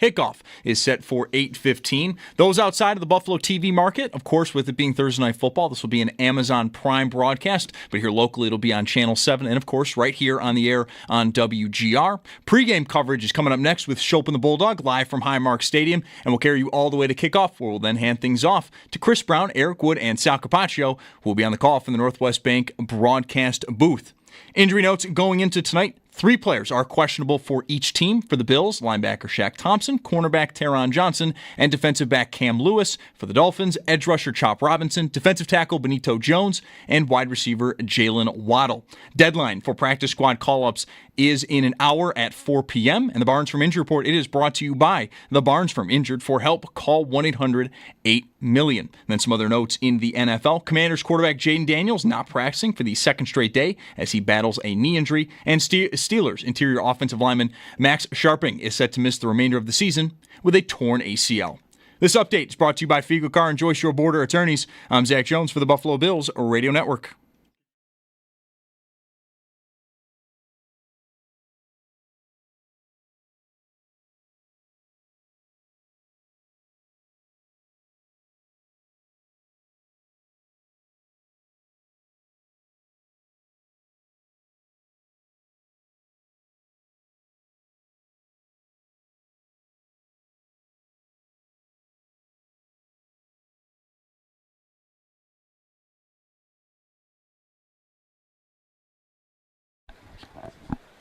Kickoff is set for 8:15. Those outside of the Buffalo TV market, of course, with it being Thursday Night Football, this will be an Amazon Prime broadcast, but here locally it'll be on Channel 7 and, of course, right here on the air on WGR. Pregame coverage is coming up next with Schopp and the Bulldog live from Highmark Stadium, and we'll carry you all the way to kickoff, where we'll then hand things off to Chris Brown, Eric Wood, and Sal Capaccio, who will be on the call from the Northwest Bank broadcast booth. Injury notes going into tonight. 3 players are questionable for each team. For the Bills, linebacker Shaq Thompson, cornerback Taron Johnson, and defensive back Cam Lewis. For the Dolphins, edge rusher Chop Robinson, defensive tackle Benito Jones, and wide receiver Jalen Waddle. Deadline for practice squad call-ups is in an hour at 4 p.m. And the Barnes from Injury Report, it is brought to you by the Barnes from Injured. For help, call 1-800-8-MILLION. Then some other notes in the NFL. Commanders quarterback Jaden Daniels not practicing for the second straight day as he battles a knee injury. And Steelers interior offensive lineman Max Sharping is set to miss the remainder of the season with a torn ACL. This update is brought to you by Figo Car and Joyce Shore Border Attorneys. I'm Zach Jones for the Buffalo Bills Radio Network.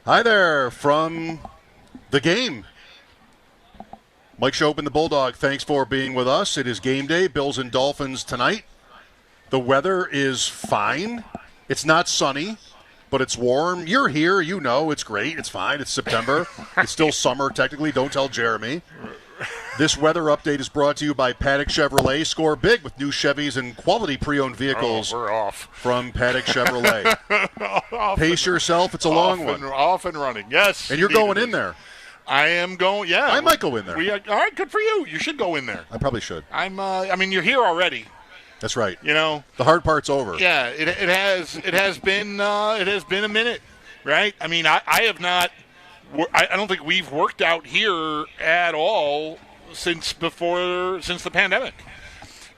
Hi there from the game. Mike Schopp and the Bulldog, thanks for being with us. It is game day, Bills and Dolphins tonight. The weather is fine. It's not sunny, but it's warm. You're here, you know, it's great. It's fine. It's September. It's still summer, technically. Don't tell Jeremy. This weather update is brought to you by Paddock Chevrolet. Score big with new Chevys and quality pre-owned vehicles. We're off. From Paddock Chevrolet. Pace yourself. It's a long one. Off and running. Yes. And you're going in there. I am going, yeah. I might go in there. All right, good for you. You should go in there. I probably should. I mean, you're here already. That's right. You know. The hard part's over. Yeah, it has been a minute, right? I mean, I have not. I don't think we've worked out here at all since the pandemic.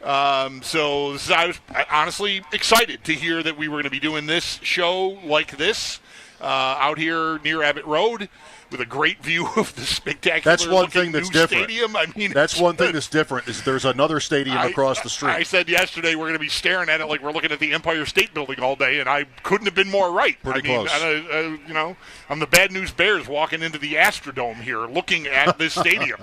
So I was honestly excited to hear that we were going to be doing this show like this out here near Abbott Road with a great view of the spectacular that's one thing that's different. Stadium. I mean, that's one thing that's different is there's another stadium across the street. I said yesterday we're going to be staring at it like we're looking at the Empire State Building all day, and I couldn't have been more right. Pretty close. You know, I'm the Bad News Bears walking into the Astrodome here, looking at this stadium.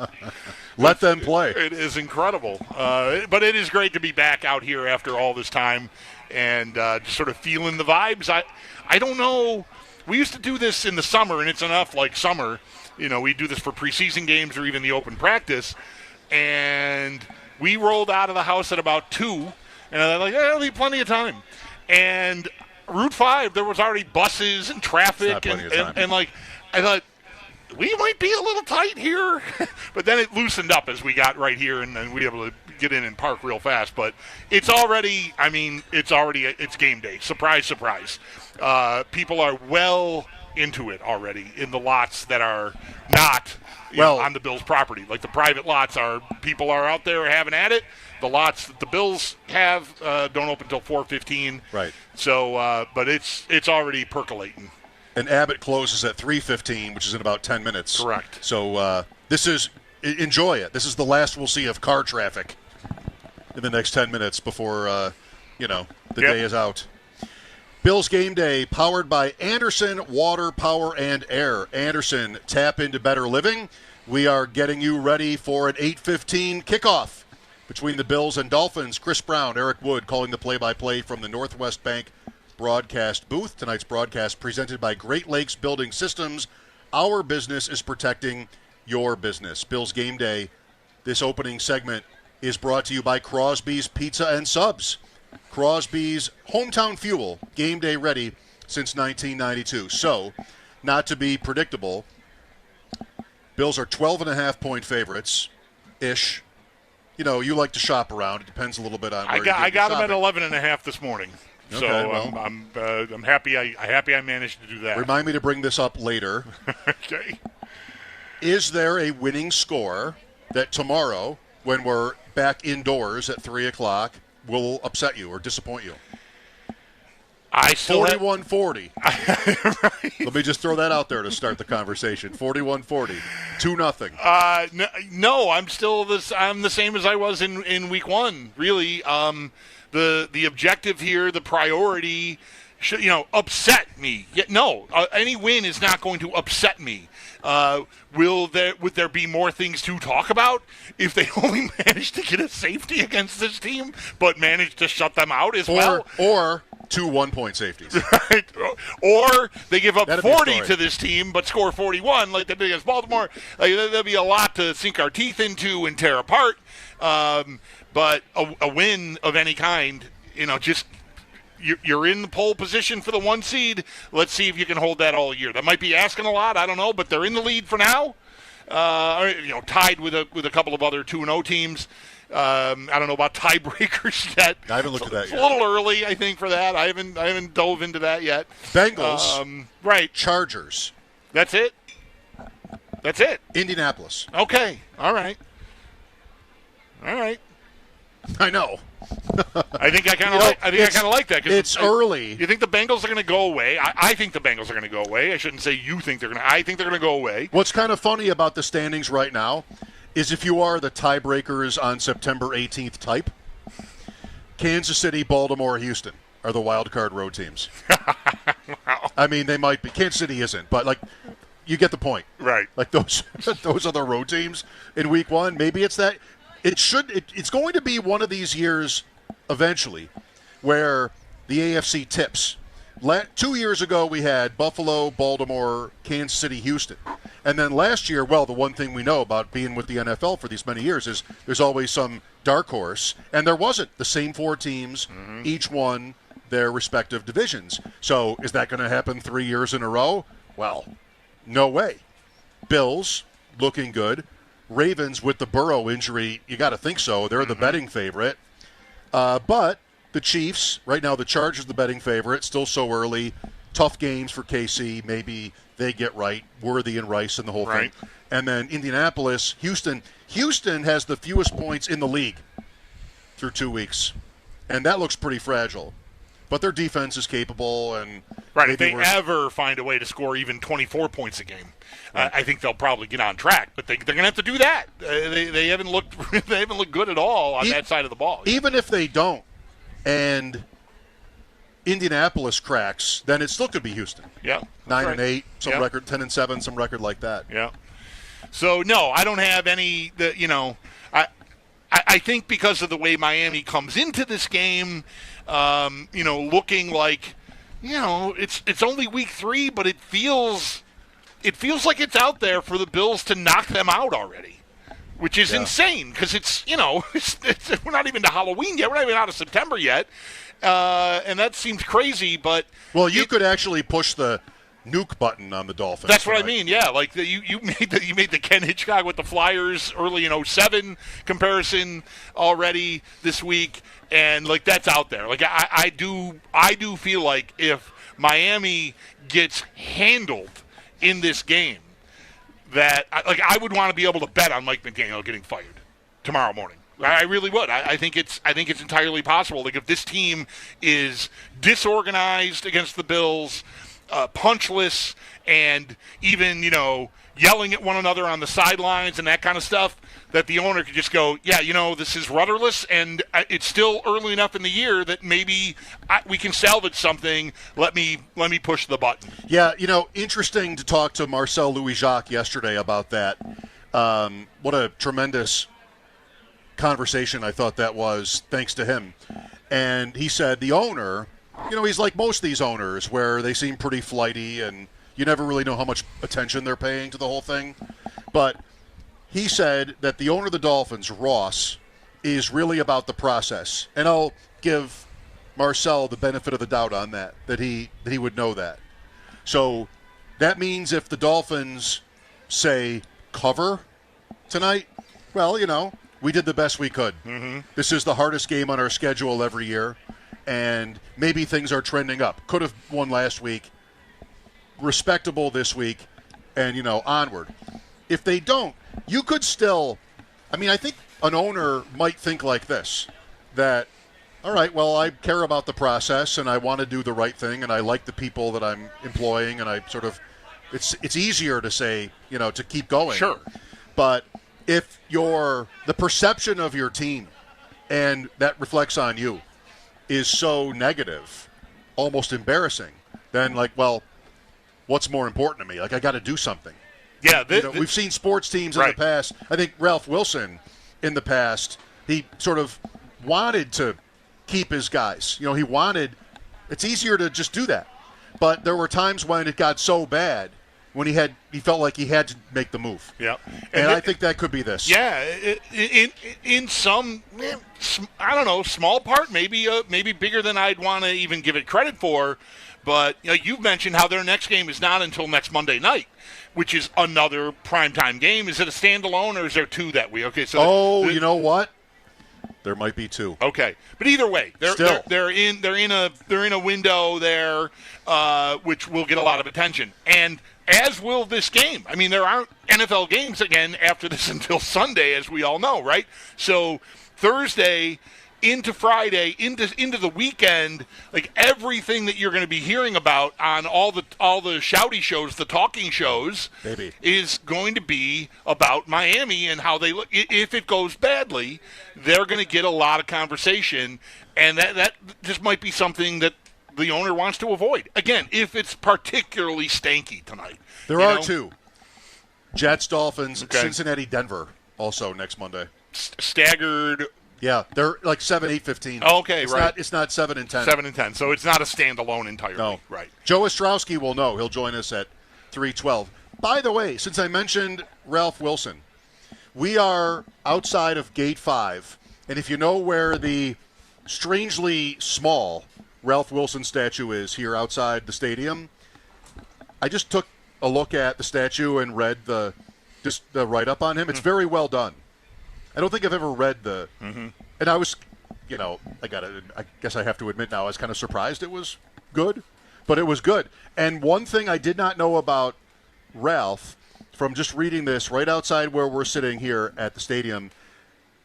Let them play. It is incredible, but it is great to be back out here after all this time and just sort of feeling the vibes. I don't know. We used to do this in the summer, and it's enough like summer. You know, we do this for preseason games or even the open practice. And we rolled out of the house at about 2, and I'm like, there'll be plenty of time. And Route 5, there was already buses and traffic, and like, I thought, we might be a little tight here. But then it loosened up as we got right here, and then we were able to get in and park real fast. But it's already, it's game day. Surprise, surprise. People are well into it already in the lots that are not on the Bills' property. Like the private lots people are out there having at it. The lots that the Bills have don't open until 4:15. Right. So, but it's already percolating. And Abbott closes at 3:15, which is in about 10 minutes. Correct. So enjoy it. This is the last we'll see of car traffic in the next 10 minutes before, the day is out. Bills Game Day, powered by Anderson Water, Power, and Air. Anderson, tap into better living. We are getting you ready for an 8:15 kickoff between the Bills and Dolphins. Chris Brown, Eric Wood calling the play-by-play from the Northwest Bank broadcast booth. Tonight's broadcast presented by Great Lakes Building Systems. Our business is protecting your business. Bills Game Day, this opening segment is brought to you by Crosby's Pizza and Subs. Crosby's hometown fuel, game day ready since 1992. So, not to be predictable, Bills are 12.5-point favorites-ish. You know, you like to shop around. It depends a little bit on where I got them at 11.5 this morning. Okay, so well, I'm happy I managed to do that. Remind me to bring this up later. Okay. Is there a winning score that tomorrow, when we're back indoors at 3 o'clock, will upset you or disappoint you? I still 41-40. Right. Let me just throw that out there to start the conversation. 41-40. 2-0. No, I'm the same as I was in week one. Really, the objective here, the priority, should upset me. No, any win is not going to upset me. Would there be more things to talk about if they only managed to get a safety against this team, but managed to shut them out as well? Or 2 1-point safeties. Right. Or they give up That'd 40 to this team, but score 41 like they did against Baltimore. There'll be a lot to sink our teeth into and tear apart. But a win of any kind, just you're in the pole position for the 1 seed. Let's see if you can hold that all year. That might be asking a lot. I don't know, but they're in the lead for now. Tied with a couple of other 2-0 teams. I don't know about tiebreakers yet. I haven't looked at that yet. It's a little early, I think, for that. I haven't dove into that yet. Bengals. Right. Chargers. That's it. Indianapolis. Okay. All right. I know. I think I kind of like that. It's early. You think the Bengals are going to go away? I think the Bengals are going to go away. I shouldn't say you think they're going to. I think they're going to go away. What's kind of funny about the standings right now is if you are the tiebreakers on September 18th type, Kansas City, Baltimore, Houston are the wild card road teams. Wow. I mean, they might be. Kansas City isn't, but you get the point. Right. Those are the road teams in week one. Maybe it's that. It's going to be one of these years eventually where the AFC tips. 2 years ago we had Buffalo, Baltimore, Kansas City, Houston. And then last year, well, the one thing we know about being with the NFL for these many years is there's always some dark horse. And there wasn't. The same 4 teams, each won their respective divisions. So is that going to happen 3 years in a row? Well, no way. Bills, looking good. Ravens with the Burrow injury, you got to think so. They're the betting favorite. But the Chiefs, right now the Chargers the betting favorite, still so early. Tough games for KC. Maybe they get right. Worthy and Rice and the whole thing. And then Indianapolis, Houston. Houston has the fewest points in the league through 2 weeks. And that looks pretty fragile. But their defense is capable. And if they ever find a way to score even 24 points a game, I think they'll probably get on track. But they're going to have to do that. They haven't looked good at all on that side of the ball. Even if they don't, and Indianapolis cracks, then it still could be Houston. Yeah, 9-8, some record 10-7, some record like that. Yeah. So no, I don't have any. I think because of the way Miami comes into this game, looking like, it's only week 3, but it feels like it's out there for the Bills to knock them out already, which is insane because it's we're not even to Halloween yet. We're not even out of September yet, and that seems crazy. But you could actually push the nuke button on the Dolphins. That's what I mean. Yeah, like you made the Ken Hitchcock with the Flyers early in 07 comparison already this week, and that's out there. I do feel like if Miami gets handled in this game, that I would want to be able to bet on Mike McDaniel getting fired tomorrow morning. I really would. I think it's entirely possible. If this team is disorganized against the Bills, punchless, and even yelling at one another on the sidelines and that kind of stuff, that the owner could just go, this is rudderless, and it's still early enough in the year that maybe we can salvage something. Let me push the button. Yeah, interesting to talk to Marcel Louis-Jacques yesterday about that. What a tremendous conversation I thought that was, thanks to him. And he said the owner, he's like most of these owners where they seem pretty flighty and you never really know how much attention they're paying to the whole thing. But he said that the owner of the Dolphins, Ross, is really about the process. And I'll give Marcel the benefit of the doubt on that he would know that. So that means if the Dolphins say cover tonight, well, we did the best we could. Mm-hmm. This is the hardest game on our schedule every year, and maybe things are trending up. Could have won last week. Respectable this week, and, onward. if they don't, you could still – I mean, I think an owner might think like this, that, all right, well, I care about the process and I want to do the right thing and I like the people that I'm employing and I sort of – it's easier to say, to keep going. Sure. But if the perception of your team and that reflects on you is so negative, almost embarrassing, then what's more important to me? I got to do something. Yeah, we've seen sports teams in the past. I think Ralph Wilson in the past, he sort of wanted to keep his guys. He wanted – it's easier to just do that. But there were times when it got so bad when he felt like he had to make the move. Yeah. And I think that could be this. Yeah, in some, I don't know, small part, maybe bigger than I'd want to even give it credit for. But you've mentioned how their next game is not until next Monday night, which is another primetime game. Is it a standalone or is there two that week? Okay, so you know what? There might be two. Okay, but either way, they're in a window there, which will get a lot of attention, and as will this game. I mean, there aren't NFL games again after this until Sunday, as we all know, right? So Thursday into Friday, into the weekend, everything that you're going to be hearing about on all the shouty shows, the talking shows, is going to be about Miami and how they look. If it goes badly, they're going to get a lot of conversation, and that just might be something that the owner wants to avoid. Again, if it's particularly stanky tonight. There are two. Jets, Dolphins, Cincinnati, Denver, also next Monday. Staggered. Yeah, they're 7, 8, 15. Okay, right. It's not 7 and 10. 7 and 10, so it's not a standalone entirely. No. Right. Joe Estrowski will know. He'll join us at 3:12. By the way, since I mentioned Ralph Wilson, we are outside of Gate 5, and if you know where the strangely small Ralph Wilson statue is here outside the stadium, I just took a look at the statue and read the write-up on him. It's very well done. I don't think I've ever read the and I was, I guess I have to admit now, I was kind of surprised it was good, but it was good. And one thing I did not know about Ralph, from just reading this right outside where we're sitting here at the stadium,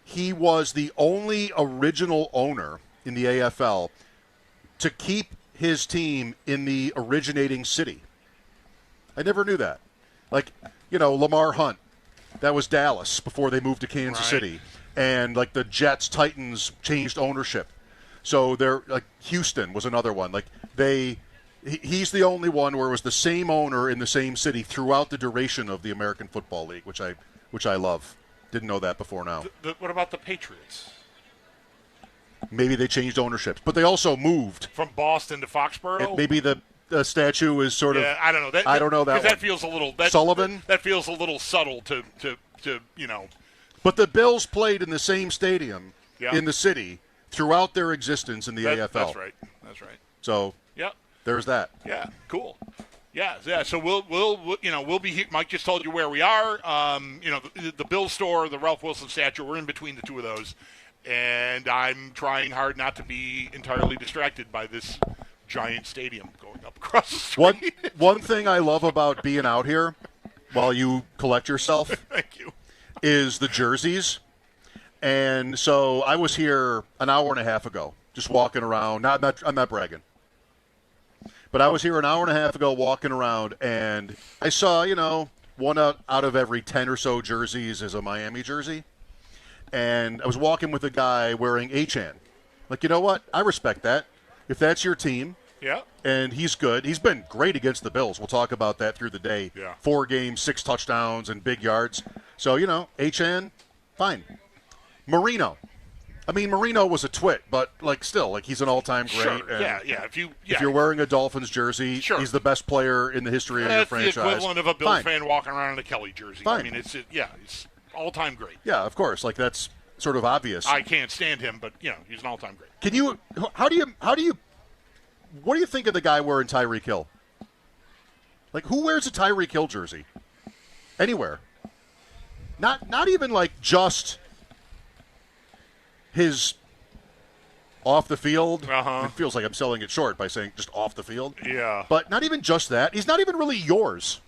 he was the only original owner in the AFL to keep his team in the originating city. I never knew that. Lamar Hunt, that was Dallas before they moved to Kansas City. And the Jets, Titans changed ownership. So they're Houston was another one. He's the only one where it was the same owner in the same city throughout the duration of the American Football League, which I love. Didn't know that before now. What about the Patriots? Maybe they changed ownerships, but they also moved from Boston to Foxborough. Maybe the statue is sort of. I don't know. I don't know that. Because that feels a little Sullivan. That feels a little subtle to. But the Bills played in the same stadium in the city throughout their existence in the AFL. That's right. So there's that. Yeah, cool. Yeah. So we'll be here. Mike just told you where we are. The Bill store, the Ralph Wilson statue. We're in between the two of those, and I'm trying hard not to be entirely distracted by this giant stadium going up across the street. One thing I love about being out here while you collect yourself. Thank you. Is the jerseys. And so I was here an hour and a half ago, just walking around. I'm not bragging. But I was here an hour and a half ago walking around, and I saw, one out of every 10 or so jerseys is a Miami jersey. And I was walking with a guy wearing H-An. You know what? I respect that. If that's your team, and he's good. He's been great against the Bills. We'll talk about that through the day. 4 games, 6 touchdowns, and big yards. So, H-An, fine. Marino. I mean, Marino was a twit, but, still, he's an all-time great. Sure, and If you're wearing a Dolphins jersey, he's the best player in the history of your franchise. That's the equivalent of a Bills fan walking around in a Kelly jersey. Fine. I mean, it's all-time great. Yeah, of course. That's sort of obvious. I can't stand him, but, he's an all-time great. What do you think of the guy wearing Tyreek Hill? Who wears a Tyreek Hill jersey? Anywhere. Not even just his off the field. It feels like I'm selling it short by saying just off the field. Yeah. But not even just that. He's not even really yours.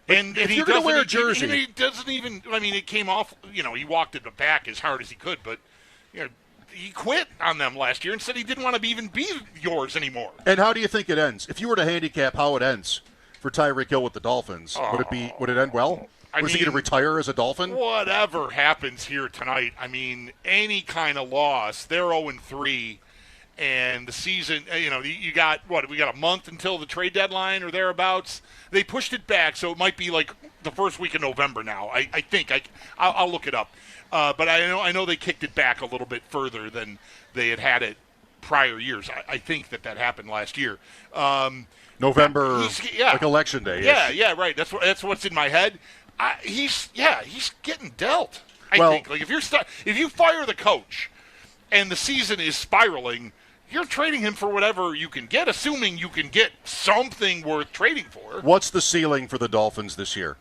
And if he you're going to doesn't wear a jersey, he doesn't even. I mean, it came off. He walked it back as hard as he could, but he quit on them last year and said he didn't want to even be yours anymore. And how do you think it ends? If you were to handicap how it ends for Tyreek Hill with the Dolphins, would it end well? Was he going to retire as a Dolphin? Whatever happens here tonight, I mean, any kind of loss, they're 0-3, and the season, you got, we got a month until the trade deadline or thereabouts. They pushed it back, so it might be like the first week of November now. I think. I'll look it up. But I know they kicked it back a little bit further than they had it prior years. I think that happened last year. November, like Election Day. Yeah, right. That's what's in my head. He's getting dealt. I think. Like if you fire the coach and the season is spiraling, you're trading him for whatever you can get, assuming you can get something worth trading for. What's the ceiling for the Dolphins this year?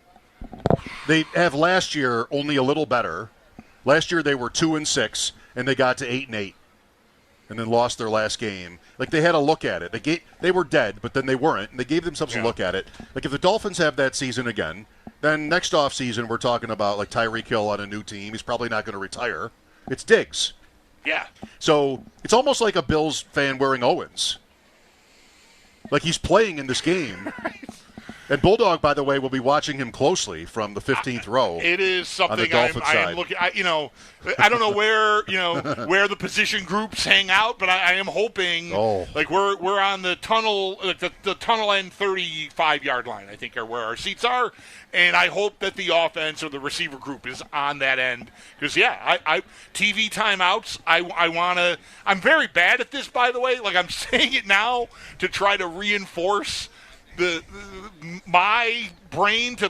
They have last year only a little better. Last year they were 2-6 and they got to 8-8, and then lost their last game. Like they had a look at it. They were dead, but then they weren't, and they gave themselves a look at it. Like if the Dolphins have that season again, then next offseason we're talking about like Tyreek Hill on a new team. He's probably not going to retire. It's Diggs. Yeah. So it's almost like a Bills fan wearing Owens. Like he's playing in this game. And Bulldog, by the way, will be watching him closely from the 15th row. It is something I am looking. I don't know where the position groups hang out, but I am hoping. Like we're on the tunnel, the tunnel end 35-yard line. I think are where our seats are, and I hope that the offense or the receiver group is on that end because I TV timeouts. I want to. I'm very bad at this, by the way. Like I'm saying it now to try to reinforce my brain to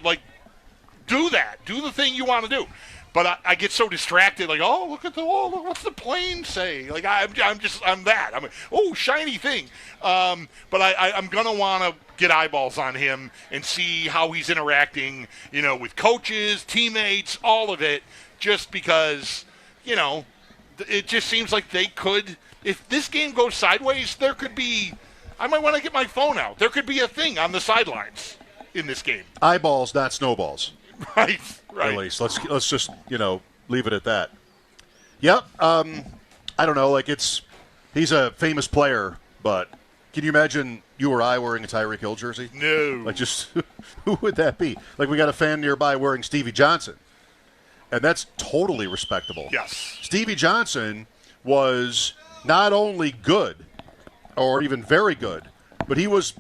do the thing you want to do, but I get so distracted. Like, look what's the plane say? Like I'm that. I'm like, shiny thing. But I'm gonna want to get eyeballs on him and see how he's interacting. With coaches, teammates, all of it. Just because it just seems like they could. If this game goes sideways, there could be. I might want to get my phone out. There could be a thing on the sidelines in this game. Eyeballs, not snowballs. Right. At least let's just leave it at that. Yep. I don't know. He's a famous player, but can you imagine you or I wearing a Tyreek Hill jersey? No. Who would that be? Like we got a fan nearby wearing Stevie Johnson, and that's totally respectable. Yes. Stevie Johnson was not only good. Or even very good, but he was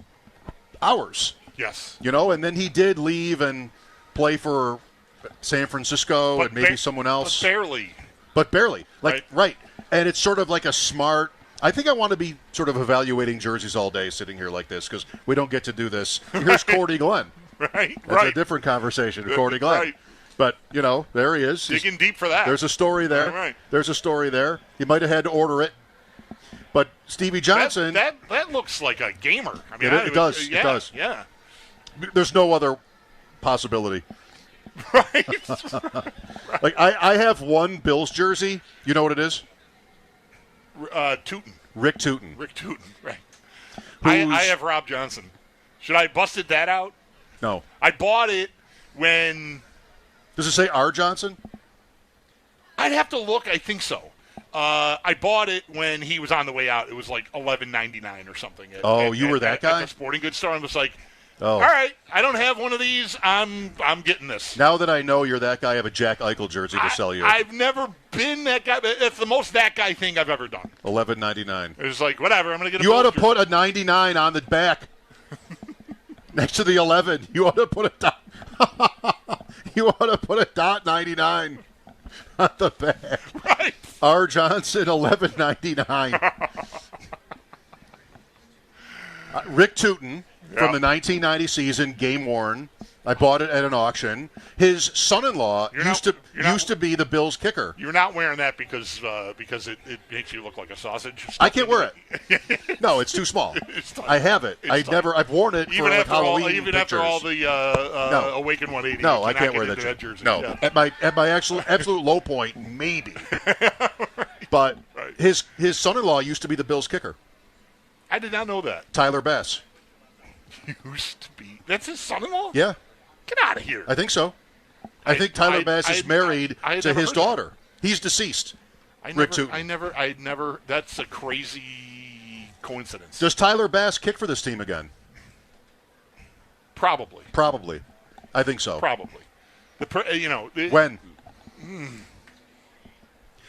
ours. Yes. And then he did leave and play for San Francisco and maybe someone else. But barely. Right. And it's sort of like a smart – I think I want to be sort of evaluating jerseys all day sitting here like this because we don't get to do this. Here's Cordy Glenn. Right. That's a different conversation, Cordy Glenn. Right. But, there he is. Digging deep for that. There's a story there. Right. There's a story there. You might have had to order it. But Stevie Johnson... That looks like a gamer. I mean, it does. Yeah, it does. Yeah. There's no other possibility. Right. Like, I have one Bills jersey. You know what it is? Tootin. Rick Tootin. Rick Tootin, right. I have Rob Johnson. Should I have busted that out? No. I bought it when... Does it say R. Johnson? I'd have to look. I think so. I bought it when he was on the way out. It was like $11.99 or something. You were that guy? At the sporting goods store. I was like, all right, I don't have one of these. I'm getting this. Now that I know you're that guy, I have a Jack Eichel jersey to sell you. I've never been that guy. It's the most that guy thing I've ever done. $11.99. It was like, whatever, I'm going to get a You ought to put a 99 on the back. Next to the 11. You ought to put a dot. You ought to put a dot 99 on the back. Right. R. Johnson, $11.99. Rick Tootin from the 1990 season, game worn. I bought it at an auction. His son-in-law used to be the Bills kicker. You're not wearing that because it makes you look like a sausage. I can't wear it. No, it's too small. I have it. I've worn it even for after Halloween even pictures. after all the Awaken 180. No, I can't wear that jersey. No, yeah. at my absolute low point, maybe. But his son-in-law used to be the Bills kicker. I did not know that. Tyler Bass. Used to be. That's his son-in-law? Yeah. Get out of here. I think so. I think Tyler Bass is married to his daughter. He's deceased. I never. That's a crazy coincidence. Does Tyler Bass kick for this team again? Probably. I think so. Probably. When?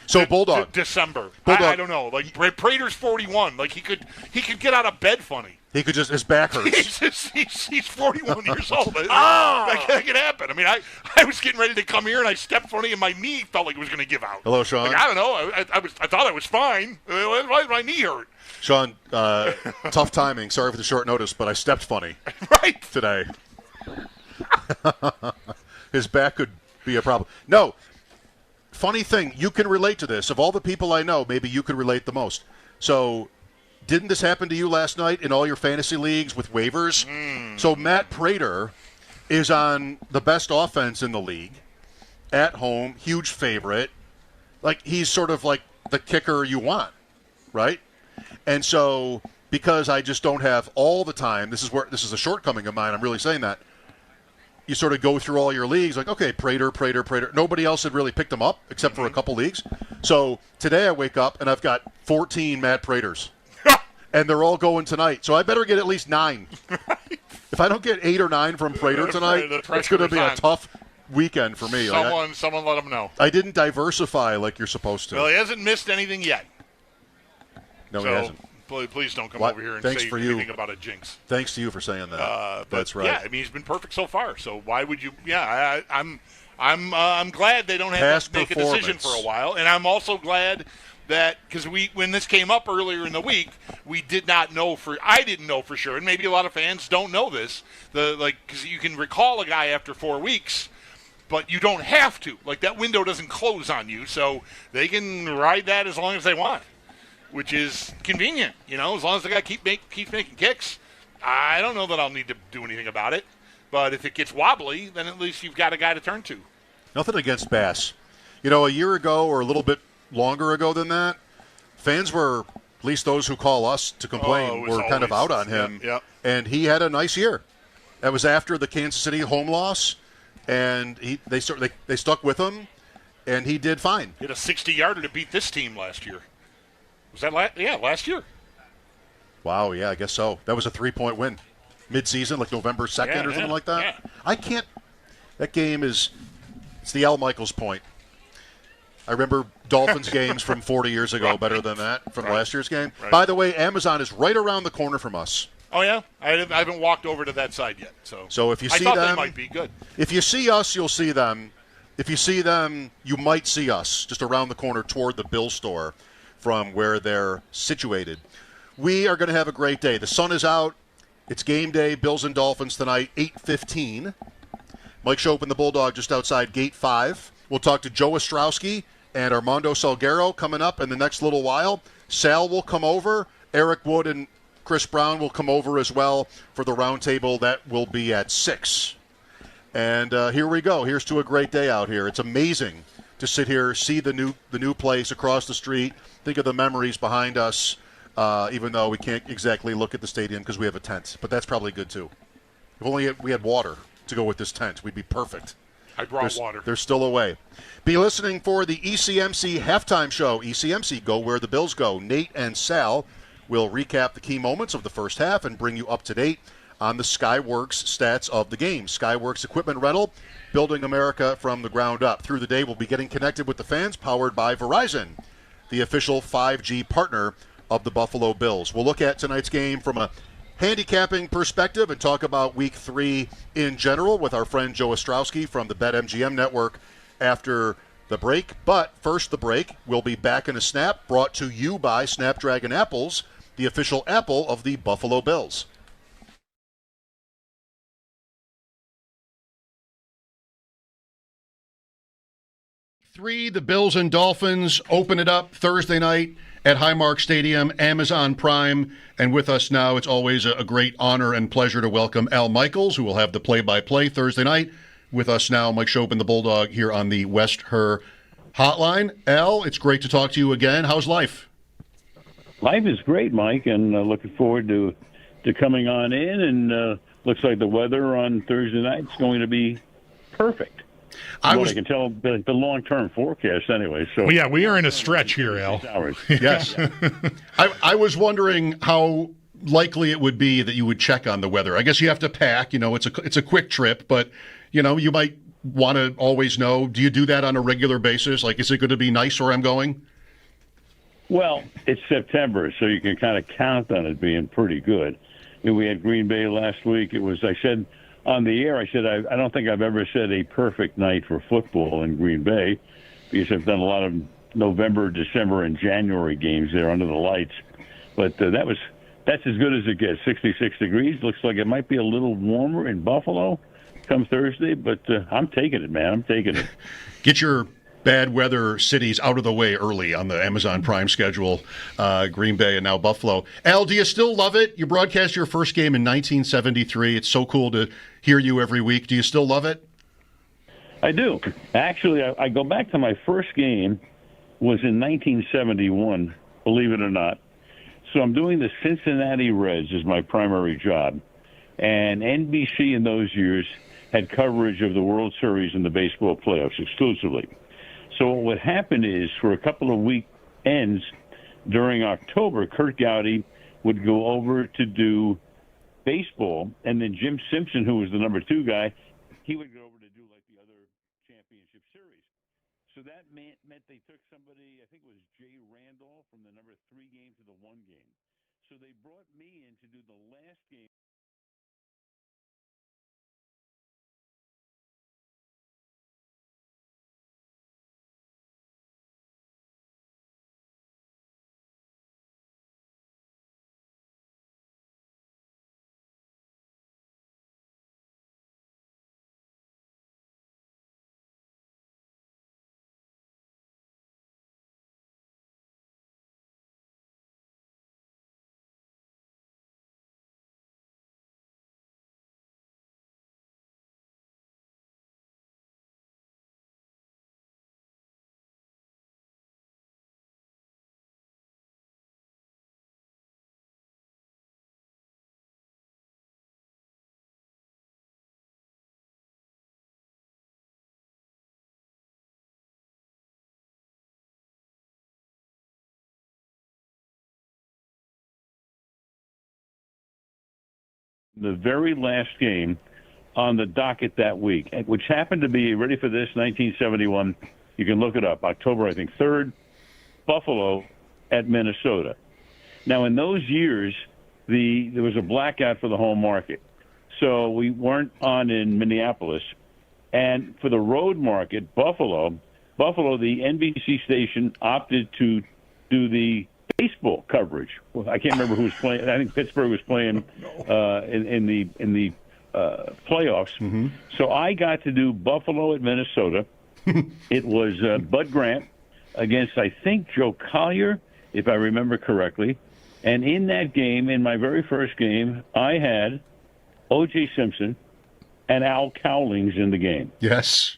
So Bulldog. December. Bulldog. I don't know. Like Prater's 41. Like he could get out of bed funny. He could just, his back hurts. he's 41 years old. That can happen. I mean, I was getting ready to come here and I stepped funny and my knee felt like it was going to give out. Hello, Sean. Like, I don't know. I thought I was fine. Why did my knee hurt? Sean, tough timing. Sorry for the short notice, but I stepped funny today. His back could be a problem. No. Funny thing, you can relate to this. Of all the people I know, maybe you could relate the most. So, didn't this happen to you last night in all your fantasy leagues with waivers? So, Matt Prater is on the best offense in the league, at home, huge favorite. Like, he's sort of like the kicker you want, right? And so, because I just don't have all the time, this is a shortcoming of mine, I'm really saying that. You sort of go through all your leagues, like, okay, Prater. Nobody else had really picked him up except for a couple leagues. So today I wake up and I've got 14 Matt Praters. And they're all going tonight. So I better get at least 9. If I don't get 8 or 9 from Prater tonight, it's going to be a tough weekend for me. Someone let him know. I didn't diversify like you're supposed to. Well, he hasn't missed anything yet. No, he hasn't. Please don't come over here and say anything about a jinx. Thanks to you for saying that. That's right. Yeah, I mean he's been perfect so far. So why would you? Yeah, I'm glad they don't have to make a decision for a while, and I'm also glad that because when this came up earlier in the week, I didn't know for sure, and maybe a lot of fans don't know this. Because you can recall a guy after 4 weeks. But you don't have to. Like that window doesn't close on you, so they can ride that as long as they want. Which is convenient, as long as the guy keeps making kicks. I don't know that I'll need to do anything about it. But if it gets wobbly, then at least you've got a guy to turn to. Nothing against Bass. A year ago or a little bit longer ago than that, fans were, at least those who call us to complain, were kind of out on him. Yep. And he had a nice year. That was after the Kansas City home loss, and they stuck with him, and he did fine. He had a 60-yarder to beat this team last year. Was that last year? Wow, yeah, I guess so. That was a 3-point win. Mid-season, like November 2nd or something like that. Yeah. I can't – that game is – it's the Al Michaels point. I remember Dolphins games from 40 years ago better than that from last year's game. Right. By the way, Amazon is right around the corner from us. Oh, yeah? I haven't walked over to that side yet. So if you see I thought them – they might be good. If you see us, you'll see them. If you see them, you might see us just around the corner toward the Bill store from where they're situated. We are going to have a great day. The sun is out. It's game day. Bills and Dolphins tonight, 8:15. Mike Schopp and the Bulldog just outside Gate 5. We'll talk to Joe Estraki and Armando Salggero coming up in the next little while. Sal will come over. Eric Wood and Chris Brown will come over as well for the roundtable. That will be at 6. And here we go. Here's to a great day out here. It's amazing to sit here, see the new place across the street, think of the memories behind us, even though we can't exactly look at the stadium because we have a tent. But that's probably good, too. If only we had water to go with this tent, we'd be perfect. I brought water. They're still away. Be listening for the ECMC halftime show. ECMC, go where the Bills go. Nate and Sal will recap the key moments of the first half and bring you up to date on the Skyworks stats of the game. Skyworks Equipment Rental, building America from the ground up. Through the day, we'll be getting connected with the fans, powered by Verizon, the official 5G partner of the Buffalo Bills. We'll look at tonight's game from a handicapping perspective and talk about Week 3 in general with our friend Joe Ostrowski from the BetMGM Network after the break. But first, the break. We'll be back in a snap, brought to you by Snapdragon Apples, the official apple of the Buffalo Bills. The Bills and Dolphins open it up Thursday night at Highmark Stadium, Amazon Prime. And with us now, it's always a great honor and pleasure to welcome Al Michaels, who will have the play-by-play Thursday night. With us now, Mike Schopp and the Bulldog here on the West Her Hotline. Al, it's great to talk to you again. How's life? Life is great, Mike, and looking forward to coming on in and looks like the weather on Thursday night is going to be perfect. I can tell the long-term forecast anyway. So well, yeah, we are in a stretch here, Al. Yes. I was wondering how likely it would be that you would check on the weather. I guess you have to pack. It's a quick trip, but you might want to always know. Do you do that on a regular basis? Like, is it going to be nice where I'm going? Well, it's September, so you can kind of count on it being pretty good. We had Green Bay last week. I said on the air, I don't think I've ever said a perfect night for football in Green Bay, because I've done a lot of November, December, and January games there under the lights. But that's as good as it gets. 66 degrees. Looks like it might be a little warmer in Buffalo come Thursday, but I'm taking it, man. I'm taking it. Get your bad weather cities out of the way early on the Amazon Prime schedule, Green Bay and now Buffalo. Al, do you still love it? You broadcast your first game in 1973. It's so cool to hear you every week. Do you still love it? I do. Actually, I go back to my first game was in 1971, believe it or not. So I'm doing the Cincinnati Reds as my primary job. And NBC in those years had coverage of the World Series and the baseball playoffs exclusively. So what would happen is, for a couple of weekends during October, Kurt Gowdy would go over to do baseball, and then Jim Simpson, who was the number 2 guy, he would go over to do like the other championship series. So that meant they took somebody, I think it was Jay Randolph, from the number 3 game to the 1 game. So they brought me in to do the last game. The very last game on the docket that week, which happened to be, ready for this, 1971. You can look it up. October, I think, 3rd, Buffalo at Minnesota. Now, in those years, there was a blackout for the home market. So we weren't on in Minneapolis. And for the road market, Buffalo, the NBC station opted to do the baseball coverage. Well, I can't remember who was playing. I think Pittsburgh was playing in the playoffs. Mm-hmm. So I got to do Buffalo at Minnesota. It was Bud Grant against, I think, Joe Collier, if I remember correctly. And in that game, in my very first game, I had O.J. Simpson and Al Cowlings in the game. Yes.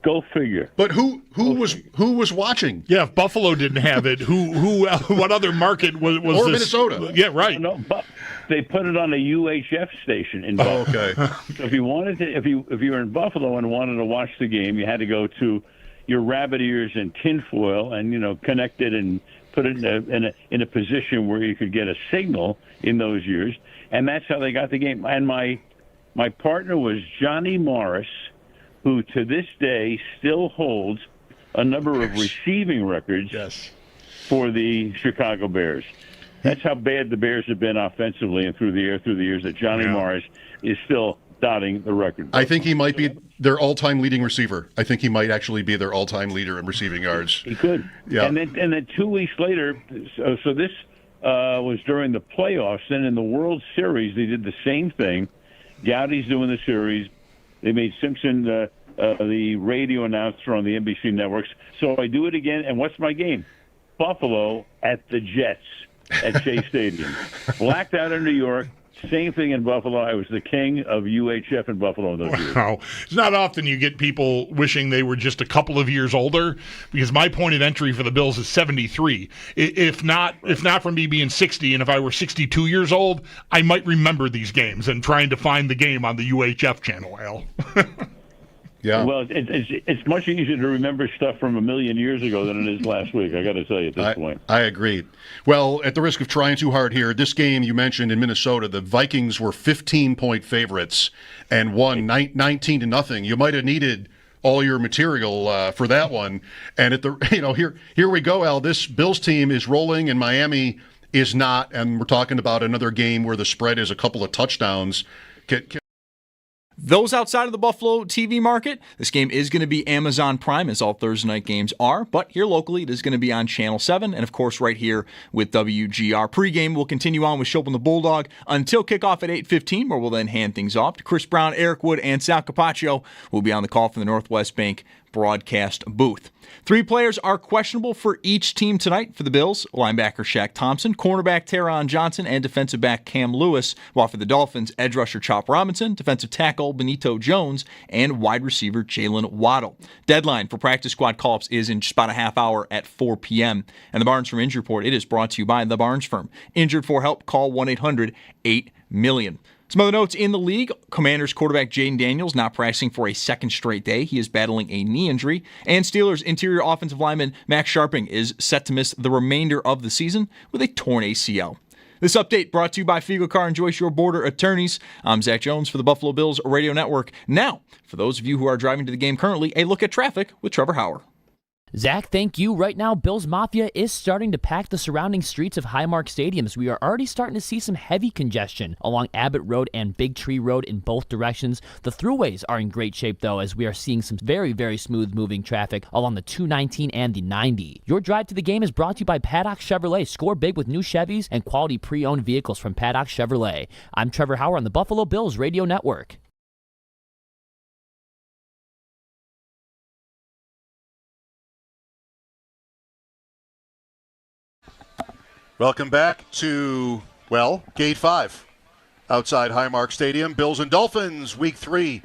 Go figure. But who was watching? Yeah, if Buffalo didn't have it, what other market was or this? Minnesota? Yeah, right. No, but they put it on a UHF station in Buffalo. Okay. So if you wanted to, if you were in Buffalo and wanted to watch the game, you had to go to your rabbit ears and tinfoil and connect it and put it in a position where you could get a signal in those years, and that's how they got the game. And my partner was Johnny Morris, who to this day still holds a number of receiving records for the Chicago Bears. That's how bad the Bears have been offensively and through the years that Johnny Morris is still dotting the record. I think he might be their all-time leading receiver. I think he might actually be their all-time leader in receiving yards. He could. Yeah. And then 2 weeks later, so this was during the playoffs. Then in the World Series, they did the same thing. Gowdy's doing the series. They made Simpson the radio announcer on the NBC networks. So I do it again, and what's my game? Buffalo at the Jets at Shea Stadium. Blacked out in New York, Same thing in Buffalo. I was the king of UHF in Buffalo in those years. Wow. It's not often you get people wishing they were just a couple of years older, because my point of entry for the Bills is 73. If not from me being 60, and if I were 62 years old, I might remember these games and trying to find the game on the UHF channel, Al. Yeah. Well, it's much easier to remember stuff from a million years ago than it is last week, I got to tell you at this point. I agree. Well, at the risk of trying too hard here, this game you mentioned in Minnesota, the Vikings were 15-point favorites and won 19-0. You might have needed all your material for that one. And here we go, Al. This Bills team is rolling, and Miami is not. And we're talking about another game where the spread is a couple of touchdowns. Those outside of the Buffalo TV market, this game is going to be Amazon Prime, as all Thursday night games are. But here locally, it is going to be on Channel 7, and of course right here with WGR. Pregame will continue on with Schopp and the Bulldog until kickoff at 8:15, where we'll then hand things off to Chris Brown, Eric Wood, and Sal Capaccio, who will be on the call from the Northwest Bank broadcast booth. 3 players are questionable for each team tonight for the Bills: linebacker Shaq Thompson, cornerback Taron Johnson, and defensive back Cam Lewis, while for the Dolphins, edge rusher Chop Robinson, defensive tackle Benito Jones, and wide receiver Jalen Waddle. Deadline for practice squad call-ups is in just about a half hour at 4 p.m. And the Barnes Firm Injury Report, it is brought to you by the Barnes Firm. Injured for help, call 1-800-8-MILLION. Some other notes in the league: Commanders quarterback Jaden Daniels not practicing for a second straight day. He is battling a knee injury. And Steelers interior offensive lineman Max Sharping is set to miss the remainder of the season with a torn ACL. This update brought to you by Fiegel Car and Joyce, your border attorneys. I'm Zach Jones for the Buffalo Bills Radio Network. Now, for those of you who are driving to the game currently, a look at traffic with Trevor Hauer. Zach, thank you. Right now, Bills Mafia is starting to pack the surrounding streets of Highmark Stadiums. We are already starting to see some heavy congestion along Abbott Road and Big Tree Road in both directions. The throughways are in great shape, though, as we are seeing some very, very smooth moving traffic along the 219 and the 90. Your drive to the game is brought to you by Paddock Chevrolet. Score big with new Chevys and quality pre-owned vehicles from Paddock Chevrolet. I'm Trevor Hauer on the Buffalo Bills Radio Network. Welcome back to, Gate 5 outside Highmark Stadium. Bills and Dolphins, Week 3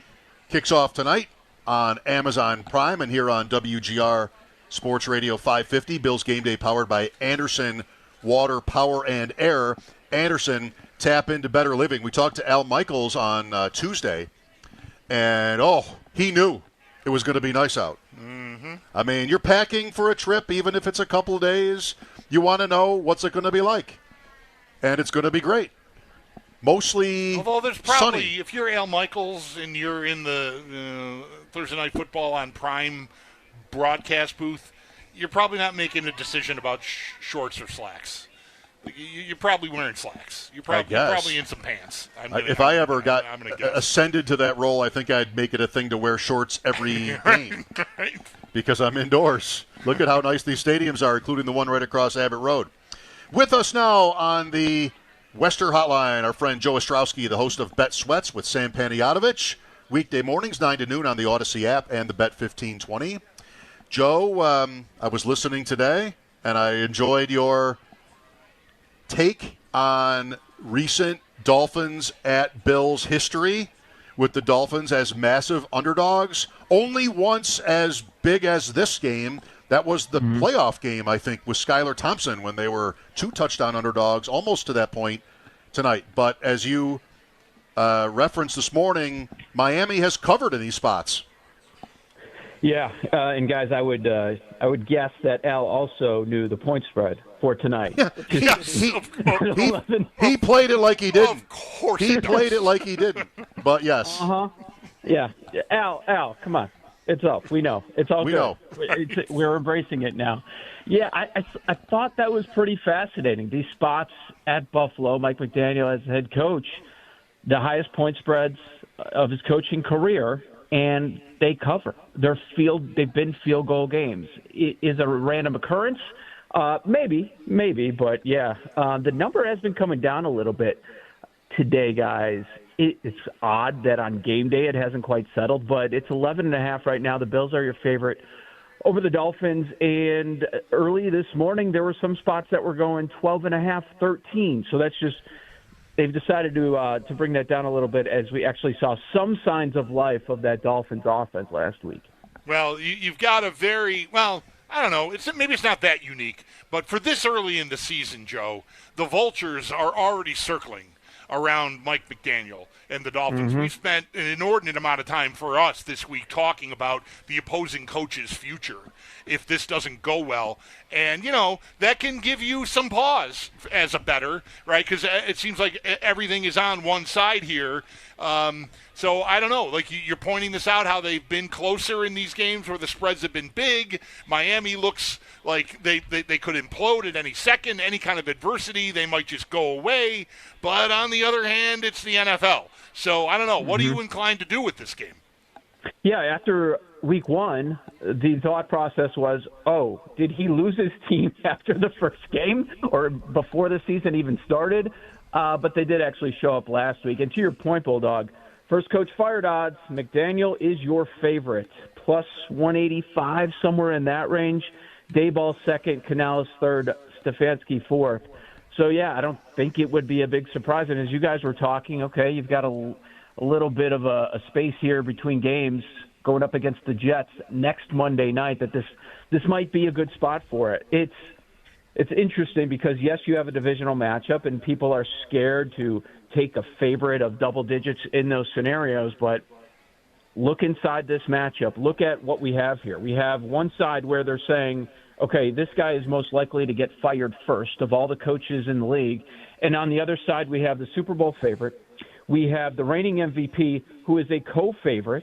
kicks off tonight on Amazon Prime and here on WGR Sports Radio 550. Bills Game Day powered by Anderson Water, Power, and Air. Anderson, tap into better living. We talked to Al Michaels on Tuesday, and, he knew it was going to be nice out. Mm-hmm. I mean, you're packing for a trip, even if it's a couple of days. You want to know what's it going to be like, and it's going to be great. Mostly Although there's probably, sunny. If you're Al Michaels and you're in the Thursday Night Football on Prime broadcast booth, you're probably not making a decision about shorts or slacks. You're probably wearing slacks. You're probably in some pants. If I ever got ascended to that role, I think I'd make it a thing to wear shorts every game. Right. Because I'm indoors. Look at how nice these stadiums are, including the one right across Abbott Road. With us now on the Wester Hotline, our friend Joe Estraki, the host of Bet Sweats with Sam Panayotovich. Weekday mornings, 9 to noon on the Odyssey app and the Bet 1520. Joe, I was listening today, and I enjoyed your take on recent Dolphins at Bills history, with the Dolphins as massive underdogs. Only once as big as this game. That was the playoff game, I think, with Skylar Thompson when they were 2 touchdown underdogs, almost to that point tonight. But as you referenced this morning, Miami has covered in these spots. Yeah, and guys, I would guess that Al also knew the point spread for tonight. Yeah, he played it like he didn't. Of course he played it like he didn't. But yes. Yeah, Al, come on. It's up. We know. It's all good. We're embracing it now. Yeah, I thought that was pretty fascinating. These spots at Buffalo, Mike McDaniel as head coach, the highest point spreads of his coaching career, and they cover. They've been field goal games. Is it a random occurrence? Maybe, but yeah. The number has been coming down a little bit today, guys. It's odd that on game day it hasn't quite settled, but it's 11.5 right now. The Bills are your favorite over the Dolphins, and early this morning there were some spots that were going 12.5, 13. So that's just they've decided to bring that down a little bit as we actually saw some signs of life of that Dolphins offense last week. Well, you've got a very, well, I don't know, maybe it's not that unique, but for this early in the season, Joe, the vultures are already circling around Mike McDaniel and the Dolphins. Mm-hmm. We spent an inordinate amount of time for us this week talking about the opposing coach's future if this doesn't go well. And, you know, that can give you some pause as a bettor, right? Because it seems like everything is on one side here. So I don't know. Like you're pointing this out, how they've been closer in these games where the spreads have been big. Miami looks like they could implode at any second. Any kind of adversity, they might just go away. But on the other hand, it's the NFL. So I don't know. What are you inclined to do with this game? Yeah, after week one, the thought process was, oh, did he lose his team after the first game or before the season even started? But they did actually show up last week. And to your point, Bulldog, first coach fired odds, McDaniel is your favorite, plus 185, somewhere in that range. Dayball second, Canales third, Stefanski fourth. So, yeah, I don't think it would be a big surprise. And as you guys were talking, okay, you've got a little bit of a space here between games going up against the Jets next Monday night, that this might be a good spot for it. It's interesting because, yes, you have a divisional matchup, and people are scared to take a favorite of double digits in those scenarios, but look inside this matchup. Look at what we have here. We have one side where they're saying, okay, this guy is most likely to get fired first of all the coaches in the league. And on the other side, we have the Super Bowl favorite. We have the reigning MVP, who is a co-favorite.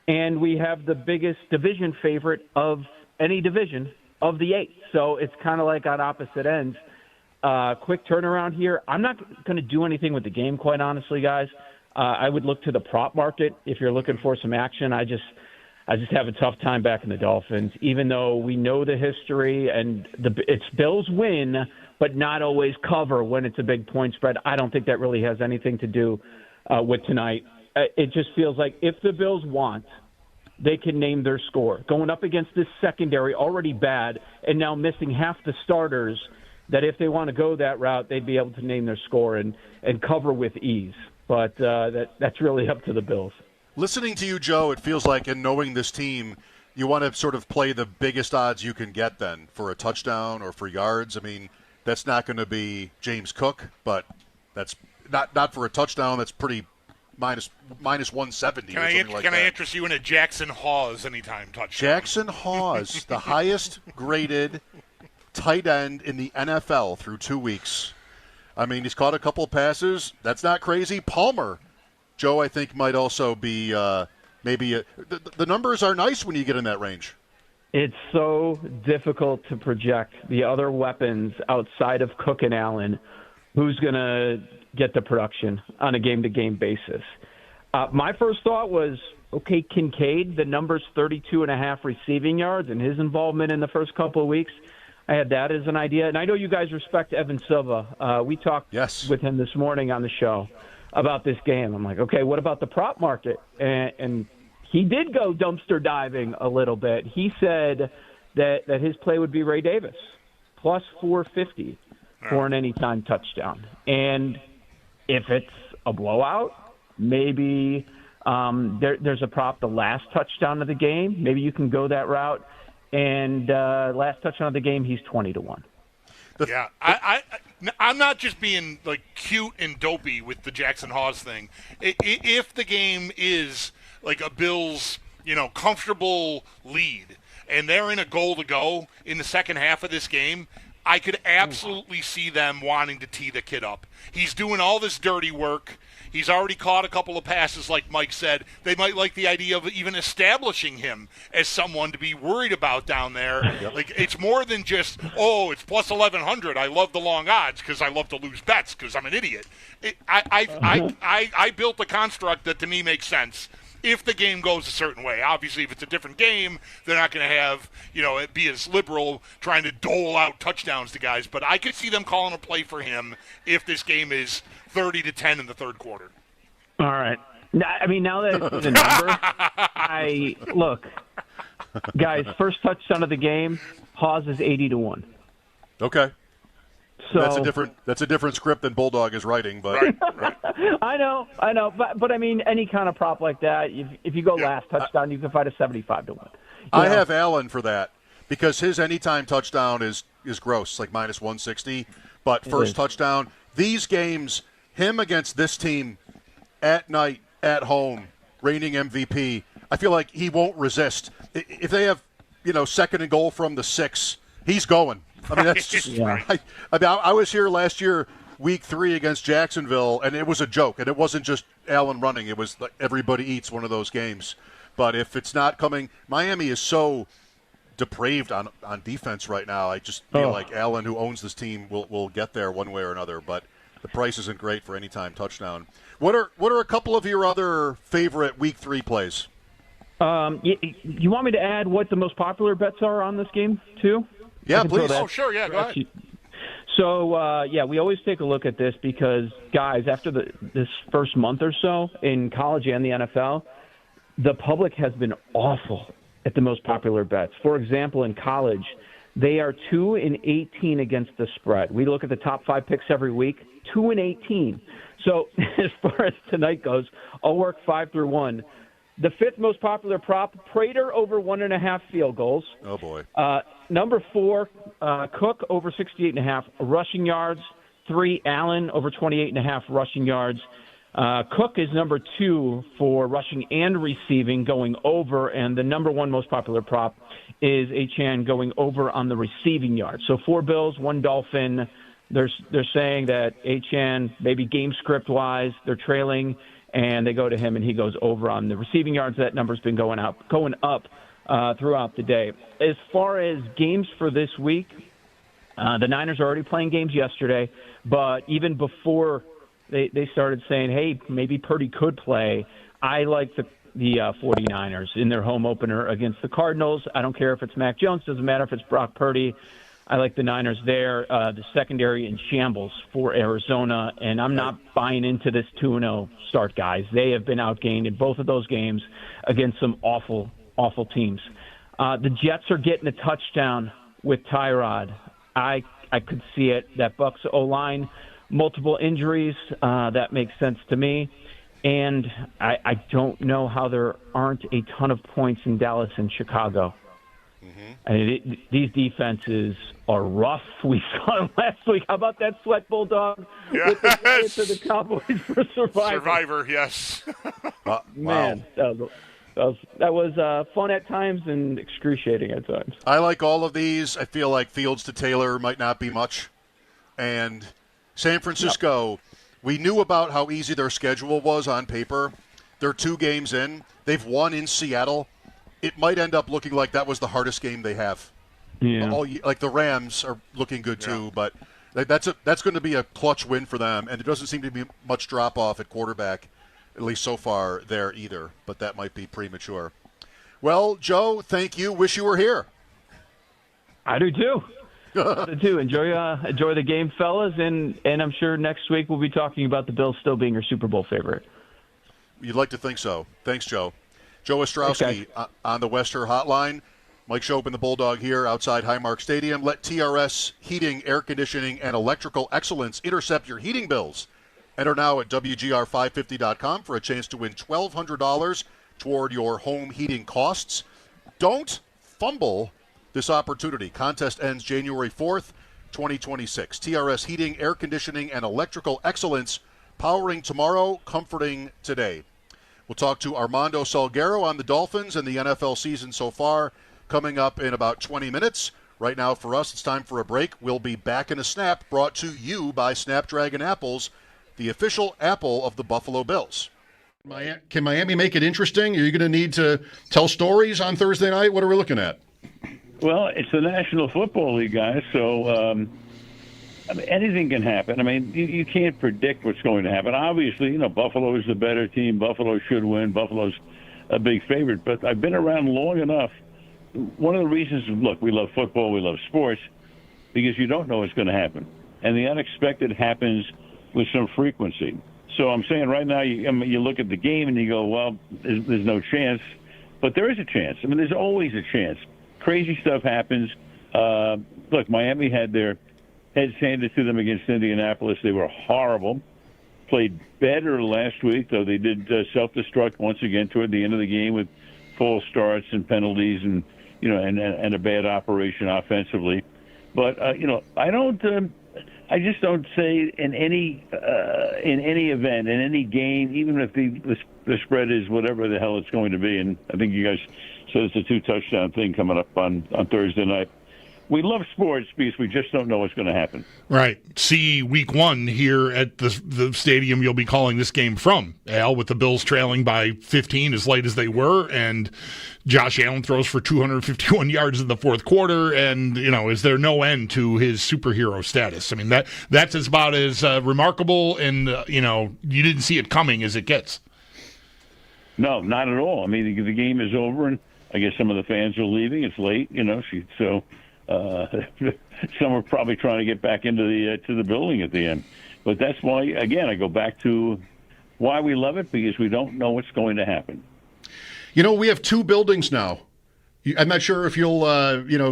And we have the biggest division favorite of any division of the 8. So it's kind of like on opposite ends. Quick turnaround here. I'm not going to do anything with the game, quite honestly, guys. I would look to the prop market if you're looking for some action. I just have a tough time backing the Dolphins, even though we know the history and it's Bills win, but not always cover when it's a big point spread. I don't think that really has anything to do with tonight. It just feels like if the Bills want, they can name their score. Going up against this secondary, already bad, and now missing half the starters, that if they want to go that route, they'd be able to name their score and cover with ease. But that's really up to the Bills. Listening to you, Joe, it feels like, in knowing this team, you want to sort of play the biggest odds you can get then for a touchdown or for yards. I mean, that's not going to be James Cook, but that's not for a touchdown. That's pretty minus 170 or something like that. Can I interest you in a Jackson Hawes anytime touchdown? Jackson Hawes, the highest graded tight end in the NFL through 2 weeks. I mean, he's caught a couple of passes. That's not crazy. Palmer, Joe, I think might also be the numbers are nice when you get in that range. It's so difficult to project the other weapons outside of Cook and Allen. Who's going to get the production on a game-to-game basis? My first thought was, okay, Kincaid, the number's 32.5 receiving yards, and his involvement in the first couple of weeks. I had that as an idea. And I know you guys respect Evan Silva. We talked with him this morning on the show about this game. I'm like, okay, what about the prop market? And he did go dumpster diving a little bit. He said that his play would be Ray Davis, plus 450 for an anytime touchdown. And if it's a blowout, maybe there's a prop the last touchdown of the game. Maybe you can go that route. And last touchdown of the game, he's 20-1. Yeah, I'm not just being like cute and dopey with the Jackson Hawes thing. If the game is like a Bills, comfortable lead, and they're in a goal to go in the second half of this game, I could absolutely see them wanting to tee the kid up. He's doing all this dirty work. He's already caught a couple of passes, like Mike said. They might like the idea of even establishing him as someone to be worried about down there. Yep. Like, it's more than just, it's plus 1,100. I love the long odds because I love to lose bets because I'm an idiot. I built a construct that to me makes sense. If the game goes a certain way. Obviously, if it's a different game, they're not going to have, it be as liberal trying to dole out touchdowns to guys. But I could see them calling a play for him if this game is 30-10 in the third quarter. All right. Now that the number, look, guys, first touchdown of the game, Hawes is 80-1. Okay. So that's a different script than Bulldog is writing, but Right. I know, but I mean, any kind of prop like that, if you go last touchdown, you can find a 75 to win. I have Allen for that because his anytime touchdown is gross, like minus 160. But first touchdown, these games, him against this team at night, at home, reigning MVP, I feel like he won't resist. If they have, second and goal from the 6, he's going. I mean, that's just. I was here last year, week 3 against Jacksonville, and it was a joke. And it wasn't just Allen running; it was like everybody eats one of those games. But if it's not coming, Miami is so depraved on defense right now. I just feel like Allen, who owns this team, will get there one way or another. But the price isn't great for any time touchdown. What are a couple of your other favorite week 3 plays? You want me to add what the most popular bets are on this game too? Yeah, please. Oh, sure. Yeah, go ahead. So, we always take a look at this because, guys, after this first month or so in college and the NFL, the public has been awful at the most popular bets. For example, in college, they are 2-18 against the spread. We look at the top 5 picks every week, 2-18. So as far as tonight goes, I'll work 5 through 1. The 5th most popular prop, Prater over 1.5 field goals. Oh, boy. Number 4, Cook over 68.5 rushing yards. 3, Allen over 28.5 rushing yards. Cook is number 2 for rushing and receiving, going over, and the number 1 most popular prop is Achane going over on the receiving yards. So 4 Bills, 1 Dolphin. They're saying that Achane, maybe game script wise, they're trailing, and they go to him and he goes over on the receiving yards. That number's been going up throughout the day. As far as games for this week, the Niners are already playing games yesterday, but even before they started saying, hey, maybe Purdy could play, I like the 49ers in their home opener against the Cardinals. I don't care if it's Mac Jones. Doesn't matter if it's Brock Purdy. I like the Niners there. The secondary in shambles for Arizona, and I'm not buying into this 2-0 start, guys. They have been outgained in both of those games against some awful, awful teams. The Jets are getting a touchdown with Tyrod. I could see it. That Bucs O-line, multiple injuries. That makes sense to me. And I don't know how there aren't a ton of points in Dallas and Chicago. I mean, these defenses are rough. We saw them last week. How about that sweat Bulldog with the Giants and the Cowboys for Survivor? Survivor, yes. Man, that was fun at times and excruciating at times. I like all of these. I feel like Fields to Taylor might not be much. And San Francisco, we knew about how easy their schedule was on paper. They're 2 games in. They've won in Seattle. It might end up looking like that was the hardest game they have. Yeah. Like the Rams are looking good too, but that's going to be a clutch win for them, and there doesn't seem to be much drop-off at quarterback, at least so far there either, but that might be premature. Well, Joe, thank you. Wish you were here. I do too. Enjoy the game, fellas, and I'm sure next week we'll be talking about the Bills still being your Super Bowl favorite. You'd like to think so. Thanks, Joe. Joe Estraki on the Wester Hotline. Mike Schopp and the Bulldog here outside Highmark Stadium. Let TRS Heating, Air Conditioning, and Electrical Excellence intercept your heating bills. Enter now at WGR550.com for a chance to win $1,200 toward your home heating costs. Don't fumble this opportunity. Contest ends January 4th, 2026. TRS Heating, Air Conditioning, and Electrical Excellence, powering tomorrow, comforting today. We'll talk to Armando Salggero on the Dolphins and the NFL season so far, coming up in about 20 minutes. Right now for us, it's time for a break. We'll be back in a snap, brought to you by Snapdragon Apples, the official apple of the Buffalo Bills. Can Miami make it interesting? Are you going to need to tell stories on Thursday night? What are we looking at? Well, it's the National Football League, guys, so anything can happen. I mean, you can't predict what's going to happen. Obviously, Buffalo is the better team. Buffalo should win. Buffalo's a big favorite. But I've been around long enough. One of the reasons, look, we love football, we love sports, because you don't know what's going to happen. And the unexpected happens with some frequency. So I'm saying right now, you look at the game and you go, well, there's no chance. But there is a chance. I mean, there's always a chance. Crazy stuff happens. Look, Miami had their heads handed to them against Indianapolis. They were horrible. Played better last week, though they did self-destruct once again toward the end of the game with false starts and penalties and a bad operation offensively. But I just don't say in any event, in any game, even if the spread is whatever the hell it's going to be. And I think you guys said it's a 2-touchdown thing coming up on Thursday night. We love sports because we just don't know what's going to happen. Right. See week 1 here at the stadium you'll be calling this game from, Al, with the Bills trailing by 15 as late as they were, and Josh Allen throws for 251 yards in the fourth quarter, and, is there no end to his superhero status? I mean, that's about as remarkable and, you didn't see it coming as it gets. No, not at all. I mean, the game is over, and I guess some of the fans are leaving. It's late, so... some are probably trying to get back into the building at the end, but that's why, again, I go back to why we love it, because we don't know what's going to happen. We have 2 buildings now. I'm not sure if you'll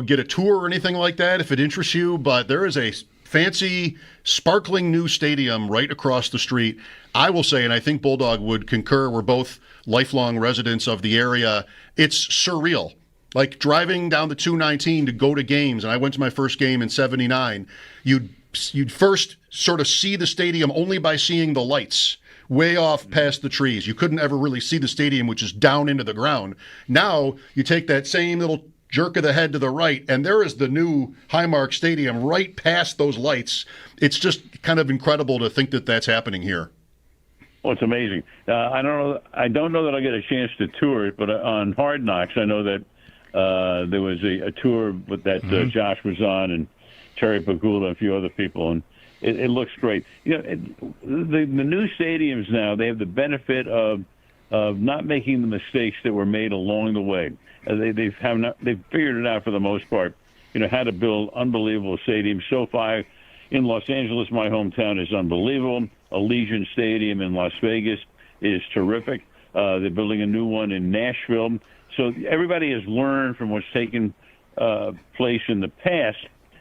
get a tour or anything like that if it interests you, but there is a fancy, sparkling new stadium right across the street. I will say, and I think Bulldog would concur, we're both lifelong residents of the area. It's surreal. Like driving down the 219 to go to games, and I went to my first game in '79, you'd first sort of see the stadium only by seeing the lights way off past the trees. You couldn't ever really see the stadium, which is down into the ground. Now you take that same little jerk of the head to the right, and there is the new Highmark Stadium right past those lights. It's just kind of incredible to think that that's happening here. Well, it's amazing. I don't know that I'll get a chance to tour it, but on Hard Knocks, I know that there was a tour with that Josh was on, and Terry Pagula and a few other people, and it looks great. The new stadiums now, they have the benefit of not making the mistakes that were made along the way. They've figured it out for the most part. How to build unbelievable stadiums. SoFi in Los Angeles, my hometown, is unbelievable. Allegiant Stadium in Las Vegas is terrific. They're building a new one in Nashville. So everybody has learned from what's taken place in the past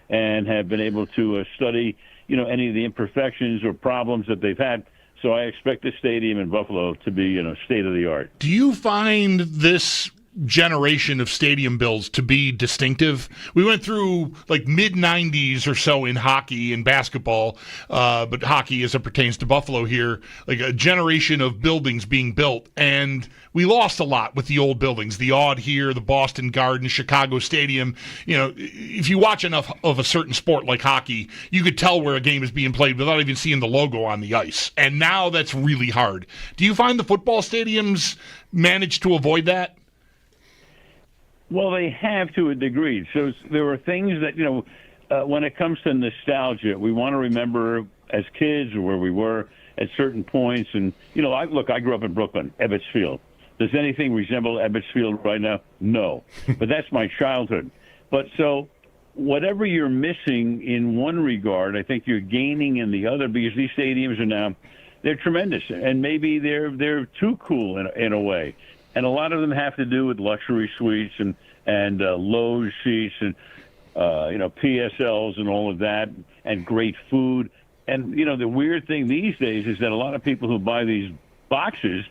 and have been able to study, any of the imperfections or problems that they've had. So I expect the stadium in Buffalo to be, state of the art. Do you find this generation of stadium builds to be distinctive? We went through like mid-90s or so in hockey and basketball, but hockey as it pertains to Buffalo here, like a generation of buildings being built, and we lost a lot with the old buildings, the Aud here, the Boston Garden, Chicago Stadium. If you watch enough of a certain sport like hockey, you could tell where a game is being played without even seeing the logo on the ice, and now that's really hard. Do you find the football stadiums manage to avoid that? Well, they have to a degree. So there are things that, when it comes to nostalgia, we want to remember as kids or where we were at certain points. And, I grew up in Brooklyn, Ebbets Field. Does anything resemble Ebbets Field right now? No. But that's my childhood. But so whatever you're missing in one regard, I think you're gaining in the other, because these stadiums are now, they're tremendous. And maybe they're too cool in a way. And a lot of them have to do with luxury suites and loge seats and, PSLs and all of that, and great food. And, the weird thing these days is that a lot of people who buy these boxes,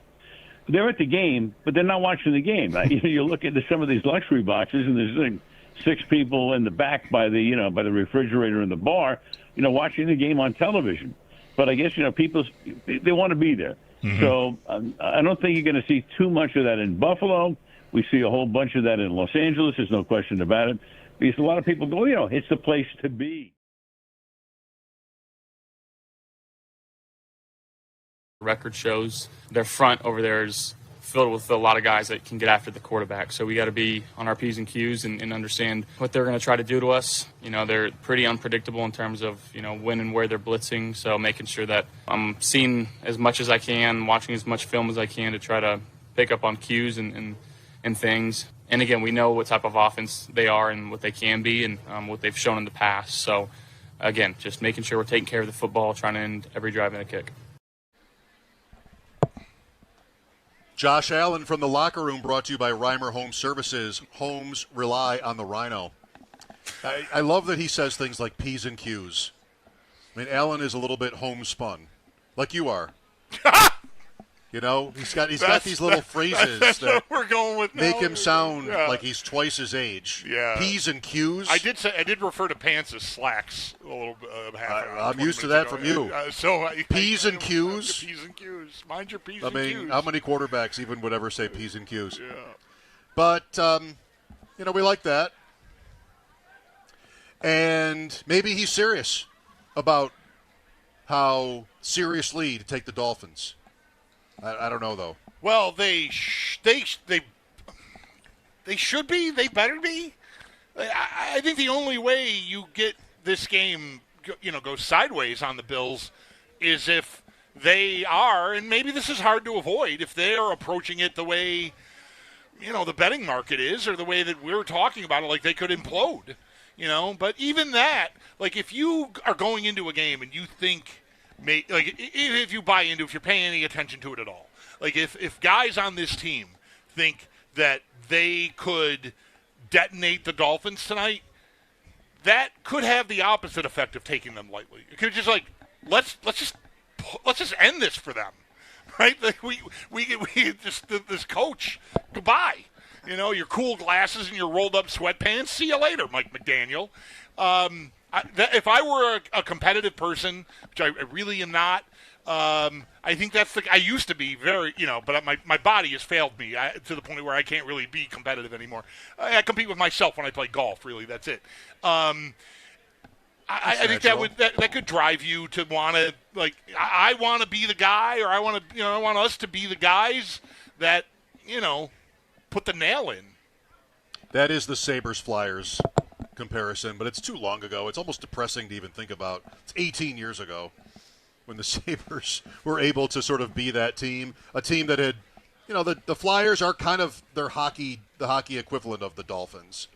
they're at the game, but they're not watching the game. You look into some of these luxury boxes, and there's like 6 people in the back by the refrigerator in the bar, watching the game on television. But I guess, people, they want to be there. Mm-hmm. So I don't think you're going to see too much of that in Buffalo. We see a whole bunch of that in Los Angeles. There's no question about it. Because a lot of people go, it's the place to be. Record shows their front over there is filled with a lot of guys that can get after the quarterback. So we got to be on our P's and Q's and understand what they're going to try to do to us. They're pretty unpredictable in terms of, when and where they're blitzing. So making sure that I'm seeing as much as I can, watching as much film as I can to try to pick up on cues and things. And again, we know what type of offense they are and what they can be and what they've shown in the past. So again, just making sure we're taking care of the football, trying to end every drive in a kick. Josh Allen from the locker room, brought to you by Reimer Home Services. Homes rely on the Rhino. I love that he says things like P's and Q's. I mean, Allen is a little bit homespun, like you are. You know, he's got these little phrases that we're going with make him sound like he's twice his age. Yeah. P's and Q's. I did refer to pants as slacks a little I'm used to that from you. P's and Q's. P's and Q's. Mind your P's and Q's. How many quarterbacks even would ever say P's and Q's? Yeah. But we like that, and maybe he's serious about how seriously to take the Dolphins. I don't know, though. Well, they should be. They better be. I think the only way you get this game, go sideways on the Bills is if they are, and maybe this is hard to avoid, if they are approaching it the way, the betting market is, or the way that we're talking about it, like they could implode, But even that, like if you are going into a game and you think, if you buy into, if you're paying any attention to it at all, like if guys on this team think that they could detonate the Dolphins tonight, that could have the opposite effect of taking them lightly. It could just let's just end this for them, right? Like we just this coach, goodbye. Your cool glasses and your rolled up sweatpants. See you later, Mike McDaniel. If I were a competitive person, which I really am not, I think I used to be very, but my body has failed me to the point where I can't really be competitive anymore. I compete with myself when I play golf, really, that's it. I think that could drive you to want to, I want to be the guy, or I want us to be the guys that, put the nail in. That is the Sabres-Flyers comparison, but it's too long ago. It's almost depressing to even think about. It's 18 years ago when the Sabres were able to sort of be that team, a team that had, the Flyers are kind of the hockey equivalent of the Dolphins.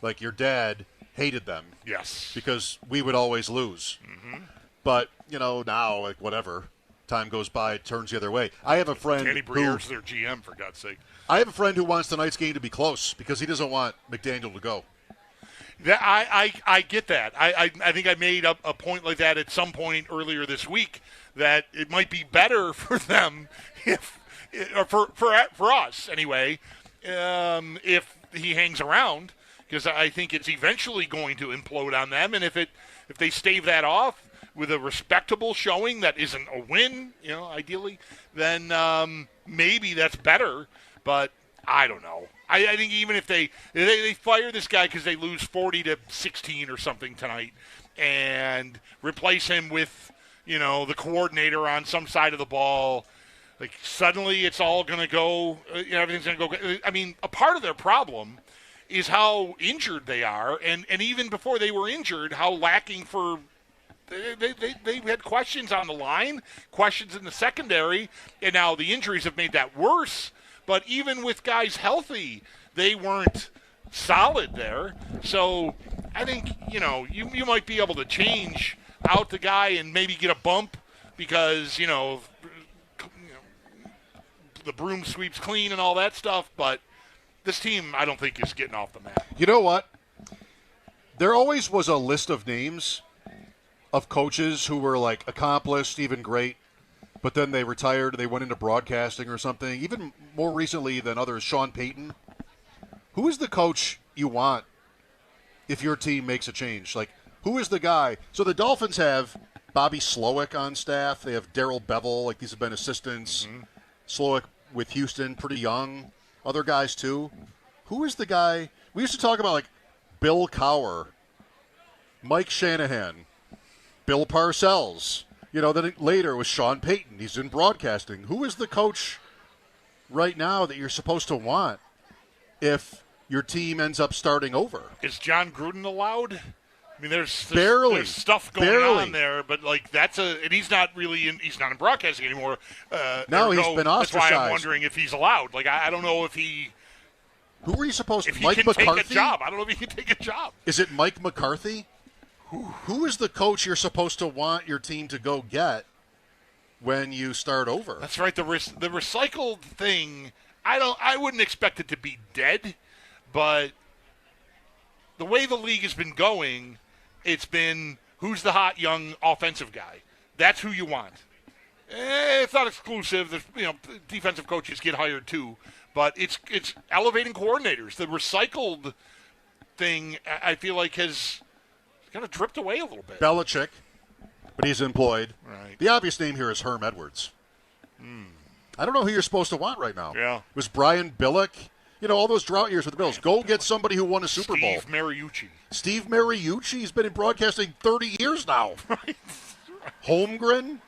Like your dad hated them. Yes. Because we would always lose. Mm-hmm. But, now, whatever. Time goes by, it turns the other way. I have a friend Danny Briere's their GM, for God's sake. I have a friend who wants tonight's game to be close because he doesn't want McDaniel to go. I get that. I think I made a point like that at some point earlier this week, that it might be better for them for us anyway, if he hangs around, because I think it's eventually going to implode on them, and if they stave that off with a respectable showing that isn't a win, ideally, then maybe that's better. But I don't know. I think even if they fire this guy because they lose 40-16 or something tonight, and replace him with, the coordinator on some side of the ball, suddenly it's all going to go, everything's going to go. I mean, a part of their problem is how injured they are, and even before they were injured, how lacking for. They had questions on the line, questions in the secondary, and now the injuries have made that worse. But even with guys healthy, they weren't solid there. So I think, you might be able to change out the guy and maybe get a bump because, the broom sweeps clean and all that stuff. But this team, I don't think, is getting off the map. You know what? There always was a list of names of coaches who were accomplished, even great, but then they retired, they went into broadcasting or something. Even more recently than others, Sean Payton. Who is the coach you want if your team makes a change? Who is the guy? So the Dolphins have Bobby Slowick on staff. They have Darrell Bevel. These have been assistants. Mm-hmm. Slowick with Houston, pretty young. Other guys, too. Who is the guy? We used to talk about, Bill Cowher, Mike Shanahan, Bill Parcells. Then later it was Sean Payton. He's in broadcasting. Who is the coach right now that you're supposed to want if your team ends up starting over? Is John Gruden allowed? I mean, there's stuff going on there, but and he's not he's not in broadcasting anymore. No, he's been ostracized. That's why I'm wondering if he's allowed. I don't know if he. Who are you supposed to? If he Mike can McCarthy? take a job, I don't know if he can take a job. Is it Mike McCarthy? Who is the coach you're supposed to want your team to go get when you start over? That's right. The recycled thing, I wouldn't expect it to be dead, but the way the league has been going, it's been who's the hot young offensive guy? That's who you want. It's not exclusive. There's, defensive coaches get hired too, but it's elevating coordinators. The recycled thing, I feel like, has kind of dripped away a little bit. Belichick, but he's employed. Right. The obvious name here is Herm Edwards. I don't know who you're supposed to want right now. Yeah. It was Brian Billick? All those drought years with the Bills. Go get somebody who won a Super Bowl. Steve Mariucci. He's been in broadcasting 30 years now. Right. Holmgren.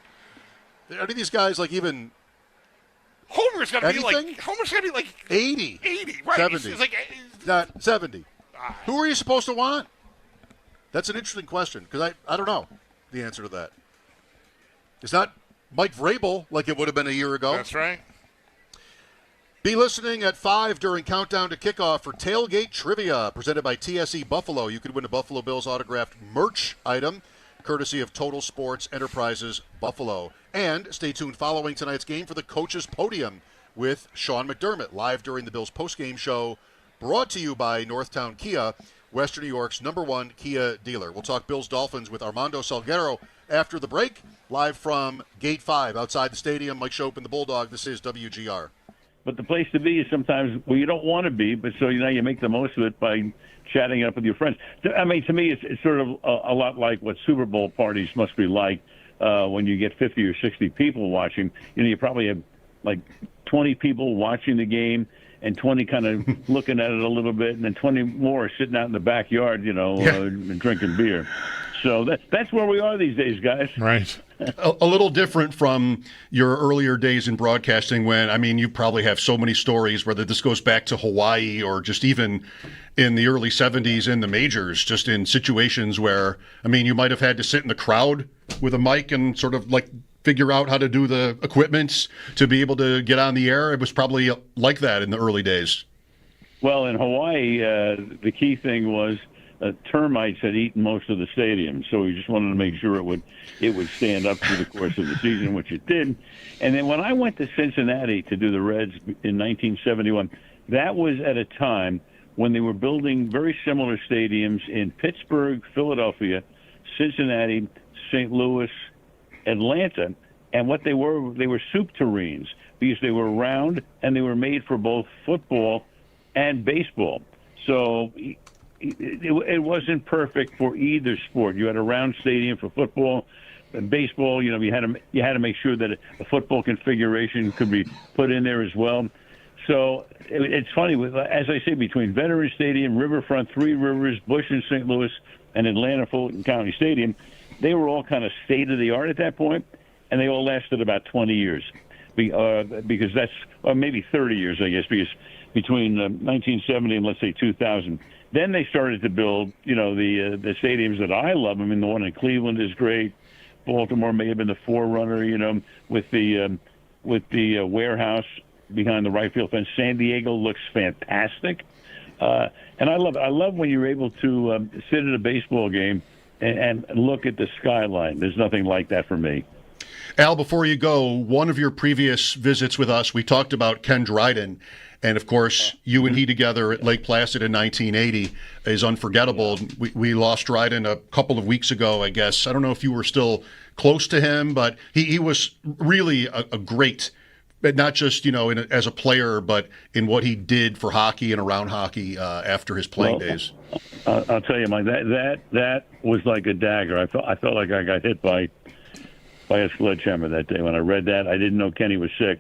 Any of these guys even Homer's got to be like 80. 80, right? 70. He's like, Not 70. Who are you supposed to want? That's an interesting question because I don't know the answer to that. It's not Mike Vrabel like it would have been a year ago. That's right. Be listening at 5 during Countdown to Kickoff for Tailgate Trivia, presented by TSE Buffalo. You could win a Buffalo Bills autographed merch item, courtesy of Total Sports Enterprises Buffalo. And stay tuned following tonight's game for the Coach's Podium with Sean McDermott, live during the Bills postgame show, brought to you by Northtown Kia, Western New York's #1 Kia dealer. We'll talk Bills-Dolphins with Armando Salggero after the break, live from Gate 5 outside the stadium. Mike Schopp and the Bulldog. This is WGR. But the place to be is sometimes where you don't want to be, but so you make the most of it by chatting up with your friends. I mean, to me, it's sort of a lot like what Super Bowl parties must be like when you get 50 or 60 people watching. You probably have like 20 people watching the game and 20 kind of looking at it a little bit, and then 20 more sitting out in the backyard, and drinking beer. So that's where we are these days, guys. Right. A little different from your earlier days in broadcasting when, you probably have so many stories, whether this goes back to Hawaii or just even in the early 70s in the majors, just in situations where, you might have had to sit in the crowd with a mic and sort of figure out how to do the equipment to be able to get on the air. It was probably like that in the early days. Well, in Hawaii, the key thing was termites had eaten most of the stadium, so we just wanted to make sure it would stand up through the course of the season, which it did. And then when I went to Cincinnati to do the Reds in 1971, that was at a time when they were building very similar stadiums in Pittsburgh, Philadelphia, Cincinnati, St. Louis, Atlanta. And what they were soup tureens because they were round and they were made for both football and baseball. So it wasn't perfect for either sport. You had a round stadium for football and baseball. You had to make sure that a football configuration could be put in there as well. So it's funny, as I say, between Veterans Stadium, Riverfront, Three Rivers, Busch in St. Louis, and Atlanta Fulton County Stadium, they were all kind of state of the art at that point, and they all lasted about 20 years, because that's, or maybe 30 years, I guess, because between 1970 and let's say 2000. Then they started to build, the stadiums that I love. The one in Cleveland is great. Baltimore may have been the forerunner, with the warehouse behind the right field fence. San Diego looks fantastic, and I love when you're able to sit at a baseball game and look at the skyline. There's nothing like that for me. Al, before you go, one of your previous visits with us, we talked about Ken Dryden. And, of course, you and he together at Lake Placid in 1980 is unforgettable. We lost Dryden a couple of weeks ago, I guess. I don't know if you were still close to him, but he was really a great, but not just, as a player, but in what he did for hockey and around hockey after his playing days. I'll tell you, Mike, that was like a dagger. I felt like I got hit by a sledgehammer that day when I read that. I didn't know Kenny was sick.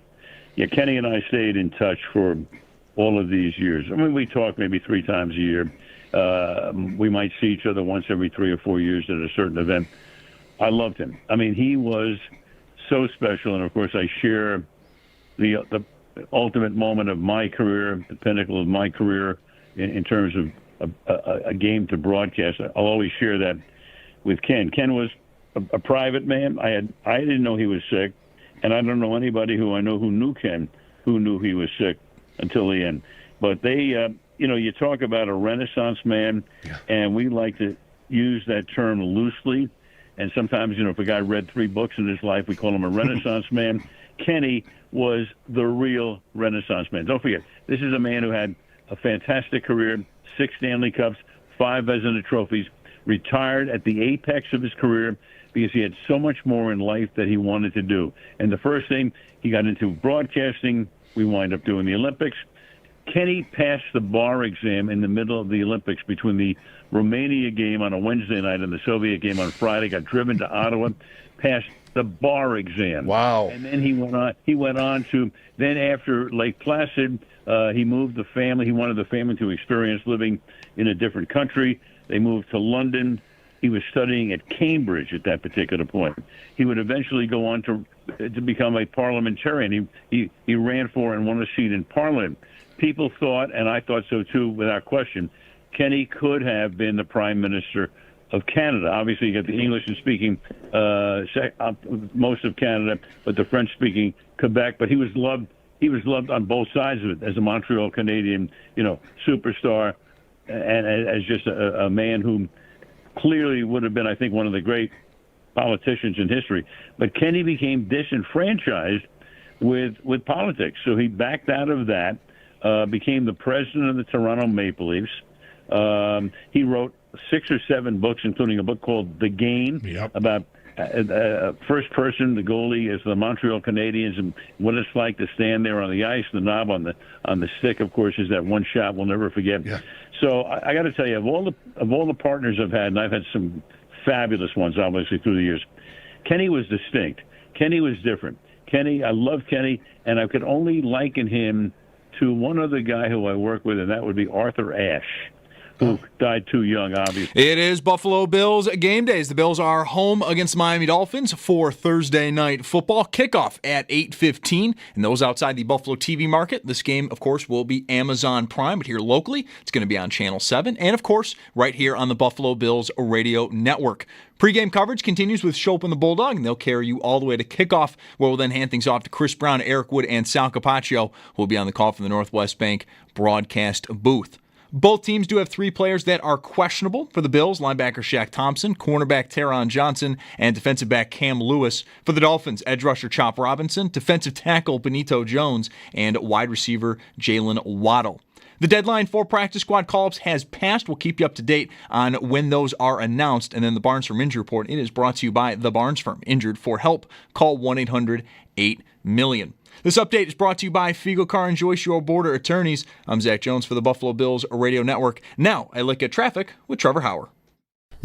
Yeah, Kenny and I stayed in touch for all of these years. We talk maybe 3 times a year. We might see each other once every 3 or 4 years at a certain event. I loved him. He was so special, and of course I share the ultimate moment of my career, the pinnacle of my career in terms of a game to broadcast. I'll always share that with Ken. Ken was a private man. I didn't know he was sick. And I don't know anybody who I know who knew Ken who knew he was sick until the end. But they, you talk about a Renaissance man, and we like to use that term loosely. And sometimes, if a guy read 3 books in his life, we call him a Renaissance man. Kenny was the real Renaissance man. Don't forget, this is a man who had a fantastic career, 6 Stanley Cups, 5 Vezina trophies, retired at the apex of his career because he had so much more in life that he wanted to do. And the first thing, he got into broadcasting. We wind up doing the Olympics. Kenny passed the bar exam in the middle of the Olympics between the Romania game on a Wednesday night and the Soviet game on Friday, got driven to Ottawa, passed the bar exam. Wow. And then he went on to, then after Lake Placid, he moved the family. He wanted the family to experience living in a different country. They moved to London. He was studying at Cambridge at that particular point. He would eventually go on to become a parliamentarian. He ran for and won a seat in Parliament. People thought, and I thought so too, without question, Kenny could have been the Prime Minister of Canada. Obviously, you got the English and speaking most of Canada, but the French speaking Quebec. But he was loved. He was loved on both sides of it as a Montreal Canadian, superstar, and as just a man who clearly would have been, I think, one of the great politicians in history. But Kenny became disenfranchised with politics, so he backed out of that. Became the president of the Toronto Maple Leafs. He wrote 6 or 7 books, including a book called The Game, about first person, the goalie, as the Montreal Canadiens, and what it's like to stand there on the ice. The knob on the stick, of course, is that one shot we'll never forget. Yeah. So I got to tell you, of all the partners I've had, and I've had some fabulous ones, obviously, through the years, Kenny was distinct. Kenny was different. I love Kenny, and I could only liken him to one other guy who I work with, and that would be Arthur Ashe, who died too young, obviously. It is Buffalo Bills game days. The Bills are home against the Miami Dolphins for Thursday night football. Kickoff at 8:15. And those outside the Buffalo TV market, this game, of course, will be Amazon Prime. But here locally, it's going to be on Channel 7. And, of course, right here on the Buffalo Bills radio network. Pre-game coverage continues with Schopp and the Bulldog, and they'll carry you all the way to kickoff, where we'll then hand things off to Chris Brown, Eric Wood, and Sal Capaccio, who will be on the call from the Northwest Bank broadcast booth. Both teams do have 3 players that are questionable for the Bills: linebacker Shaq Thompson, cornerback Taron Johnson, and defensive back Cam Lewis. For the Dolphins, edge rusher Chop Robinson, defensive tackle Benito Jones, and wide receiver Jalen Waddle. The deadline for practice squad call-ups has passed. We'll keep you up to date on when those are announced. And then the Barnes Firm Injury Report, it is brought to you by the Barnes Firm. Injured for help, call 1-800-8-MILLION. This update is brought to you by Fiegel Car and Joyce, your border attorneys. I'm Zach Jones for the Buffalo Bills Radio Network. Now, I look at traffic with Trevor Hauer.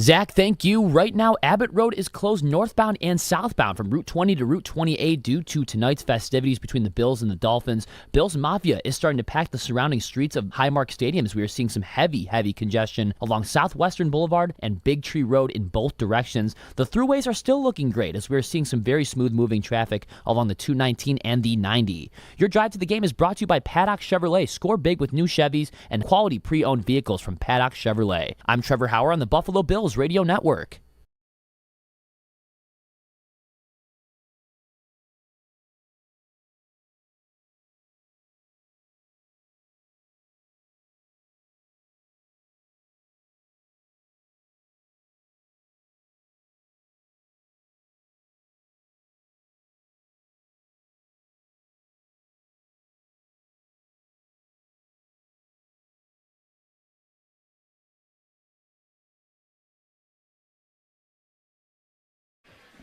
Zach, thank you. Right now, Abbott Road is closed northbound and southbound from Route 20 to Route 28 due to tonight's festivities between the Bills and the Dolphins. Bills Mafia is starting to pack the surrounding streets of Highmark Stadium as we are seeing some heavy congestion along Southwestern Boulevard and Big Tree Road in both directions. The throughways are still looking great as we are seeing some very smooth moving traffic along the 219 and the 90. Your drive to the game is brought to you by Paddock Chevrolet. Score big with new Chevys and quality pre-owned vehicles from Paddock Chevrolet. I'm Trevor Hauer on the Buffalo Bills Radio Network.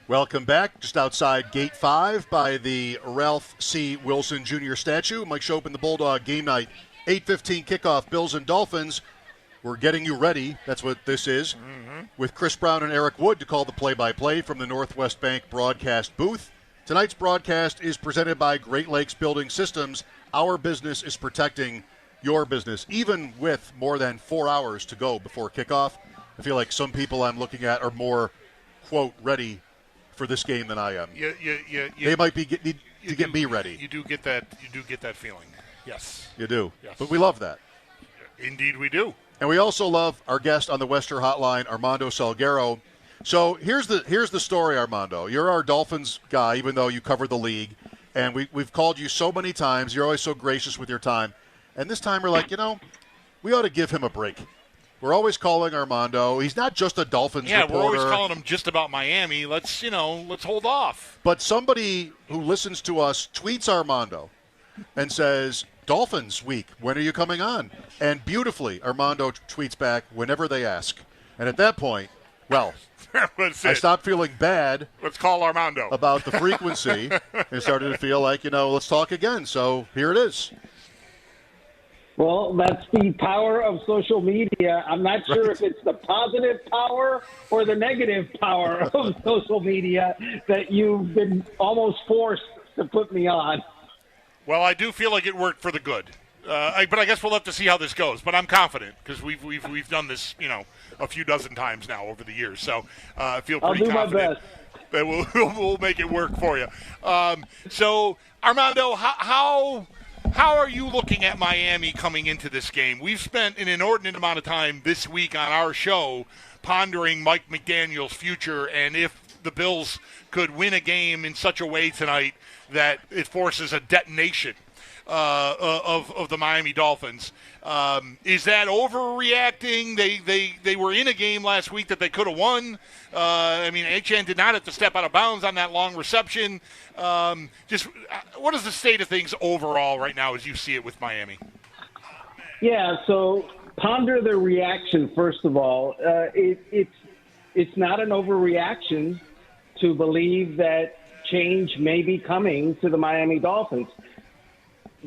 Welcome back. Just outside Gate 5 by the Ralph C. Wilson Jr. statue. Mike Schopp and the Bulldog game night. 8:15 kickoff, Bills and Dolphins. We're getting you ready. That's what this is. With Chris Brown and Eric Wood to call the play-by-play from the Northwest Bank broadcast booth. Tonight's broadcast is presented by Great Lakes Building Systems. Our business is protecting your business. Even with more than 4 hours to go before kickoff, I feel like some people I'm looking at are more, quote, ready for this game than I am. They might be need to get me ready. You do get that. You do get that feeling. Yes. You do. Yes. But we love that. Indeed, we do. And we also love our guest on the Western Hotline, Armando Salggero. So here's the story, Armando. You're our Dolphins guy, even though you cover the league, and we've called you so many times. You're always so gracious with your time, and this time we're like, we ought to give him a break. We're always calling Armando. He's not just a Dolphins reporter. We're always calling him just about Miami. Let's hold off. But somebody who listens to us tweets Armando and says, Dolphins week, when are you coming on? And beautifully, Armando tweets back whenever they ask. And at that point, well, I stopped feeling bad. Let's call Armando about the frequency and started to feel like, let's talk again. So here it is. Well, that's the power of social media. I'm not sure if it's the positive power or the negative power of social media that you've been almost forced to put me on. Well, I do feel like it worked for the good. But I guess we'll have to see how this goes. But I'm confident because we've done this, a few dozen times now over the years. So I feel pretty confident that we'll make it work for you. So, Armando, how are you looking at Miami coming into this game? We've spent an inordinate amount of time this week on our show pondering Mike McDaniel's future and if the Bills could win a game in such a way tonight that it forces a detonation of the Miami Dolphins. Is that overreacting? They were in a game last week that they could have won. Achane did not have to step out of bounds on that long reception. What is the state of things overall right now as you see it with Miami? Yeah, so ponder the reaction, first of all. It's not an overreaction to believe that change may be coming to the Miami Dolphins.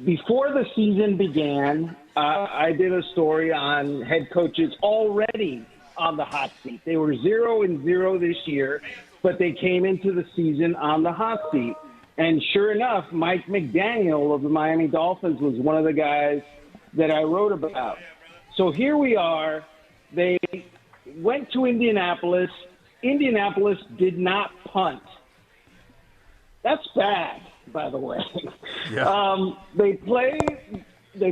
Before the season began, I did a story on head coaches already on the hot seat. They were 0-0 this year, but they came into the season on the hot seat. And sure enough, Mike McDaniel of the Miami Dolphins was one of the guys that I wrote about. So here we are. They went to Indianapolis. Indianapolis did not punt. That's bad, by the way. Yeah. They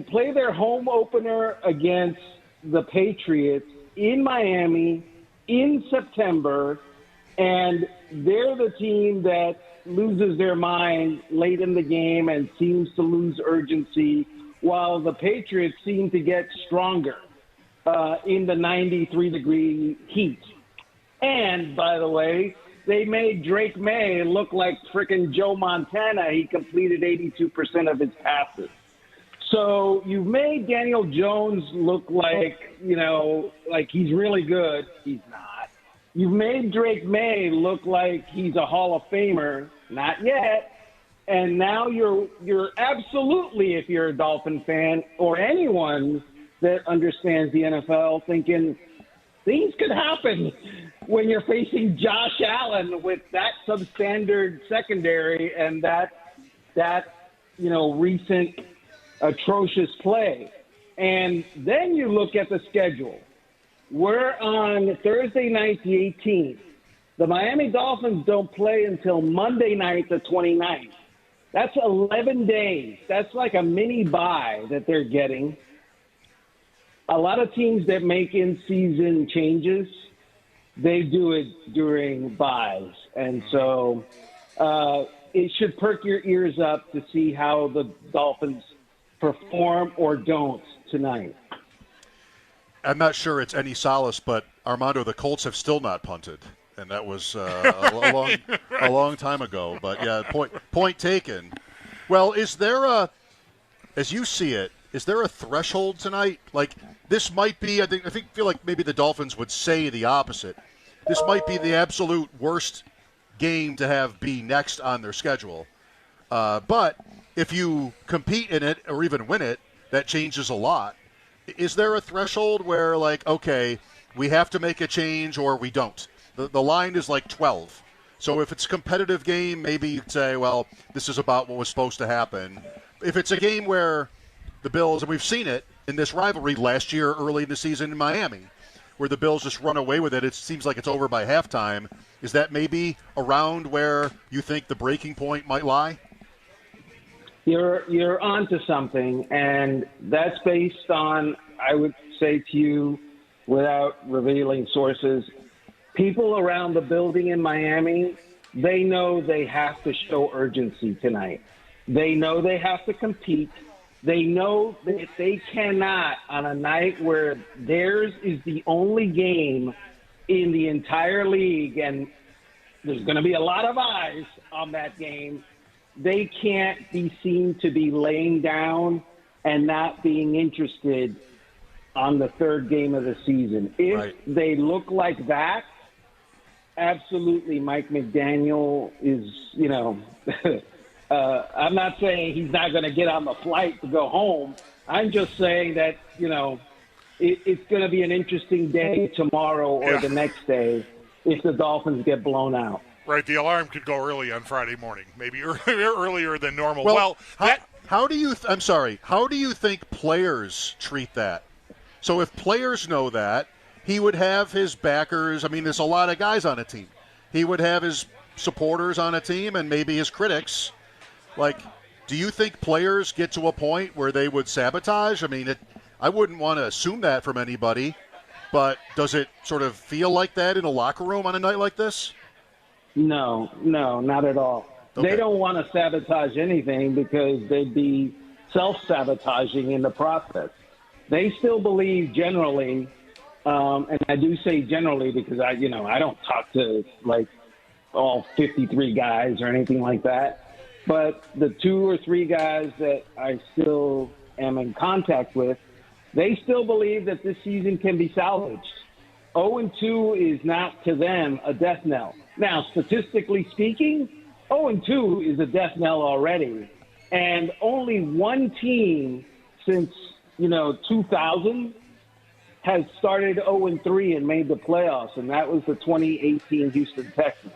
play their home opener against the Patriots in Miami in September, and they're the team that loses their mind late in the game and seems to lose urgency, while the Patriots seem to get stronger in the 93-degree heat. And, by the way, they made Drake May look like frickin' Joe Montana. He completed 82% of his passes. So you've made Daniel Jones look like, like he's really good. He's not. You've made Drake May look like he's a Hall of Famer. Not yet. And now you're absolutely, if you're a Dolphin fan or anyone that understands the NFL, thinking things could happen when you're facing Josh Allen with that substandard secondary and that recent atrocious play. And then you look at the schedule. We're on Thursday night, the 18th. The Miami Dolphins don't play until Monday night, the 29th. That's 11 days. That's like a mini bye that they're getting. A lot of teams that make in-season changes, they do it during byes. And so it should perk your ears up to see how the Dolphins perform or don't tonight. I'm not sure it's any solace, but Armando, the Colts have still not punted. And that was a long time ago. But, yeah, point taken. Well, is there as you see it, is there a threshold tonight? Like, this might be, I feel like maybe the Dolphins would say the opposite. This might be the absolute worst game to have be next on their schedule. But if you compete in it or even win it, that changes a lot. Is there a threshold where, like, okay, we have to make a change or we don't? The line is like 12. So if it's a competitive game, maybe you'd say, well, this is about what was supposed to happen. If it's a game where the Bills, and we've seen it in this rivalry last year early in the season in Miami, where the Bills just run away with it, it seems like it's over by halftime. Is that maybe around where you think the breaking point might lie? You're onto something, and that's based on, I would say to you, without revealing sources, people around the building in Miami, they know they have to show urgency tonight. They know they have to compete. They know that they cannot, on a night where theirs is the only game in the entire league, and there's going to be a lot of eyes on that game, they can't be seen to be laying down and not being interested on the third game of the season. If they look like that, absolutely Mike McDaniel is, I'm not saying he's not going to get on the flight to go home. I'm just saying that, it's going to be an interesting day tomorrow or the next day if the Dolphins get blown out. Right, the alarm could go early on Friday morning, maybe earlier than normal. How do you think players treat that? So if players know that, he would have his backers. I mean, there's a lot of guys on a team. He would have his supporters on a team and maybe his critics. Do you think players get to a point where they would sabotage? I mean, I wouldn't want to assume that from anybody, but does it sort of feel like that in a locker room on a night like this? No, not at all. Okay. They don't want to sabotage anything because they'd be self-sabotaging in the process. They still believe generally, and I do say generally because I don't talk to all 53 guys or anything like that, but the 2 or 3 guys that I still am in contact with, they still believe that this season can be salvaged. 0-2 is not to them a death knell. Now, statistically speaking, 0-2 is a death knell already. And only one team since, 2000 has started 0-3 and made the playoffs, and that was the 2018 Houston Texans.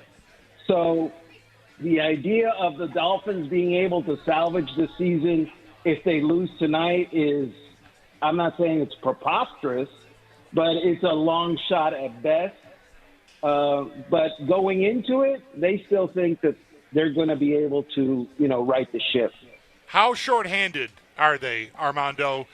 So the idea of the Dolphins being able to salvage the season if they lose tonight is, I'm not saying it's preposterous, but it's a long shot at best. But going into it, they still think that they're going to be able to, right the ship. How shorthanded are they, Armando?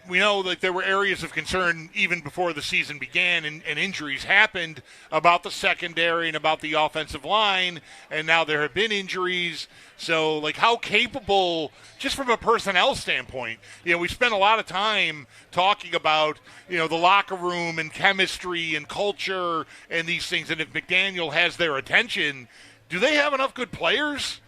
We know that there were areas of concern even before the season began, and injuries happened about the secondary and about the offensive line, and now there have been injuries. So, how capable, just from a personnel standpoint, we spent a lot of time talking about, the locker room and chemistry and culture and these things, and if McDaniel has their attention, do they have enough good players?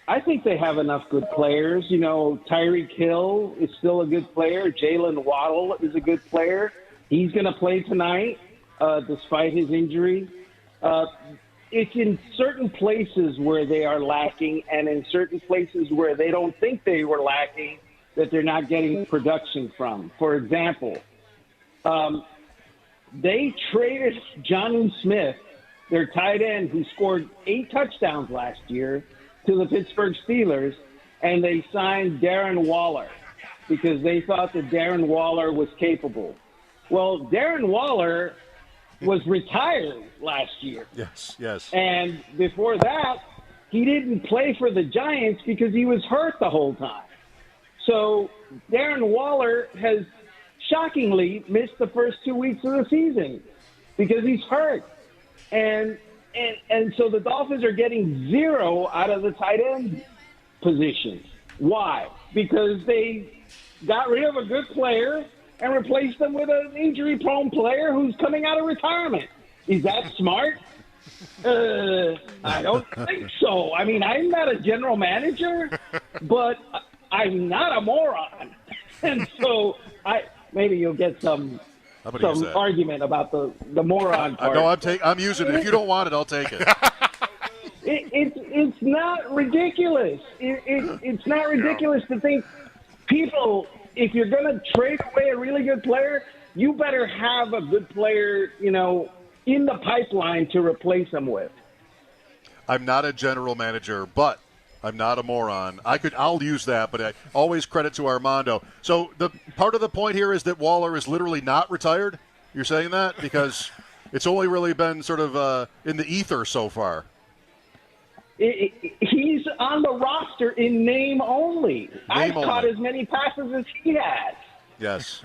I think they have enough good players. Tyreek Hill is still a good player. Jalen Waddle is a good player. He's going to play tonight despite his injury. It's in certain places where they are lacking and in certain places where they don't think they were lacking that they're not getting production from. For example, they traded Jonnu Smith, their tight end, who scored 8 touchdowns last year, to the Pittsburgh Steelers, and they signed Darren Waller because they thought that Darren Waller was capable. Well, Darren Waller was retired last year. Yes. And before that, he didn't play for the Giants because he was hurt the whole time. So Darren Waller has shockingly missed the first 2 weeks of the season because he's hurt. And so the Dolphins are getting 0 out of the tight end position. Why? Because they got rid of a good player and replaced them with an injury-prone player who's coming out of retirement. Is that smart? I don't think so. I mean, I'm not a general manager, but I'm not a moron. And so maybe you'll get some argument about the moron part. No, I'm using it. If you don't want it, I'll take it. It's not ridiculous. It's not ridiculous to think people, if you're going to trade away a really good player, you better have a good player, in the pipeline to replace him with. I'm not a general manager, but I'm not a moron. I'll use that, but I always credit to Armando. So the part of the point here is that Waller is literally not retired? You're saying that? Because it's only really been sort of in the ether so far. He's on the roster in name only. I've caught as many passes as he has. Yes.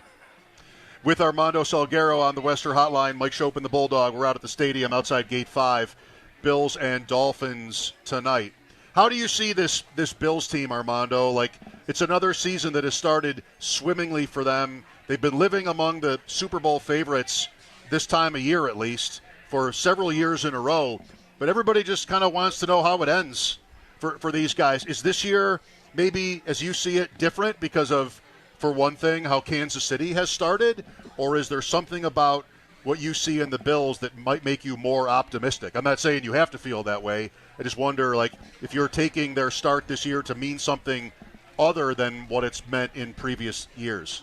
With Armando Salggero on the Western Hotline, Mike Schopp and the Bulldog. We're out at the stadium outside Gate 5. Bills and Dolphins tonight. How do you see this Bills team, Armando? It's another season that has started swimmingly for them. They've been living among the Super Bowl favorites this time of year at least for several years in a row. But everybody just kind of wants to know how it ends for these guys. Is this year maybe, as you see it, different because of, for one thing, how Kansas City has started? Or is there something about what you see in the Bills that might make you more optimistic? I'm not saying you have to feel that way. I just wonder, like, if you're taking their start this year to mean something other than what it's meant in previous years.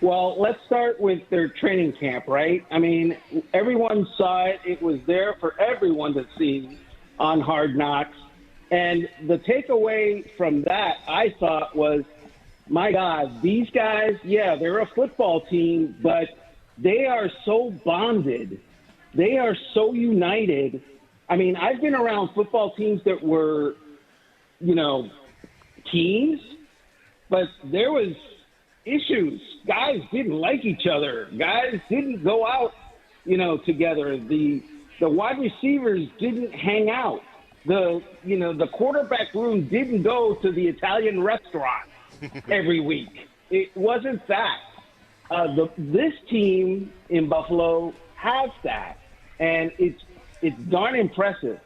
Well, let's start with their training camp, right? I mean, everyone saw it. It was there for everyone to see on Hard Knocks. And the takeaway from that, I thought, was, my God, these guys, yeah, they're a football team, but they are so bonded. They are so united. I mean, I've been around football teams that were, teams, but there was issues. Guys didn't like each other. Guys didn't go out, together. The wide receivers didn't hang out. The quarterback room didn't go to the Italian restaurant every week. It wasn't that. This team in Buffalo has that, and it's darn impressive.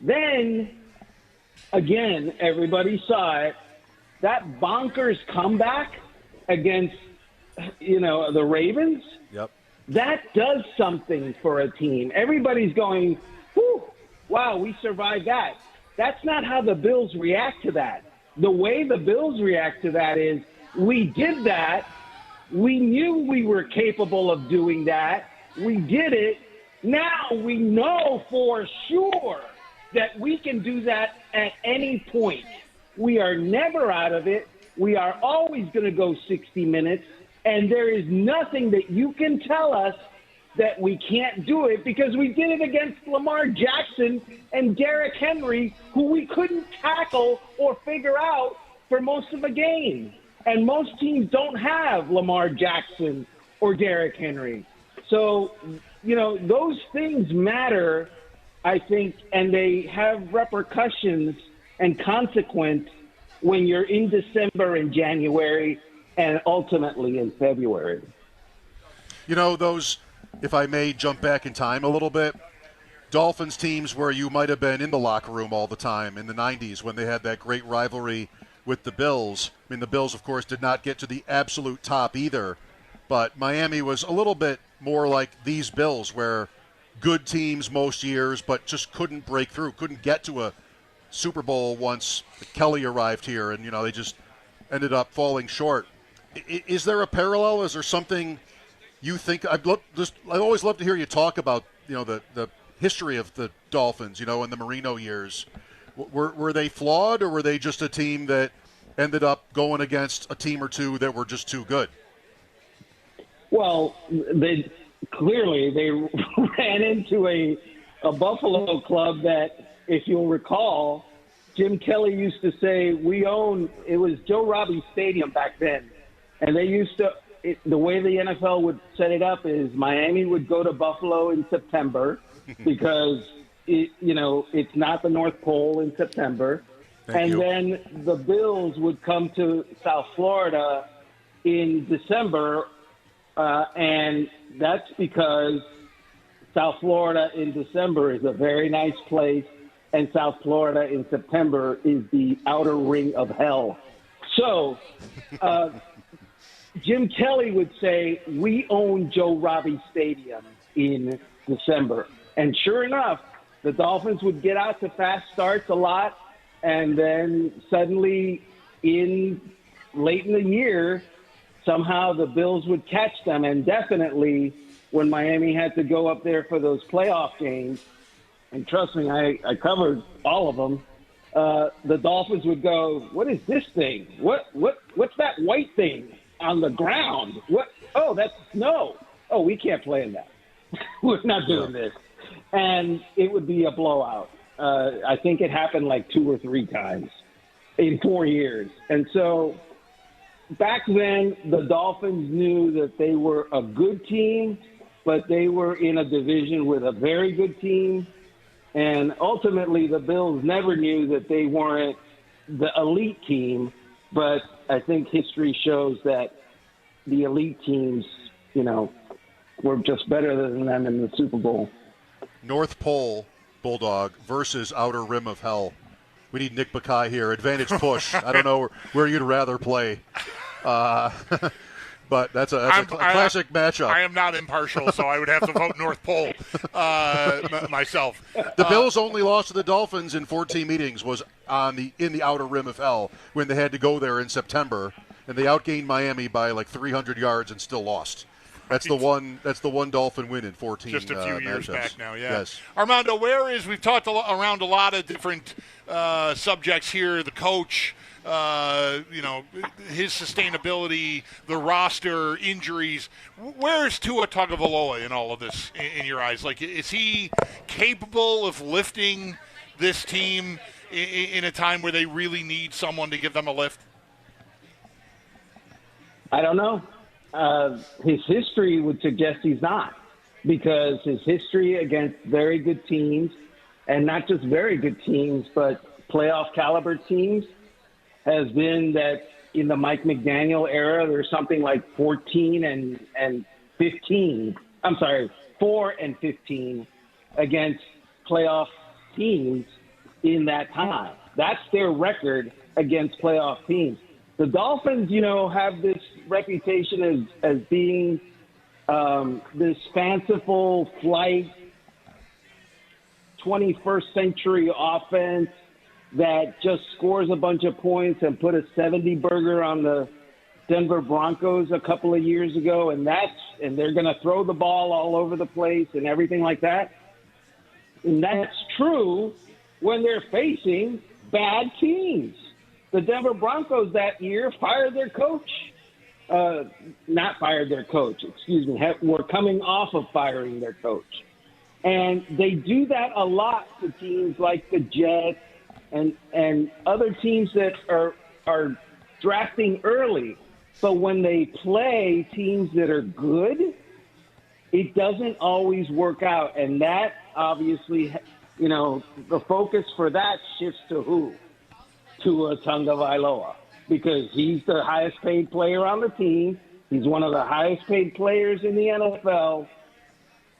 Then, again, everybody saw it. That bonkers comeback against, the Ravens, yep, that does something for a team. Everybody's going, whew, wow, we survived that. That's not how the Bills react to that. The way the Bills react to that is, we did that. We knew we were capable of doing that. We did it. Now we know for sure that we can do that at any point. We are never out of it. We are always going to go 60 minutes, and there is nothing that you can tell us that we can't do it, because we did it against Lamar Jackson and Derrick Henry, who we couldn't tackle or figure out for most of the game. And most teams don't have Lamar Jackson or Derrick Henry. So, those things matter, I think, and they have repercussions and consequence when you're in December and January and ultimately in February. Those, if I may jump back in time a little bit, Dolphins teams where you might have been in the locker room all the time in the 90s when they had that great rivalry with the Bills. I mean, the Bills, of course, did not get to the absolute top either, but Miami was a little bit more like these Bills, where good teams most years, but just couldn't break through, couldn't get to a Super Bowl once Kelly arrived here, and, they just ended up falling short. Is there a parallel? Is there something you think? I always love to hear you talk about, the history of the Dolphins, in the Marino years. Were they flawed, or were they just a team that ended up going against a team or two that were just too good? Well, they ran into a Buffalo club that, if you'll recall, Jim Kelly used to say, it was Joe Robbie Stadium back then. And they used to, the way the NFL would set it up is Miami would go to Buffalo in September because, it's not the North Pole in September. Then the Bills would come to South Florida in December, and that's because South Florida in December is a very nice place, and South Florida in September is the outer ring of hell. So Jim Kelly would say, we own Joe Robbie Stadium in December. And sure enough, the Dolphins would get out to fast starts a lot, and then suddenly late in the year, somehow the Bills would catch them. And definitely when Miami had to go up there for those playoff games, and trust me, I covered all of them, the Dolphins would go, what is this thing? What's that white thing on the ground? What? Oh, that's snow. Oh, we can't play in that. We're not doing this. And it would be a blowout. I think it happened like 2 or 3 times in 4 years. And so back then, the Dolphins knew that they were a good team, but they were in a division with a very good team. And ultimately, the Bills never knew that they weren't the elite team. But I think history shows that the elite teams, were just better than them in the Super Bowl. North Pole Bulldog versus Outer Rim of Hell. We need Nick Bakay here. Advantage push. I don't know where you'd rather play. But that's a classic matchup. I am not impartial, so I would have to vote North Pole myself. The Bills' only loss to the Dolphins in 14 meetings was in the outer rim of hell when they had to go there in September, and they outgained Miami by like 300 yards and still lost. That's the one Dolphin win in 14. Just a few years matchups. back now, yeah. Yes. Armando, we've talked around a lot of different subjects here. The coach. His sustainability, the roster, injuries. Where is Tua Tagovailoa in all of this, in your eyes? Like, is he capable of lifting this team in a time where they really need someone to give them a lift? I don't know. His history would suggest he's not, because his history against very good teams, and not just very good teams, but playoff caliber teams, has been that in the Mike McDaniel era, there's something like 14 and 15. I'm sorry, 4 and 15 against playoff teams in that time. That's their record against playoff teams. The Dolphins, have this reputation as being this fanciful flight, 21st century offense that just scores a bunch of points and put a 70 burger on the Denver Broncos a couple of years ago, and they're going to throw the ball all over the place and everything like that. And that's true when they're facing bad teams. The Denver Broncos that year fired their coach. Not fired their coach, excuse me. Were coming off of firing their coach. And they do that a lot to teams like the Jets and other teams that are drafting early. But when they play teams that are good, it doesn't always work out. And that obviously, the focus for that shifts to who? Tua Tagovailoa, because he's the highest paid player on the team. He's one of the highest paid players in the NFL.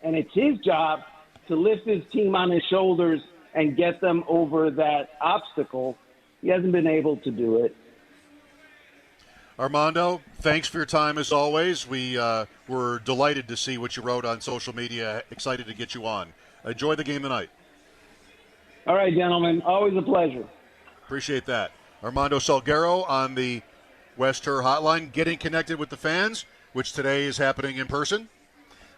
And it's his job to lift his team on his shoulders and get them over that obstacle. He hasn't been able to do it. Armando, thanks for your time as always. We were delighted to see what you wrote on social media. Excited to get you on. Enjoy the game tonight. All right, gentlemen. Always a pleasure. Appreciate that. Armando Salggero on the West Her Hotline, getting connected with the fans, which today is happening in person,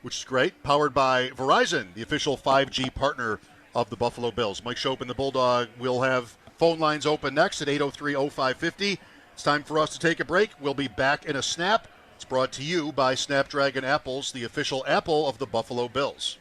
which is great. Powered by Verizon, the official 5G partner of the Buffalo Bills. Mike Schopp and the Bulldog will have phone lines open next at 803-0550. It's time for us to take a break. We'll be back in a snap. It's brought to you by Snapdragon Apples, the official apple of the Buffalo Bills.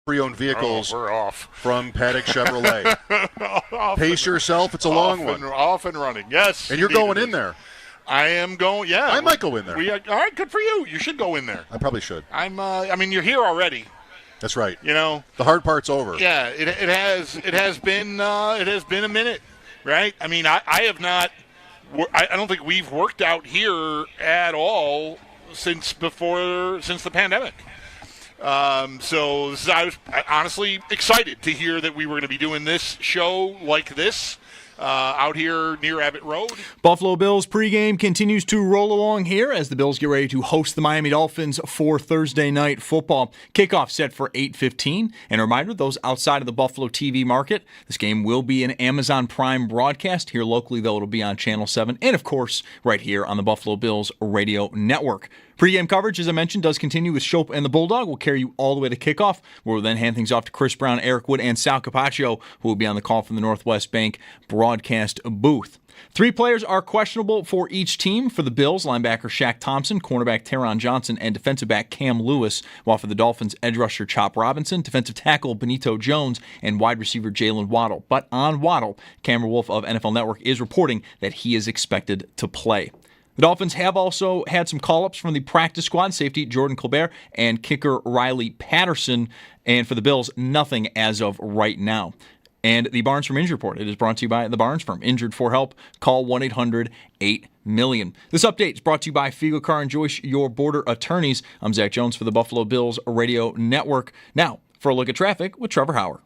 Pre-owned vehicles we're off. from Paddock Chevrolet. Pace yourself. It's a long one. Off and running. Yes. And you're going in there. I am going. Yeah. I might go in there. All right. Good for you. You should go in there. I probably should. I mean, you're here already. That's right. You know, the hard part's over. Yeah. It has been a minute, right? I mean, I have not. I don't think we've worked out here at all since the pandemic. So I was honestly excited to hear that we were going to be doing this show like this out here near Abbott Road. Buffalo Bills pregame continues to roll along here as the Bills get ready to host the Miami Dolphins for Thursday night football. Kickoff set for 8:15. And a reminder, those outside of the Buffalo TV market, this game will be an Amazon Prime broadcast. Here locally, though, it'll be on Channel 7 and, of course, right here on the Buffalo Bills radio network. Pre-game coverage, as I mentioned, does continue with Schopp and the Bulldog. We'll carry you all the way to kickoff, where we'll then hand things off to Chris Brown, Eric Wood, and Sal Capaccio, who will be on the call from the Northwest Bank broadcast booth. 3 players are questionable for each team. For the Bills, linebacker Shaq Thompson, cornerback Taron Johnson, and defensive back Cam Lewis, while for the Dolphins, edge rusher Chop Robinson, defensive tackle Benito Jones, and wide receiver Jalen Waddle. But on Waddle, Cameron Wolf of NFL Network is reporting that he is expected to play. The Dolphins have also had some call-ups from the practice squad, safety Jordan Colbert and kicker Riley Patterson. And for the Bills, nothing as of right now. And the Barnes from Injury Report, it is brought to you by the Barnes Firm. Injured for help, call 1-800-8-MILLION. This update is brought to you by Figo Car and Joyce, your border attorneys. I'm Zach Jones for the Buffalo Bills Radio Network. Now, for a look at traffic with Trevor Hauer.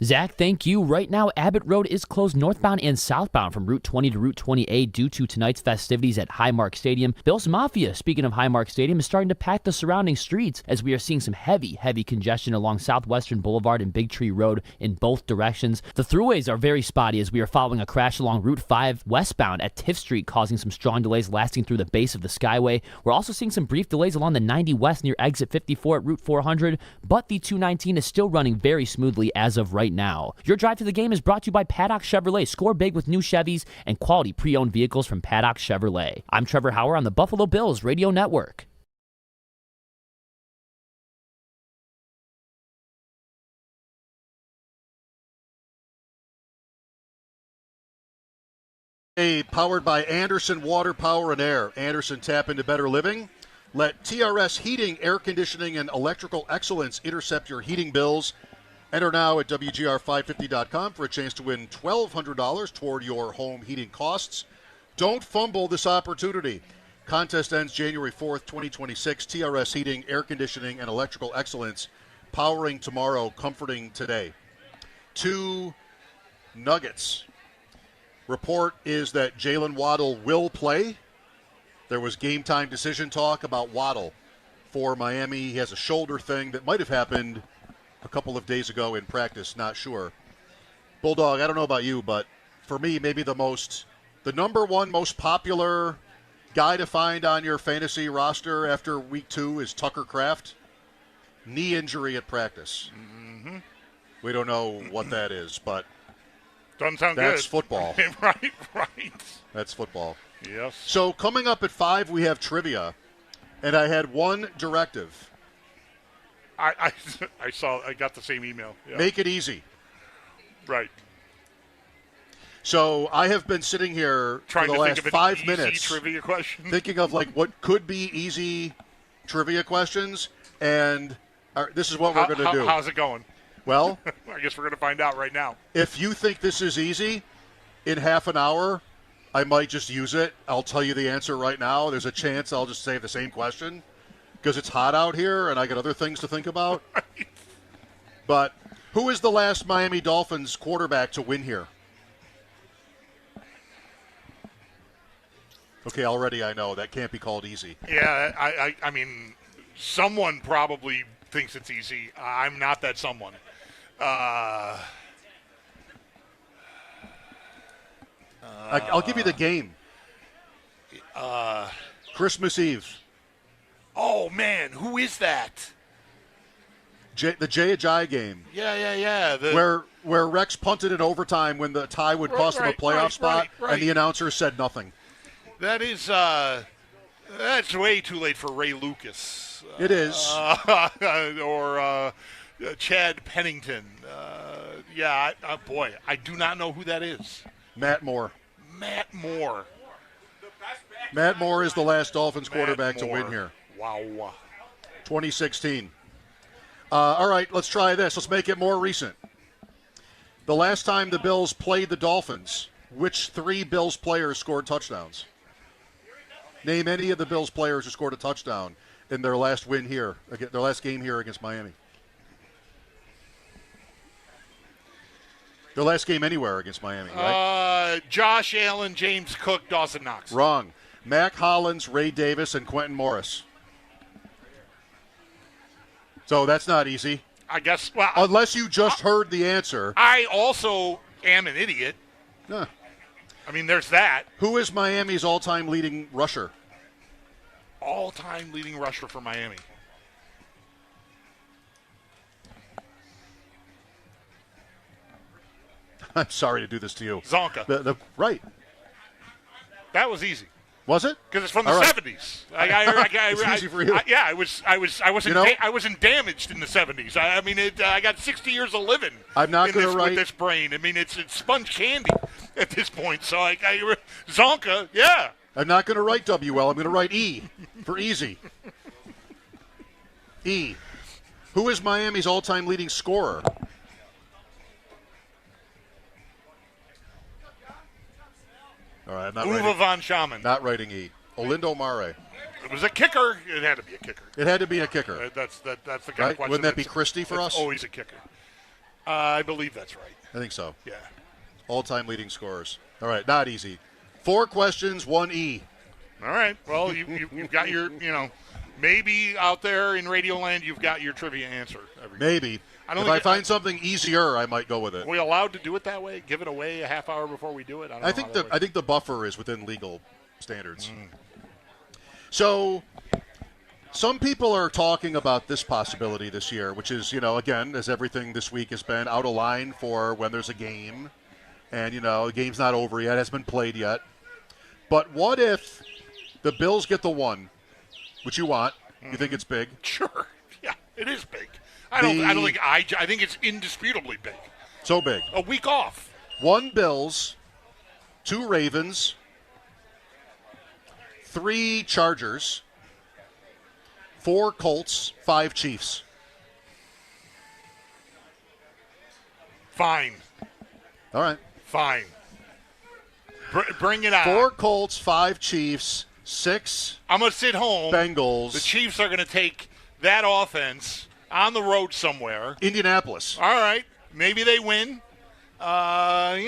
Zach, thank you. Right now, Abbott Road is closed northbound and southbound from Route 20 to Route 20A due to tonight's festivities at Highmark Stadium. Bills Mafia, speaking of Highmark Stadium, is starting to pack the surrounding streets as we are seeing some heavy congestion along Southwestern Boulevard and Big Tree Road in both directions. The throughways are very spotty as we are following a crash along Route 5 westbound at Tiff Street, causing some strong delays lasting through the base of the Skyway. We're also seeing some brief delays along the 90 West near exit 54 at Route 400, but the 219 is still running very smoothly as of right now. Your drive to the game is brought to you by Paddock Chevrolet. Score big with new Chevys and quality pre-owned vehicles from Paddock Chevrolet. I'm Trevor Hauer on the Buffalo Bills Radio Network. Powered by Anderson Water, Power, and Air. Anderson, tap into better living. Let TRS Heating, Air Conditioning, and Electrical Excellence intercept your heating bills. Enter now at WGR550.com for a chance to win $1,200 toward your home heating costs. Don't fumble this opportunity. Contest ends January 4th, 2026. TRS Heating, Air Conditioning, and Electrical Excellence. Powering tomorrow, comforting today. 2 Nuggets. Report is that Jalen Waddle will play. There was game time decision talk about Waddle for Miami. He has a shoulder thing that might have happened a couple of days ago in practice, not sure. Bulldog, I don't know about you, but for me, maybe the number one most popular guy to find on your fantasy roster after week 2 is Tucker Kraft. Knee injury at practice. Mm-hmm. We don't know what that is, but doesn't sound that's good. Football. Right. That's football. Yes. So coming up at 5, we have trivia, and I had one directive. I got the same email. Yeah. Make it easy. Right. So I have been sitting here trying for the last 5 minutes trivia question. Thinking of like what could be easy trivia questions, and this is what we're going to do. How's it going? Well, I guess we're going to find out right now. If you think this is easy, in half an hour, I might just use it. I'll tell you the answer right now. There's a chance I'll just say the same question, because it's hot out here and I got other things to think about. Right. But who is the last Miami Dolphins quarterback to win here? Okay, already I know. That can't be called easy. Yeah, I mean, someone probably thinks it's easy. I'm not that someone. I'll give you the game. Christmas Eve. Oh, man, who is that? The Jay Ajayi game. Yeah. Where Rex punted in overtime when the tie would cost him a playoff spot, and the announcer said nothing. That is, that's way too late for Ray Lucas. It is. Or Chad Pennington. Boy, I do not know who that is. Matt Moore. Matt Moore. Matt Moore is the last Dolphins quarterback to win here. Wow. 2016. All right, let's try this. Let's make it more recent. The last time the Bills played the Dolphins, which 3 Bills players scored touchdowns? Name any of the Bills players who scored a touchdown in their last win here, their last game here against Miami. Their last game anywhere against Miami, right? Josh Allen, James Cook, Dawson Knox. Wrong. Mac Hollins, Ray Davis, and Quentin Morris. So that's not easy. I guess. Well, unless you just heard the answer. I also am an idiot. Huh. I mean, there's that. Who is Miami's all-time leading rusher? All-time leading rusher for Miami. I'm sorry to do this to you. Zonka. Right. That was easy. Was it? Because it's from the 70s. It's easy for you. I wasn't damaged in the 70s. I got 60 years of living. I'm not going to write with this brain. I mean, it's sponge candy at this point. So Zonka, yeah. I'm not going to write WL. I'm going to write E for easy. E. Who is Miami's all-time leading scorer? All right, I'm not Uwe von Schaman. Not writing E. Olindo Mare. It was a kicker. It had to be a kicker. It had to be a kicker. That's the kind of right? question. Wouldn't that be Christie for us? Always a kicker. I believe that's right. I think so. Yeah. All-time leading scorers. All right, not easy. 4 questions, 1 E. All right. Well, you've got your, maybe out there in Radioland you've got your trivia answer. Maybe. If I find something easier, I might go with it. Are we allowed to do it that way? Give it away a half hour before we do it? I think the buffer is within legal standards. So, some people are talking about this possibility this year, which is, again, as everything this week has been, out of line for when there's a game. And, the game's not over yet, hasn't been played yet. But what if the Bills get the 1, which you want? You think it's big? Sure. Yeah, it is big. I think it's indisputably big. So big. A week off. 1 Bills, 2 Ravens, 3 Chargers, 4 Colts, 5 Chiefs. Fine. All right. Fine. Bring it on. 4 Colts, 5 Chiefs, 6 I'm going to sit home. Bengals. The Chiefs are going to take that offense on the road somewhere. Indianapolis. All right. Maybe they win. 7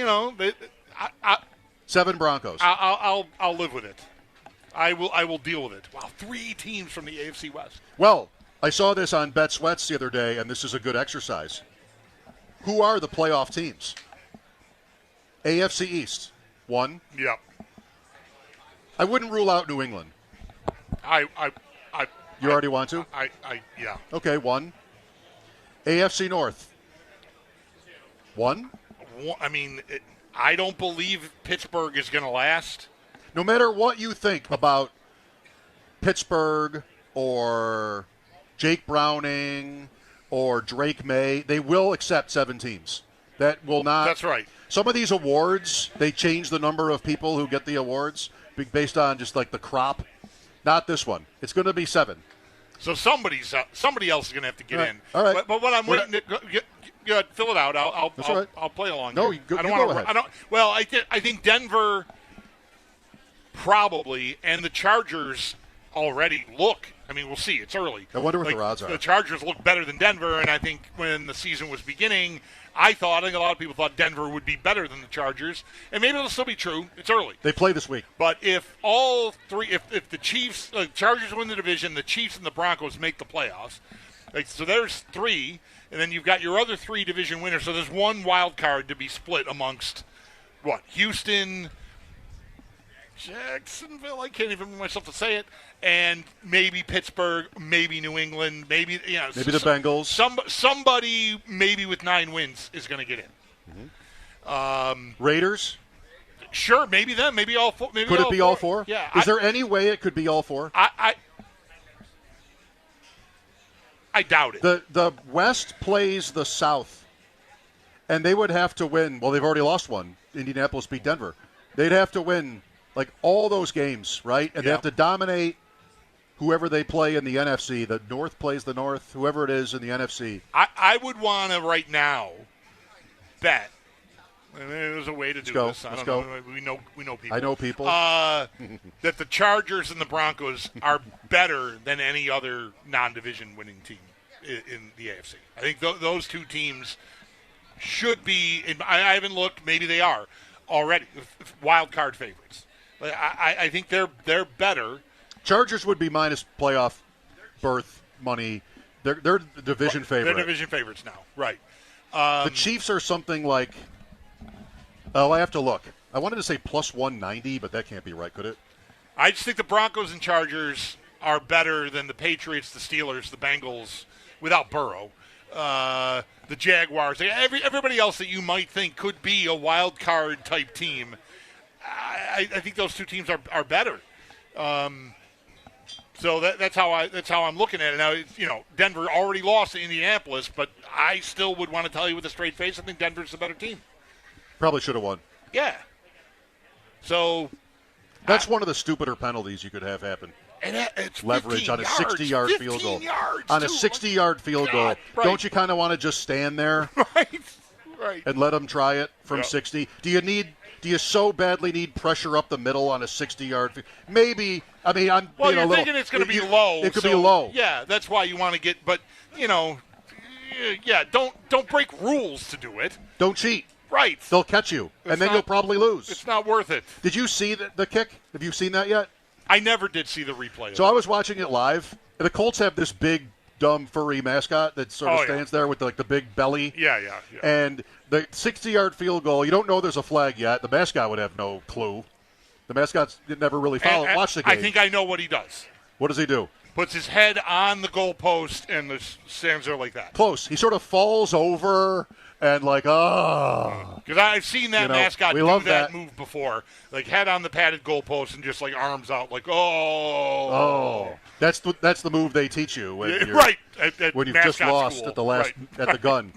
Broncos. I'll live with it. I will deal with it. Wow, 3 teams from the AFC West. Well, I saw this on Bet Sweats the other day, and this is a good exercise. Who are the playoff teams? AFC East, 1. Yep. I wouldn't rule out New England. You already want to? Yeah. Okay, 1. AFC North, 1. I mean, I don't believe Pittsburgh is going to last. No matter what you think about Pittsburgh or Jake Browning or Drake May, they will accept 7 teams. That will not. That's right. Some of these awards, they change the number of people who get the awards based on just like the crop. Not this one. It's going to be 7. So somebody else is going to have to get in. All right. But what I'm waiting to fill it out. I'll play along. No, here. go ahead. I think Denver probably, and the Chargers already look. I mean, we'll see. It's early. I wonder what the odds are. The Chargers look better than Denver, and I think when the season was beginning, I think a lot of people thought Denver would be better than the Chargers, and maybe it'll still be true. It's early. They play this week. But if all 3, if the Chiefs, Chargers win the division, the Chiefs and the Broncos make the playoffs, so there's 3, and then you've got your other 3 division winners. So there's 1 wild card to be split amongst Houston, Jacksonville, I can't even bring myself to say it, and maybe Pittsburgh, maybe New England, maybe maybe the Bengals. Somebody maybe with 9 wins is going to get in. Mm-hmm. Raiders? Sure, maybe them, maybe all 4. Could it be all 4? Yeah. Is there any way it could be all 4? I doubt it. The West plays the South, and they would have to win. Well, they've already lost one. Indianapolis beat Denver. They'd have to win like all those games, right? And they have to dominate whoever they play in the NFC. The North plays the North, whoever it is in the NFC. I would want to right now bet. There's a way to do this. Let's go. We know people. I know people. That the Chargers and the Broncos are better than any other non-division winning team in the AFC. I think those two teams should be. I haven't looked. Maybe they are already wild card favorites. I think they're better. Chargers would be minus playoff berth money. They're the division favorite. They're division favorites now, right? The Chiefs are something like. Oh, I have to look. I wanted to say plus 190, but that can't be right, could it? I just think the Broncos and Chargers are better than the Patriots, the Steelers, the Bengals, without Burrow, the Jaguars, everybody else that you might think could be a wild card type team. I think those two teams are better. So that's how I'm looking at it now. Denver already lost to Indianapolis, but I still would want to tell you with a straight face, I think Denver's the better team. Probably should have won. Yeah. So that's one of the stupider penalties you could have happen. And it's leverage on a 60-yard field goal. On a 60-yard field goal. Right. Don't you kind of want to just stand there right. and let them try it from 60? Do you so badly need pressure up the middle on a 60-yard field? Maybe. I mean, I'm well, being you're a thinking it's going to be low. It could be low. Yeah, that's why you want to get. But don't break rules to do it. Don't cheat. Right. They'll catch you, and then you'll probably lose. It's not worth it. Did you see the kick? Have you seen that yet? I never did see the replay. So I was watching it live. The Colts have this big, dumb, furry mascot that sort of stands there with the big belly. Yeah. And the 60-yard field goal, you don't know there's a flag yet. The mascot would have no clue. The mascot's never really watched the game. I think I know what he does. What does he do? Puts his head on the goalpost and stands there like that. Close. He sort of falls over and Because I've seen that mascot do that move before. Like head on the padded goalpost and just like arms out like, That's the move they teach you when you're, right. When you've just lost school. at the last at the gun.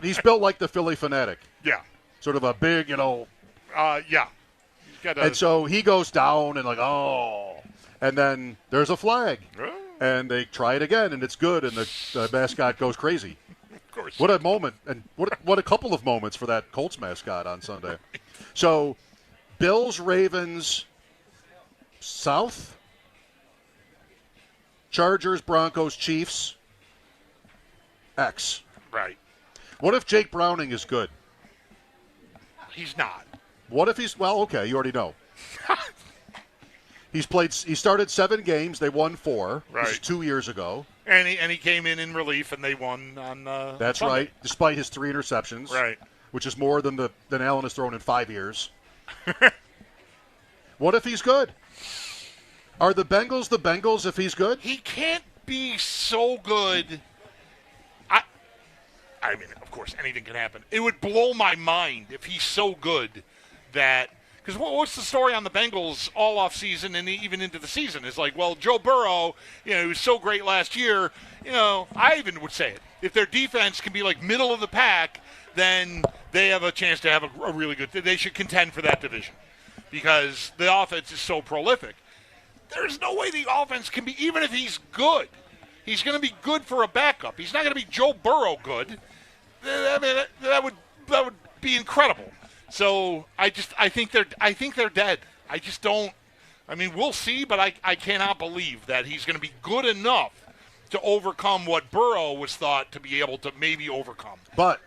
He's built like the Philly Fanatic. Yeah. Sort of a big, yeah. And so he goes down and and then there's a flag. And they try it again, and it's good, and the mascot goes crazy. Of course. What a moment, and what a couple of moments for that Colts mascot on Sunday. So, Bills, Ravens, South, Chargers, Broncos, Chiefs, X. Right. What if Jake Browning is good? He's not. What if he's you already know. He started 7 games. They won 4. Right. This is 2 years ago. And he came in relief, and they won on. That's Sunday. right. Despite his 3 interceptions. Right. Which is more than Allen has thrown in 5 years. What if he's good? Are the Bengals if he's good? He can't be so good. I mean, of course, anything can happen. It would blow my mind if he's so good that. Because what's the story on the Bengals all off season and even into the season? It's like, well, Joe Burrow, he was so great last year. I even would say it. If their defense can be like middle of the pack, then they have a chance to have a really good. They should contend for that division because the offense is so prolific. There's no way the offense can be, even if he's good. He's going to be good for a backup. He's not going to be Joe Burrow good. I mean, that would be incredible. So I think they're dead. I just don't. I mean, we'll see, but I cannot believe that he's going to be good enough to overcome what Burrow was thought to be able to maybe overcome. But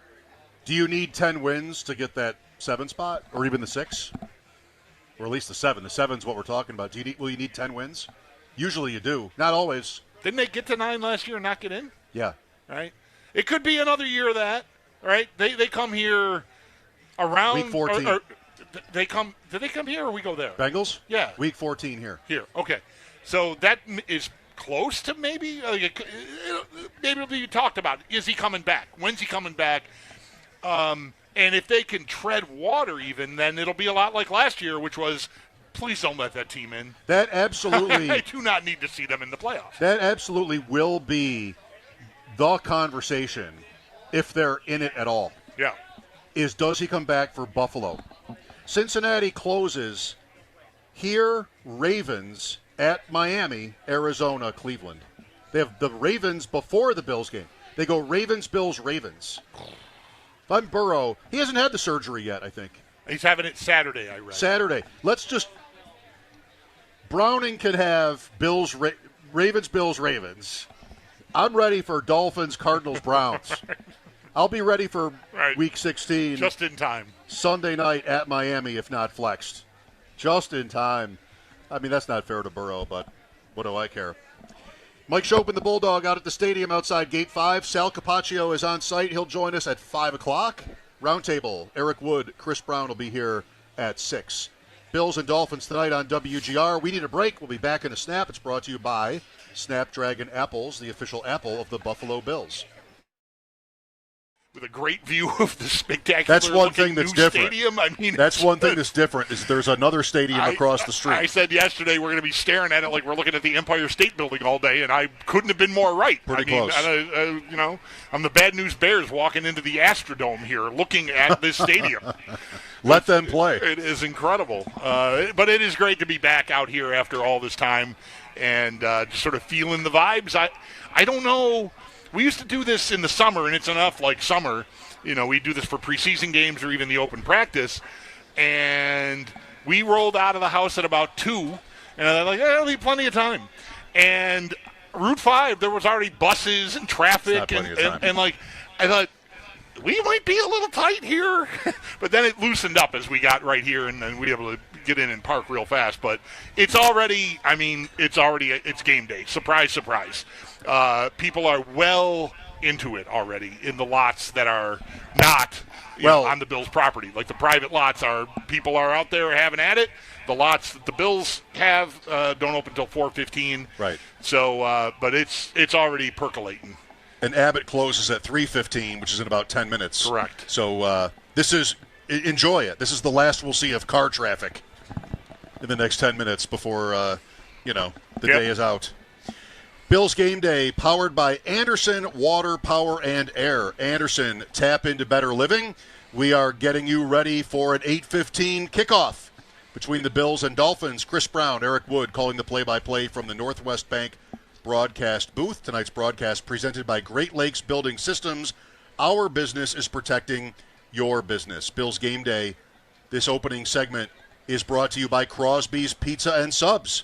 do you need 10 wins to get that 7 spot, or even the 6, or at least the 7? The 7's what we're talking about. Will you need 10 wins? Usually you do. Not always. Didn't they get to 9 last year and not get in? Yeah. Right. It could be another year of that. Right. They come here. Around week 14. Or they come. Did they come here or we go there? Bengals? Yeah. Week 14 here. Here. Okay. So that is close to maybe. Maybe it'll be talked about. Is he coming back? When's he coming back? And if they can tread water, even then it'll be a lot like last year, which was, please don't let that team in. That absolutely. I do not need to see them in the playoffs. That absolutely will be the conversation, if they're in it at all, is does he come back for Buffalo? Cincinnati closes here, Ravens at Miami, Arizona, Cleveland. They have the Ravens before the Bills game. They go Ravens, Bills, Ravens. If I'm Burrow, he hasn't had the surgery yet, I think. He's having it Saturday, I read. Saturday. Browning can have Ravens, Bills, Ravens. I'm ready for Dolphins, Cardinals, Browns. I'll be ready for Week 16. Just in time. Sunday night at Miami, if not flexed. Just in time. I mean, that's not fair to Burrow, but what do I care? Mike Schopp and the Bulldog out at the stadium outside Gate 5. Sal Capaccio is on site. He'll join us at 5 o'clock. Roundtable, Eric Wood, Chris Brown will be here at 6. Bills and Dolphins tonight on WGR. We need a break. We'll be back in a snap. It's brought to you by Snapdragon Apples, the official apple of the Buffalo Bills. With a great view of the spectacular that's one thing that's different. Stadium. I mean, that's one thing that's different is there's another stadium across the street. I said yesterday we're going to be staring at it like we're looking at the Empire State Building all day, and I couldn't have been more right. Pretty close. I'm the Bad News Bears walking into the Astrodome here, looking at this stadium. Let them play. It is incredible, but it is great to be back out here after all this time and just sort of feeling the vibes. I don't know. We used to do this in the summer, and it's enough like summer. We do this for preseason games or even the open practice. And we rolled out of the house at about 2, and I'm like, there'll be plenty of time. And Route 5, there was already buses and traffic. And like, I thought, we might be a little tight here. But then it loosened up as we got right here, and we were able to get in and park real fast. But it's game day. Surprise, surprise. People are well into it already in the lots that are not on the Bills' property. Like the private lots people are out there having at it. The lots that the Bills have don't open until 4:15. Right. So, but it's already percolating. And Abbott closes at 3:15, which is in about 10 minutes. Correct. So enjoy it. This is the last we'll see of car traffic in the next 10 minutes before the day is out. Bills Game Day, powered by Anderson Water, Power, and Air. Anderson, tap into better living. We are getting you ready for an 8:15 kickoff between the Bills and Dolphins. Chris Brown, Eric Wood calling the play-by-play from the Northwest Bank broadcast booth. Tonight's broadcast presented by Great Lakes Building Systems. Our business is protecting your business. Bills Game Day, this opening segment is brought to you by Crosby's Pizza and Subs.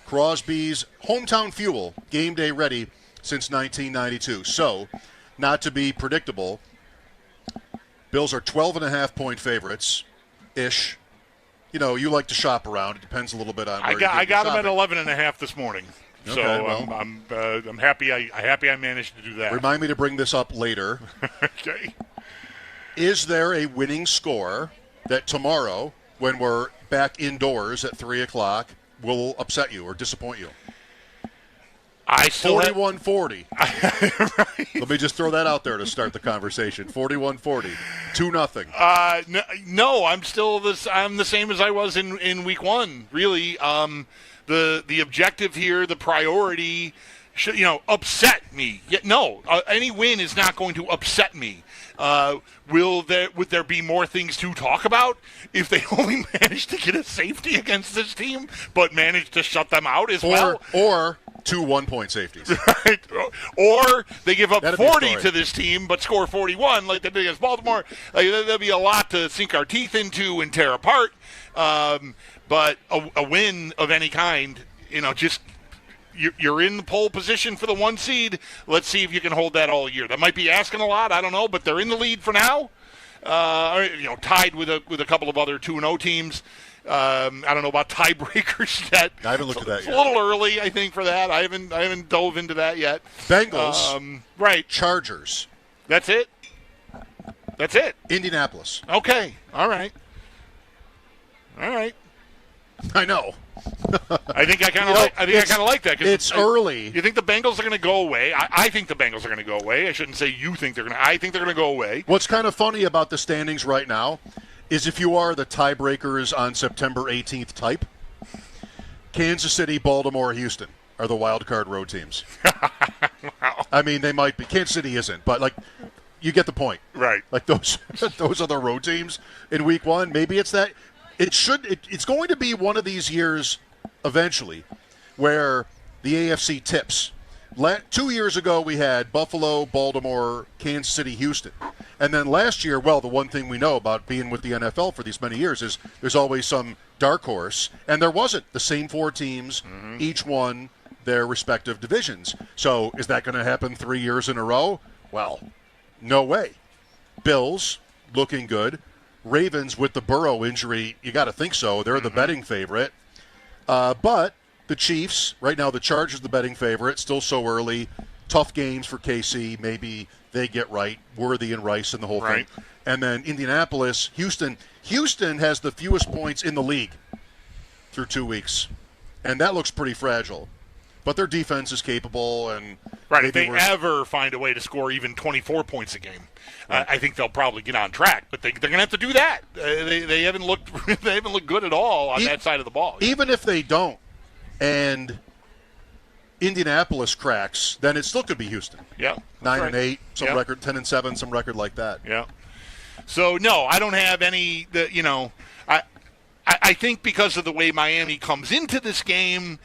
Crosby's hometown fuel, game day ready since 1992. So, not to be predictable, Bills are 12.5-point favorites-ish. You like to shop around. It depends a little bit on where I got them at 11.5 this morning. Okay, so well. I'm happy. I managed to do that. Remind me to bring this up later. Okay. Is there a winning score that tomorrow, when we're back indoors at 3 o'clock, will upset you or disappoint you? 41-40. Right. Let me just throw that out there to start the conversation. 41-40. 2-0. No, I'm the same as I was in week 1. Really, the objective here, the priority, should upset me. No, any win is not going to upset me. Would there be more things to talk about if they only managed to get a safety against this team, but managed to shut them out as well? Or 2 1-point safeties. Right. Or they give up 40 to this team, but score 41 like they did against Baltimore. There'll be a lot to sink our teeth into and tear apart. But a win of any kind, you're in the pole position for the 1 seed. Let's see if you can hold that all year. That might be asking a lot. I don't know, but they're in the lead for now. Tied with a couple of other 2-0 teams. I don't know about tiebreakers yet. I haven't looked at that yet. It's a little early, I think, for that. I haven't dove into that yet. Bengals. Right. Chargers. That's it. Indianapolis. Okay. All right. I know. I think I kind of like that. It's early. You think the Bengals are going to go away? I think the Bengals are going to go away. I shouldn't say you think they're going to. I think they're going to go away. What's kind of funny about the standings right now is if you are the tiebreakers on September 18th type, Kansas City, Baltimore, Houston are the wild card road teams. Wow. I mean, they might be. Kansas City isn't, but like, you get the point, Right. Like those are the road teams in Week 1. Maybe it's that. It's going to be one of these years eventually where the AFC tips. 2 years ago, we had Buffalo, Baltimore, Kansas City, Houston. And then last year, well, the one thing we know about being with the NFL for these many years is there's always some dark horse, and there wasn't. The same 4 teams, each won their respective divisions. So is that going to happen 3 years in a row? Well, no way. Bills, looking good. Ravens, with the Burrow injury, you got to think so. They're the betting favorite. But the Chiefs, right now the Chargers the betting favorite, still so early. Tough games for KC. Maybe they get right. Worthy and Rice and the whole thing. And then Indianapolis, Houston. Houston has the fewest points in the league through 2 weeks. And that looks pretty fragile. But their defense is capable. And if they ever find a way to score even 24 points a game, I think they'll probably get on track. But they're going to have to do that. They haven't looked good at all on that side of the ball. Even if they don't, and Indianapolis cracks, then it still could be Houston. Yeah, 9-8, some record 10-7, some record like that. Yeah. So no, I don't have any. I think because of the way Miami comes into this game.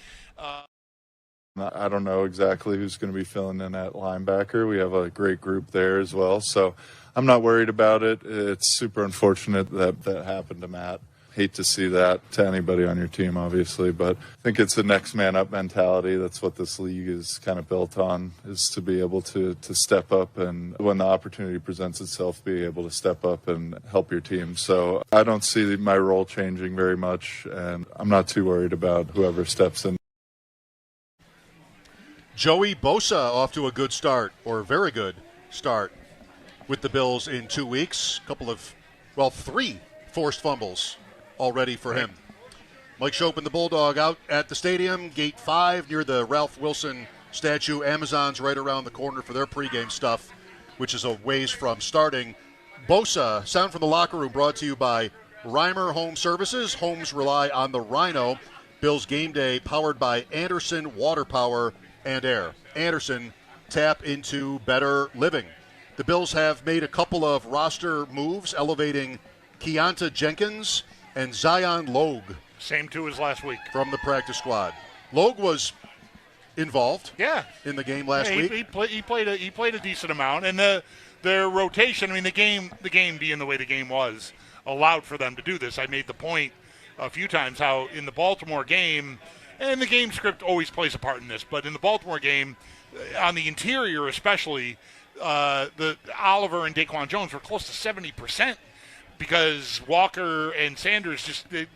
I don't know exactly who's going to be filling in at linebacker. We have a great group there as well, so I'm not worried about it. It's super unfortunate that happened to Matt. Hate to see that to anybody on your team, obviously, but I think it's the next man up mentality. That's what this league is kind of built on, is to be able to step up, and when the opportunity presents itself, be able to step up and help your team. So I don't see my role changing very much, and I'm not too worried about whoever steps in. Joey Bosa off to a good start, or a very good start, with the Bills in 2 weeks. 3 forced fumbles already for him. Mike Schopp and the Bulldog out at the stadium, Gate 5, near the Ralph Wilson statue. Amazon's right around the corner for their pregame stuff, which is a ways from starting. Bosa, sound from the locker room, brought to you by Reimer Home Services. Homes rely on the Rhino. Bills Game Day, powered by Anderson Water Power and Air. Anderson, tap into better living. The Bills have made a couple of roster moves, elevating Keonta Jenkins and Zion Logue. Same two as last week. From the practice squad. Logue was involved in the game last week. He played a decent amount. And their rotation, I mean, the game being the way the game was, allowed for them to do this. I made the point a few times how in the Baltimore game, and the game script always plays a part in this, but in the Baltimore game, on the interior especially, the Oliver and Daquan Jones were close to 70%. Because Walker and Sanders just they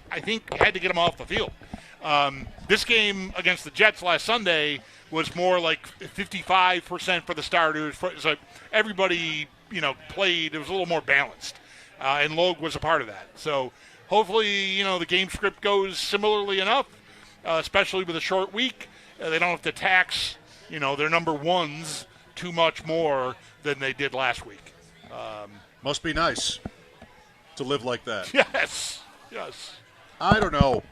I think had to get them off the field. This game against the Jets last Sunday was more like 55% for the starters. So everybody played. It was a little more balanced, and Logue was a part of that. So hopefully the game script goes similarly enough, especially with a short week. They don't have to tax their number ones too much more than they did last week. Must be nice to live like that. Yes. I don't know.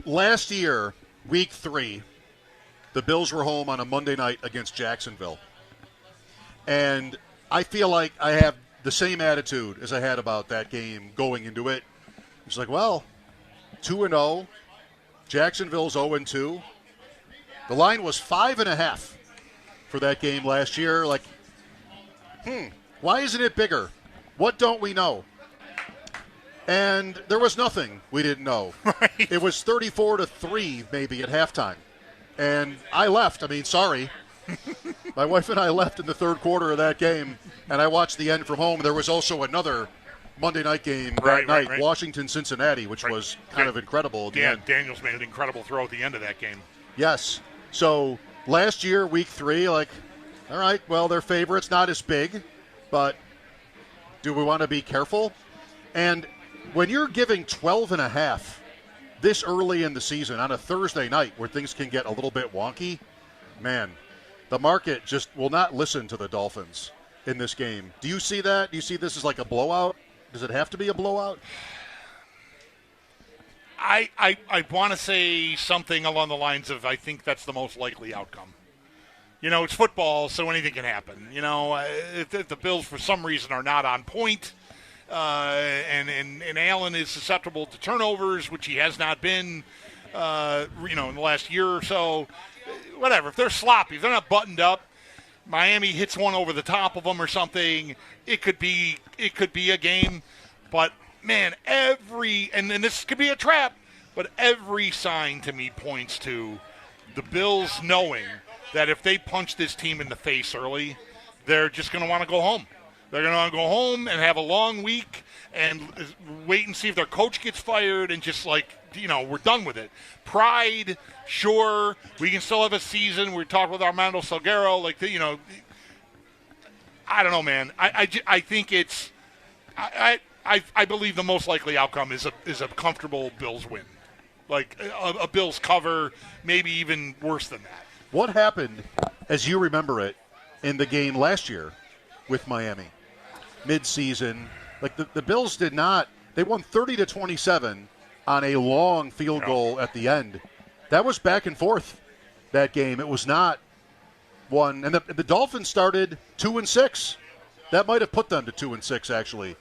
Last year, week 3, the Bills were home on a Monday night against Jacksonville. And I feel like I have the same attitude as I had about that game going into it. It's like, well, 2-0. Jacksonville's 0-2. The line was 5.5 for that game last year. Like, why isn't it bigger? What don't we know? And there was nothing we didn't know. Right. It was 34-3 maybe at halftime. And I left. I mean, sorry. My wife and I left in the third quarter of that game, and I watched the end from home. There was also another Monday night game that night, Washington-Cincinnati, which was kind of incredible at the end. Daniels made an incredible throw at the end of that game. Yes. So last year, week 3, all right, well, they're favorites, not as big, but do we want to be careful? And when you're giving 12.5 this early in the season on a Thursday night where things can get a little bit wonky, man, the market just will not listen to the Dolphins in this game. Do you see that? Do you see this as like a blowout? Does it have to be a blowout? I want to say something along the lines of I think that's the most likely outcome. It's football, so anything can happen. If the Bills for some reason are not on point, and Allen is susceptible to turnovers, which he has not been, in the last year or so. Whatever. If they're sloppy, if they're not buttoned up, Miami hits one over the top of them or something. It could be a game, but man, and this could be a trap, but every sign to me points to the Bills knowing that if they punch this team in the face early, they're just going to want to go home. They're going to want to go home and have a long week and wait and see if their coach gets fired and just we're done with it. Pride, sure, we can still have a season. We talked with Armando Salggero, I don't know, man. I think it's I believe the most likely outcome is a comfortable Bills win, a Bills cover, maybe even worse than that. What happened, as you remember it, in the game last year with Miami, mid-season? The Bills did not. They won 30-27 on a long field goal at the end. That was back and forth. That game. It was not one. And the Dolphins started 2-6. That might have put them to 2-6. Actually,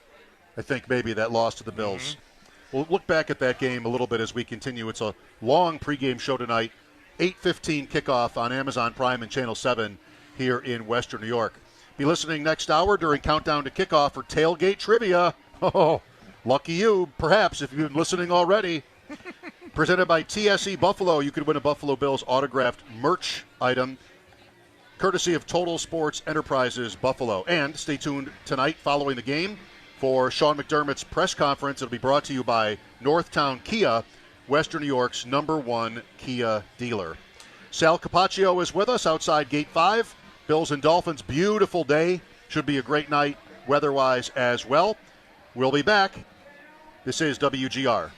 I think maybe that loss to the Bills. Mm-hmm. We'll look back at that game a little bit as we continue. It's a long pregame show tonight. 8:15 kickoff on Amazon Prime and Channel 7 here in Western New York. Be listening next hour during Countdown to Kickoff for Tailgate Trivia. Oh, lucky you, perhaps, if you've been listening already. Presented by TSE Buffalo. You could win a Buffalo Bills autographed merch item, courtesy of Total Sports Enterprises Buffalo. And stay tuned tonight following the game for Sean McDermott's press conference. It'll be brought to you by Northtown Kia, Western New York's #1 Kia dealer. Sal Capaccio is with us outside Gate 5. Bills and Dolphins, beautiful day. Should be a great night weather-wise as well. We'll be back. This is WGR.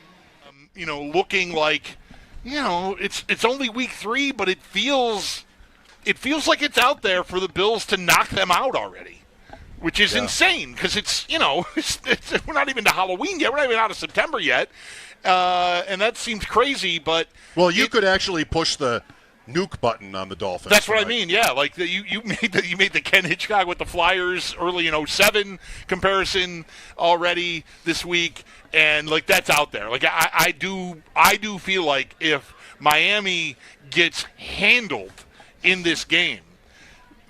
Looking like, it's only week 3, but it feels like it's out there for the Bills to knock them out already, which is insane because it's we're not even to Halloween yet. We're not even out of September yet. And that seems crazy, but you could actually push the nuke button on the Dolphins. That's what I mean. Yeah, you made the Ken Hitchcock with the Flyers early in 2007 comparison already this week, and that's out there. I do feel like if Miami gets handled in this game,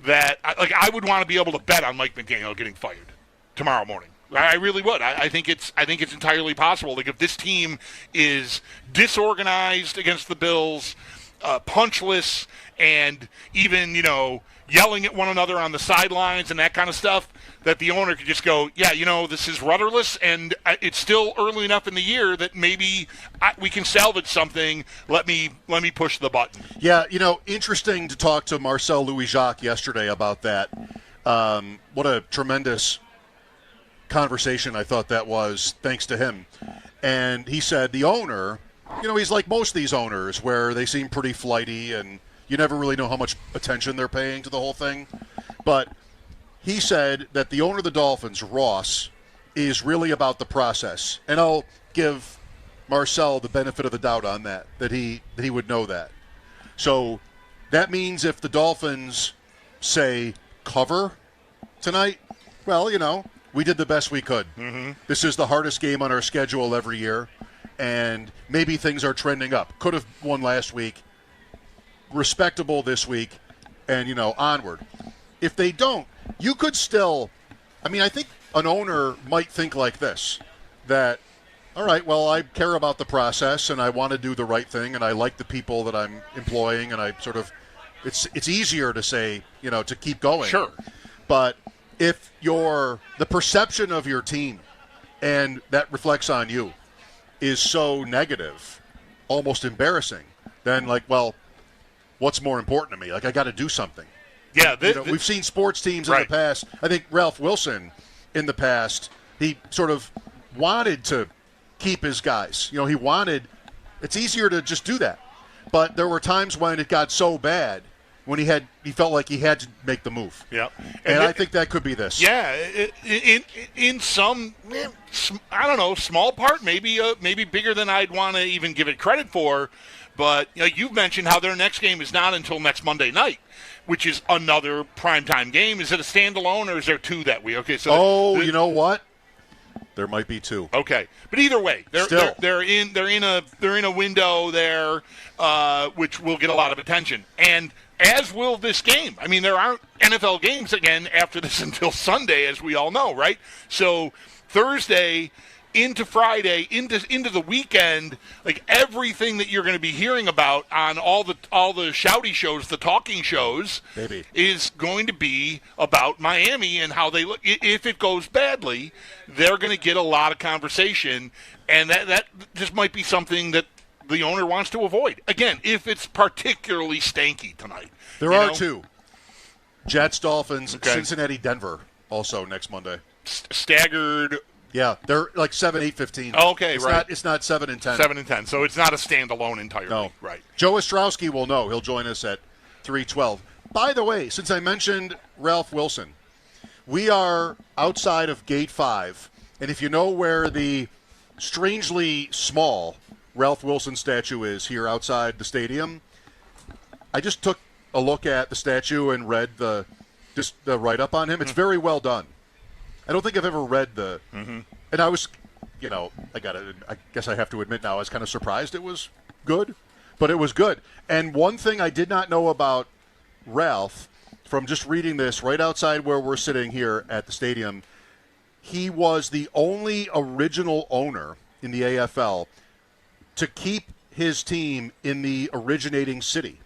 that I would want to be able to bet on Mike McDaniel getting fired tomorrow morning. I really would. I think it's entirely possible. If this team is disorganized against the Bills, punchless, and even yelling at one another on the sidelines and that kind of stuff, that the owner could just go, this is rudderless, and it's still early enough in the year that maybe we can salvage something. Let me push the button. Yeah, interesting to talk to Marcel Louis-Jacques yesterday about that. What a tremendous conversation I thought that was, thanks to him. And he said the owner, he's like most of these owners where they seem pretty flighty and you never really know how much attention they're paying to the whole thing. But he said that the owner of the Dolphins, Ross, is really about the process. And I'll give Marcel the benefit of the doubt on that he would know that. So that means if the Dolphins say cover tonight, well, we did the best we could. Mm-hmm. This is the hardest game on our schedule every year, and maybe things are trending up. Could have won last week. Respectable this week, and, onward. If they don't, you could still – I think an owner might think like this, that, all right, well, I care about the process, and I want to do the right thing, and I like the people that I'm employing, and I sort of – it's easier to say, to keep going. Sure. But – if the perception of your team, and that reflects on you, is so negative, almost embarrassing, then what's more important to me? I got to do something. Yeah, we've seen sports teams in the past. I think Ralph Wilson in the past, he sort of wanted to keep his guys. He wanted. It's easier to just do that, but there were times when it got so bad, when he felt like he had to make the move. Yeah, and I think that could be this. Yeah, in some, I don't know, small part, maybe bigger than I'd want to even give it credit for. But you've mentioned how their next game is not until next Monday night, which is another primetime game. Is it a standalone or is there two that week? Okay, so you know what? There might be two. Okay, but either way, they're in a window there, which will get a lot of attention, and as will this game. I mean, there aren't NFL games again after this until Sunday, as we all know, right? So Thursday into Friday, into the weekend, like everything that you're going to be hearing about on all the shouty shows, the talking shows, is going to be about Miami and how they look. If it goes badly, they're going to get a lot of conversation, and that just might be something that the owner wants to avoid. Again, if it's particularly stanky tonight. There are two. Jets, Dolphins, Cincinnati, Denver, also next Monday. Staggered. Yeah, they're like 7, 8, 15. Okay, right. It's not 7 and 10. 7 and 10, so it's not a standalone entirely. No. Right. Joe Ostrowski will know. He'll join us at 3:12. By the way, since I mentioned Ralph Wilson, we are outside of Gate 5, and if you know where the strangely small Ralph Wilson statue is here outside the stadium, I just took a look at the statue and read the write-up on him. It's very well done. I don't think I've ever read the and I was, I guess I have to admit now, I was kind of surprised it was good, but it was good. And one thing I did not know about Ralph, from just reading this right outside where we're sitting here at the stadium, he was the only original owner in the AFL to keep his team in the originating city.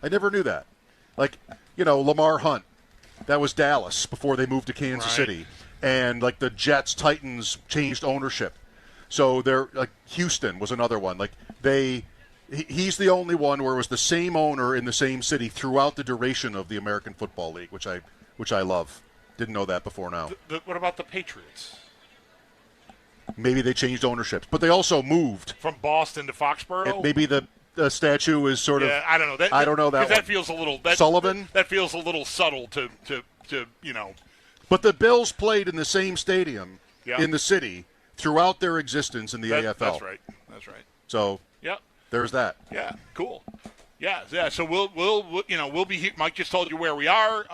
I never knew that. Like, Lamar Hunt. That was Dallas before they moved to Kansas City. And, like, the Jets, Titans changed ownership. So they're, like, Houston was another one. Like, he's the only one where it was the same owner in the same city throughout the duration of the American Football League, which I love. Didn't know that before now. What about the Patriots? Maybe they changed ownerships. But they also moved. From Boston to Foxborough? And maybe the statue is sort of. I don't know. I don't know that. Because that feels a little. Sullivan. That feels a little subtle to. But the Bills played in the same stadium in the city throughout their existence in the AFL. That's right. So there's that. Yeah, cool. Yeah. So we'll be here. Mike just told you where we are.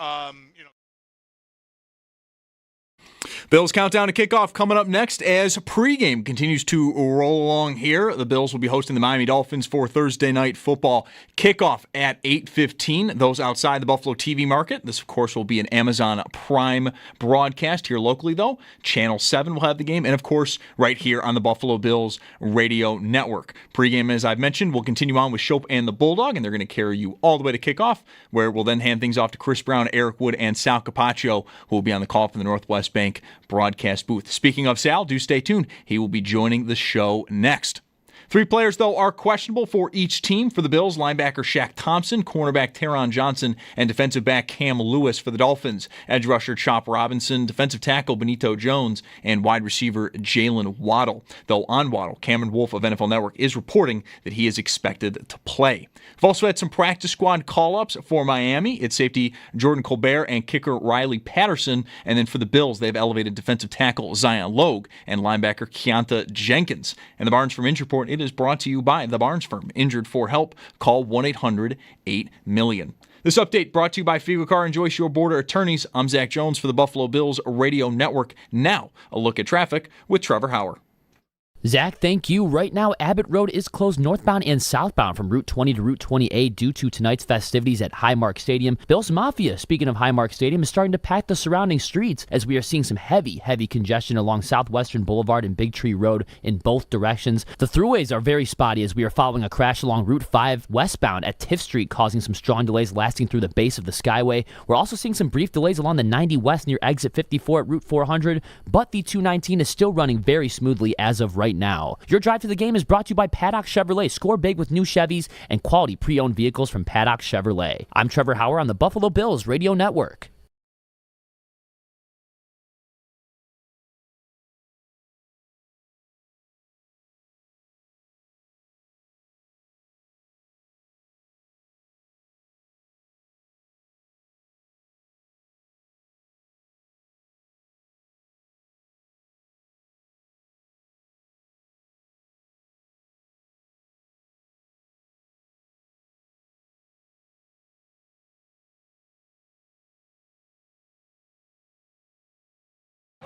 Bills countdown to kickoff coming up next as pregame continues to roll along here. The Bills will be hosting the Miami Dolphins for Thursday night football kickoff at 8:15. Those outside the Buffalo TV market. This, of course, will be an Amazon Prime broadcast here locally, though. Channel 7 will have the game, and, of course, right here on the Buffalo Bills radio network. Pregame, as I've mentioned, will continue on with Schopp and the Bulldog, and they're going to carry you all the way to kickoff, where we'll then hand things off to Chris Brown, Eric Wood, and Sal Capaccio, who will be on the call from the Northwest Bank broadcast booth. Speaking of Sal, do stay tuned. He will be joining the show next. 3 players, though, are questionable for each team. For the Bills, linebacker Shaq Thompson, cornerback Taron Johnson, and defensive back Cam Lewis. For the Dolphins, edge rusher Chop Robinson, defensive tackle Benito Jones, and wide receiver Jalen Waddle. Though on Waddle, Cameron Wolfe of NFL Network is reporting that he is expected to play. We've also had some practice squad call-ups for Miami. It's safety Jordan Colbert and kicker Riley Patterson. And then for the Bills, they've elevated defensive tackle Zion Logue and linebacker Keonta Jenkins. And the Barnes Firm Injury Report, it is brought to you by the Barnes Firm. Injured for help, call 1-800-8-million. This update brought to you by Figo and Joyce, your border attorneys. I'm Zach Jones for the Buffalo Bills Radio Network. Now, a look at traffic with Trevor Hauer. Zach, thank you. Right now, Abbott Road is closed northbound and southbound from Route 20 to Route 20A due to tonight's festivities at Highmark Stadium. Bills Mafia, speaking of Highmark Stadium, is starting to pack the surrounding streets as we are seeing some heavy congestion along Southwestern Boulevard and Big Tree Road in both directions. The throughways are very spotty as we are following a crash along Route 5 westbound at Tiff Street, causing some strong delays lasting through the base of the Skyway. We're also seeing some brief delays along the 90 West near exit 54 at Route 400, but the 219 is still running very smoothly as of right now. Your drive to the game is brought to you by Paddock Chevrolet. Score big with new Chevys and quality pre-owned vehicles from Paddock Chevrolet. I'm Trevor Hauer on the Buffalo Bills Radio Network.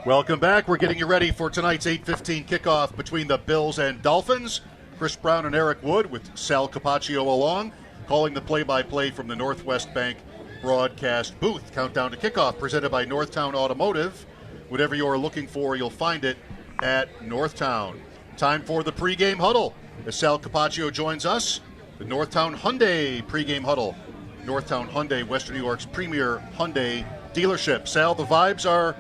Welcome back. We're getting you ready for tonight's 8:15 kickoff between the Bills and Dolphins. Chris Brown and Eric Wood with Sal Capaccio along, calling the play-by-play from the Northwest Bank broadcast booth. Countdown to kickoff presented by Northtown Automotive. Whatever you're looking for, you'll find it at Northtown. Time for the pregame huddle. As Sal Capaccio joins us, the Northtown Hyundai pregame huddle. Northtown Hyundai, Western New York's premier Hyundai dealership. Sal, the vibes are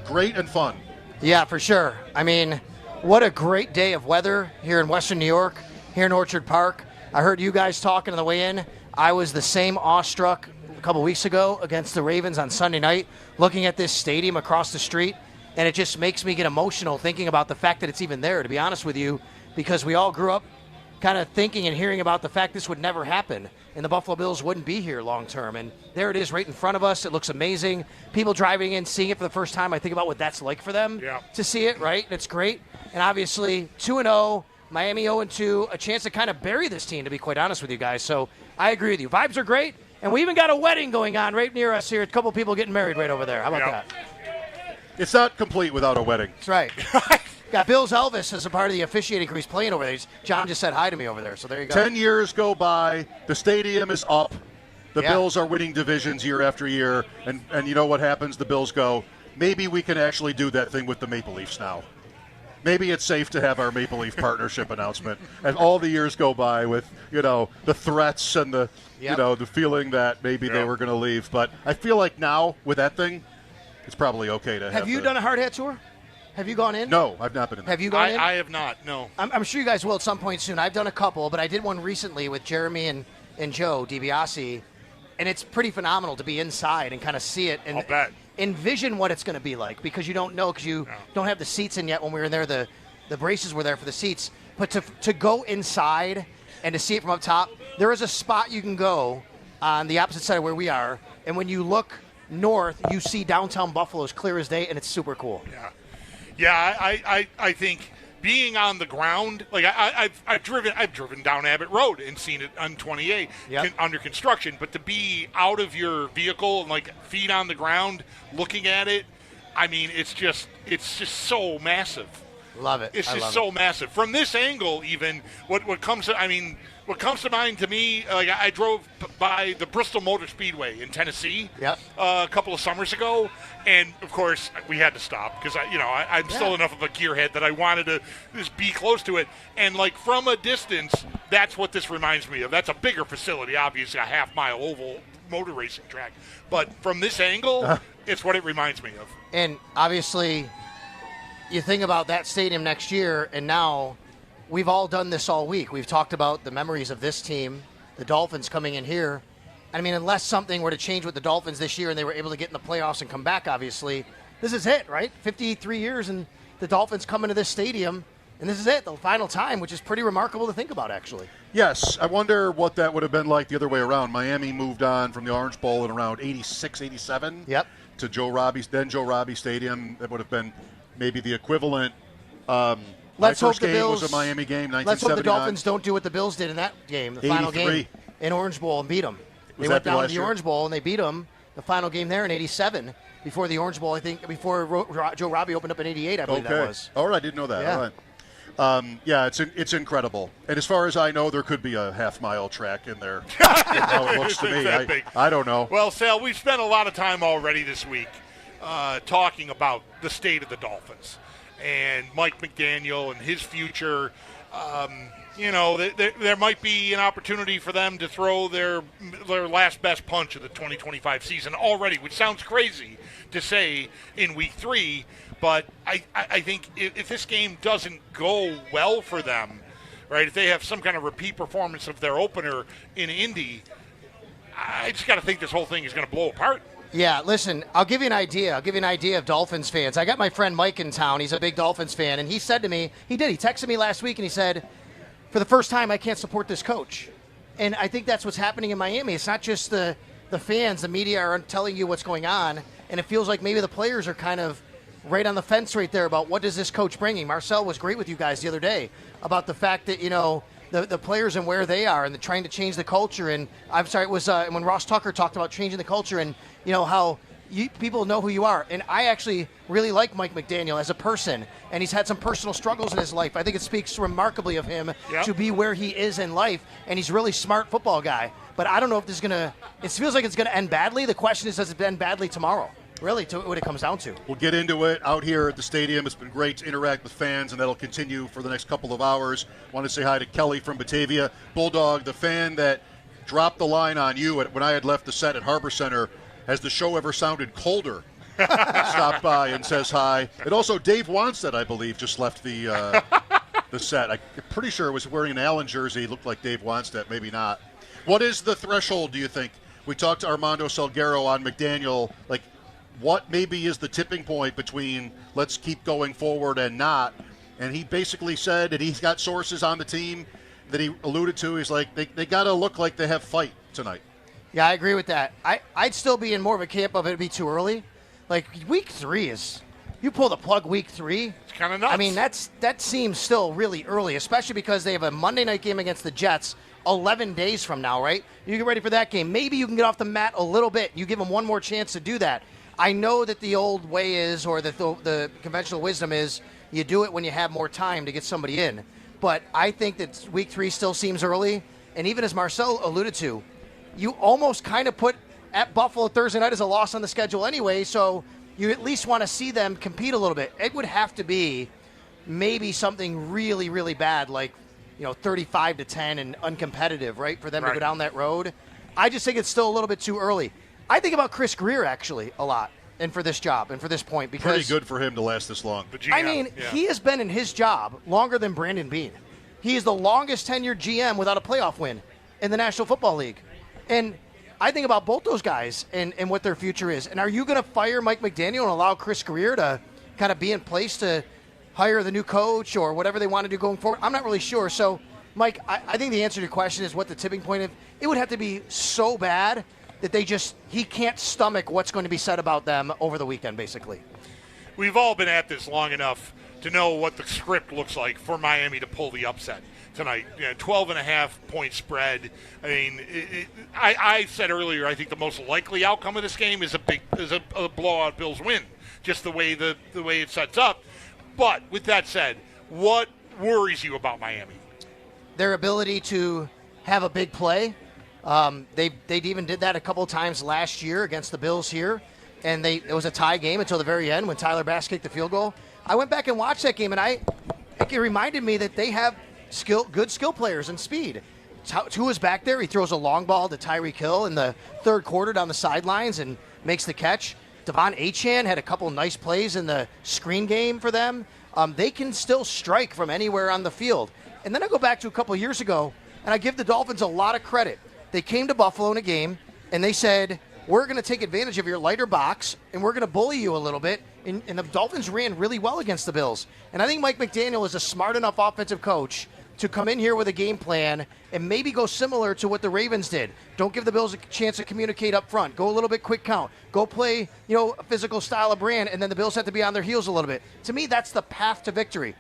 great and fun. Yeah, for sure. I mean, what a great day of weather here in Western New York, here in Orchard Park. I heard you guys talking on the way in. I was the same awestruck a couple weeks ago against the Ravens on Sunday night, looking at this stadium across the street, and it just makes me get emotional thinking about the fact that it's even there, to be honest with you, because we all grew up kind of thinking and hearing about the fact this would never happen and the Buffalo Bills wouldn't be here long term. And there it is right in front of us. It looks amazing. People driving in, seeing it for the first time, I think about what that's like for them to see it, right? And it's great. And obviously 2-0, Miami 0-2, a chance to kind of bury this team, to be quite honest with you guys. So I agree with you. Vibes are great. And we even got a wedding going on right near us here. A couple people getting married right over there. How about that? It's not complete without a wedding. That's right. Got Bill's Elvis as a part of the officiating crew. He's playing over there. John just said hi to me over there, so there you go. 10 years go by. The stadium is up. The Bills are winning divisions year after year. And you know what happens? The Bills go, maybe we can actually do that thing with the Maple Leafs now. Maybe it's safe to have our Maple Leaf partnership announcement. And all the years go by with, the threats and the, the feeling that maybe they were going to leave. But I feel like now with that thing, it's probably okay to have. Have you done a hard hat tour? Have you gone in? No, I've not been in there. Have you gone in? I have not, no. I'm sure you guys will at some point soon. I've done a couple, but I did one recently with Jeremy and Joe DiBiase, and it's pretty phenomenal to be inside and kind of see it and envision what it's going to be like, because you don't know, because you don't have the seats in yet. When we were in there, the braces were there for the seats. But to go inside and to see it from up top, there is a spot you can go on the opposite side of where we are, and when you look north, you see downtown Buffalo as clear as day, and it's super cool. Yeah, I think being on the ground, like I've driven down Abbott Road and seen it on 28 under construction, but to be out of your vehicle and like feet on the ground looking at it, I mean, it's just so massive. Love it. It's just so massive. From this angle, even what comes to mind to me, like I drove by the Bristol Motor Speedway in Tennessee a couple of summers ago, and of course we had to stop because I'm still enough of a gearhead that I wanted to just be close to it. And like from a distance, that's what this reminds me of. That's a bigger facility, obviously a half-mile oval motor racing track, but from this angle, it's what it reminds me of. And obviously, you think about that stadium next year, and now we've all done this all week. We've talked about the memories of this team, the Dolphins coming in here. I mean, unless something were to change with the Dolphins this year and they were able to get in the playoffs and come back, obviously, this is it, right? 53 years and the Dolphins come into this stadium, and this is it, the final time, which is pretty remarkable to think about, actually. Yes, I wonder what that would have been like the other way around. Miami moved on from the Orange Bowl in around 86, 87 to Joe Robbie Stadium. That would have been maybe the equivalent. Let's hope the game Bills was a Miami game, 1979. Let's hope the Dolphins don't do what the Bills did in that game, the final game in Orange Bowl, and beat them. They went down to the Orange Bowl and they beat them. The final game there in '87 before the Orange Bowl. I think before Joe Robbie opened up in '88. I believe that was. All right, I didn't know that. All right. It's incredible. And as far as I know, there could be a half-mile track in there. How it looks to me. I don't know. Well, Sal, we've spent a lot of time already this week talking about the state of the Dolphins and Mike McDaniel and his future. There might be an opportunity for them to throw their last best punch of the 2025 season already, which sounds crazy to say in week 3. But I think if this game doesn't go well for them, right, if they have some kind of repeat performance of their opener in Indy, I just got to think this whole thing is going to blow apart. Yeah, listen, I'll give you an idea. Of Dolphins fans. I got my friend Mike in town. He's a big Dolphins fan, and he said to me, he texted me last week, and he said, for the first time, I can't support this coach. And I think that's what's happening in Miami. It's not just the fans. The media are telling you what's going on, and it feels like maybe the players are kind of right on the fence right there about what does this coach bringing. Marcel was great with you guys the other day about the fact that, the players and where they are and trying to change the culture. And I'm sorry, it was when Ross Tucker talked about changing the culture and, how people know who you are. And I actually really like Mike McDaniel as a person, and he's had some personal struggles in his life. I think it speaks remarkably of him to be where he is in life, and he's a really smart football guy. But I don't know if this is going to – it feels like it's going to end badly. The question is, does it end badly tomorrow? Really, to what it comes down to. We'll get into it out here at the stadium. It's been great to interact with fans, and that'll continue for the next couple of hours. Want to say hi to Kelly from Batavia. Bulldog, the fan that dropped the line on you when I had left the set at Harbor Center, has the show ever sounded colder? Stopped by and says hi. And also Dave Wanstead, I believe, just left the set. I'm pretty sure it was wearing an Allen jersey. Looked like Dave Wanstead, maybe not. What is the threshold, do you think? We talked to Armando Salggero on McDaniel. Like, what maybe is the tipping point between let's keep going forward and not? And he basically said that he's got sources on the team that he alluded to. He's like, they got to look like they have fight tonight. Yeah, I agree with that. I'd still be in more of a camp of it'd be too early. Like, week 3 is – you pull the plug week 3. It's kind of nuts. I mean, that seems still really early, especially because they have a Monday night game against the Jets 11 days from now, right? You get ready for that game. Maybe you can get off the mat a little bit. You give them one more chance to do that. I know that the old way is, or that the conventional wisdom is, you do it when you have more time to get somebody in. But I think that week 3 still seems early. And even as Marcel alluded to, you almost kind of put at Buffalo Thursday night as a loss on the schedule anyway, so you at least want to see them compete a little bit. It would have to be maybe something really, really bad, like 35-10 and uncompetitive, right, for them to go down that road. I just think it's still a little bit too early. I think about Chris Greer, actually, a lot, and for this job and for this point. Because pretty good for him to last this long. I mean, he has been in his job longer than Brandon Beane. He is the longest tenured GM without a playoff win in the National Football League. And I think about both those guys and what their future is. And are you going to fire Mike McDaniel and allow Chris Greer to kind of be in place to hire the new coach or whatever they want to do going forward? I'm not really sure. So, Mike, I think the answer to your question is what the tipping point is. It would have to be so bad that he can't stomach what's going to be said about them over the weekend, basically. We've all been at this long enough to know what the script looks like for Miami to pull the upset tonight. 12.5-point spread. I mean, I said earlier, I think the most likely outcome of this game is a blowout Bills win, just the way it sets up. But with that said, what worries you about Miami? Their ability to have a big play. They even did that a couple times last year against the Bills here, and it was a tie game until the very end when Tyler Bass kicked the field goal. I went back and watched that game, and it reminded me that they have good skill players and speed. Tua's back there. He throws a long ball to Tyreek Hill in the third quarter down the sidelines and makes the catch. Devon Achane had a couple nice plays in the screen game for them. They can still strike from anywhere on the field. And then I go back to a couple years ago, and I give the Dolphins a lot of credit. They came to Buffalo in a game, and they said, we're going to take advantage of your lighter box, and we're going to bully you a little bit. And the Dolphins ran really well against the Bills. And I think Mike McDaniel is a smart enough offensive coach to come in here with a game plan and maybe go similar to what the Ravens did. Don't give the Bills a chance to communicate up front. Go a little bit quick count. Go play, a physical style of brand, and then the Bills have to be on their heels a little bit. To me, that's the path to victory.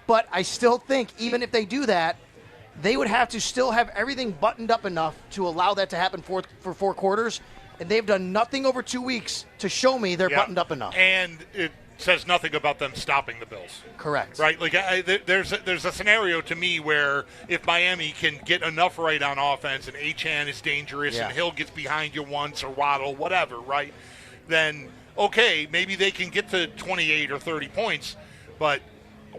But I still think even if they do that, they would have to still have everything buttoned up enough to allow that to happen for 4 quarters. And they've done nothing over 2 weeks to show me they're buttoned up enough. And it says nothing about them stopping the Bills. Correct. Right? Like there's a scenario to me where if Miami can get enough right on offense and Achane is dangerous and Hill gets behind you once or Waddle, whatever, right? Then, okay, maybe they can get to 28 or 30 points, but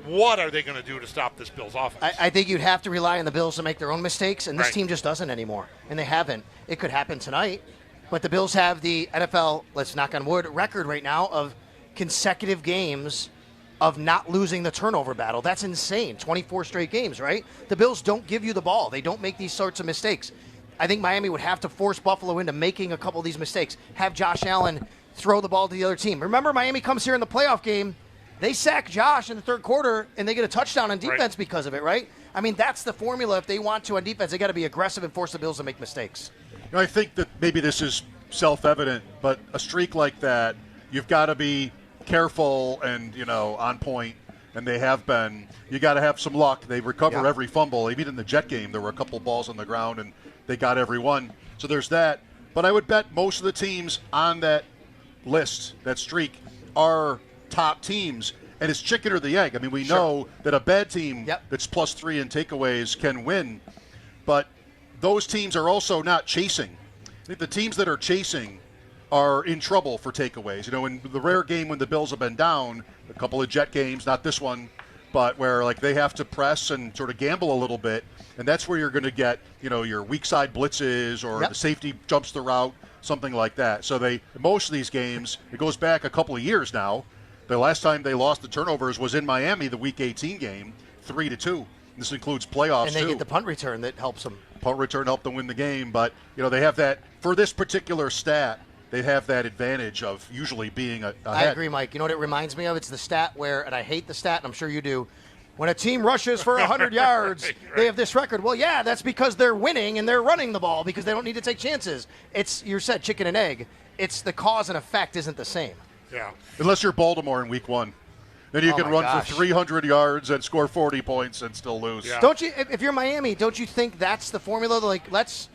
what are they going to do to stop this Bills offense? I think you'd have to rely on the Bills to make their own mistakes, and this team just doesn't anymore, and they haven't. It could happen tonight, but the Bills have the NFL, let's knock on wood, record right now of consecutive games of not losing the turnover battle. That's insane. 24 straight games, right? The Bills don't give you the ball. They don't make these sorts of mistakes. I think Miami would have to force Buffalo into making a couple of these mistakes. Have Josh Allen throw the ball to the other team. Remember, Miami comes here in the playoff game. They sack Josh in the third quarter, and they get a touchdown on defense because of it, right? I mean, that's the formula. If they want to on defense, they got to be aggressive and force the Bills to make mistakes. I think that maybe this is self-evident, but a streak like that, you've got to be careful and, on point, and they have been. You got to have some luck. They recover every fumble. Even in the Jet game, there were a couple balls on the ground, and they got every one. So there's that. But I would bet most of the teams on that list, that streak, are top teams. And it's chicken or the egg. I mean, we know that a bad team that's +3 in takeaways can win, but those teams are also not chasing. I think the teams that are chasing are in trouble for takeaways. You know, in the rare game when the Bills have been down, a couple of Jet games, not this one, but where like they have to press and sort of gamble a little bit, and that's where you're going to get, you know, your weak side blitzes or the safety jumps the route, something like that. So most of these games, it goes back a couple of years now. The last time they lost the turnovers was in Miami, the Week 18 game, 3-2. This includes playoffs, and they get the punt return that helps them. Punt return helped them win the game, but you know they have that for this particular stat. They have that advantage of usually being ahead. I agree, Mike. You know what it reminds me of? It's the stat where, and I hate the stat, and I'm sure you do, when a team rushes for 100 yards, they have this record. Well, yeah, that's because they're winning and they're running the ball because they don't need to take chances. It's, you said, chicken and egg. It's the cause and effect isn't the same. Yeah. Unless you're Baltimore in Week 1. Then you can run for 300 yards and score 40 points and still lose. Yeah. Don't you? If you're Miami, don't you think that's the formula? Like, let's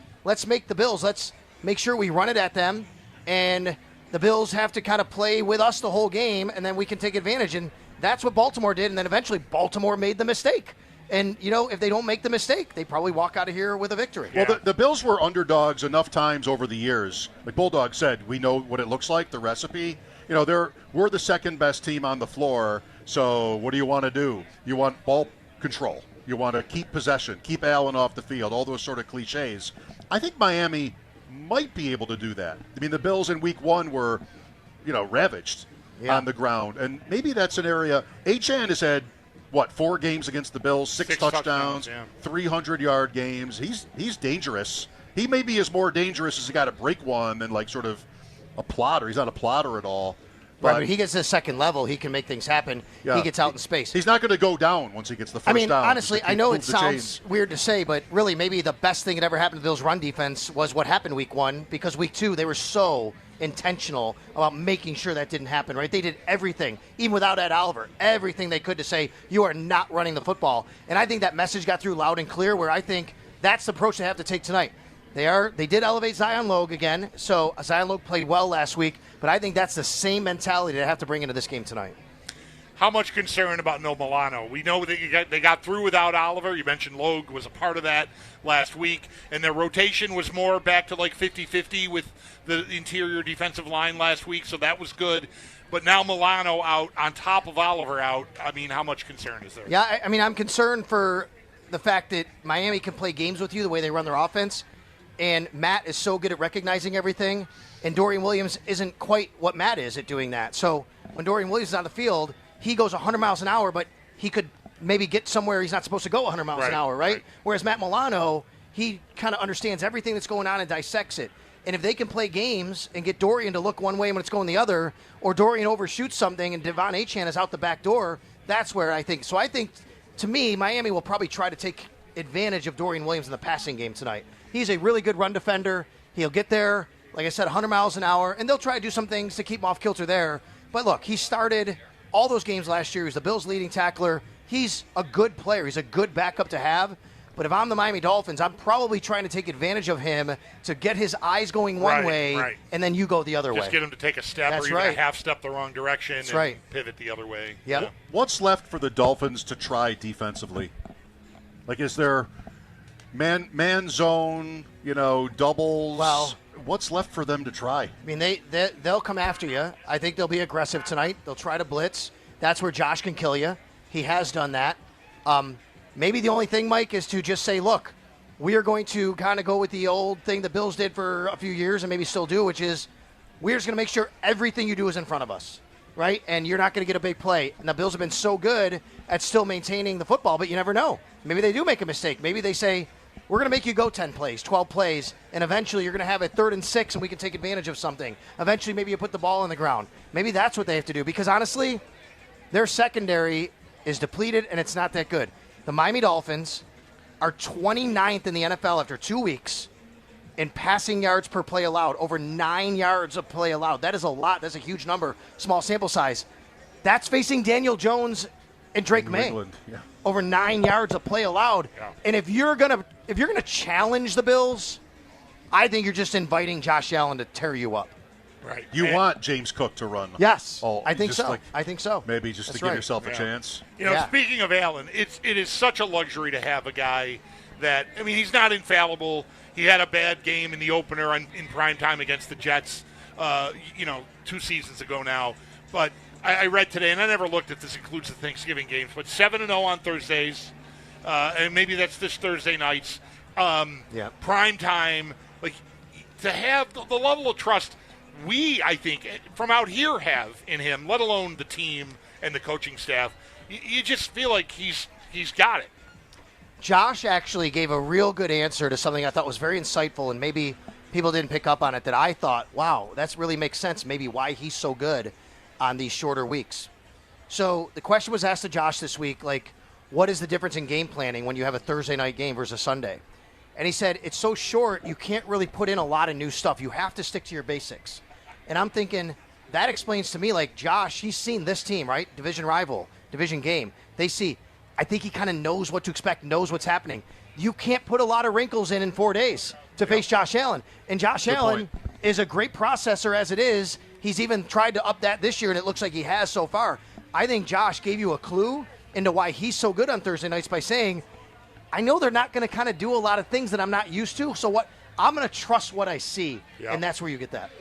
make the Bills. Let's make sure we run it at them, and the Bills have to kind of play with us the whole game, and then we can take advantage. And that's what Baltimore did, and then eventually Baltimore made the mistake. And, you know, if they don't make the mistake, they probably walk out of here with a victory. Well, the Bills were underdogs enough times over the years. Like Bulldog said, we know what it looks like, the recipe. You know, we're the second best team on the floor, so what do you want to do? You want ball control. You want to keep possession, keep Allen off the field, all those sort of cliches. I think Miami might be able to do that. I mean, the Bills in Week 1 were, you know, ravaged on the ground, and maybe that's an area. Achane has had, 4 games against the Bills, 6 touchdowns, 300-yard games. He's dangerous. He maybe is more dangerous as he got to break one than like sort of a plotter. He's not a plotter at all. Right, but he gets to the second level, he can make things happen. Yeah. He gets out in space. He's not going to go down once he gets the first down. Honestly, I know it sounds weird to say, but really maybe the best thing that ever happened to the Bills' run defense was what happened Week 1, because Week 2 they were so intentional about making sure that didn't happen, right? They did everything, even without Ed Oliver, everything they could to say, you are not running the football. And I think that message got through loud and clear, where I think that's the approach they have to take tonight. They did elevate Zion Logue again, so Zion Logue played well last week, but I think that's the same mentality they have to bring into this game tonight. How much concern about no Milano? We know that they got through without Oliver. You mentioned Logue was a part of that last week, and their rotation was more back to like 50-50 with the interior defensive line last week, so that was good. But now Milano out on top of Oliver out. I mean, how much concern is there? Yeah, I mean, I'm concerned for the fact that Miami can play games with you the way they run their offense. And Matt is so good at recognizing everything, and Dorian Williams isn't quite what Matt is at doing that. So when Dorian Williams is on the field, he goes 100 miles an hour, but he could maybe get somewhere he's not supposed to go 100 miles an hour, right? Whereas Matt Milano, he kind of understands everything that's going on and dissects it. And if they can play games and get Dorian to look one way when it's going the other, or Dorian overshoots something and Devon Achane is out the back door, that's where I think. So I think, to me, Miami will probably try to take advantage of Dorian Williams in the passing game tonight. He's a really good run defender. He'll get there, like I said, 100 miles an hour, and they'll try to do some things to keep him off kilter there. But look, he started all those games last year. He was the Bills' leading tackler. He's a good player. He's a good backup to have. But if I'm the Miami Dolphins, I'm probably trying to take advantage of him to get his eyes going one way, and then you go the other way. Just get him to take a step or even a half step the wrong direction and pivot the other way. Yep. Yeah. What's left for the Dolphins to try defensively? Like, is there man zone, doubles? Well, what's left for them to try? I mean, they'll come after you. I think they'll be aggressive tonight. They'll try to blitz. That's where Josh can kill you. He has done that. Maybe the only thing, Mike, is to just say, look, we are going to kind of go with the old thing the Bills did for a few years and maybe still do, which is we're just going to make sure everything you do is in front of us, right? And you're not going to get a big play. And the Bills have been so good at still maintaining the football, but you never know. Maybe they do make a mistake. Maybe they say, we're going to make you go 10 plays, 12 plays, and eventually you're going to have a 3rd and 6 and we can take advantage of something. Eventually maybe you put the ball on the ground. Maybe that's what they have to do because, honestly, their secondary is depleted and it's not that good. The Miami Dolphins are 29th in the NFL after 2 weeks in passing yards per play allowed, over 9 yards of play allowed. That is a lot. That's a huge number. Small sample size. That's facing Daniel Jones and Drake May. England, yeah. Over 9 yards of play allowed. Yeah. And if you're gonna challenge the Bills, I think you're just inviting Josh Allen to tear you up. Right. You want James Cook to run. Yes, Oh, I think just so. I think so. Maybe just That's to give right. yourself a chance. Speaking of Allen, it is such a luxury to have a guy that, I mean, he's not infallible. He had a bad game in the opener in prime time against the Jets, 2 seasons ago now. But I read today, and I never looked if this includes the Thanksgiving games, but 7-0 on Thursdays, and maybe that's this Thursday nights. Prime time, like to have the level of trust we, I think, from out here have in him, let alone the team and the coaching staff. You just feel like he's got it. Josh actually gave a real good answer to something I thought was very insightful, and maybe people didn't pick up on it, that I thought, wow, that really makes sense, maybe why he's so good on these shorter weeks. So the question was asked to Josh this week, like, what is the difference in game planning when you have a Thursday night game versus a Sunday? And he said, it's so short, you can't really put in a lot of new stuff. You have to stick to your basics. And I'm thinking, that explains to me, like, Josh, he's seen this team, right? Division rival, division game. They see, I think he kind of knows what to expect, knows what's happening. You can't put a lot of wrinkles in 4 days to face Josh Allen. And Josh Allen is a great processor as it is. He's even tried to up that this year, and it looks like he has so far. I think Josh gave you a clue into why he's so good on Thursday nights by saying, I know they're not going to kind of do a lot of things that I'm not used to, so what I'm going to trust what I see, and that's where you get that.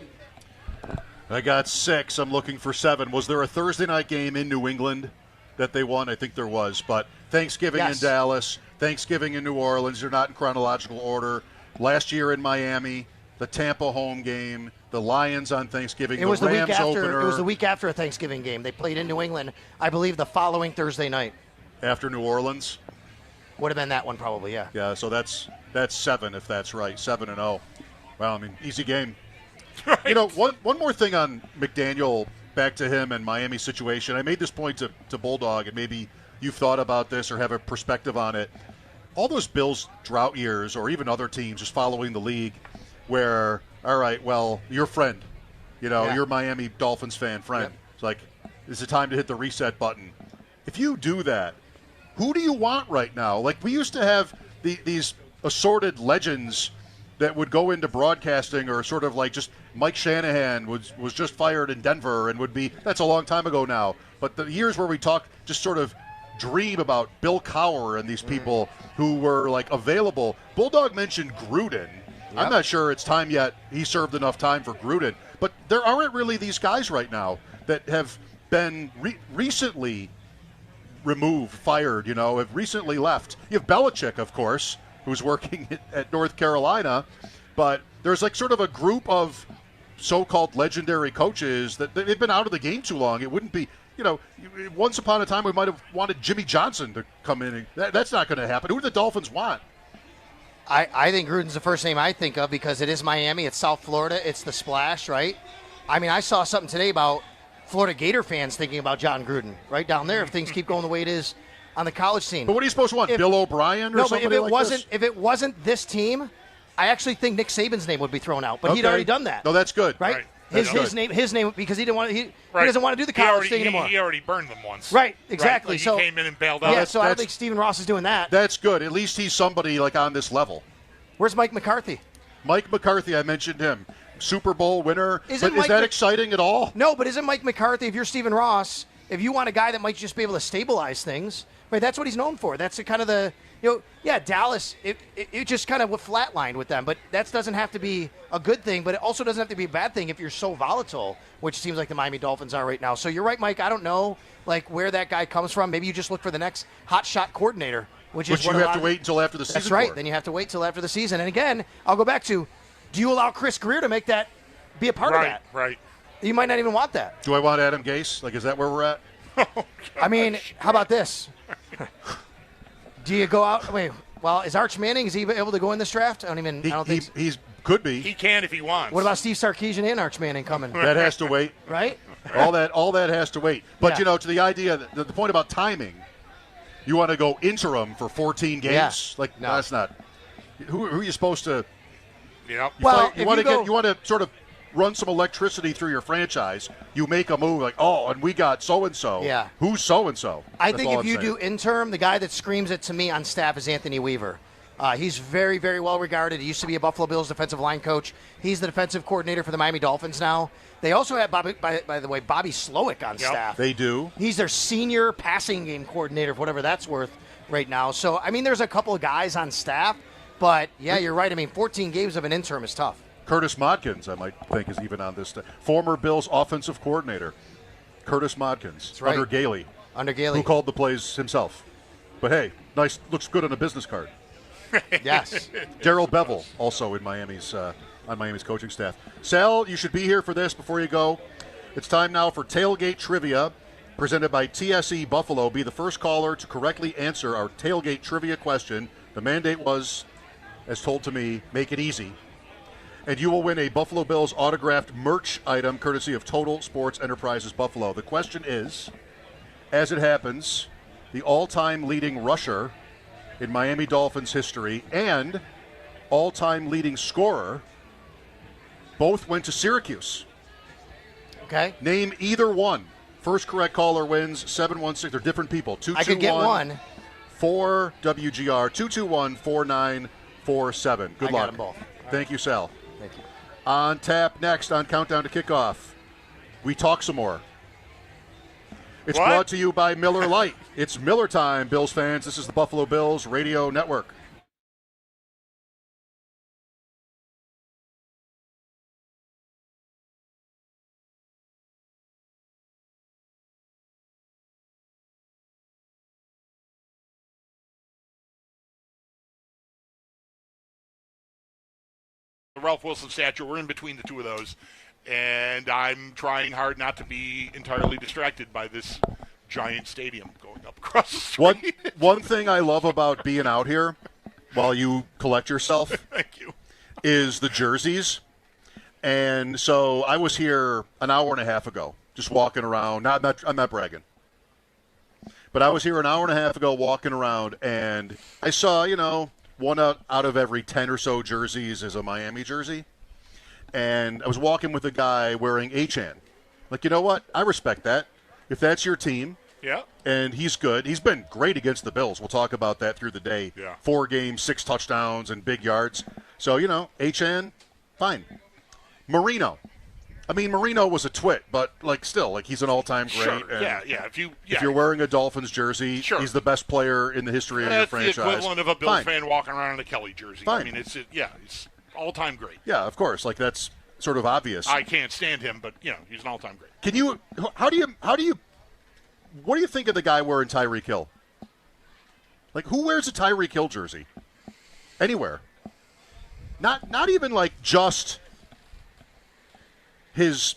I got 6. I'm looking for 7. Was there a Thursday night game in New England that they won? I think there was. But Thanksgiving in Dallas, Thanksgiving in New Orleans, they're not in chronological order. Last year in Miami, the Tampa home game, the Lions on Thanksgiving, It was the the Rams week after. opener. It was the week after a Thanksgiving game. They played in New England, I believe, the following Thursday night. After New Orleans? Would have been that one probably, yeah. Yeah, so that's 7 if that's right, 7-0. Well, I mean, easy game. Right. You know, one more thing on McDaniel, back to him and Miami's situation. I made this point to Bulldog, and maybe you've thought about this or have a perspective on it. All those Bills drought years, or even other teams just following the league, where, all right, well, your friend, your Miami Dolphins fan friend. Yep. It's like, is it time to hit the reset button? If you do that, who do you want right now? Like, we used to have these assorted legends that would go into broadcasting, or sort of like just Mike Shanahan was just fired in Denver and would be, that's a long time ago now. But the years where we talk, just sort of dream about Bill Cowher and these people who were like available. Bulldog mentioned Gruden. Yep. I'm not sure it's time yet. He served enough time for Gruden. But there aren't really these guys right now that have been recently removed, fired, have recently left. You have Belichick, of course, who's working at North Carolina, but there's like sort of a group of so-called legendary coaches that they've been out of the game too long. It wouldn't be, once upon a time we might have wanted Jimmy Johnson to come in. That's not going to happen. Who do the Dolphins want? I think Gruden's the first name I think of because it is Miami, it's South Florida, it's the splash, right? I mean, I saw something today about Florida Gator fans thinking about John Gruden right down there if things keep going the way it is on the college scene. But what are you supposed to want, Bill O'Brien or somebody like this? If it wasn't this team, I actually think Nick Saban's name would be thrown out. But he'd already done that. No, that's good. Right? His name because he didn't want he doesn't want to do the college thing anymore. He already burned them once. Right, exactly. Right? Like he came in and bailed out. Yeah, so I don't think Stephen Ross is doing that. That's good. At least he's somebody like on this level. Where's Mike McCarthy? Mike McCarthy, I mentioned him. Super Bowl winner. Is that exciting at all? No, but isn't Mike McCarthy, if you're Stephen Ross, if you want a guy that might just be able to stabilize things, right, that's what he's known for. That's the kind of Dallas, it just kind of flatlined with them. But that doesn't have to be a good thing, but it also doesn't have to be a bad thing if you're so volatile, which seems like the Miami Dolphins are right now. So you're right, Mike. I don't know where that guy comes from. Maybe you just look for the next hot shot coordinator, which you have to wait until after the season. That's right. Then you have to wait till after the season. And again, I'll go back to, do you allow Chris Greer to be a part of that? Right. You might not even want that. Do I want Adam Gase? Like, is that where we're at? I mean, how about this? Do you go out? Wait, well, is Arch Manning, is he able to go in this draft? I don't think he could be. He can if he wants. What about Steve Sarkisian and Arch Manning coming? That has to wait. Right? All that has to wait. But, to the idea, the point about timing, you want to go interim for 14 games? Yeah. No, that's not. Who are you supposed to? Yep. You want to sort of run some electricity through your franchise. You make a move like, and we got so-and-so. Yeah. Who's so-and-so? I think if you do interim, the guy that screams it to me on staff is Anthony Weaver. He's very, very well regarded. He used to be a Buffalo Bills defensive line coach. He's the defensive coordinator for the Miami Dolphins now. They also have, by the way, Bobby Slowick on staff. They do. He's their senior passing game coordinator, for whatever that's worth right now. So, I mean, there's a couple of guys on staff. But, yeah, you're right. I mean, 14 games of an interim is tough. Curtis Modkins, I might think, is even on this. Former Bills offensive coordinator, Curtis Modkins. That's right. Under Gailey. Who called the plays himself. But, hey, nice, looks good on a business card. Yes. Darrell Bevel, also in Miami's on Miami's coaching staff. Sal, you should be here for this before you go. It's time now for Tailgate Trivia, presented by TSE Buffalo. Be the first caller to correctly answer our Tailgate Trivia question. The mandate was, as told to me, make it easy. And you will win a Buffalo Bills autographed merch item courtesy of Total Sports Enterprises Buffalo. The question is, as it happens, the all-time leading rusher in Miami Dolphins history and all-time leading scorer both went to Syracuse. Okay. Name either one. First correct caller wins. 716. They're different people. 221. I could get one. 4 WGR 221-4947. Good luck. Got them both. Thank you, Sal. Thank you. On tap next on Countdown to Kickoff, we talk some more. It's brought to you by Miller Lite. It's Miller time, Bills fans. This is the Buffalo Bills Radio Network. Ralph Wilson statue. We're in between the two of those, and I'm trying hard not to be entirely distracted by this giant stadium going up across the street. One thing I love about being out here while you collect yourself Thank you. is the jerseys. And so I was here an hour and a half ago, just walking around. I'm not bragging. But I was here an hour and a half ago walking around, and I saw, one out of every 10 or so jerseys is a Miami jersey. And I was walking with a guy wearing H-An. Like, you know what? I respect that. If that's your team, yeah, and he's good. He's been great against the Bills. We'll talk about that through the day. Yeah. 4 games, 6 touchdowns, and big yards. So, H-An, fine. Marino. I mean, Marino was a twit, but, still, he's an all-time great. Sure, and yeah. If you're wearing a Dolphins jersey, he's the best player in the history of your franchise. That's the equivalent of a Bills fan walking around in a Kelly jersey. Fine. I mean, it's all-time great. Yeah, of course. That's sort of obvious. I can't stand him, but, he's an all-time great. What do you think of the guy wearing Tyreek Hill? Who wears a Tyreek Hill jersey? Anywhere. Not even just his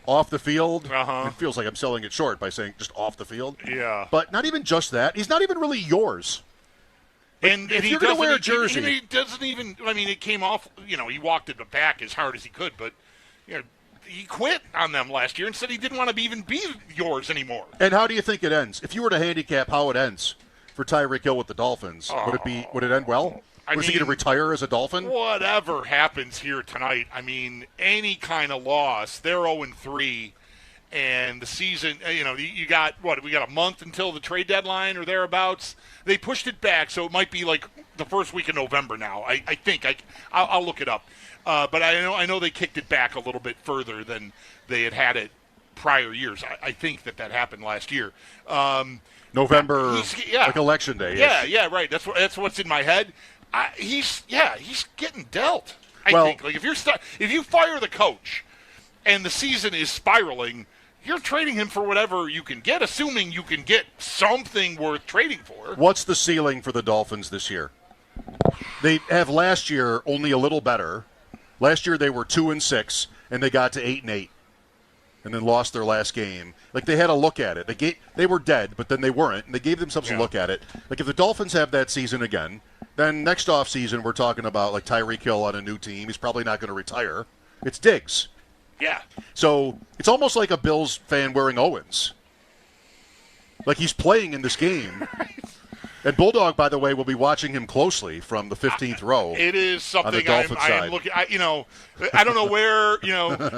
off the field. Uh-huh. It feels like I'm selling it short by saying just off the field. Yeah. But not even just that. He's not even really yours. And if he you're going to wear a jersey. He doesn't even, it came off, he walked it back as hard as he could, but, he quit on them last year and said he didn't want to even be yours anymore. And how do you think it ends? If you were to handicap how it ends for Tyreek Hill with the Dolphins, would it end well? Was he going to retire as a Dolphin? Whatever happens here tonight, any kind of loss, they're 0-3, and the season, you got, we got a month until the trade deadline or thereabouts. They pushed it back, so it might be the first week of November now. I think. I'll look it up. But I know they kicked it back a little bit further than they had it prior years. I think that happened last year. November, Election Day. Yeah, right. That's what's in my head. He's getting dealt. I think. If you fire the coach and the season is spiraling, you're trading him for whatever you can get, assuming you can get something worth trading for. What's the ceiling for the Dolphins this year? They have last year only a little better. Last year they were 2-6, and they got to 8-8, and then lost their last game. They had a look at it. They were dead, but then they weren't, and they gave themselves a look at it. If the Dolphins have that season again, then next offseason we're talking about Tyreek Hill on a new team. He's probably not going to retire. It's Diggs. Yeah. So it's almost like a Bills fan wearing Owens. He's playing in this game. And Bulldog, by the way, will be watching him closely from the 15th row. It is something I am looking. I don't know where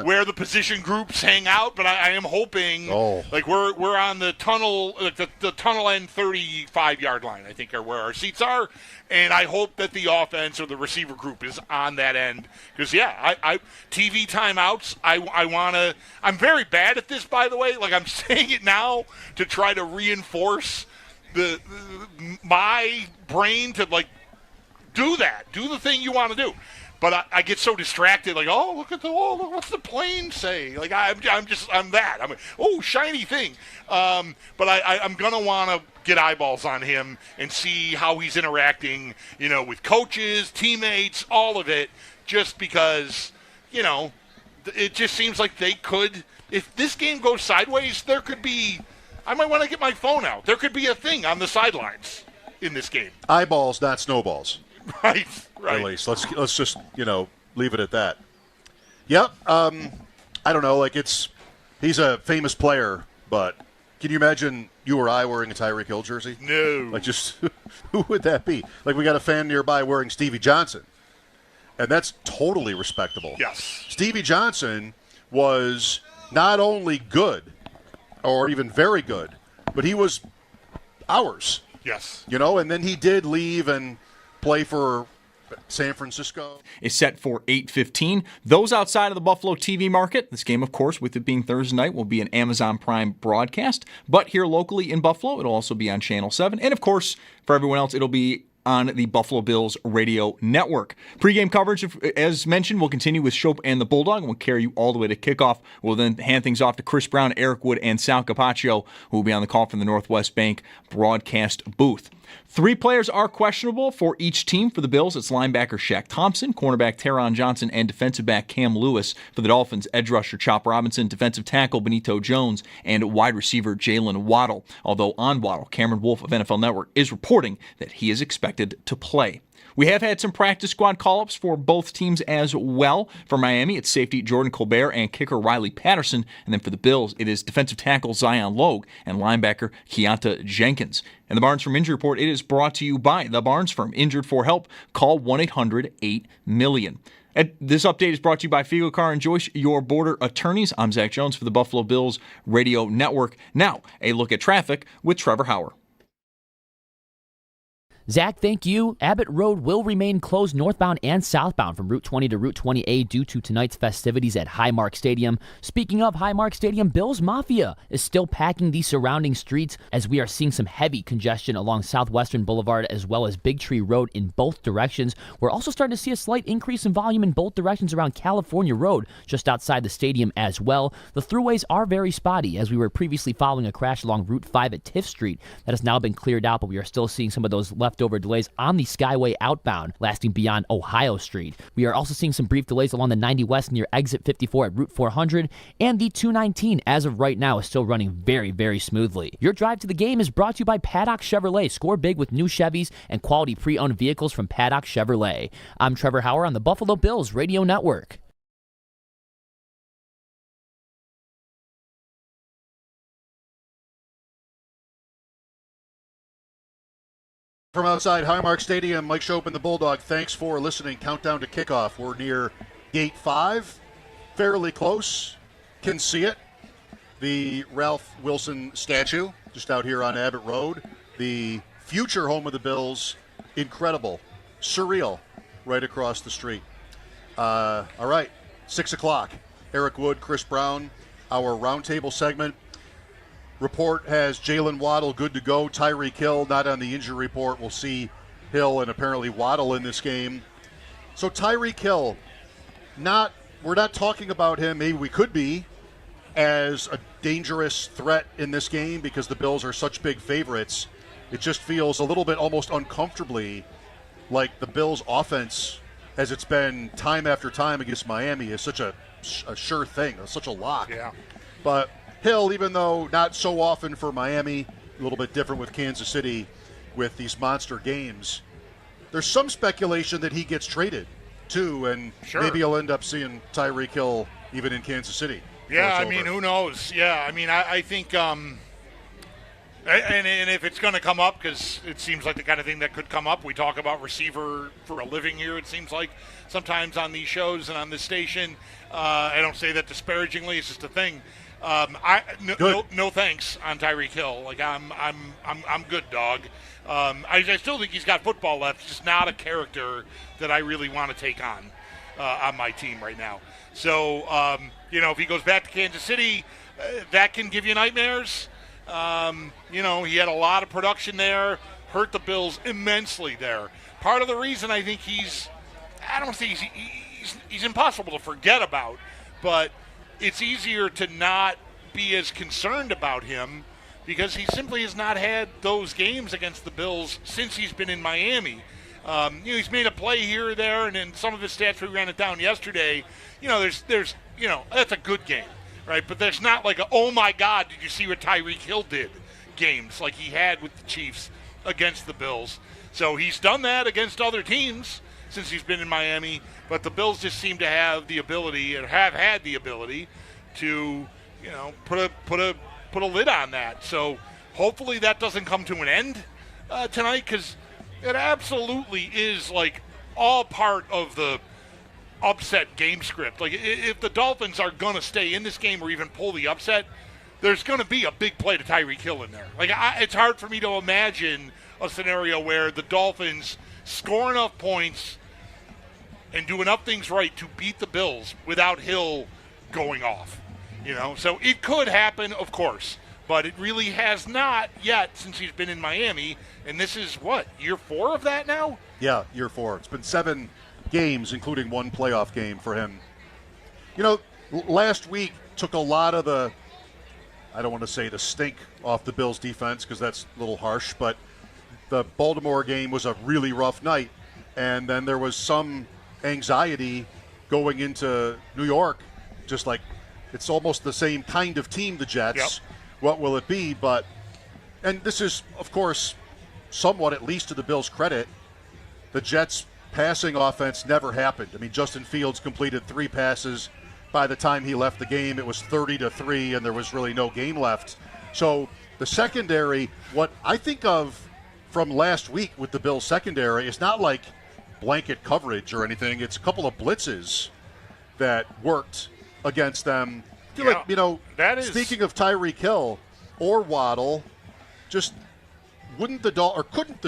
where the position groups hang out, but I am hoping. Like we're on the tunnel, like the tunnel end 35-yard line. I think are where our seats are, and I hope that the offense or the receiver group is on that end because I TV timeouts. I want to. I'm very bad at this, by the way. Like I'm saying it now to try to reinforce my brain to like do the thing you want to do, but I get so distracted. Like, look what's the plane say? Like I'm that. Shiny thing. But I'm gonna want to get eyeballs on him and see how he's interacting, with coaches, teammates, all of it. Just because, it just seems like they could. If this game goes sideways, there could be. I might want to get my phone out. There could be a thing on the sidelines in this game. Eyeballs, not snowballs. Right. At least let's just leave it at that. Yep. I don't know. Like he's a famous player, but can you imagine you or I wearing a Tyreek Hill jersey? No. Like just who would that be? Like we got a fan nearby wearing Stevie Johnson, and that's totally respectable. Yes. Stevie Johnson was not only good. Or even very good, but he was ours. Yes. And then he did leave and play for San Francisco. Is set for 8:15. Those outside of the Buffalo TV market, this game, of course, with it being Thursday night, will be an Amazon Prime broadcast. But here locally in Buffalo, it'll also be on Channel 7. And, of course, for everyone else, it'll be on the Buffalo Bills radio network. Pre-game coverage, as mentioned, will continue with Schopp and the Bulldog, and will carry you all the way to kickoff. We'll then hand things off to Chris Brown, Eric Wood, and Sal Capaccio, who will be on the call from the Northwest Bank broadcast booth. 3 players are questionable for each team. For the Bills, it's linebacker Shaq Thompson, cornerback Teron Johnson, and defensive back Cam Lewis. For the Dolphins, edge rusher Chop Robinson, defensive tackle Benito Jones, and wide receiver Jalen Waddle. Although on Waddle, Cameron Wolfe of NFL Network is reporting that he is expected to play. We have had some practice squad call-ups for both teams as well. For Miami, it's safety Jordan Colbert and kicker Riley Patterson. And then for the Bills, it is defensive tackle Zion Logue and linebacker Keonta Jenkins. And the Barnes Firm Injury Report, it is brought to you by the Barnes Firm. Injured for help? Call 1-800-8-MILLION. This update is brought to you by Figo Car and Joyce, your border attorneys. I'm Zach Jones for the Buffalo Bills Radio Network. Now, a look at traffic with Trevor Hauer. Zach, thank you. Abbott Road will remain closed northbound and southbound from Route 20 to Route 20A due to tonight's festivities at Highmark Stadium. Speaking of Highmark Stadium, Bills Mafia is still packing the surrounding streets as we are seeing some heavy congestion along Southwestern Boulevard as well as Big Tree Road in both directions. We're also starting to see a slight increase in volume in both directions around California Road, just outside the stadium as well. The throughways are very spotty as we were previously following a crash along Route 5 at Tiff Street. That has now been cleared out, but we are still seeing some of those leftover delays on the Skyway outbound lasting beyond Ohio Street. We are also seeing some brief delays along the 90 West near exit 54 at Route 400, and the 219 as of right now is still running very, very smoothly. Your drive to the game is brought to you by Paddock Chevrolet. Score big with new Chevys and quality pre-owned vehicles from Paddock Chevrolet. I'm Trevor Hauer on the Buffalo Bills Radio Network. From outside Highmark Stadium, Mike Schopp and the Bulldog, thanks for listening. Countdown to kickoff. We're near Gate 5, fairly close. Can see it. The Ralph Wilson statue, just out here on Abbott Road. The future home of the Bills, incredible, surreal, right across the street. All right, 6 o'clock. Eric Wood, Chris Brown, our roundtable segment. Report has Jalen Waddle good to go. Tyreek Hill not on the injury report. We'll see Hill and apparently Waddle in this game. So Tyreek Hill, we're not talking about him, maybe we could be, as a dangerous threat in this game because the Bills are such big favorites. It just feels a little bit almost uncomfortably like the Bills' offense, as it's been time after time against Miami, is such a sure thing, such a lock. Yeah. But Hill, even though not so often for Miami, a little bit different with Kansas City with these monster games, there's some speculation that he gets traded too, and maybe you'll end up seeing Tyreek Hill even in Kansas City. Yeah, I mean, who knows? Yeah, I mean, I think And if it's going to come up, because it seems like the kind of thing that could come up, we talk about receiver for a living here, it seems like, sometimes on these shows and on this station. I don't say that disparagingly, it's just a thing. No thanks on Tyreek Hill. Like, I'm good, dog. I still think he's got football left. He's just not a character that I really want to take on my team right now. So, if he goes back to Kansas City, that can give you nightmares. He had a lot of production there, hurt the Bills immensely there. Part of the reason I think he's impossible to forget about, but it's easier to not be as concerned about him because he simply has not had those games against the Bills since he's been in Miami. He's made a play here or there, and in some of his stats, we ran it down yesterday. There's that's a good game. Right, but there's not like oh my God, did you see what Tyreek Hill did games like he had with the Chiefs against the Bills. So he's done that against other teams since he's been in Miami, but the Bills just seem to have the ability and have had the ability to, put a lid on that. So hopefully that doesn't come to an end tonight, because it absolutely is like all part of the upset game script. Like, if the Dolphins are going to stay in this game or even pull the upset, there's going to be a big play to Tyreek Hill in there. Like, it's hard for me to imagine a scenario where the Dolphins score enough points and do enough things right to beat the Bills without Hill going off. So it could happen, of course, but it really has not yet since he's been in Miami. And this is year 4 of that now? Yeah, year 4. It's been 7 games, including 1 playoff game for him. Last week took a lot of the, I don't want to say the stink off the Bills defense because that's a little harsh, but the Baltimore game was a really rough night, and then there was some anxiety going into New York, just like it's almost the same kind of team, the Jets. Yep. What will it be? And this is, of course, somewhat at least to the Bills' credit, the Jets' passing offense never happened. I mean, Justin Fields completed 3 passes. By the time he left the game, it was 30-3, and there was really no game left. So the secondary, what I think of from last week with the Bills' secondary is not like blanket coverage or anything. It's a couple of blitzes that worked against them. I feel like, speaking of Tyreek Hill or Waddle, just couldn't the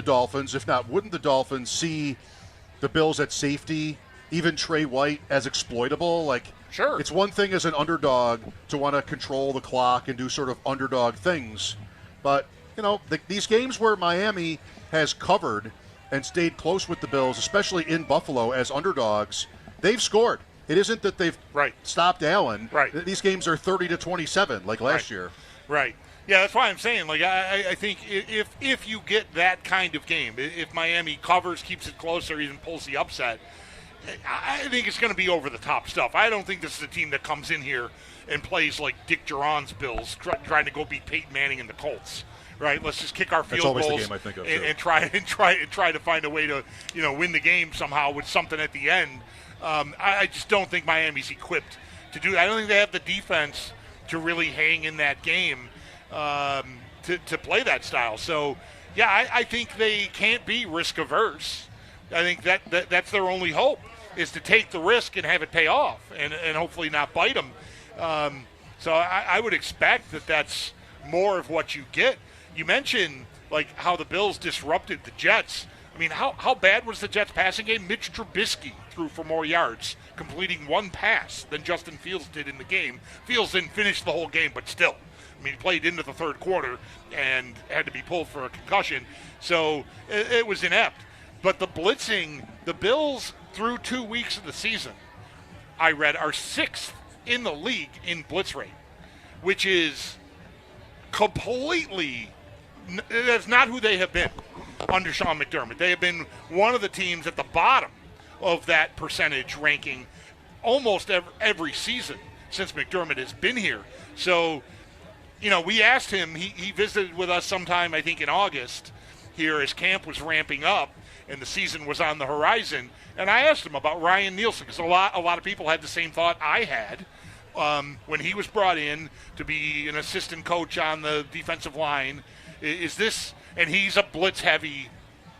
Dolphins, if not wouldn't the Dolphins see the Bills at safety, even Trey White, as exploitable? Like, sure, it's one thing as an underdog to want to control the clock and do sort of underdog things, but these games where Miami has covered and stayed close with the Bills, especially in Buffalo as underdogs, they've scored. It isn't that they've stopped Allen. Right. These games are 30-27 like last year. Right. Yeah, that's why I'm saying, like, I think if you get that kind of game, if Miami covers, keeps it close, or even pulls the upset, I think it's going to be over-the-top stuff. I don't think this is a team that comes in here and plays like Dick Duran's Bills, trying to go beat Peyton Manning and the Colts. Right, let's just kick our field goals the game I think of, and try to find a way to win the game somehow with something at the end. I just don't think Miami's equipped to do that. I don't think they have the defense to really hang in that game to play that style. So, yeah, I think they can't be risk averse. I think that's their only hope, is to take the risk and have it pay off and hopefully not bite them. So I would expect that's more of what you get. You mentioned like how the Bills disrupted the Jets. I mean, how bad was the Jets passing game? Mitch Trubisky threw for more yards, completing 1 pass than Justin Fields did in the game. Fields didn't finish the whole game, but still. I mean, he played into the 3rd quarter and had to be pulled for a concussion. So it was inept. But the blitzing, the Bills through 2 weeks of the season, I read, are 6th in the league in blitz rate, which is completely, that's not who they have been under Sean McDermott. They have been one of the teams at the bottom of that percentage ranking almost every season since McDermott has been here. So, we asked him, he visited with us sometime, I think in August, here as camp was ramping up and the season was on the horizon. And I asked him about Ryan Nielsen, because a lot of people had the same thought I had, when he was brought in to be an assistant coach on the defensive line, is this, and he's a blitz-heavy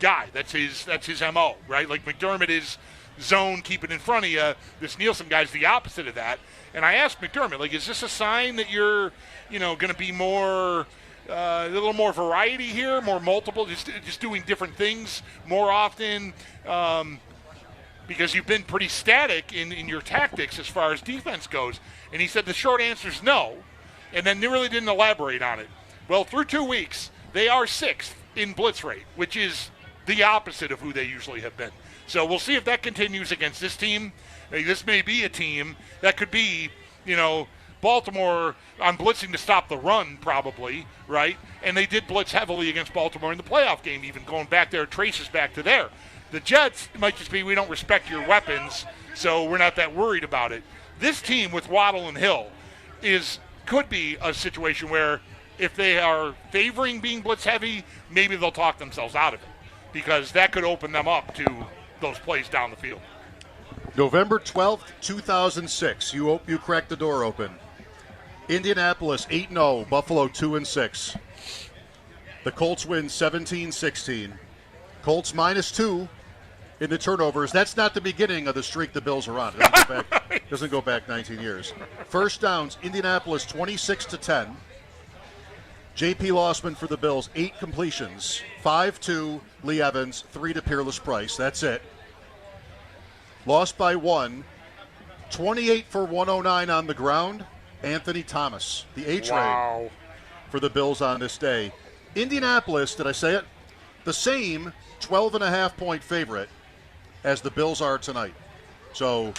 guy. That's his MO, right? Like McDermott is zone, keep it in front of you. This Nielsen guy's the opposite of that. And I asked McDermott, like, is this a sign that you're, going to be more, a little more variety here, more multiple, just doing different things more often? Because you've been pretty static in your tactics as far as defense goes. And he said the short answer is no, and then they really didn't elaborate on it. Well, through 2 weeks, they are 6th in blitz rate, which is the opposite of who they usually have been. So we'll see if that continues against this team. This may be a team that could be, Baltimore on blitzing to stop the run probably, right? And they did blitz heavily against Baltimore in the playoff game, even going back there, traces back to there. The Jets might just be, we don't respect your weapons, so we're not that worried about it. This team with Waddle and Hill could be a situation where if they are favoring being blitz heavy, maybe they'll talk themselves out of it, because that could open them up to those plays down the field. November 12th, 2006. You cracked the door open. Indianapolis 8-0, Buffalo 2-6. The Colts win 17-16. Colts -2 in the turnovers. That's not the beginning of the streak the Bills are on. It doesn't go back 19 years. First downs, Indianapolis 26-10. J.P. Lossman for the Bills, 8 completions. 5 to Lee Evans, 3 to Peerless Price. That's it. Lost by 1. 28 for 109 on the ground. Anthony Thomas, the A-train for the Bills on this day. Indianapolis, did I say it? The same 12.5-point favorite as the Bills are tonight. So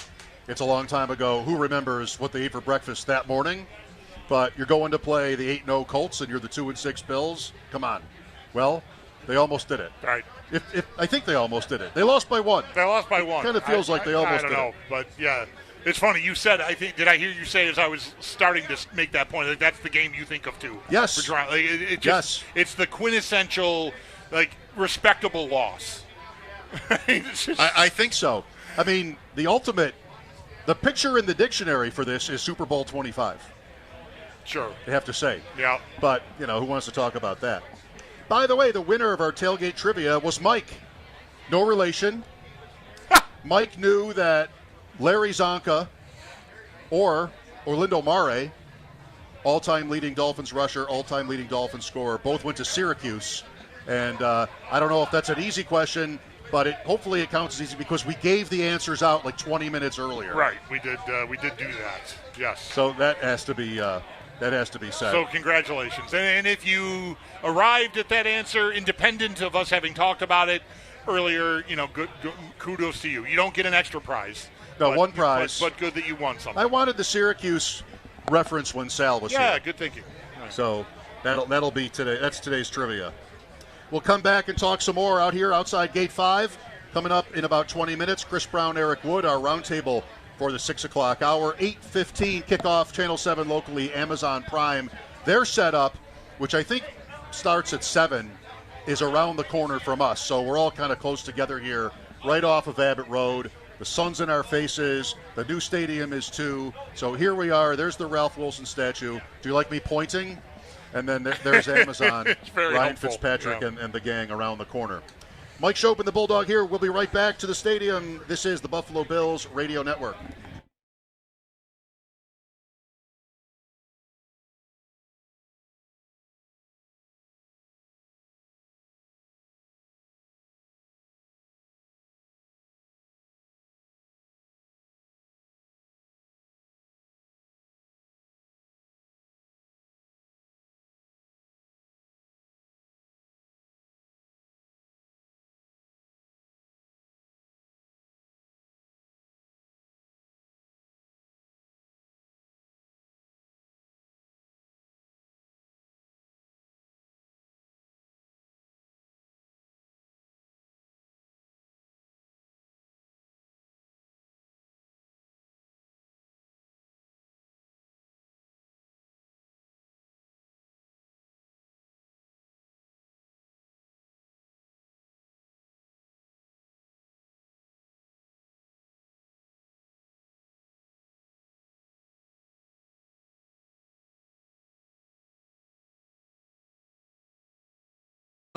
it's a long time ago. Who remembers what they ate for breakfast that morning? But you're going to play the 8-0 Colts and you're the 2-6 Bills? Come on. Well, they almost did it. Right. If I think they almost did it. They lost by 1. They lost by 1. Kind of feels like they almost did it. I don't know, but yeah. It's funny, you said, did I hear you say as I was starting to make that point, like that's the game you think of too? Yes. Yes. It's the quintessential, respectable loss. I think so. I mean, the picture in the dictionary for this is Super Bowl 25. Sure. They have to say. Yeah. But, who wants to talk about that? By the way, the winner of our tailgate trivia was Mike. No relation. Mike knew that Larry Zonka or Orlando Mare, all-time leading Dolphins rusher, all-time leading Dolphins scorer, both went to Syracuse. And I don't know if that's an easy question, but hopefully it counts as easy because we gave the answers out 20 minutes earlier. Right, we did do that. Yes. So that has to be said. So congratulations. And if you arrived at that answer independent of us having talked about it earlier, good kudos to you. You don't get an extra prize. No, one prize. But good that you won something. I wanted the Syracuse reference when Sal was here. Yeah, good thinking. Right. So that'll be today. That's today's trivia. We'll come back and talk some more out here outside Gate 5. Coming up in about 20 minutes, Chris Brown, Eric Wood, our roundtable for the 6 o'clock hour. 8:15 kickoff, Channel 7 locally, Amazon Prime. Their setup, which I think starts at 7, is around the corner from us. So we're all kind of close together here, right off of Abbott Road. The sun's in our faces. The new stadium is too. So here we are. There's the Ralph Wilson statue. Do you like me pointing? And then there's Amazon, Ryan helpful. Fitzpatrick, and the gang around the corner. Mike Schopp and the Bulldog here. We'll be right back to the stadium. This is the Buffalo Bills Radio Network.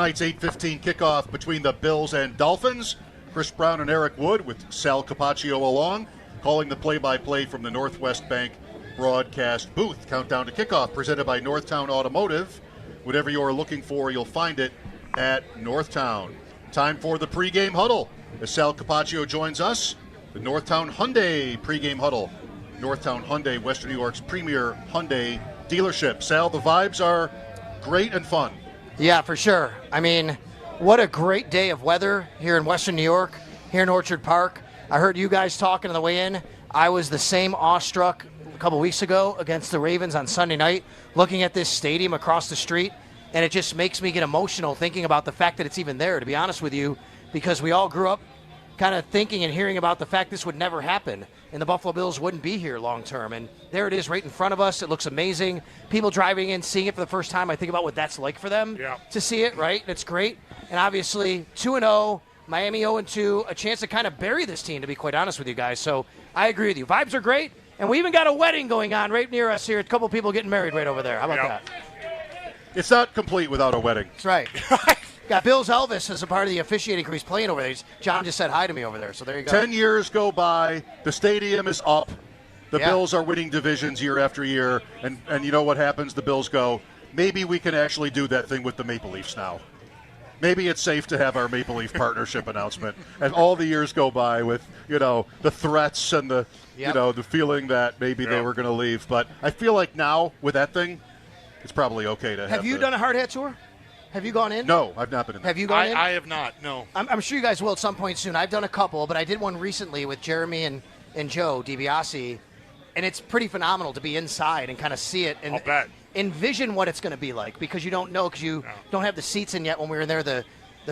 Tonight's 8:15 kickoff between the Bills and Dolphins. Chris Brown and Eric Wood with Sal Capaccio along, calling the play-by-play from the Northwest Bank broadcast booth. Countdown to kickoff presented by Northtown Automotive. Whatever you're looking for, you'll find it at Northtown. Time for the pregame huddle. As Sal Capaccio joins us, the Northtown Hyundai pregame huddle. Northtown Hyundai, Western New York's premier Hyundai dealership. Sal, the vibes are great and fun. Yeah, for sure. I mean, what a great day of weather here in Western New York, here in Orchard Park. I heard you guys talking on the way in. I was the same awestruck a couple weeks ago against the Ravens on Sunday night, looking at this stadium across the street, and it just makes me get emotional thinking about the fact that it's even there, to be honest with you, because we all grew up kind of thinking and hearing about the fact this would never happen and the Buffalo Bills wouldn't be here long term. And there it is right in front of us. It looks amazing. People driving in, seeing it for the first time, I think about what that's like for them to see it, right? It's great. And obviously 2-0, Miami 0-2, a chance to kind of bury this team, to be quite honest with you guys. So I agree with you. Vibes are great. And we even got a wedding going on right near us here. A couple people getting married right over there. How about that? It's not complete without a wedding. That's right. Got Bill's Elvis as a part of the officiating crew. He's playing over there. John just said hi to me over there, so there you go. 10 years go by. The stadium is up. The Bills are winning divisions year after year. And you know what happens? The Bills go, maybe we can actually do that thing with the Maple Leafs now. Maybe it's safe to have our Maple Leaf partnership announcement. And all the years go by with, the threats and the, the feeling that maybe they were going to leave. But I feel like now with that thing, it's probably okay to have. Have you done a hard hat tour? Have you gone in? No, I've not been in. Have you gone in? I have not, no. I'm sure you guys will at some point soon. I've done a couple, but I did one recently with Jeremy and Joe DiBiase, and it's pretty phenomenal to be inside and kind of see it and I'll bet. envision what it's going to be like, because you don't know, because you don't have the seats in yet. When we were in there, the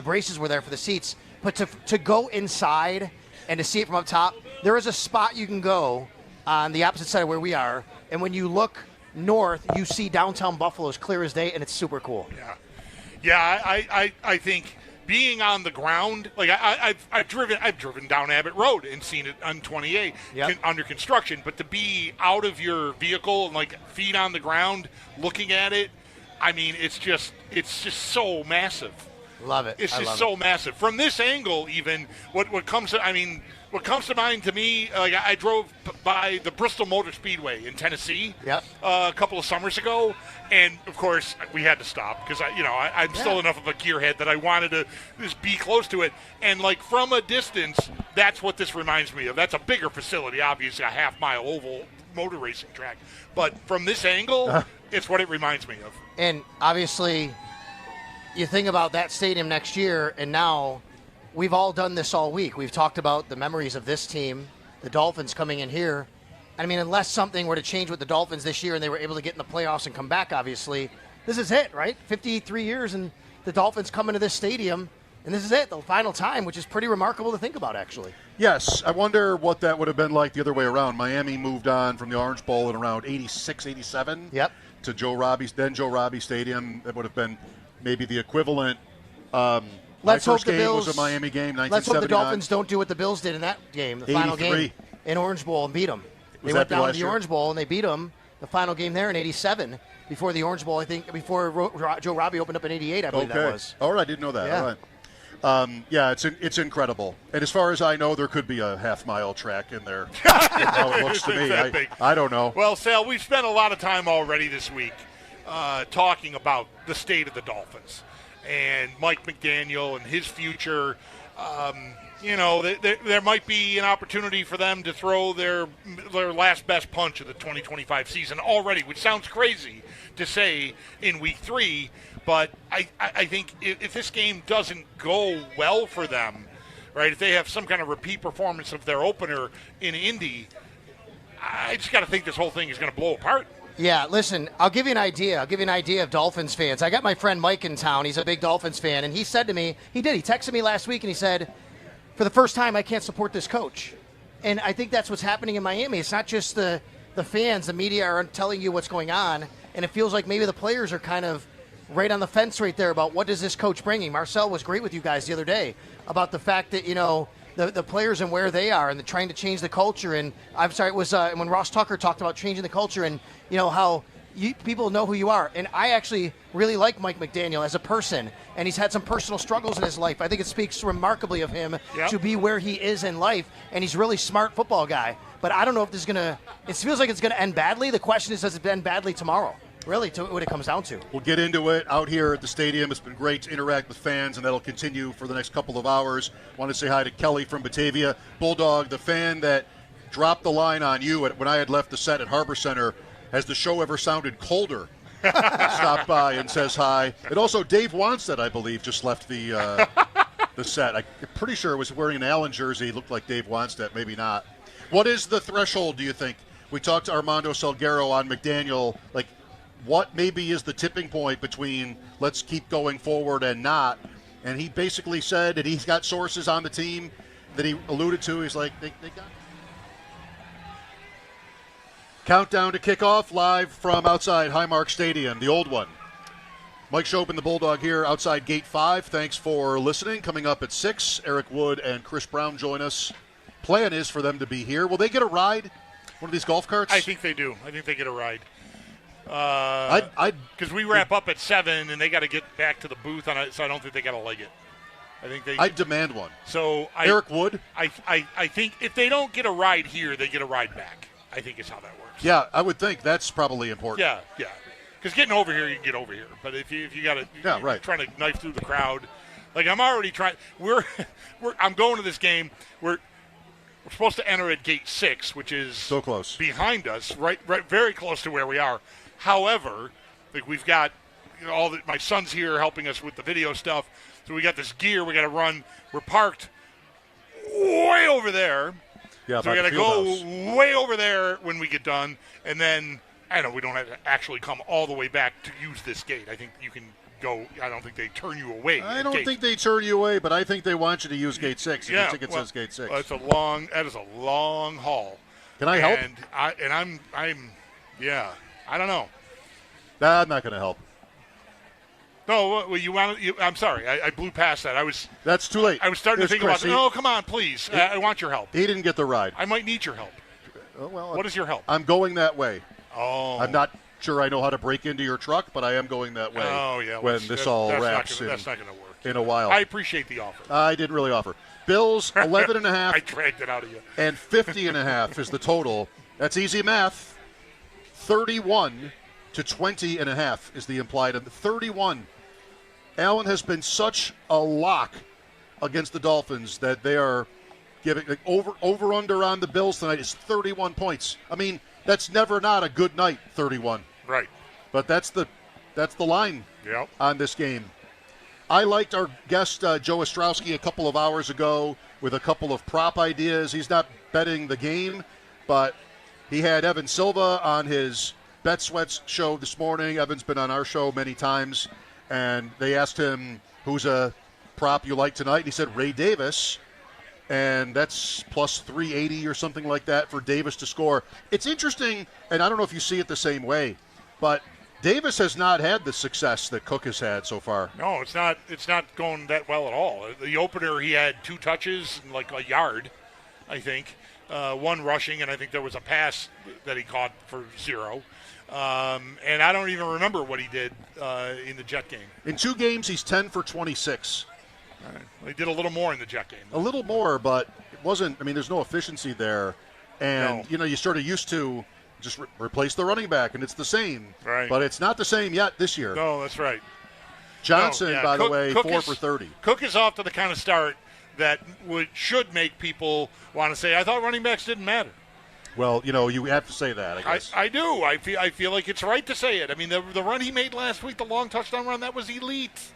braces were there for the seats. But to go inside and to see it from up top, there is a spot you can go on the opposite side of where we are, and when you look north, you see downtown Buffalo as clear as day, and it's super cool. Yeah, I think being on the ground, like I've driven down Abbott Road and seen it on 28 under construction, but to be out of your vehicle and like feet on the ground looking at it, I mean, it's just so massive. Love it. It's just so massive. From this angle, even what comes to mind to me, like I drove by the Bristol Motor Speedway in Tennessee a couple of summers ago, and of course we had to stop because I'm still enough of a gearhead that I wanted to just be close to it. And like from a distance, that's what this reminds me of. That's a bigger facility, obviously a half-mile oval motor racing track, but from this angle, it's what it reminds me of. And obviously, you think about that stadium next year, and now we've all done this all week. We've talked about the memories of this team, the Dolphins coming in here. I mean, unless something were to change with the Dolphins this year and they were able to get in the playoffs and come back, obviously, this is it, right? 53 years and the Dolphins come into this stadium, and this is it, the final time, which is pretty remarkable to think about, actually. Yes, I wonder what that would have been like the other way around. Miami moved on from the Orange Bowl in around 86, 87 to Joe Robbie Stadium. That would have been maybe the equivalent. Let's hope the game Bills was a Miami game, 1979. Let's hope the Dolphins don't do what the Bills did in that game, the final game in Orange Bowl, and beat them. They went down to the Orange Bowl and they beat them. The final game there in '87, before the Orange Bowl, I think, before Joe Robbie opened up in '88, I believe that was. All right, I didn't know that. Yeah. All right. It's incredible. And as far as I know, there could be a half-mile track in there. How it looks to me. I don't know. Well, Sal, we've spent a lot of time already this week talking about the state of the Dolphins and Mike McDaniel and his future. There might be an opportunity for them to throw their last best punch of the 2025 season already, which sounds crazy to say in week 3. But I think if this game doesn't go well for them, right, if they have some kind of repeat performance of their opener in Indy, I just got to think this whole thing is going to blow apart. Yeah, listen, I'll give you an idea. Of Dolphins fans. I got my friend Mike in town. He's a big Dolphins fan, and he said to me, he texted me last week, and he said, for the first time, I can't support this coach. And I think that's what's happening in Miami. It's not just the fans. The media are telling you what's going on, and it feels like maybe the players are kind of right on the fence right there about what is this coach bringing. Marcel was great with you guys the other day about the fact that, the players and where they are and trying to change the culture. And I'm sorry, it was when Ross Tucker talked about changing the culture and, how people know who you are. And I actually really like Mike McDaniel as a person, and he's had some personal struggles in his life. I think it speaks remarkably of him to be where he is in life, and he's a really smart football guy. But I don't know if this is going to – it feels like it's going to end badly. The question is, does it end badly tomorrow? Really, to what it comes down to. We'll get into it out here at the stadium. It's been great to interact with fans, and that'll continue for the next couple of hours. Want to say hi to Kelly from Batavia. Bulldog, the fan that dropped the line on you when I had left the set at Harbor Center, has the show ever sounded colder? Stop by and says hi. And also Dave Wanstead, I believe, just left the set. I'm pretty sure it was wearing an Allen jersey. He looked like Dave Wanstead, maybe not. What is the threshold, do you think? We talked to Armando Salggero on McDaniel. Like, what maybe is the tipping point between let's keep going forward and not? And he basically said that he's got sources on the team that he alluded to. He's like, they got countdown to kickoff live from outside Highmark Stadium, the old one. Mike Schopp and the Bulldog here outside Gate 5. Thanks for listening. Coming up at 6, Eric Wood and Chris Brown join us. Plan is for them to be here. Will they get a ride? One of these golf carts? I think they do. I think they get a ride. Because we wrap up at 7 and they got to get back to the booth, so I don't think they got to leg it. I demand one. So Eric Wood? I think if they don't get a ride here, they get a ride back. I think is how that works. Yeah, I would think that's probably important. Yeah. Because getting over here, you can get over here. But if you got to, trying to knife through the crowd, like I'm already trying. I'm going to this game. We're supposed to enter at Gate 6, which is so close behind us, right, very close to where we are. However, like we've got my son's here helping us with the video stuff, so we got this gear. We got to run. We're parked way over there. Yeah, so we got to go way over there when we get done, and then I know we don't have to actually come all the way back to use this gate. I think you can go. I don't think they turn you away. I don't think they turn you away, but I think they want you to use Gate 6. If you think it says Gate 6. That is a long haul. Can I help? I'm I don't know. Nah, I'm not going to help. No, well, I'm sorry. I blew past that. That's too late. I was starting to think about. No, come on, please. I want your help. He didn't get the ride. I might need your help. What is your help? I'm going that way. Oh. I'm not sure I know how to break into your truck, but I am going that way. Oh yeah. When this all wraps that's not going to work in a while. I appreciate the offer. I didn't really offer. Bills 11.5. I dragged it out of you. And 50.5 is the total. That's easy math. 31 to 20.5 is the implied. 31. Allen has been such a lock against the Dolphins that they are giving over under on the Bills tonight is 31 points. I mean, that's never not a good night, 31. Right. But that's the line on this game. I liked our guest Joe Estraki a couple of hours ago with a couple of prop ideas. He's not betting the game, but he had Evan Silva on his Bet Sweats show this morning. Evan's been on our show many times. And they asked him, who's a prop you like tonight? And he said Ray Davis. And that's plus 380 or something like that for Davis to score. It's interesting, and I don't know if you see it the same way, but Davis has not had the success that Cook has had so far. No, it's not going that well at all. The opener, he had 2 touches and like a yard, I think. 1 rushing, and I think there was a pass that he caught for 0. And I don't even remember what he did in the Jet game. In 2 games, he's 10 for 26. All right. Well, he did a little more in the Jet game. A little more, but it wasn't. I mean, there's no efficiency there. And, you sort of used to just replace the running back, and it's the same. Right. But it's not the same yet this year. No, that's right. Johnson, by the way, Cook 4 for 30. Cook is off to the kind of start that should make people want to say, I thought running backs didn't matter. Well, you have to say that, I guess. I do. I feel like it's right to say it. I mean, the run he made last week, the long touchdown run, that was elite.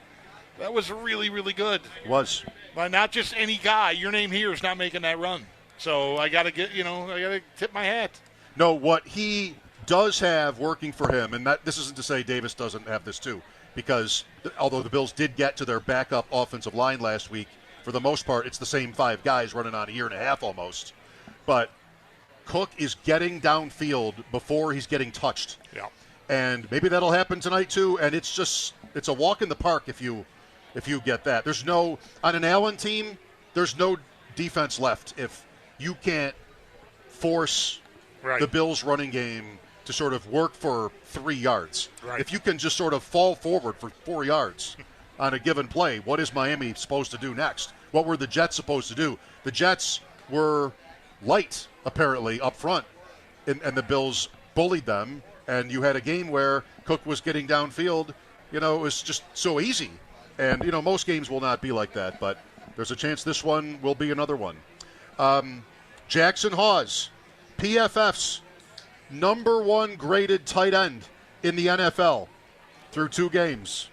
That was really, really good. It was. But not just any guy. Your name here is not making that run. So I got to I got to tip my hat. No, what he does have working for him, and this isn't to say Davis doesn't have this too, because although the Bills did get to their backup offensive line last week, for the most part, it's the same 5 guys running on a year and a half almost. But Cook is getting downfield before he's getting touched. Yeah. And maybe that'll happen tonight too, and it's a walk in the park if you get that. There's no, on an Allen team, there's no defense left if you can't force the Bills running game to sort of work for 3 yards. Right. If you can just sort of fall forward for 4 yards on a given play, what is Miami supposed to do next? What were the Jets supposed to do? The Jets were light, apparently, up front, and the Bills bullied them, and you had a game where Cook was getting downfield. It was just so easy. And, most games will not be like that, but there's a chance this one will be another one. Jackson Hawes, PFF's #1 graded tight end in the NFL through 2 games.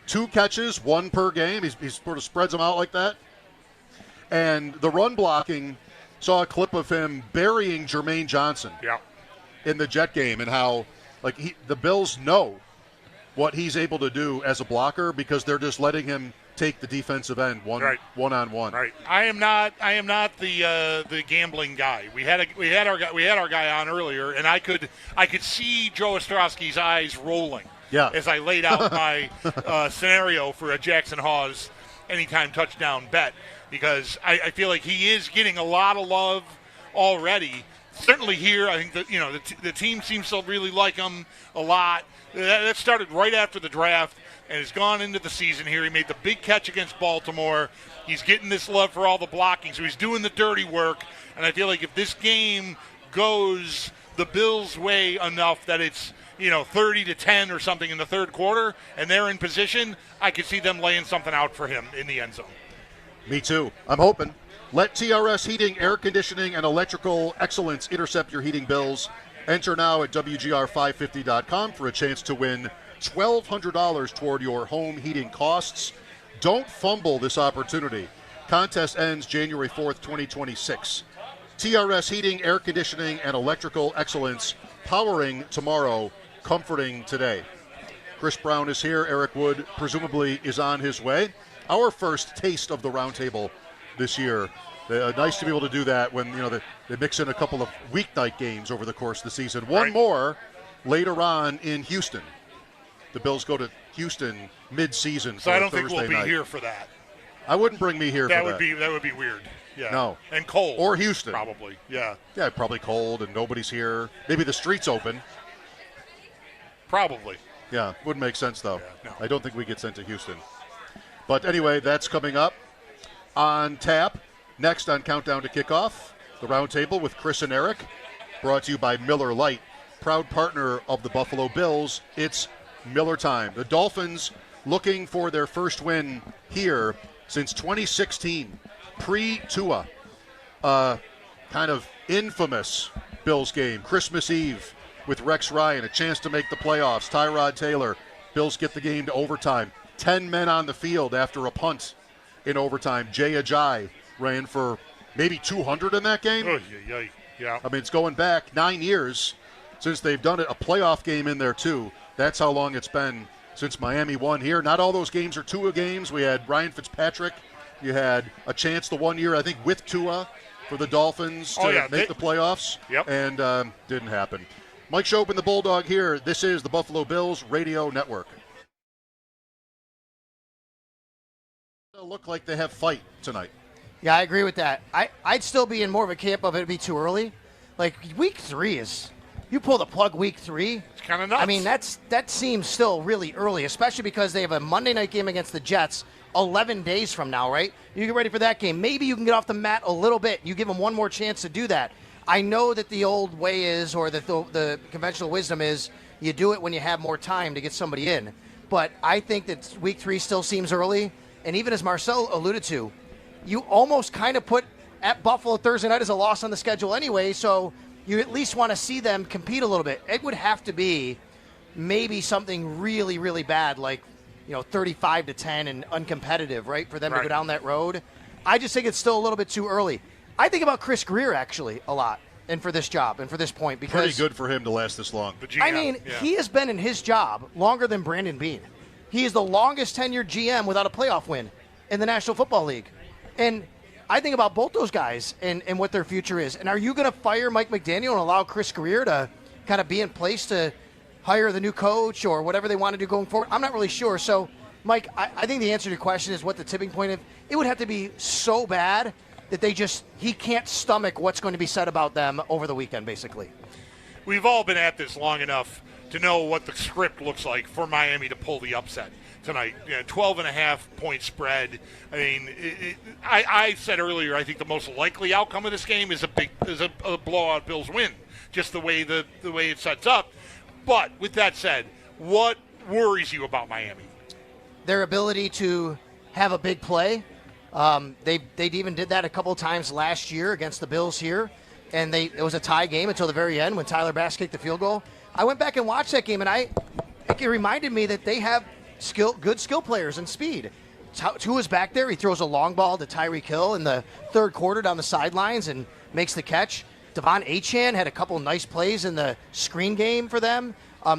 2 catches, 1 per game. He sort of spreads them out like that. And the run blocking, saw a clip of him burying Jermaine Johnson in the Jet game, and how the Bills know what he's able to do as a blocker because they're just letting him take the defensive end one-on-one. Right. I am not the gambling guy. We had our guy on earlier, and I could see Joe Ostrowski's eyes rolling as I laid out my scenario for a Jackson Hawes anytime touchdown bet, because I feel like he is getting a lot of love already. Certainly here, I think that the team seems to really like him a lot. That started right after the draft and has gone into the season here. He made the big catch against Baltimore. He's getting this love for all the blocking, so he's doing the dirty work. And I feel like if this game goes the Bills' way enough that it's 30-10 or something in the third quarter, and they're in position, I could see them laying something out for him in the end zone. Me too. I'm hoping. Let TRS Heating, Air Conditioning, and Electrical Excellence intercept your heating bills. Enter now at WGR550.com for a chance to win $1,200 toward your home heating costs. Don't fumble this opportunity. Contest ends January 4th, 2026. TRS Heating, Air Conditioning, and Electrical Excellence, powering tomorrow, comforting today. Chris Brown is here. Eric Wood presumably is on his way. Our first taste of the Roundtable this year. Nice to be able to do that when they mix in a couple of weeknight games over the course of the season. One more later on in Houston. The Bills go to Houston mid-season. So I don't Thursday think we'll night. be here for that. I wouldn't bring me here for that. That would be weird. Yeah. No. And cold. Or Houston. Probably. Yeah. Yeah, probably cold and nobody's here. Maybe the street's open. Probably. Yeah, wouldn't make sense though. Yeah, no. I don't think we get sent to Houston. But anyway, that's coming up on tap. Next on Countdown to Kickoff, the Roundtable with Chris and Eric, brought to you by Miller Lite, proud partner of the Buffalo Bills. It's Miller time. The Dolphins looking for their first win here since 2016, pre-Tua. Kind of infamous Bills game, Christmas Eve with Rex Ryan, a chance to make the playoffs. Tyrod Taylor, Bills get the game to overtime. 10 men on the field after a punt in overtime. Jay Ajayi ran for maybe 200 in that game. Oh, yeah. I mean, it's going back 9 years since they've done it. A playoff game in there, too. That's how long it's been since Miami won here. Not all those games are Tua games. We had Ryan Fitzpatrick. You had a chance the one year, I think, with Tua for the Dolphins to make the playoffs. Yep. And didn't happen. Mike Schopp and the Bulldog here. This is the Buffalo Bills Radio Network. It'll look like they have fight tonight. Yeah, I agree with that. I'd still be in more of a camp of it'd be too early. Like, week 3 is, you pull the plug week 3. It's kind of nuts. I mean, that seems still really early, especially because they have a Monday night game against the Jets 11 days from now, right? You get ready for that game. Maybe you can get off the mat a little bit. You give them one more chance to do that. I know that the old way is, or that the conventional wisdom is, you do it when you have more time to get somebody in. But I think that week 3 still seems early. And even as Marcel alluded to, you almost kind of put at Buffalo Thursday night as a loss on the schedule anyway, so you at least want to see them compete a little bit. It would have to be maybe something really, really bad, like 35-10 and uncompetitive, right, for them to go down that road. I just think it's still a little bit too early. I think about Chris Greer actually a lot, and for this job and for this point, because pretty good for him to last this long. I mean, he has been in his job longer than Brandon Beane. He is the longest tenured GM without a playoff win in the National Football League. And I think about both those guys and what their future is. And are you going to fire Mike McDaniel and allow Chris Greer to kind of be in place to hire the new coach or whatever they want to do going forward? I'm not really sure. So, Mike, I think the answer to your question is what the tipping point is. It would have to be so bad that he can't stomach what's going to be said about them over the weekend, basically. we've all been at this long enough to know what the script looks like for Miami to pull the upset tonight. 12.5-point spread. I mean, I said earlier, I think the most likely outcome of this game is a blowout Bills win, just the way it sets up. But with that said, what worries you about Miami? Their ability to have a big play. They even did that a couple of times last year against the Bills here, and it was a tie game until the very end when Tyler Bass kicked the field goal. I went back and watched that game, and it reminded me that they have good skill players and speed. Tua's back there. He throws a long ball to Tyreek Hill in the third quarter down the sidelines and makes the catch. Devon Achane had a couple nice plays in the screen game for them.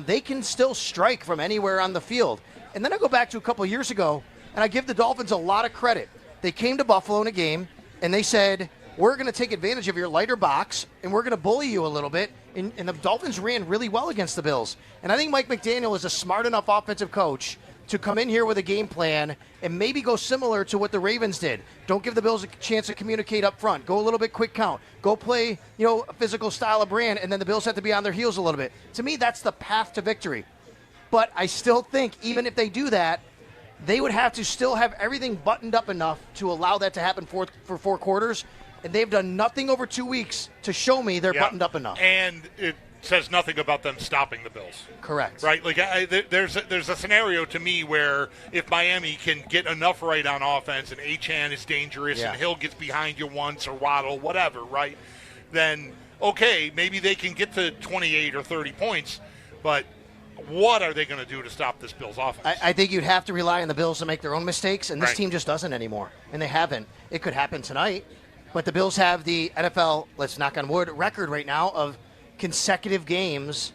They can still strike from anywhere on the field. And then I go back to a couple years ago, and I give the Dolphins a lot of credit. They came to Buffalo in a game, and they said, we're going to take advantage of your lighter box, and we're going to bully you a little bit. And the Dolphins ran really well against the Bills. And I think Mike McDaniel is a smart enough offensive coach to come in here with a game plan and maybe go similar to what the Ravens did. Don't give the Bills a chance to communicate up front. Go a little bit quick count. Go play, a physical style of brand, and then the Bills have to be on their heels a little bit. To me, that's the path to victory. But I still think even if they do that, they would have to still have everything buttoned up enough to allow that to happen for 4 quarters. And they've done nothing over 2 weeks to show me they're buttoned up enough. And it says nothing about them stopping the Bills. Correct. Right? Like there's a scenario to me where if Miami can get enough right on offense and Achane is dangerous and Hill gets behind you once or Waddle, whatever, right? Then, okay, maybe they can get to 28 or 30 points, but what are they going to do to stop this Bills offense? I think you'd have to rely on the Bills to make their own mistakes, and this team just doesn't anymore, and they haven't. It could happen tonight, but the Bills have the NFL, let's knock on wood, record right now of consecutive games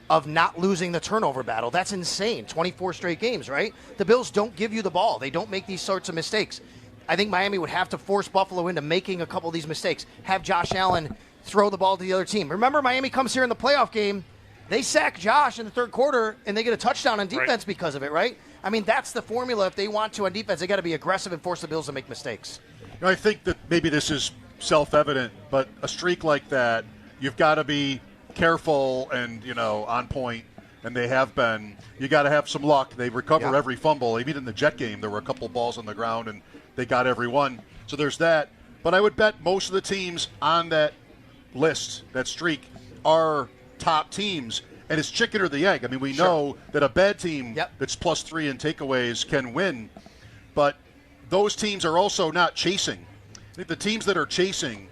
of not losing the turnover battle. That's insane. 24 straight games, right? The Bills don't give you the ball. They don't make these sorts of mistakes. I think Miami would have to force Buffalo into making a couple of these mistakes, have Josh Allen throw the ball to the other team. Remember, Miami comes here in the playoff game, they sack Josh in the third quarter, and they get a touchdown on defense because of it, right? I mean, that's the formula. If they want to on defense, they got to be aggressive and force the Bills to make mistakes. I think that maybe this is self-evident, but a streak like that, you've got to be careful and, on point, and they have been. You got to have some luck. They recover every fumble. Even in the Jet game, there were a couple balls on the ground, and they got every one. So there's that. But I would bet most of the teams on that list, that streak, are top teams, and it's chicken or the egg. I mean, we know that a bad team that's +3 in takeaways can win, but those teams are also not chasing. I think the teams that are chasing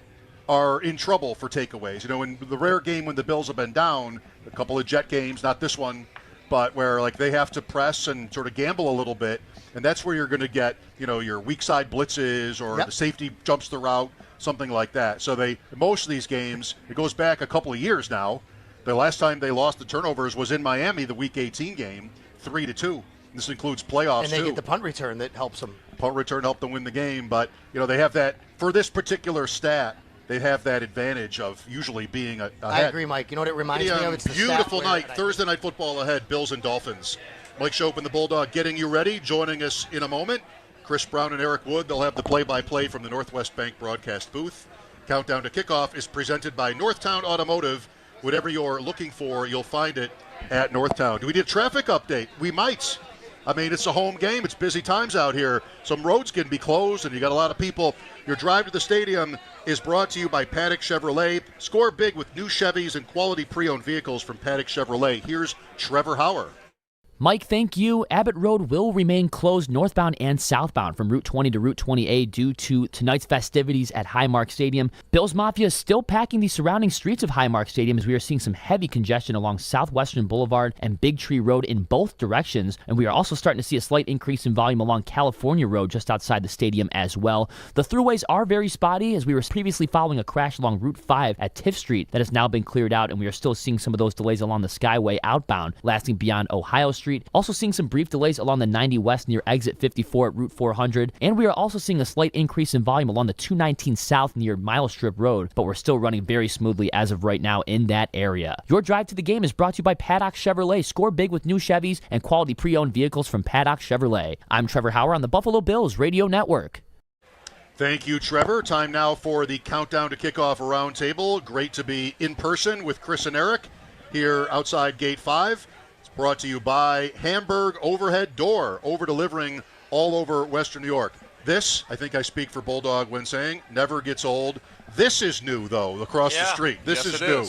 are in trouble for takeaways. In the rare game when the Bills have been down, a couple of Jet games, not this one, but where they have to press and sort of gamble a little bit, and that's where you're going to get your weak side blitzes or the safety jumps the route, something like that. So most of these games, it goes back a couple of years now. The last time they lost the turnovers was in Miami, the Week 18 game, 3-2. This includes playoffs, and they get the punt return that helps them. Punt return helped them win the game, but they have that for this particular stat. They have that advantage of usually being ahead. I agree, Mike. You know what it reminds me of? It's the beautiful night, Thursday night football ahead, Bills and Dolphins. Mike Schopp and the Bulldog getting you ready. Joining us in a moment, Chris Brown and Eric Wood. They'll have the play-by-play from the Northwest Bank broadcast booth. Countdown to Kickoff is presented by Northtown Automotive. Whatever you're looking for, you'll find it at Northtown. Do we need a traffic update? We might. I mean, it's a home game. It's busy times out here. Some roads can be closed, and you got a lot of people. Your drive to the stadium is brought to you by Paddock Chevrolet. Score big with new Chevys and quality pre-owned vehicles from Paddock Chevrolet. Here's Trevor Hauer. Mike, thank you. Abbott Road will remain closed northbound and southbound from Route 20 to Route 20A due to tonight's festivities at Highmark Stadium. Bills Mafia is still packing the surrounding streets of Highmark Stadium as we are seeing some heavy congestion along Southwestern Boulevard and Big Tree Road in both directions. And we are also starting to see a slight increase in volume along California Road just outside the stadium as well. The throughways are very spotty as we were previously following a crash along Route 5 at Tiff Street that has now been cleared out, and we are still seeing some of those delays along the Skyway outbound lasting beyond Ohio Street. Also seeing some brief delays along the 90 West near exit 54 at Route 400. And we are also seeing a slight increase in volume along the 219 South near Mile Strip Road, but we're still running very smoothly as of right now in that area. Your drive to the game is brought to you by Paddock Chevrolet. Score big with new Chevys and quality pre-owned vehicles from Paddock Chevrolet. I'm Trevor Hauer on the Buffalo Bills Radio Network. Thank you, Trevor. Time now for the Countdown to Kickoff Roundtable. Great to be in person with Chris and Eric. here outside Gate 5. It's brought to you by Hamburg Overhead Door, over-delivering all over Western New York. This, I think I speak for Bulldog when saying, never gets old. This is new, though, across the street. This is new.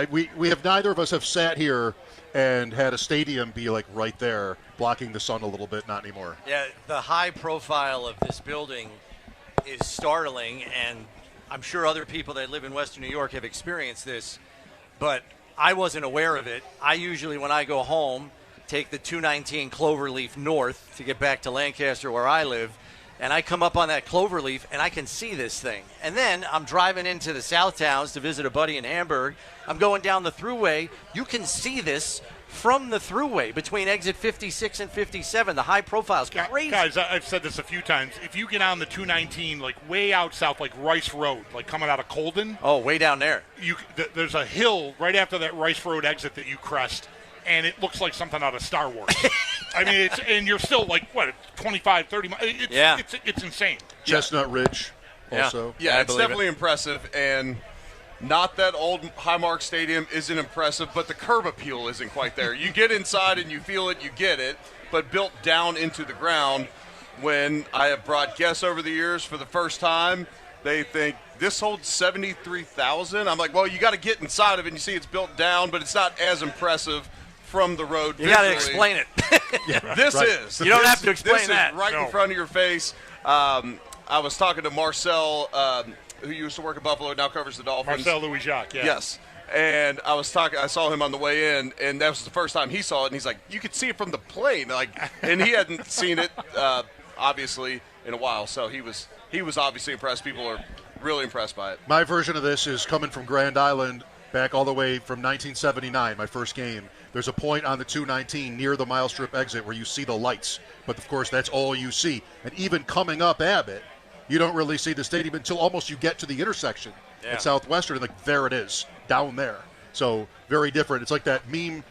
We have neither of us have sat here and had a stadium be like right there, blocking the sun a little bit. Not anymore. Yeah, the high profile of this building is startling, and I'm sure other people that live in Western New York have experienced this, but I wasn't aware of it. I usually, when I go home, take the 219 Cloverleaf north to get back to Lancaster where I live, and I come up on that Cloverleaf, and I can see this thing. And then I'm driving into the South Towns to visit a buddy in Hamburg. I'm going down the thruway. You can see this from the thruway between exit 56 and 57. The high profile is crazy. Guys, I've said this a few times. If you get on the 219, like way out south, like Rice Road, like coming out of Colden. Oh, way down there. There's a hill right after that Rice Road exit that you crest, and it looks like something out of Star Wars. I mean, and you're still like, 25, 30 miles. It's insane. Chestnut Ridge also. Yeah, it's definitely impressive, and not that old Highmark Stadium isn't impressive, but the curb appeal isn't quite there. You get inside and you feel it, you get it, but built down into the ground. When I have brought guests over the years for the first time, they think, this holds 73,000? I'm like, well, you got to get inside of it, and you see it's built down, but it's not as impressive from the road. You got to explain it. This is. You don't have to explain that. This is right in front of your face. I was talking to Marcel, who used to work at Buffalo, now covers the Dolphins. Marcel Louis-Jacques, yeah. Yes. And I saw him on the way in, and that was the first time he saw it, and he's like, you could see it from the plane. And he hadn't seen it, obviously, in a while. So he was obviously impressed. People are really impressed by it. My version of this is coming from Grand Island back all the way from 1979, my first game. There's a point on the 219 near the mile strip exit where you see the lights. But, of course, that's all you see. And even coming up Abbott, you don't really see the stadium until almost you get to the intersection at Southwestern. And, there it is, down there. So, very different. It's like that meme,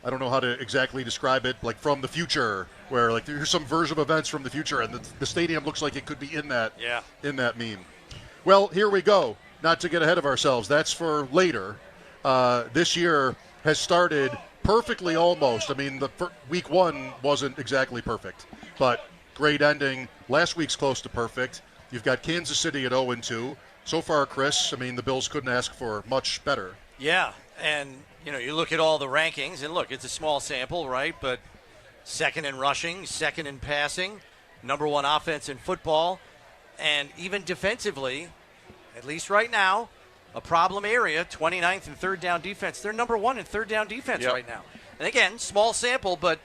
I don't know how to exactly describe it, like from the future, where, here's some version of events from the future, and the stadium looks like it could be in that meme. Well, here we go. Not to get ahead of ourselves. That's for later. This year has started perfectly almost. I mean, week one wasn't exactly perfect, but great ending. Last week's close to perfect. You've got Kansas City at 0-2. So far, Chris, I mean, the Bills couldn't ask for much better. Yeah, and, you look at all the rankings, and look, it's a small sample, right? But second in rushing, second in passing, number one offense in football, and even defensively, at least right now, a problem area, 29th in third down defense. They're number one in third down defense right now. And again, small sample, but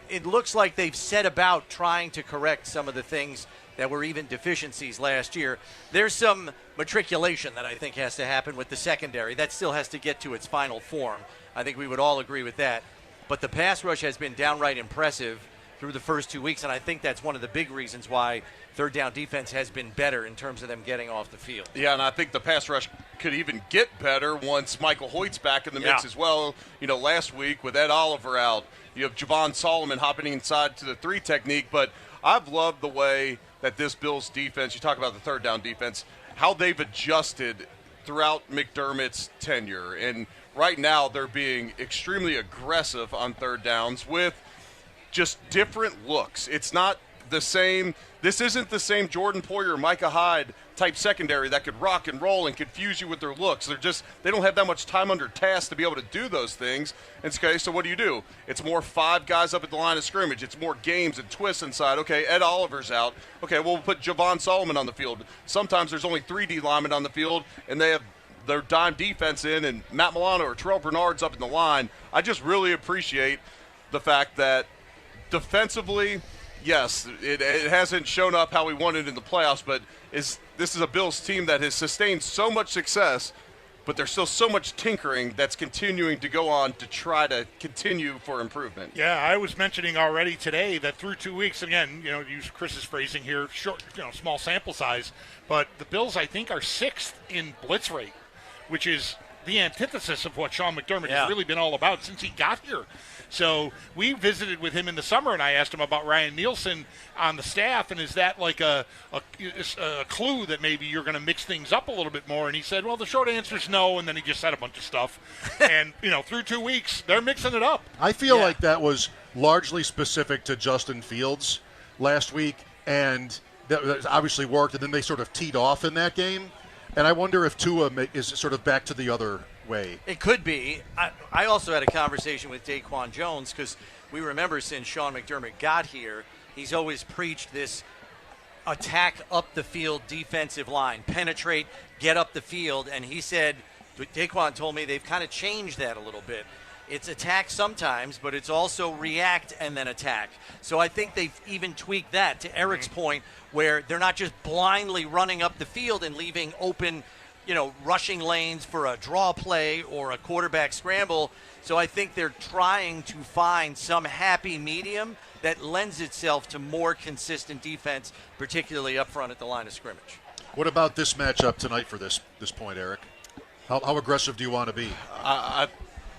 it looks like they've set about trying to correct some of the things that were even deficiencies last year. There's some matriculation that I think has to happen with the secondary. That still has to get to its final form. I think we would all agree with that. But the pass rush has been downright impressive through the first 2 weeks, and I think that's one of the big reasons why third down defense has been better in terms of them getting off the field. Yeah, and I think the pass rush could even get better once Michael Hoyt's back in the mix as well. Last week with Ed Oliver out, you have Javon Solomon hopping inside to the 3 technique, but I've loved the way that this Bills defense, you talk about the third down defense, how they've adjusted throughout McDermott's tenure. And right now they're being extremely aggressive on third downs with just different looks. It's not the same. This isn't the same Jordan Poyer, Micah Hyde type secondary that could rock and roll and confuse you with their looks. They don't have that much time under task to be able to do those things. Okay, so what do? It's more 5 guys up at the line of scrimmage. It's more games and twists inside. Okay, Ed Oliver's out. Okay, we'll put Javon Solomon on the field. Sometimes there's only 3 D linemen on the field, and they have their dime defense in, and Matt Milano or Terrell Bernard's up in the line. I just really appreciate the fact that defensively, yes, it hasn't shown up how we wanted in the playoffs, but this is a Bills team that has sustained so much success, but there's still so much tinkering that's continuing to go on to try to continue for improvement. Yeah, I was mentioning already today that through 2 weeks, again, use Chris's phrasing here, short, small sample size, but the Bills, I think, are 6th in blitz rate, which is the antithesis of what Sean McDermott has really been all about since he got here. So we visited with him in the summer, and I asked him about Ryan Nielsen on the staff, and is that like a clue that maybe you're going to mix things up a little bit more? And he said, well, the short answer is no, and then he just said a bunch of stuff. And, through 2 weeks, they're mixing it up. I feel like that was largely specific to Justin Fields last week, and that obviously worked, and then they sort of teed off in that game. And I wonder if Tua is sort of back to the other way. It could be. I also had a conversation with Daquan Jones because we remember since Sean McDermott got here, he's always preached this attack up the field defensive line, penetrate, get up the field. And he said, Daquan told me they've kind of changed that a little bit. It's attack sometimes, but it's also react and then attack. So I think they've even tweaked that to Eric's point, where they're not just blindly running up the field and leaving open, rushing lanes for a draw play or a quarterback scramble. So I think they're trying to find some happy medium that lends itself to more consistent defense, particularly up front at the line of scrimmage. What about this matchup tonight for this point, Eric? How aggressive do you want to be?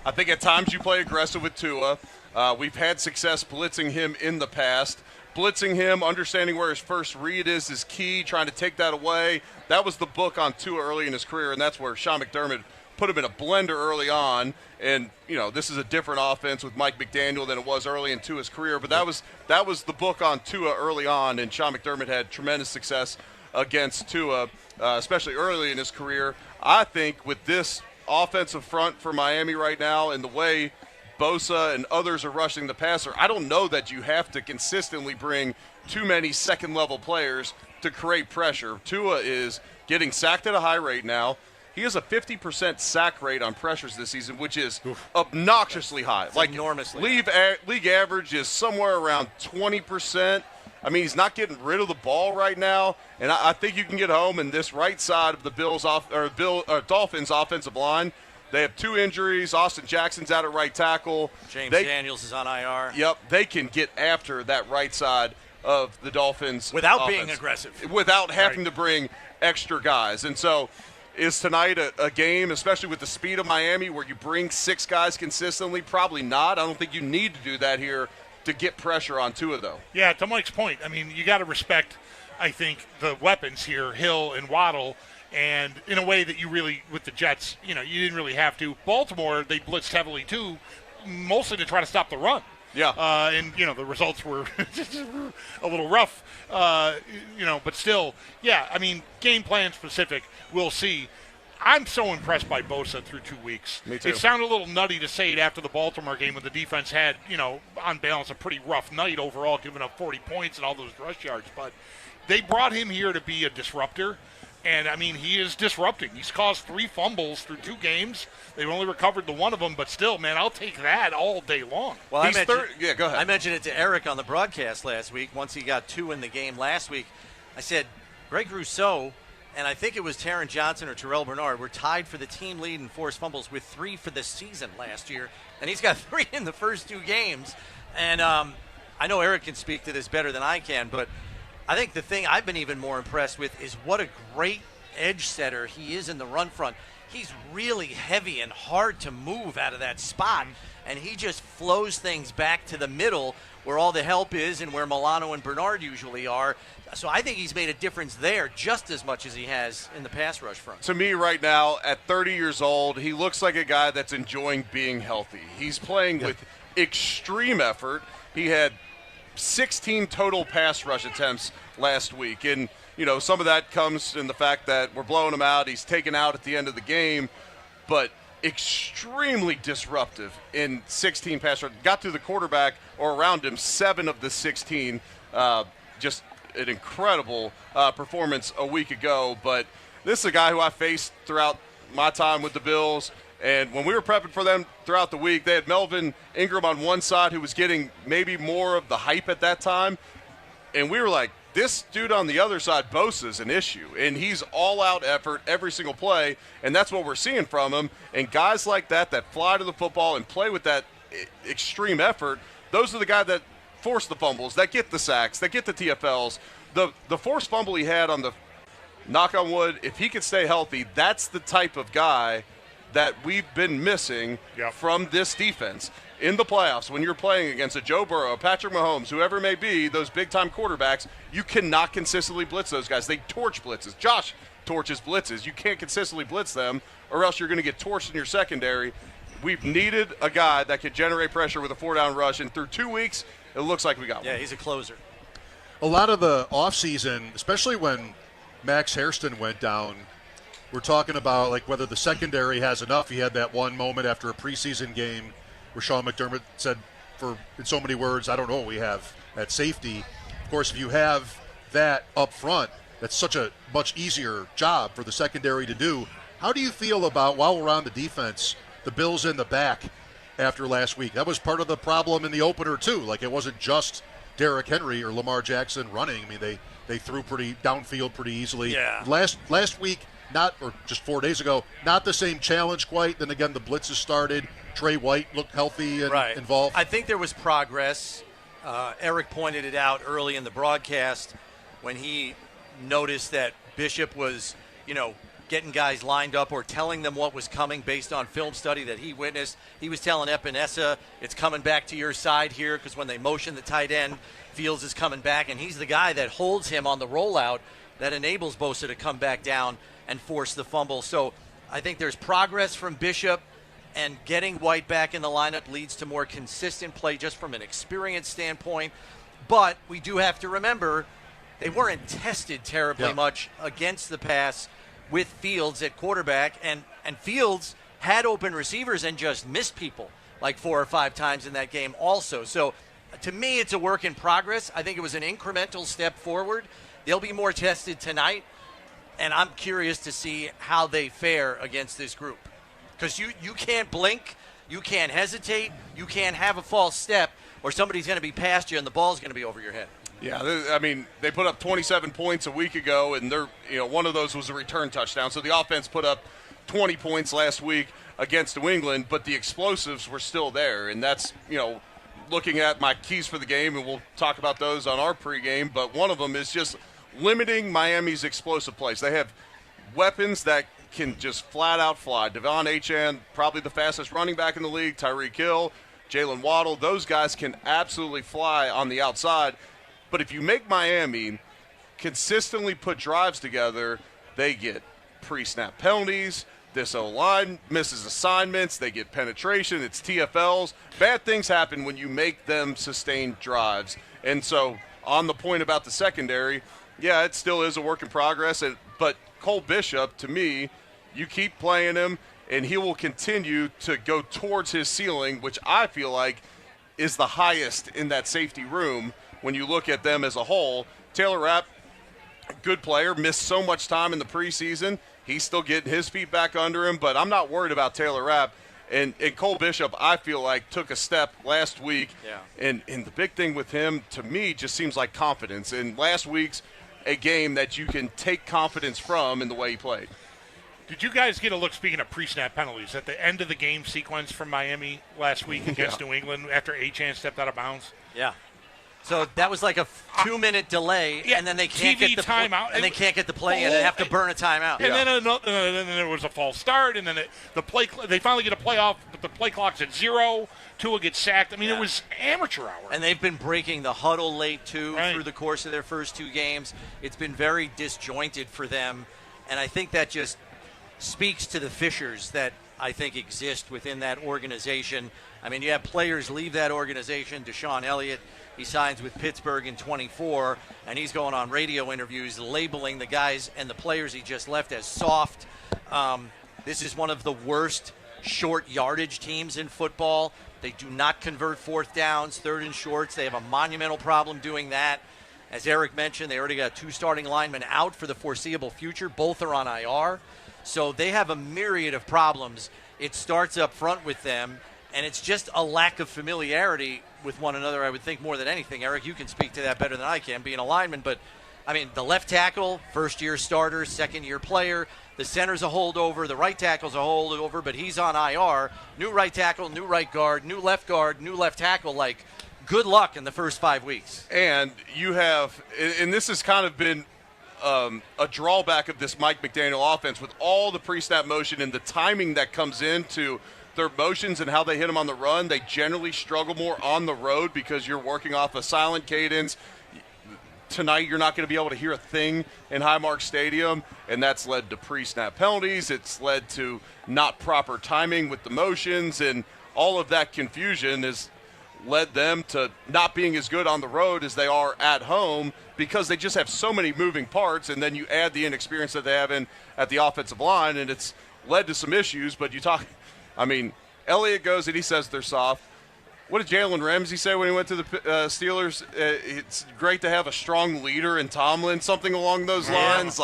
I think at times you play aggressive with Tua. We've had success blitzing him in the past. Blitzing him, understanding where his first read is key, trying to take that away. That was the book on Tua early in his career, and that's where Sean McDermott put him in a blender early on. And, this is a different offense with Mike McDaniel than it was early in Tua's career. But that was the book on Tua early on, and Sean McDermott had tremendous success against Tua, especially early in his career. I think with this offensive front for Miami right now and the way Bosa and others are rushing the passer, I don't know that you have to consistently bring too many second-level players to create pressure. Tua is getting sacked at a high rate now. He has a 50% sack rate on pressures this season, which is obnoxiously high. It's enormously league average is somewhere around 20%. I mean, he's not getting rid of the ball right now, and I think you can get home in this right side of the Dolphins' offensive line. They have 2 injuries. Austin Jackson's out at right tackle. James Daniels is on IR. Yep, they can get after that right side of the Dolphins without offense, being aggressive, without having to bring extra guys. And so, is tonight a game, especially with the speed of Miami, where you bring 6 guys consistently? Probably not. I don't think you need to do that here to get pressure on Tua, though. Yeah, to Mike's point, I mean, you got to respect, I think, the weapons here, Hill and Waddle, and in a way that you really, with the Jets, you didn't really have to. Baltimore, they blitzed heavily, too, mostly to try to stop the run. Yeah. And, the results were a little rough, but still, yeah, I mean, game plan specific, we'll see. I'm so impressed by Bosa through 2 weeks. Me too. It sounded a little nutty to say it after the Baltimore game when the defense had, on balance, a pretty rough night overall, giving up 40 points and all those rush yards. But they brought him here to be a disruptor. And, I mean, he is disrupting. He's caused 3 fumbles through 2 games. They've only recovered the one of them, but still, man, I'll take that all day long. Well, go ahead. I mentioned it to Eric on the broadcast last week. Once he got 2 in the game last week, I said, Greg Rousseau, and I think it was Taron Johnson or Terrell Bernard, were tied for the team lead in forced fumbles with 3 for the season last year. And he's got 3 in the first 2 games. And I know Eric can speak to this better than I can, but I think the thing I've been even more impressed with is what a great edge setter he is in the run front. He's really heavy and hard to move out of that spot, and he just flows things back to the middle where all the help is and where Milano and Bernard usually are. So I think he's made a difference there just as much as he has in the pass rush front. To me right now, at 30 years old, he looks like a guy that's enjoying being healthy. He's playing with extreme effort. He had 16 total pass rush attempts last week, and some of that comes in the fact that we're blowing him out. He's taken out at the end of the game, but extremely disruptive in 16 pass rush. Got to the quarterback or around him 7 of the 16. Just an incredible performance a week ago. But this is a guy who I faced throughout my time with the Bills. And when we were prepping for them throughout the week, they had Melvin Ingram on one side who was getting maybe more of the hype at that time. And we were like, this dude on the other side, Bosa, is an issue. And he's all-out effort every single play, and that's what we're seeing from him. And guys like that fly to the football and play with that extreme effort, those are the guys that force the fumbles, that get the sacks, that get the TFLs. The forced fumble he had on the knock on wood, if he could stay healthy, that's the type of guy that we've been missing from this defense. In the playoffs, when you're playing against a Joe Burrow, Patrick Mahomes, whoever it may be, those big-time quarterbacks, you cannot consistently blitz those guys. They torch blitzes. Josh torches blitzes. You can't consistently blitz them, or else you're going to get torched in your secondary. We've needed a guy that could generate pressure with a 4-down rush, and through 2 weeks, it looks like we got one. Yeah, he's a closer. A lot of the offseason, especially when Max Hairston went down, we're talking about like whether the secondary has enough. He had that one moment after a preseason game where Sean McDermott said, in so many words, I don't know what we have at safety. Of course, if you have that up front, that's such a much easier job for the secondary to do. How do you feel about, while we're on the defense, the Bills in the back after last week? That was part of the problem in the opener, too. Like, it wasn't just Derrick Henry or Lamar Jackson running. I mean, they threw pretty downfield pretty easily. Yeah. Last week, or just 4 days ago, not the same challenge quite. Then again, the blitzes started. Trey White looked healthy and involved. I think there was progress. Eric pointed it out early in the broadcast when he noticed that Bishop was, getting guys lined up or telling them what was coming based on film study that he witnessed. He was telling Epinesa, it's coming back to your side here, because when they motion the tight end, Fields is coming back, and he's the guy that holds him on the rollout that enables Bosa to come back down and force the fumble. So I think there's progress from Bishop. And getting White back in the lineup leads to more consistent play just from an experience standpoint. But we do have to remember they weren't tested terribly much against the pass with Fields at quarterback. And Fields had open receivers and just missed people like 4 or 5 times in that game also. So to me, it's a work in progress. I think it was an incremental step forward. They'll be more tested tonight. And I'm curious to see how they fare against this group. Because you can't blink, you can't hesitate, you can't have a false step, or somebody's going to be past you and the ball's going to be over your head. Yeah, I mean, they put up 27 points a week ago, and one of those was a return touchdown. So the offense put up 20 points last week against New England, but the explosives were still there. And that's, looking at my keys for the game, and we'll talk about those on our pregame, but one of them is just limiting Miami's explosive plays. They have weapons that can just flat out fly. Devon Achane, probably the fastest running back in the league. Tyreek Hill, Jalen Waddle, those guys can absolutely fly on the outside. But if you make Miami consistently put drives together, they get pre-snap penalties. This O-line misses assignments. They get penetration. It's TFLs. Bad things happen when you make them sustain drives. And so on the point about the secondary, yeah, it still is a work in progress. But Cole Bishop, to me, you keep playing him, and he will continue to go towards his ceiling, which I feel like is the highest in that safety room when you look at them as a whole. Taylor Rapp, good player, missed so much time in the preseason. He's still getting his feet back under him, but I'm not worried about Taylor Rapp. And Cole Bishop, I feel like, took a step last week. Yeah. And the big thing with him, to me, just seems like confidence. And last week's a game that you can take confidence from in the way he played. Did you guys get a look, speaking of pre-snap penalties, at the end of the game sequence from Miami last week against New England after Achane stepped out of bounds? Yeah. So that was like a 2-minute delay, and then they can't get the timeout, and they can't get the play, and they have to burn a timeout. And then there was a false start, and then the play. They finally get a play off, but the play clock's at 0. Tua gets sacked. I mean, it was amateur hour. And they've been breaking the huddle late too through the course of their first 2 games. It's been very disjointed for them, and I think that just speaks to the fissures that I think exist within that organization. I mean, you have players leave that organization. Deshaun Elliott, he signs with Pittsburgh in 24, and he's going on radio interviews labeling the guys and the players he just left as soft. This is one of the worst short yardage teams in football. They do not convert 4th downs, 3rd and shorts. They have a monumental problem doing that. As Eric mentioned, they already got 2 starting linemen out for the foreseeable future. Both are on IR. So they have a myriad of problems. It starts up front with them, and it's just a lack of familiarity with one another, I would think, more than anything. Eric, you can speak to that better than I can, being a lineman. But, I mean, the left tackle, first-year starter, second-year player. The center's a holdover. The right tackle's a holdover, but he's on IR. New right tackle, new right guard, new left tackle. Like, good luck in the first 5 weeks. And you have – and this has kind of been a drawback of this Mike McDaniel offense with all the pre-snap motion and the timing that comes into their motions and how they hit them on the run. They generally struggle more on the road because you're working off a silent cadence. Tonight you're not going to be able to hear a thing in Highmark Stadium, and that's led to pre-snap penalties. It's led to not proper timing with the motions, and all of that confusion has led them to not being as good on the road as they are at home because they just have so many moving parts, and then you add the inexperience that they have in at the offensive line, and it's led to some issues. But Elliott goes and he says they're soft. What did Jalen Ramsey say when he went to the Steelers? It's great to have a strong leader in Tomlin, something along those lines.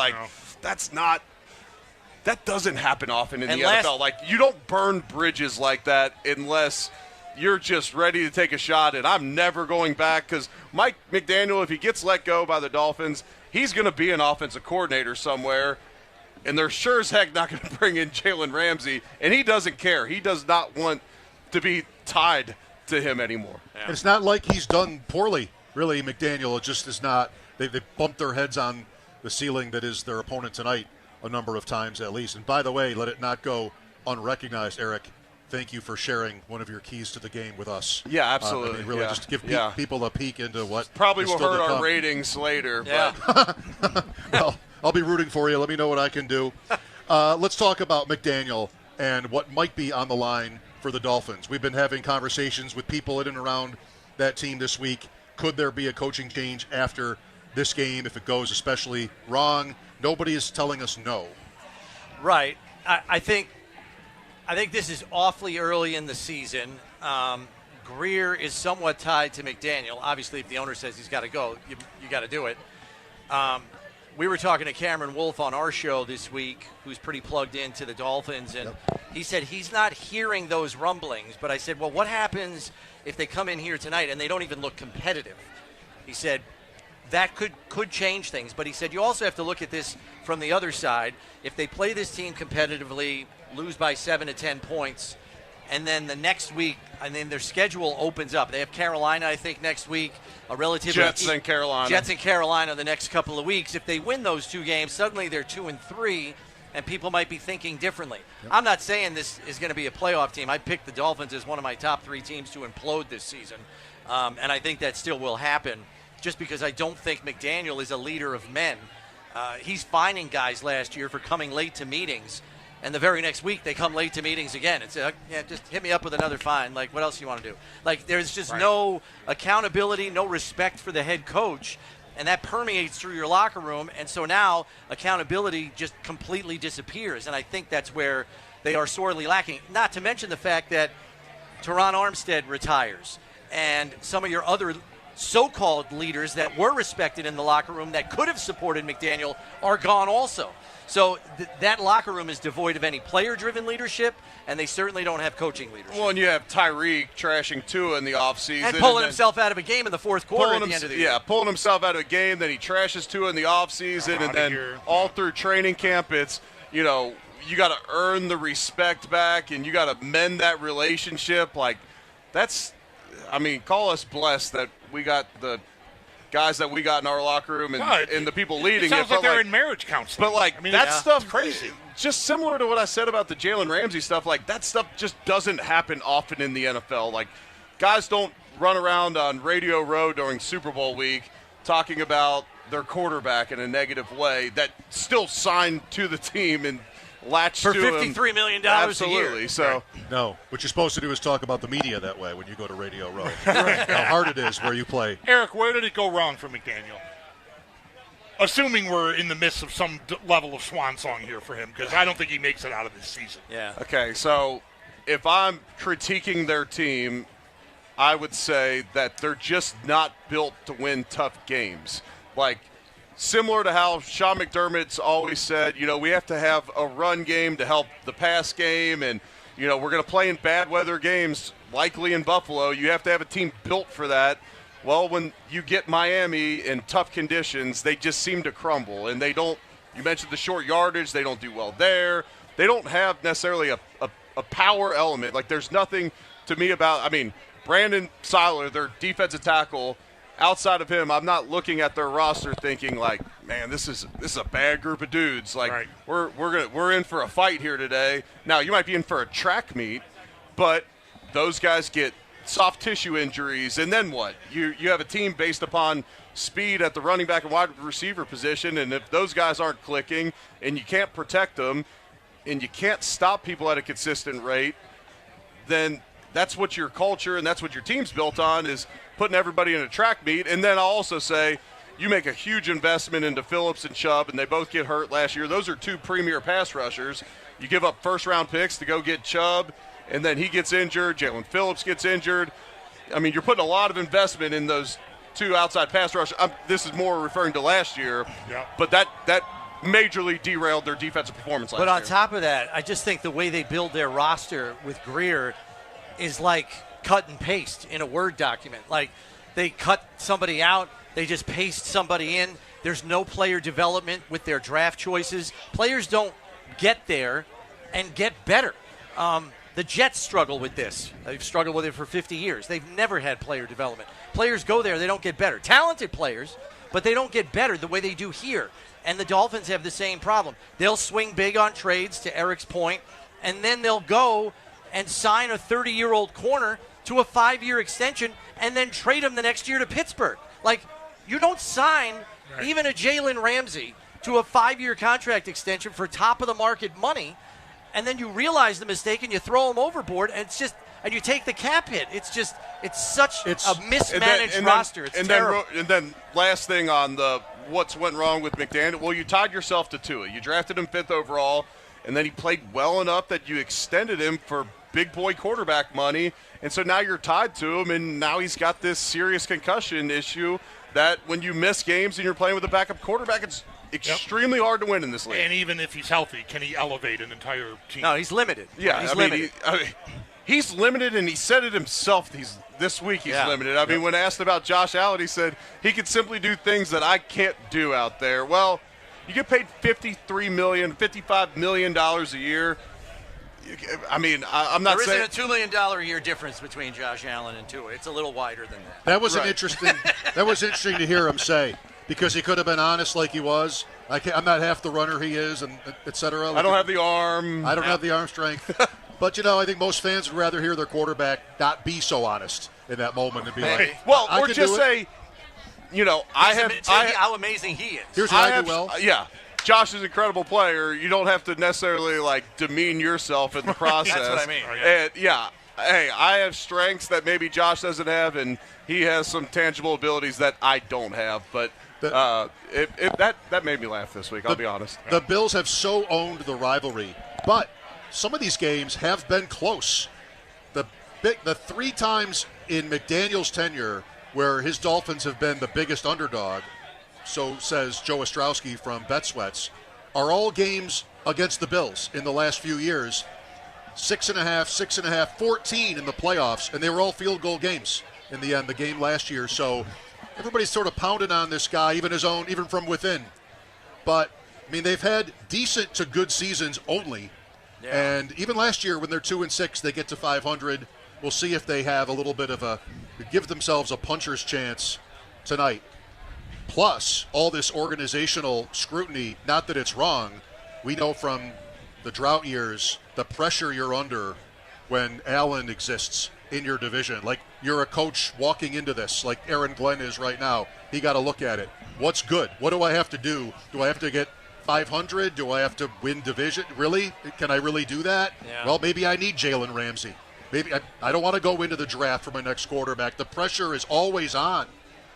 That doesn't happen often in the NFL. You don't burn bridges like that unless you're just ready to take a shot, and I'm never going back because Mike McDaniel, if he gets let go by the Dolphins, he's going to be an offensive coordinator somewhere, and they're sure as heck not going to bring in Jalen Ramsey, and he doesn't care. He does not want to be tied to him anymore. Yeah. It's not like he's done poorly, really, McDaniel. It just is not. They bumped their heads on the ceiling that is their opponent tonight a number of times at least. And by the way, let it not go unrecognized, Eric. Thank you for sharing one of your keys to the game with us. Yeah, absolutely. Just give people a peek into what probably will hurt our ratings later. Yeah. But well, I'll be rooting for you. Let me know what I can do. Let's talk about McDaniel and what might be on the line for the Dolphins. We've been having conversations with people in and around that team this week. Could there be a coaching change after this game if it goes especially wrong? Nobody is telling us no. Right. I think this is awfully early in the season. Greer is somewhat tied to McDaniel. Obviously, if the owner says he's got to go, you got to do it. We were talking to Cameron Wolf on our show this week, who's pretty plugged into the Dolphins, and he said he's not hearing those rumblings. But I said, well, what happens if they come in here tonight and they don't even look competitive? He said that could change things. But he said you also have to look at this from the other side. If they play this team competitively, lose by 7 to 10 points, and then the next week, their schedule opens up. They have Carolina, I think, next week. A relatively Jets and Carolina the next couple of weeks. If they win those two games, suddenly they're 2-3, and people might be thinking differently. Yep. I'm not saying this is going to be a playoff team. I picked the Dolphins as one of my top 3 teams to implode this season, and I think that still will happen just because I don't think McDaniel is a leader of men. He's fining guys last year for coming late to meetings. And the very next week, they come late to meetings again and say, just hit me up with another fine. Like, what else do you want to do? Like, there's just no accountability, no respect for the head coach, and that permeates through your locker room. And so now accountability just completely disappears, and I think that's where they are sorely lacking. Not to mention the fact that Teron Armstead retires, and some of your other so-called leaders that were respected in the locker room that could have supported McDaniel are gone also. So that locker room is devoid of any player-driven leadership, and they certainly don't have coaching leadership. Well, and you have Tyreek trashing Tua in the offseason. And pulling himself out of a game in the fourth quarter at the end of the year. Yeah, pulling himself out of a game, then he trashes Tua in the offseason, and then all through training camp, it's, you got to earn the respect back, and you got to mend that relationship. Like, call us blessed that we got the guys that we got in our locker room and the people leading it. Sounds like they're in marriage counseling. But that stuff crazy. Just similar to what I said about the Jalen Ramsey stuff, like that stuff just doesn't happen often in the NFL. Like guys don't run around on Radio Row during Super Bowl week talking about their quarterback in a negative way that still signed to the team and latched for to $53 million Absolutely. a year. So no, what you're supposed to do is talk about the media that way when you go to Radio Row. How hard it is where you play. Eric, where did it go wrong for McDaniel? Assuming we're in the midst of some level of swan song here for him, because I don't think he makes it out of this season. Yeah. Okay, so if I'm critiquing their team, I would say that they're just not built to win tough games. Like, similar to how Sean McDermott's always said, we have to have a run game to help the pass game, and, we're going to play in bad weather games, likely in Buffalo. You have to have a team built for that. Well, when you get Miami in tough conditions, they just seem to crumble, and they don't – you mentioned the short yardage. They don't do well there. They don't have necessarily a power element. Like, there's nothing to me about – Brandon Seiler, their defensive tackle, outside of him, I'm not looking at their roster thinking like, man, this is a bad group of dudes. Like we're in for a fight here today. Now you might be in for a track meet, but those guys get soft tissue injuries, and then what? You have a team based upon speed at the running back and wide receiver position, and if those guys aren't clicking and you can't protect them and you can't stop people at a consistent rate, then that's what your culture and that's what your team's built on, is putting everybody in a track meet. And then I'll also say you make a huge investment into Phillips and Chubb, and they both get hurt last year. Those are two premier pass rushers. You give up first-round picks to go get Chubb, and then he gets injured. Jalen Phillips gets injured. I mean, you're putting a lot of investment in those two outside pass rushers. This is more referring to last year, but that majorly derailed their defensive performance last year. But on top of that, I just think the way they build their roster with Greer is like cut and paste in a Word document. Like they cut somebody out, they just paste somebody in. There's no player development with their draft choices. Players don't get there and get better. The Jets struggle with this. They've struggled with it for 50 years. They've never had player development. Players go there, they don't get better. Talented players, but they don't get better the way they do here. And the Dolphins have the same problem. They'll swing big on trades, to Eric's point, and then they'll go and sign a 30-year-old corner to a 5-year extension and then trade him the next year to Pittsburgh. Like, you don't sign even a Jalen Ramsey to a 5-year contract extension for top-of-the-market money, and then you realize the mistake and you throw him overboard, and it's just – and you take the cap hit. It's such a mismanaged roster. It's terrible. And then last thing on the what's went wrong with McDaniel. Well, you tied yourself to Tua. You drafted him 5th overall, and then he played well enough that you extended him for big boy quarterback money. And so now you're tied to him, and now he's got this serious concussion issue that when you miss games and you're playing with a backup quarterback, it's extremely hard to win in this league. And even if he's healthy, can he elevate an entire team? No, he's limited. Yeah, he's limited. He's limited, and he said it himself. This week he's limited. I mean, when asked about Josh Allen, he said he could simply do things that I can't do out there. Well, you get paid $53 million, $55 million a year. I mean, I'm not saying there isn't a $2 million a year difference between Josh Allen and Tua. It's a little wider than that. That was interesting. That was interesting to hear him say, because he could have been honest like he was. I'm not half the runner he is, and et cetera. I don't have the arm. I don't have the arm strength. But, I think most fans would rather hear their quarterback not be so honest in that moment and be like, well, or just say, how amazing he is. Here's how I do well. Yeah. Josh is an incredible player. You don't have to necessarily, demean yourself in the process. That's what I mean. And, hey, I have strengths that maybe Josh doesn't have, and he has some tangible abilities that I don't have. But that made me laugh this week, I'll be honest. The Bills have so owned the rivalry, but some of these games have been close. The 3 times in McDaniel's tenure where his Dolphins have been the biggest underdog, so says Joe Estraki from Bet Sweats, are all games against the Bills in the last few years. 6.5, 14 in the playoffs, and they were all field goal games in the end, the game last year. So everybody's sort of pounding on this guy, even from within. But, I mean, they've had decent to good seasons only. Yeah. And even last year when they're 2-6, they get to 500. We'll see if they have a little bit of give themselves a puncher's chance tonight. Plus, all this organizational scrutiny, not that it's wrong. We know from the drought years, the pressure you're under when Allen exists in your division. Like, you're a coach walking into this, like Aaron Glenn is right now. He got to look at it. What's good? What do I have to do? Do I have to get 500? Do I have to win division? Really? Can I really do that? Yeah. Well, maybe I need Jalen Ramsey. Maybe I don't want to go into the draft for my next quarterback. The pressure is always on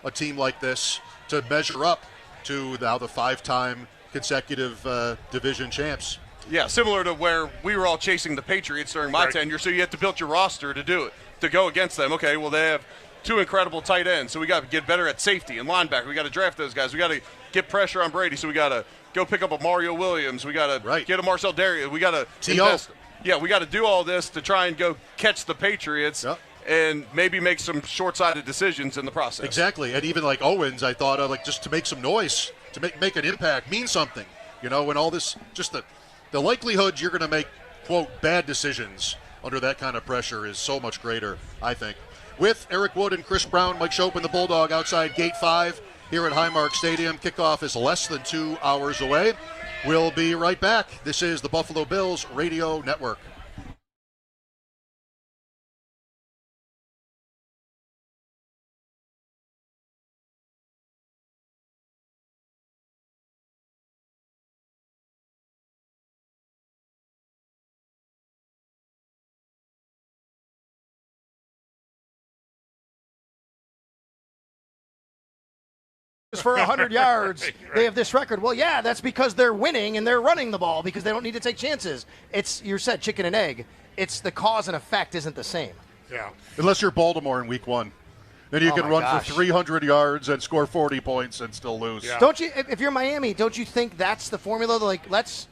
a team like this to measure up to now the 5-time consecutive division champs. Yeah, similar to where we were all chasing the Patriots during my tenure, so you have to build your roster to do it, to go against them. Okay, well, they have 2 incredible tight ends, so we got to get better at safety and linebacker. We got to draft those guys. We got to get pressure on Brady, so we got to go pick up a Mario Williams. We got to get a Marcel Darius. We got to invest. Yeah, we got to do all this to try and go catch the Patriots. Yep. And maybe make some short-sighted decisions in the process. Exactly, and even like Owens, I thought of just to make some noise, to make an impact, mean something. When all this, just the likelihood you're going to make, quote, bad decisions under that kind of pressure is so much greater, I think. with Eric Wood and Chris Brown, Mike Schopp and the Bulldog outside Gate 5 here at Highmark Stadium. Kickoff is less than 2 hours away. We'll be right back. This is the Buffalo Bills Radio Network. For 100 yards, they have this record. Well, yeah, that's because they're winning and they're running the ball because they don't need to take chances. It's, you said, chicken and egg. It's the cause and effect isn't the same. Yeah. Unless you're Baltimore in week 1. Then you can run for 300 yards and score 40 points and still lose. Yeah. Don't you? If you're Miami, don't you think that's the formula? Like, let's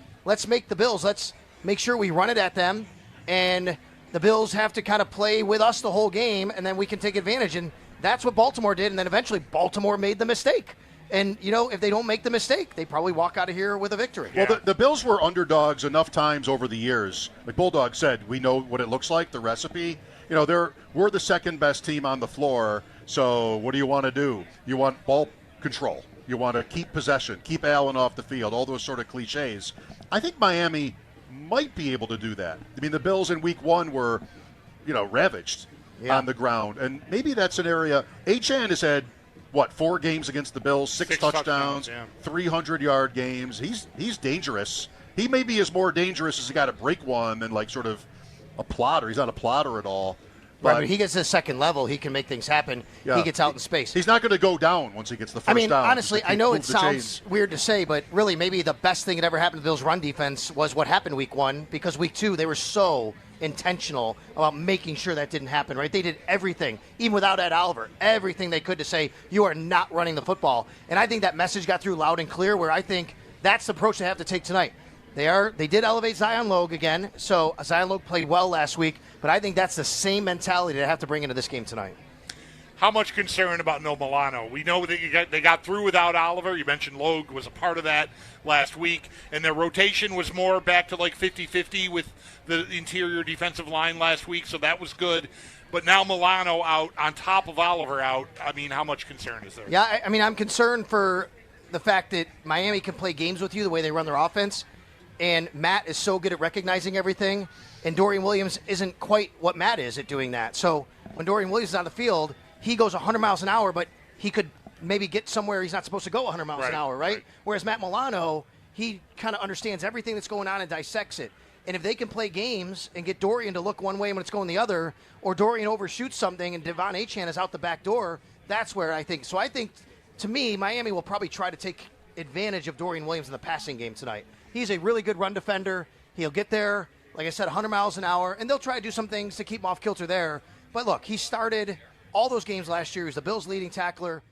make the Bills. Let's make sure we run it at them, and the Bills have to kind of play with us the whole game, and then we can take advantage. And that's what Baltimore did, and then eventually Baltimore made the mistake. And, you know, if they don't make the mistake, they probably walk out of here with a victory. Well, the Bills were underdogs enough times over the years. Like Bulldog said, we know what it looks like, the recipe. You know, we're the second best team on the floor, so what do you want to do? You want ball control. You want to keep possession, keep Allen off the field, all those sort of cliches. I think Miami might be able to do that. I mean, the Bills in week 1 were, ravaged on the ground. And maybe that's an area. Achane has had, 4 games against the Bills, 6 touchdowns, 300-yard games. He's dangerous. He maybe is more dangerous as he got to break one than sort of a plotter. He's not a plotter at all. But when he gets to the second level, he can make things happen. Yeah. He gets out in space. He's not going to go down once he gets the first down. Honestly, I know it sounds weird to say, but really maybe the best thing that ever happened to the Bills' run defense was what happened week 1, because week 2 they were so intentional about making sure that didn't happen, right? They did everything, even without Ed Oliver, everything they could to say, you are not running the football. And I think that message got through loud and clear, where I think that's the approach they have to take tonight. They did elevate Zion Logue again, so Zion Logue played well last week, but I think that's the same mentality they have to bring into this game tonight. How much concern about no Milano? We know that they got through without Oliver. You mentioned Logue was a part of that last week, and their rotation was more back to 50-50 with the interior defensive line last week, so that was good. But now Milano out on top of Oliver out. I mean, how much concern is there? Yeah, I'm concerned for the fact that Miami can play games with you the way they run their offense, and Matt is so good at recognizing everything, and Dorian Williams isn't quite what Matt is at doing that. So when Dorian Williams is on the field, he goes 100 miles an hour, but he could maybe get somewhere he's not supposed to go 100 miles an hour, right? Whereas Matt Milano, he kind of understands everything that's going on and dissects it. And if they can play games and get Dorian to look one way when it's going the other, or Dorian overshoots something and Devon Achane is out the back door, that's where I think. So I think, to me, Miami will probably try to take advantage of Dorian Williams in the passing game tonight. He's a really good run defender. He'll get there, like I said, 100 miles an hour, and they'll try to do some things to keep him off kilter there. But look, he started all those games last year. He was the Bills' leading tackler.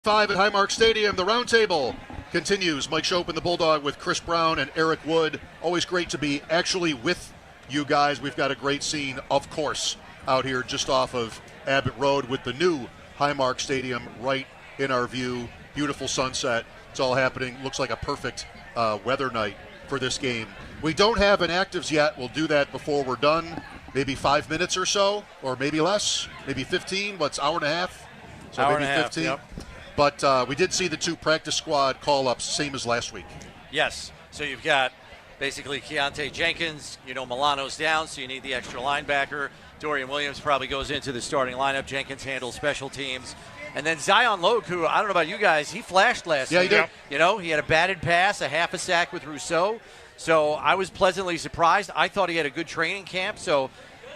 5 at Highmark Stadium. The Roundtable continues. Mike Schopp and the Bulldog with Chris Brown and Eric Wood. Always great to be actually with you guys. We've got a great scene, of course, out here just off of Abbott Road with the new Highmark Stadium right in our view. Beautiful sunset. It's all happening. Looks like a perfect weather night for this game. We don't have Inactives yet. We'll do that before we're done. Maybe 5 minutes or so, or maybe less, maybe 15. What's hour and a half? So hour maybe and a 15. half, yep. But we did see the 2 practice squad call-ups, same as last week. Yes. So you've got basically Keontae Jenkins. Milano's down, so you need the extra linebacker. Dorian Williams probably goes into the starting lineup. Jenkins handles special teams. And then Zion Logue, who, I don't know about you guys, he flashed last week. Yeah, he did. He had a batted pass, a half a sack with Rousseau. So I was pleasantly surprised. I thought he had a good training camp. So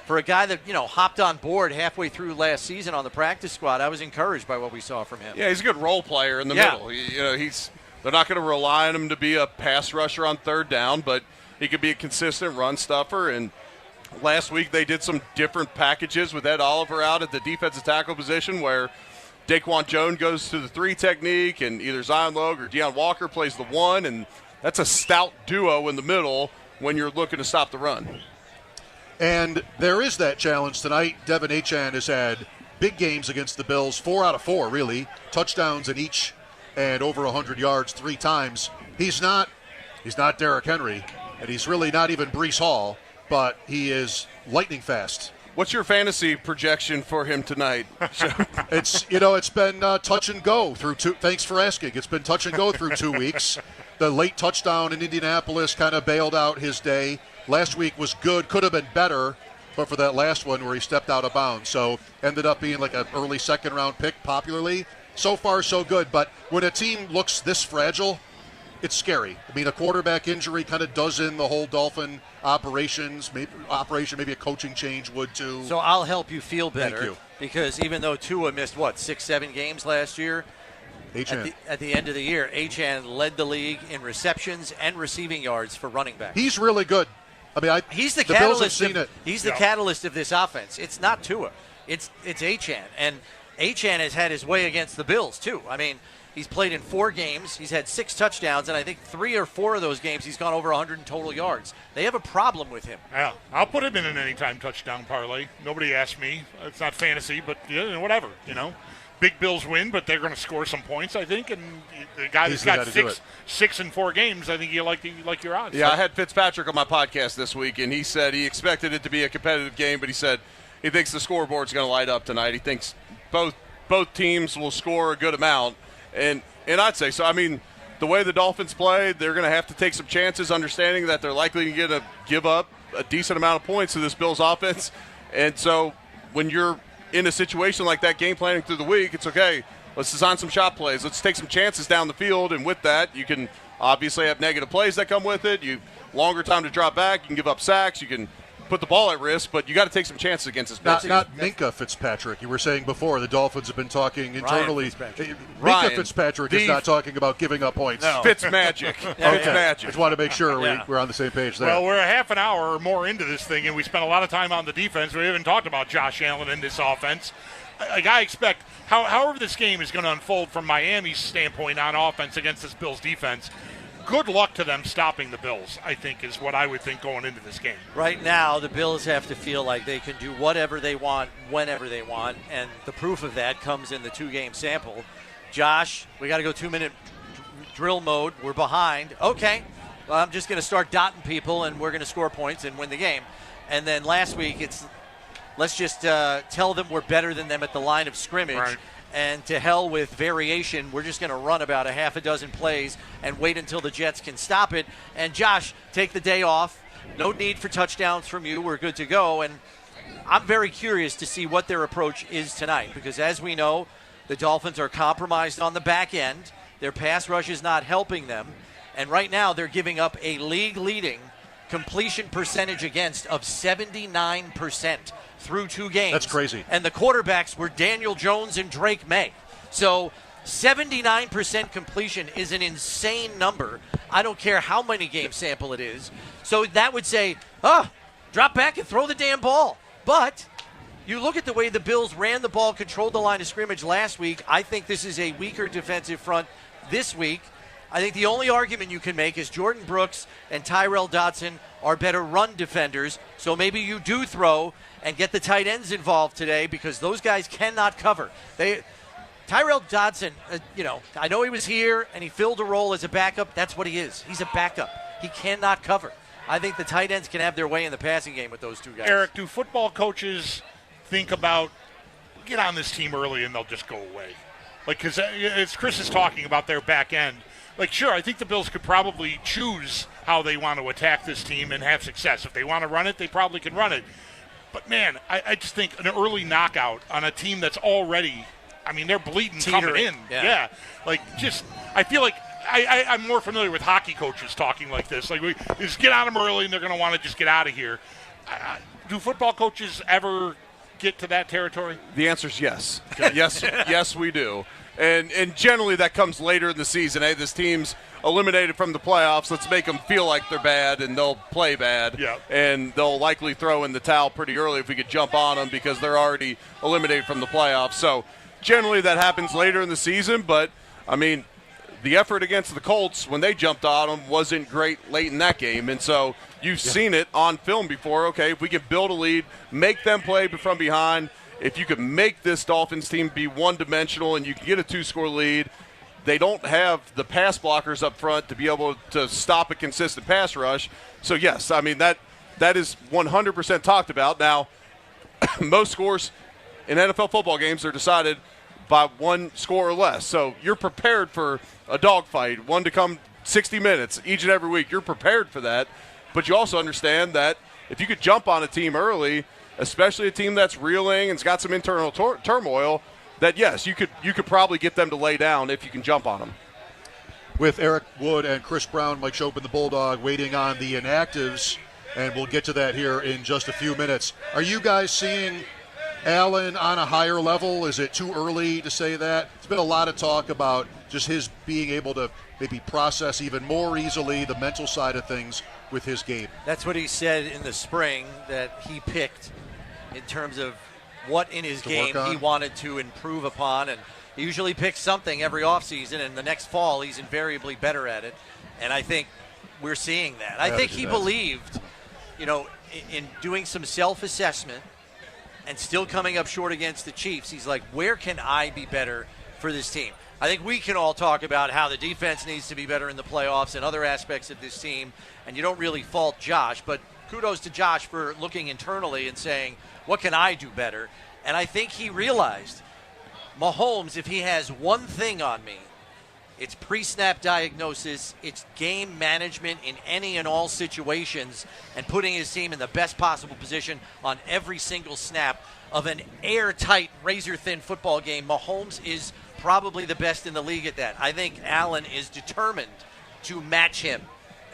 for a guy that, hopped on board halfway through last season on the practice squad, I was encouraged by what we saw from him. Yeah, he's a good role player in the middle. They're not going to rely on him to be a pass rusher on third down, but he could be a consistent run stuffer. And last week they did some different packages with Ed Oliver out at the defensive tackle position, where Daquan Jones goes to the 3 technique, and either Zion Logue or Deion Walker plays the 1, and that's a stout duo in the middle when you're looking to stop the run. And there is that challenge tonight. Devon Achane has had big games against the Bills, 4 out of 4, really. Touchdowns in each and over 100 yards 3 times. He's not Derrick Henry, and he's really not even Breece Hall, but he is lightning fast. What's your fantasy projection for him tonight? It's been touch and go through two. Thanks for asking. It's been touch and go through 2 weeks. The late touchdown in Indianapolis kind of bailed out his day. Last week was good, could have been better, but for that last one where he stepped out of bounds. So ended up being like an early second-round pick popularly. So far, so good. But when a team looks this fragile, it's scary. I mean, a quarterback injury kind of does in the whole Dolphin operations. Maybe a coaching change would too. So I'll help you feel better. Thank you. Because even though Tua missed, 6-7 games last year, at the end of the year, Achane led the league in receptions and receiving yards for running back. He's really good. I mean, he's the Bills have catalyst. seen it. He's the catalyst of this offense. It's not Tua. It's Achane. And Achane has had his way against the Bills, too. I mean, he's played in 4 games. He's had 6 touchdowns, and I think 3 or 4 of those games he's gone over 100 in total yards. They have a problem with him. Yeah, I'll put him in an anytime touchdown parlay. Nobody asked me. It's not fantasy, but whatever, Big Bills win, but they're going to score some points, I think. And the guy that's got 6 in 4 games, I think you like your odds. Yeah, I had Fitzpatrick on my podcast this week, and he said he expected it to be a competitive game, but he said he thinks the scoreboard's going to light up tonight. He thinks both teams will score a good amount. And I'd say so. I mean, the way the Dolphins play, they're going to have to take some chances, understanding that they're likely to give up a decent amount of points to this Bills offense. And so when you're in a situation like that, game planning through the week, it's okay. Let's design some shot plays. Let's take some chances down the field. And with that, you can obviously have negative plays that come with it. Longer time to drop back. You can give up sacks. You can put the ball at risk, but you got to take some chances against this Bills team. Not Minka Fitzpatrick. You were saying before the Dolphins have been talking internally. Minka Fitzpatrick is not talking about giving up points. No. Fitzmagic. Fitzmagic. Just want to make sure we're on the same page there. Well, we're a half an hour or more into this thing, and we spent a lot of time on the defense. We haven't talked about Josh Allen in this offense. I expect, however this game is going to unfold from Miami's standpoint on offense against this Bills defense, good luck to them stopping the Bills, I think, is what I would think going into this game. Right now, the Bills have to feel like they can do whatever they want, whenever they want, and the proof of that comes in the 2-game sample. Josh, we got to go 2-minute drill mode. We're behind. Okay, well, I'm just going to start dotting people, and we're going to score points and win the game. And then last week, let's just tell them we're better than them at the line of scrimmage. Right. And to hell with variation, we're just going to run about a half a dozen plays and wait until the Jets can stop it. And Josh, take the day off. No need for touchdowns from you. We're good to go. And I'm very curious to see what their approach is tonight because, as we know, the Dolphins are compromised on the back end. Their pass rush is not helping them. And right now they're giving up a league-leading completion percentage against of 79%. Through 2 games. That's crazy. And the quarterbacks were Daniel Jones and Drake May. So 79% completion is an insane number. I don't care how many game sample it is. So that would say, drop back and throw the damn ball. But you look at the way the Bills ran the ball, controlled the line of scrimmage last week. I think this is a weaker defensive front this week. I think the only argument you can make is Jordan Brooks and Tyrell Dodson are better run defenders. So maybe you do throw and get the tight ends involved today because those guys cannot cover. Tyrell Dodson, I know he was here and he filled a role as a backup. That's what he is. He's a backup. He cannot cover. I think the tight ends can have their way in the passing game with those 2 guys. Eric, do football coaches think about get on this team early and they'll just go away? Because as Chris is talking about their back end, sure, I think the Bills could probably choose how they want to attack this team and have success. If they want to run it, they probably can run it. But, man, I just think an early knockout on a team that's already, they're bleeding coming in. Yeah. I feel like I'm more familiar with hockey coaches talking like this. We just get on them early and they're going to want to just get out of here. Do football coaches ever get to that territory? The answer is yes. Yes, we do. And generally that comes later in the season. Hey, this team's eliminated from the playoffs. Let's make them feel like they're bad, and they'll play bad. Yeah. And they'll likely throw in the towel pretty early if we could jump on them because they're already eliminated from the playoffs. So generally that happens later in the season. But, the effort against the Colts when they jumped on them wasn't great late in that game. And so you've seen it on film before. Okay, if we can build a lead, make them play from behind, if you could make this Dolphins team be one-dimensional and you can get a 2-score lead, they don't have the pass blockers up front to be able to stop a consistent pass rush. So, yes, that is 100% talked about. Now, most scores in NFL football games are decided by one score or less. So you're prepared for a dogfight, one to come 60 minutes each and every week. You're prepared for that. But you also understand that if you could jump on a team early, especially a team that's reeling and's got some internal turmoil, that yes, you could probably get them to lay down if you can jump on them. With Eric Wood and Chris Brown, Mike Schopp and the Bulldog waiting on the inactives, and we'll get to that here in just a few minutes. Are you guys seeing Allen on a higher level? Is it too early to say that? There's been a lot of talk about just his being able to maybe process even more easily the mental side of things with his game. That's what he said in the spring that he picked in terms of what in his game he wanted to improve upon, and he usually picks something every offseason, and the next fall he's invariably better at it, and I think we're seeing that. I think he believed, in doing some self-assessment and still coming up short against the Chiefs, he's like, where can I be better for this team? I think we can all talk about how the defense needs to be better in the playoffs and other aspects of this team, and you don't really fault Josh, but kudos to Josh for looking internally and saying, what can I do better? And I think he realized, Mahomes, if he has one thing on me, it's pre-snap diagnosis, it's game management in any and all situations, and putting his team in the best possible position on every single snap of an airtight, razor-thin football game. Mahomes is probably the best in the league at that. I think Allen is determined to match him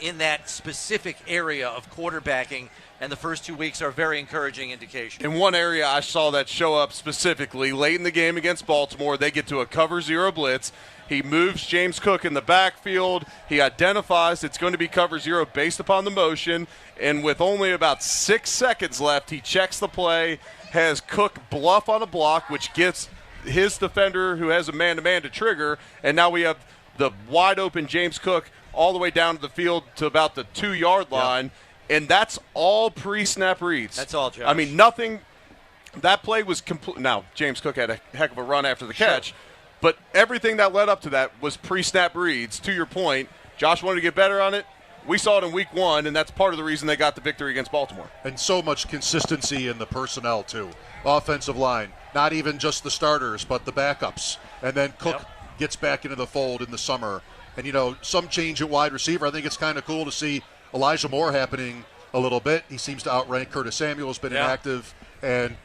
in that specific area of quarterbacking, and the first 2 weeks are a very encouraging indication. In one area I saw that show up specifically, late in the game against Baltimore, they get to a cover zero blitz. He moves James Cook in the backfield. He identifies it's going to be cover zero based upon the motion, and with only about 6 seconds left, he checks the play, has Cook bluff on a block, which gets his defender who has a man-to-man to trigger, and now we have the wide-open James Cook all the way down to the field to about the 2-yard line, and that's all pre-snap reads. That's all, Josh. I mean, nothing – that play was complete. Now, James Cook had a heck of a run after the catch, but everything that led up to that was pre-snap reads. To your point, Josh wanted to get better on it. We saw it in week 1, and that's part of the reason they got the victory against Baltimore. And so much consistency in the personnel, too. Offensive line, not even just the starters, but the backups. And then Cook gets back into the fold in the summer. And, some change at wide receiver. I think it's kind of cool to see Elijah Moore happening a little bit. He seems to outrank Curtis Samuel, has been inactive, and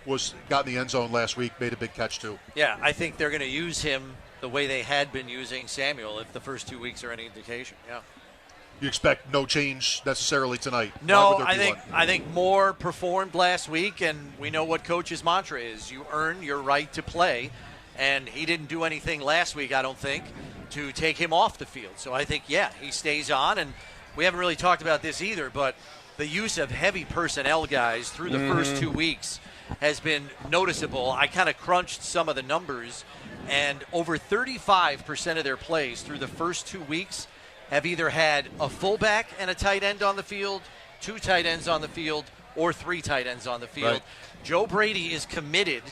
got in the end zone last week, made a big catch, too. Yeah, I think they're going to use him the way they had been using Samuel if the first 2 weeks are any indication, You expect no change necessarily tonight? No, I think Moore performed last week, and we know what Coach's mantra is. You earn your right to play, and he didn't do anything last week, I don't think, to take him off the field. So I think, he stays on, and we haven't really talked about this either, but the use of heavy personnel guys through the first 2 weeks has been noticeable. I kind of crunched some of the numbers, and over 35% of their plays through the first 2 weeks have either had a fullback and a tight end on the field, 2 tight ends on the field, or 3 tight ends on the field. Right. Joe Brady is committed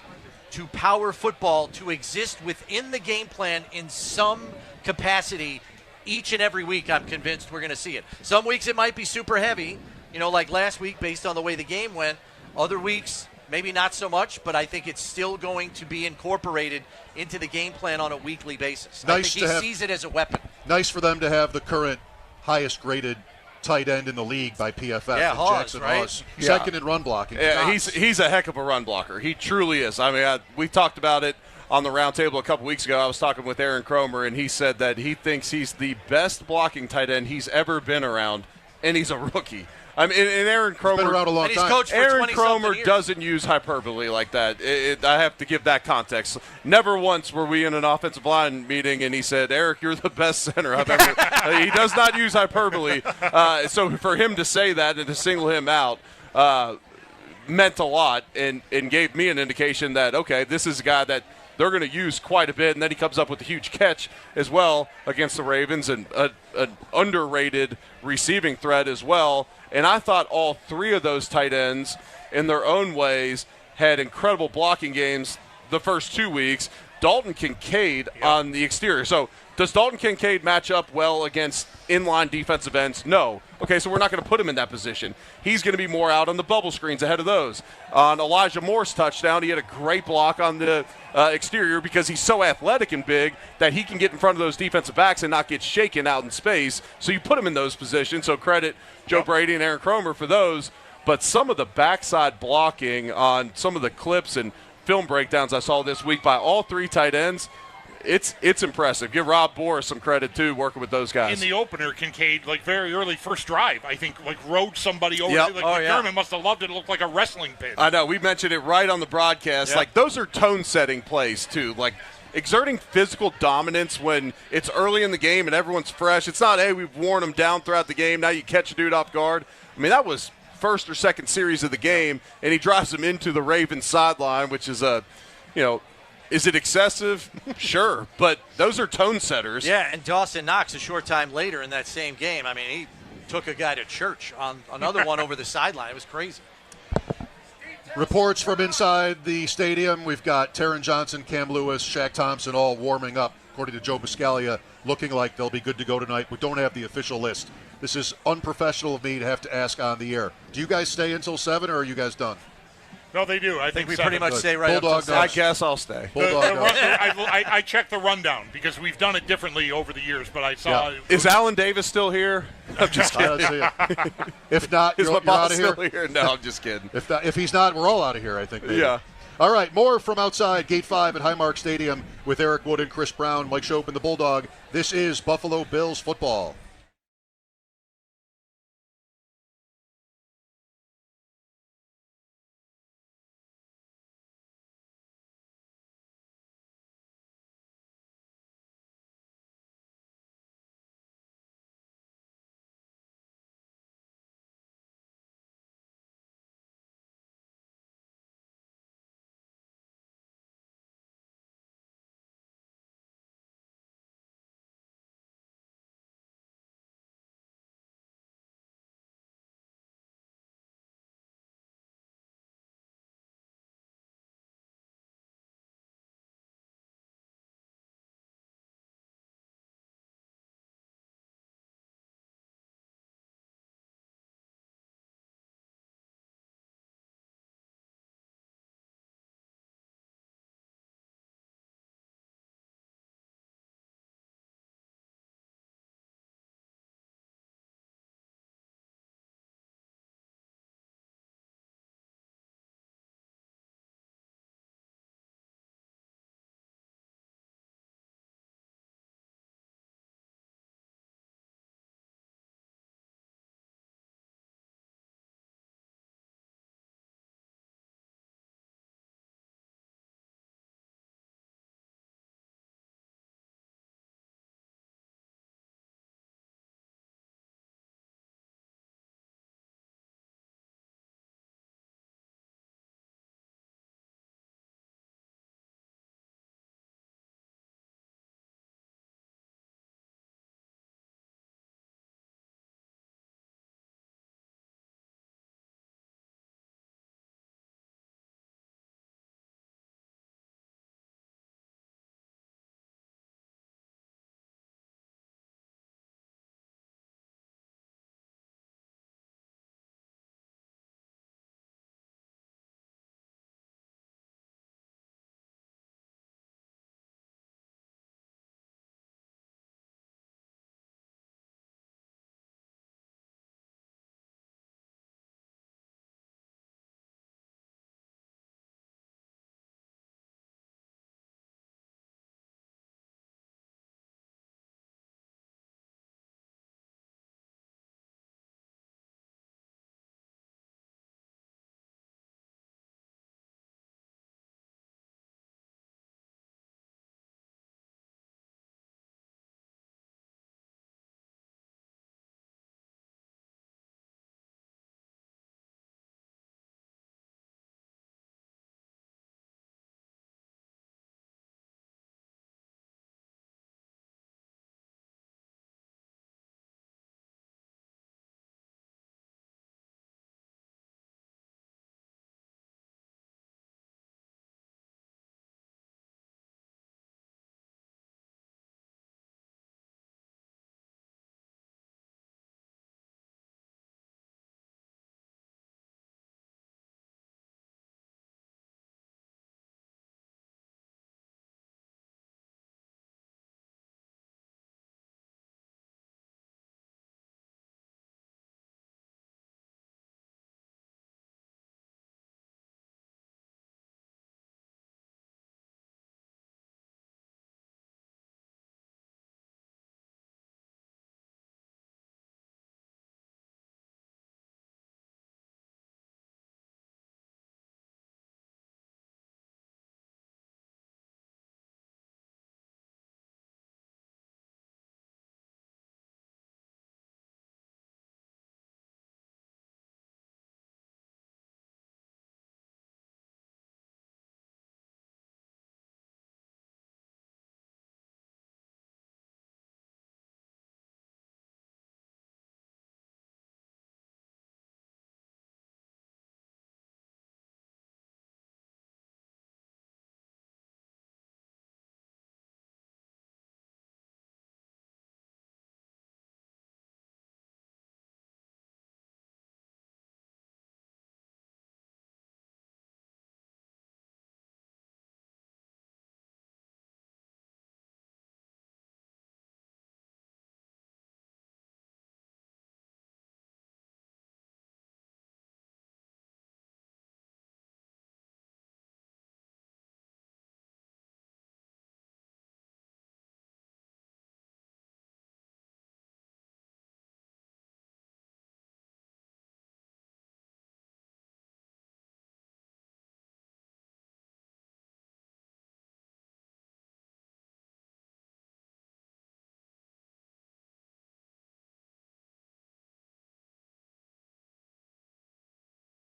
to power football to exist within the game plan in some capacity each and every week. I'm convinced we're going to see it. Some weeks it might be super heavy, like last week based on the way the game went. Other weeks, maybe not so much, but I think it's still going to be incorporated into the game plan on a weekly basis. I think he sees it as a weapon. Nice for them to have the current highest-graded tight end in the league by PFF. Yeah, Jackson Hawes. Second in run blocking. Yeah, he's a heck of a run blocker. He truly is. I mean, we talked about it on the Roundtable a couple weeks ago. I was talking with Aaron Cromer, and he said that he thinks he's the best blocking tight end he's ever been around, and he's a rookie. I mean, and Aaron Cromer, been around a long time. Aaron Cromer doesn't use hyperbole like that. I have to give that context. Never once were we in an offensive line meeting and he said, "Eric, you're the best center I've ever." He does not use hyperbole. So for him to say that and to single him out meant a lot, and gave me an indication that this is a guy that they're going to use quite a bit. And then he comes up with a huge catch as well against the Ravens, and an underrated receiving threat as well. And I thought all 3 of those tight ends in their own ways had incredible blocking games the first 2 weeks. Dalton Kincaid on the exterior. So does Dalton Kincaid match up well against inline defensive ends? No. Okay, so we're not going to put him in that position. He's going to be more out on the bubble screens ahead of those. On Elijah Moore's touchdown, he had a great block on the exterior because he's so athletic and big that he can get in front of those defensive backs and not get shaken out in space. So you put him in those positions. So credit Joe Brady and Aaron Cromer for those. But some of the backside blocking on some of the clips and film breakdowns I saw this week by all three tight ends, it's impressive. Give Rob Boris some credit, too, working with those guys. In the opener, Kincaid, very early first drive, I think, rode somebody over. Yep. McDermott must have loved it. It looked like a wrestling pin. I know. We mentioned it right on the broadcast. Yep. Those are tone-setting plays, too. Exerting physical dominance when it's early in the game and everyone's fresh. It's not, hey, we've worn them down throughout the game. Now you catch a dude off guard. I mean, that was first or second series of the game, and he drives him into the Ravens sideline, which is is it excessive? Sure, but those are tone setters. Yeah, and Dawson Knox a short time later in that same game, I mean, he took a guy to church on another one over the sideline. It was crazy. Reports from inside the stadium. We've got Taron Johnson, Cam Lewis, Shaq Thompson all warming up, according to Joe Buscaglia, looking like they'll be good to go tonight. We don't have the official list. This is unprofessional of me to have to ask on the air. Do you guys stay until 7, or are you guys done? No, they do. I think we 7. pretty much stay right Bulldog up to 7. I guess I'll stay. I checked the rundown because we've done it differently over the years, but I saw. Yeah. Is Alan Davis still here? I'm just kidding. If not, Is you're my boss out of here. still here? No, I'm just kidding. If he's not, we're all out of here, I think. Maybe. Yeah. All right, more from outside Gate 5 at Highmark Stadium with Eric Wood and Chris Brown, Mike Schopp and the Bulldog. This is Buffalo Bills football.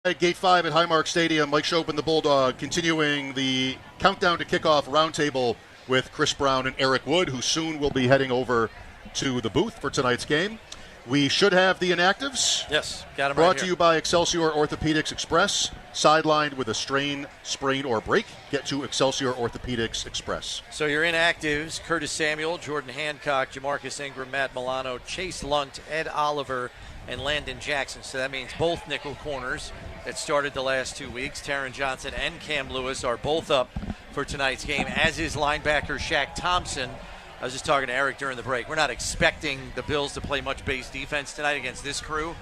At Gate 5 at Highmark Stadium, Mike Schopp and the Bulldog continuing the countdown to kickoff roundtable with Chris Brown and Eric Wood, who soon will be heading over to the booth for tonight's game. We should have the Inactives. Yes, got them Brought right to here. you by Excelsior Orthopedics Express. Sidelined with a strain, sprain, or break, get to Excelsior Orthopedics Express. So your inactives: Curtis Samuel, Jordan Hancock, Jamarcus Ingram, Matt Milano, Chase Lunt, Ed Oliver, and Landon Jackson. So that means both nickel corners that started the last 2 weeks. Taron Johnson and Cam Lewis are both up for tonight's game, as is linebacker Shaq Thompson. I was just talking to Eric during the break. We're not expecting the Bills to play much base defense tonight against this crew,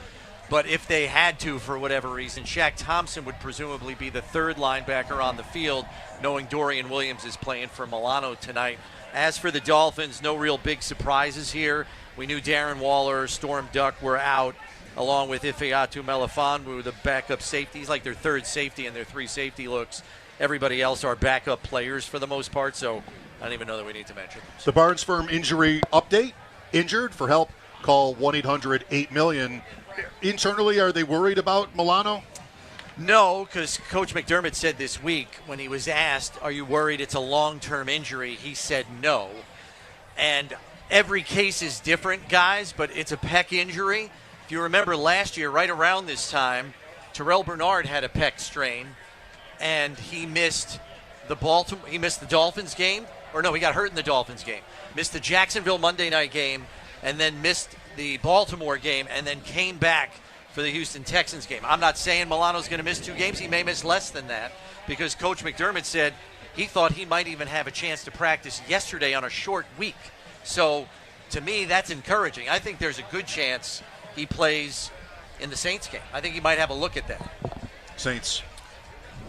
but if they had to for whatever reason, Shaq Thompson would presumably be the third linebacker on the field, knowing Dorian Williams is playing for Milano tonight. As for the Dolphins, no real big surprises here. We knew Darren Waller, Storm Duck were out, along with Ifeatu Melifonwu, the backup safety. He's like their third safety in their three safety looks. Everybody else are backup players for the most part, so I don't even know that we need to mention them. The Barnes Firm injury update. Injured? For help, call 1-800-8-million. Internally, are they worried about Milano? No, because Coach McDermott said this week when he was asked, are you worried it's a long-term injury, he said no. And every case is different, guys, but it's a pec injury. If you remember last year, right around this time, Terrell Bernard had a pec strain, and he missed the Dolphins game. Or no, he got hurt in the Dolphins game. Missed the Jacksonville Monday night game, and then missed the Baltimore game, and then came back for the Houston Texans game. I'm not saying Milano's going to miss 2 games. He may miss less than that, because Coach McDermott said he thought he might even have a chance to practice yesterday on a short week. So, to me, that's encouraging. I think there's a good chance he plays in the Saints game. I think he might have a look at that. Saints.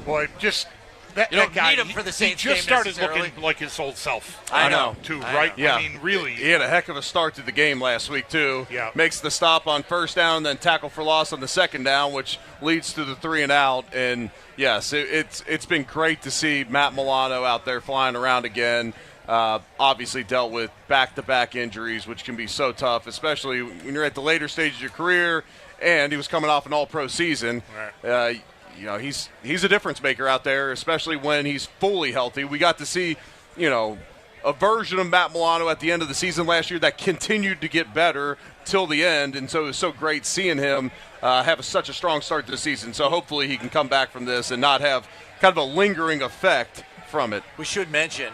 Boy, just that, you don't that guy, need him for the Saints he just game started looking like his old self. I know. Too, I right? know. Yeah. I mean, really. He had a heck of a start to the game last week, too. Yeah. Makes the stop on first down, then tackle for loss on the second down, which leads to the 3 and out. And, yes, it's been great to see Matt Milano out there flying around again. Obviously dealt with back-to-back injuries, which can be so tough, especially when you're at the later stage of your career, and he was coming off an all-pro season. Right. He's a difference maker out there, especially when he's fully healthy. We got to see, a version of Matt Milano at the end of the season last year that continued to get better till the end, and so it was so great seeing him have such a strong start to the season. So hopefully he can come back from this and not have kind of a lingering effect from it. We should mention,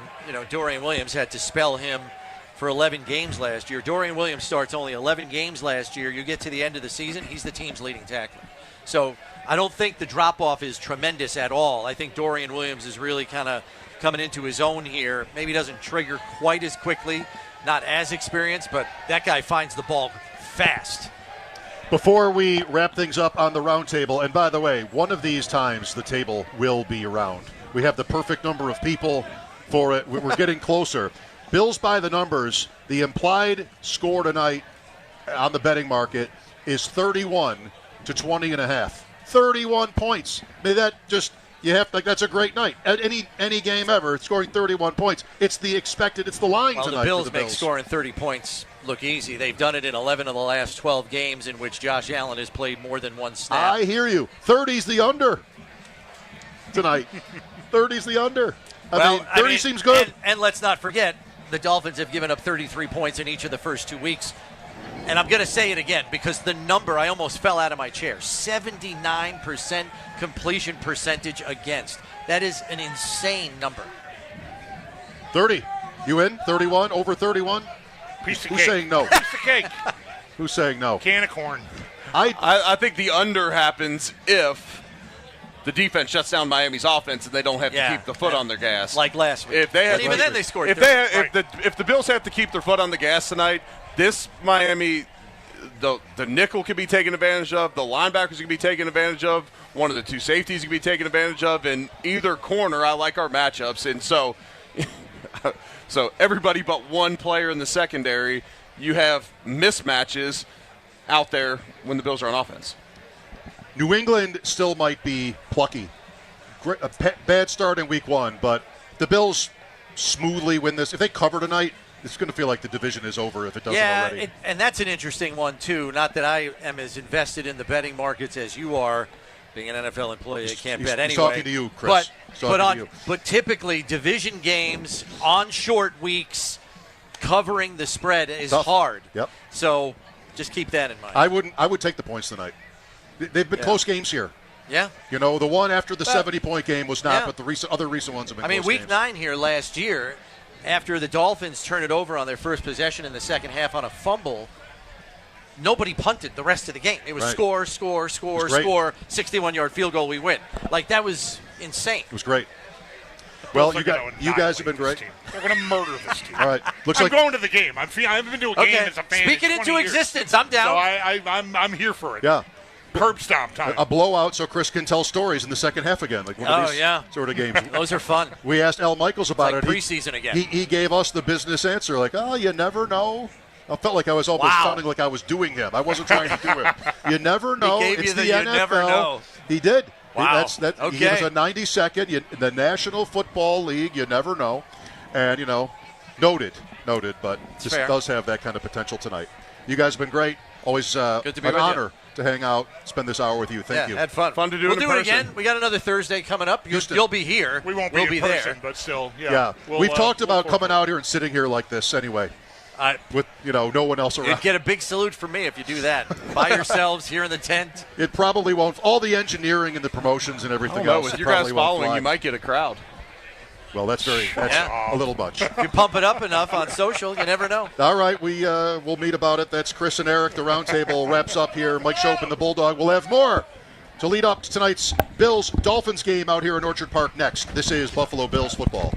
Dorian Williams had to spell him for 11 games last year. Dorian Williams starts only 11 games last year. You get to the end of the season, he's the team's leading tackler. So I don't think the drop-off is tremendous at all. I think Dorian Williams is really kind of coming into his own here. Maybe doesn't trigger quite as quickly, not as experienced, but that guy finds the ball fast. Before we wrap things up on the roundtable, and by the way, one of these times the table will be around. We have the perfect number of people for it. We're getting closer. Bills by the numbers. The implied score tonight on the betting market is 31 to 20.5. 31 points. I mean, that's a great night. At any game ever, scoring 31 points. It's the line tonight. The Bills for the Bills make scoring 30 points look easy. They've done it in 11 of the last 12 games in which Josh Allen has played more than one snap. I hear you. 30's the under tonight. 30's the under. I mean, 30 seems good. And let's not forget, the Dolphins have given up 33 points in each of the first 2 weeks. And I'm going to say it again because the number, I almost fell out of my chair. 79% completion percentage against. That is an insane number. 30. You in? 31? Over 31? Piece of Who's cake. saying no? Piece of cake. Who's saying no? Can of corn. I think the under happens if the defense shuts down Miami's offense and they don't have to keep the foot on their gas. Like last week. If they had, even then they scored. If the Bills have to keep their foot on the gas tonight, this Miami, the nickel can be taken advantage of, the linebackers can be taken advantage of, one of the 2 safeties can be taken advantage of, in either corner. I like our matchups, and so everybody but one player in the secondary, you have mismatches out there when the Bills are on offense. New England still might be plucky. Bad start in week 1, but the Bills smoothly win this. If they cover tonight, it's going to feel like the division is over if it doesn't already. And that's an interesting one, too. Not that I am as invested in the betting markets as you are, Being an NFL employee, they can't He's bet anyway. talking to you, Chris. He's talking to you. But typically, division games on short weeks, covering the spread is Tough. hard. Yep. So just keep that in mind. I would take the points tonight. They've been close games here. Yeah. You know, the one after the 70-point game was not, but the other recent ones have been close Week games. 9 here last year, after the Dolphins turned it over on their first possession in the second half on a fumble, nobody punted the rest of the game. It was score, 61-yard field goal, we win. Like, that was insane. It was great. Well, you guys have been great. They're going to murder this team. All right. I'm going to the game. I haven't been to a game as a fan. Speak it into existence. I'm down. So I'm here for it. Yeah. Curb stomp time. A blowout so Chris can tell stories in the second half again, like one of these sort of games. Those are fun. We asked Al Michaels about it. Preseason again. He gave us the business answer, like, oh, you never know. I felt like I was almost sounding like I was doing him. I wasn't trying to do it. You never know. He gave it's you the you NFL. never know. He did. Wow. He gave us a 90-second. The National Football League, you never know. And, noted. But this does have that kind of potential tonight. You guys have been great. Always good to be an with honor you. to hang out, spend this hour with you. Thank you. Had fun. Fun to do We'll in do person. it again. We got another Thursday coming up. You'll be here. We won't we'll be in person, there. but still, We've talked about coming out here and sitting here like this anyway. With no one else around. You'd get a big salute from me if you do that. By yourselves here in the tent. It probably won't. All the engineering and the promotions and everything else. With it your guys probably won't following, fly. you might get a crowd. Well, that's a little much. If you pump it up enough on social, you never know. All right, we'll meet about it. That's Chris and Eric. The Roundtable wraps up here. Mike Schopp and the Bulldog will have more to lead up to tonight's Bills-Dolphins game out here in Orchard Park next. This is Buffalo Bills football.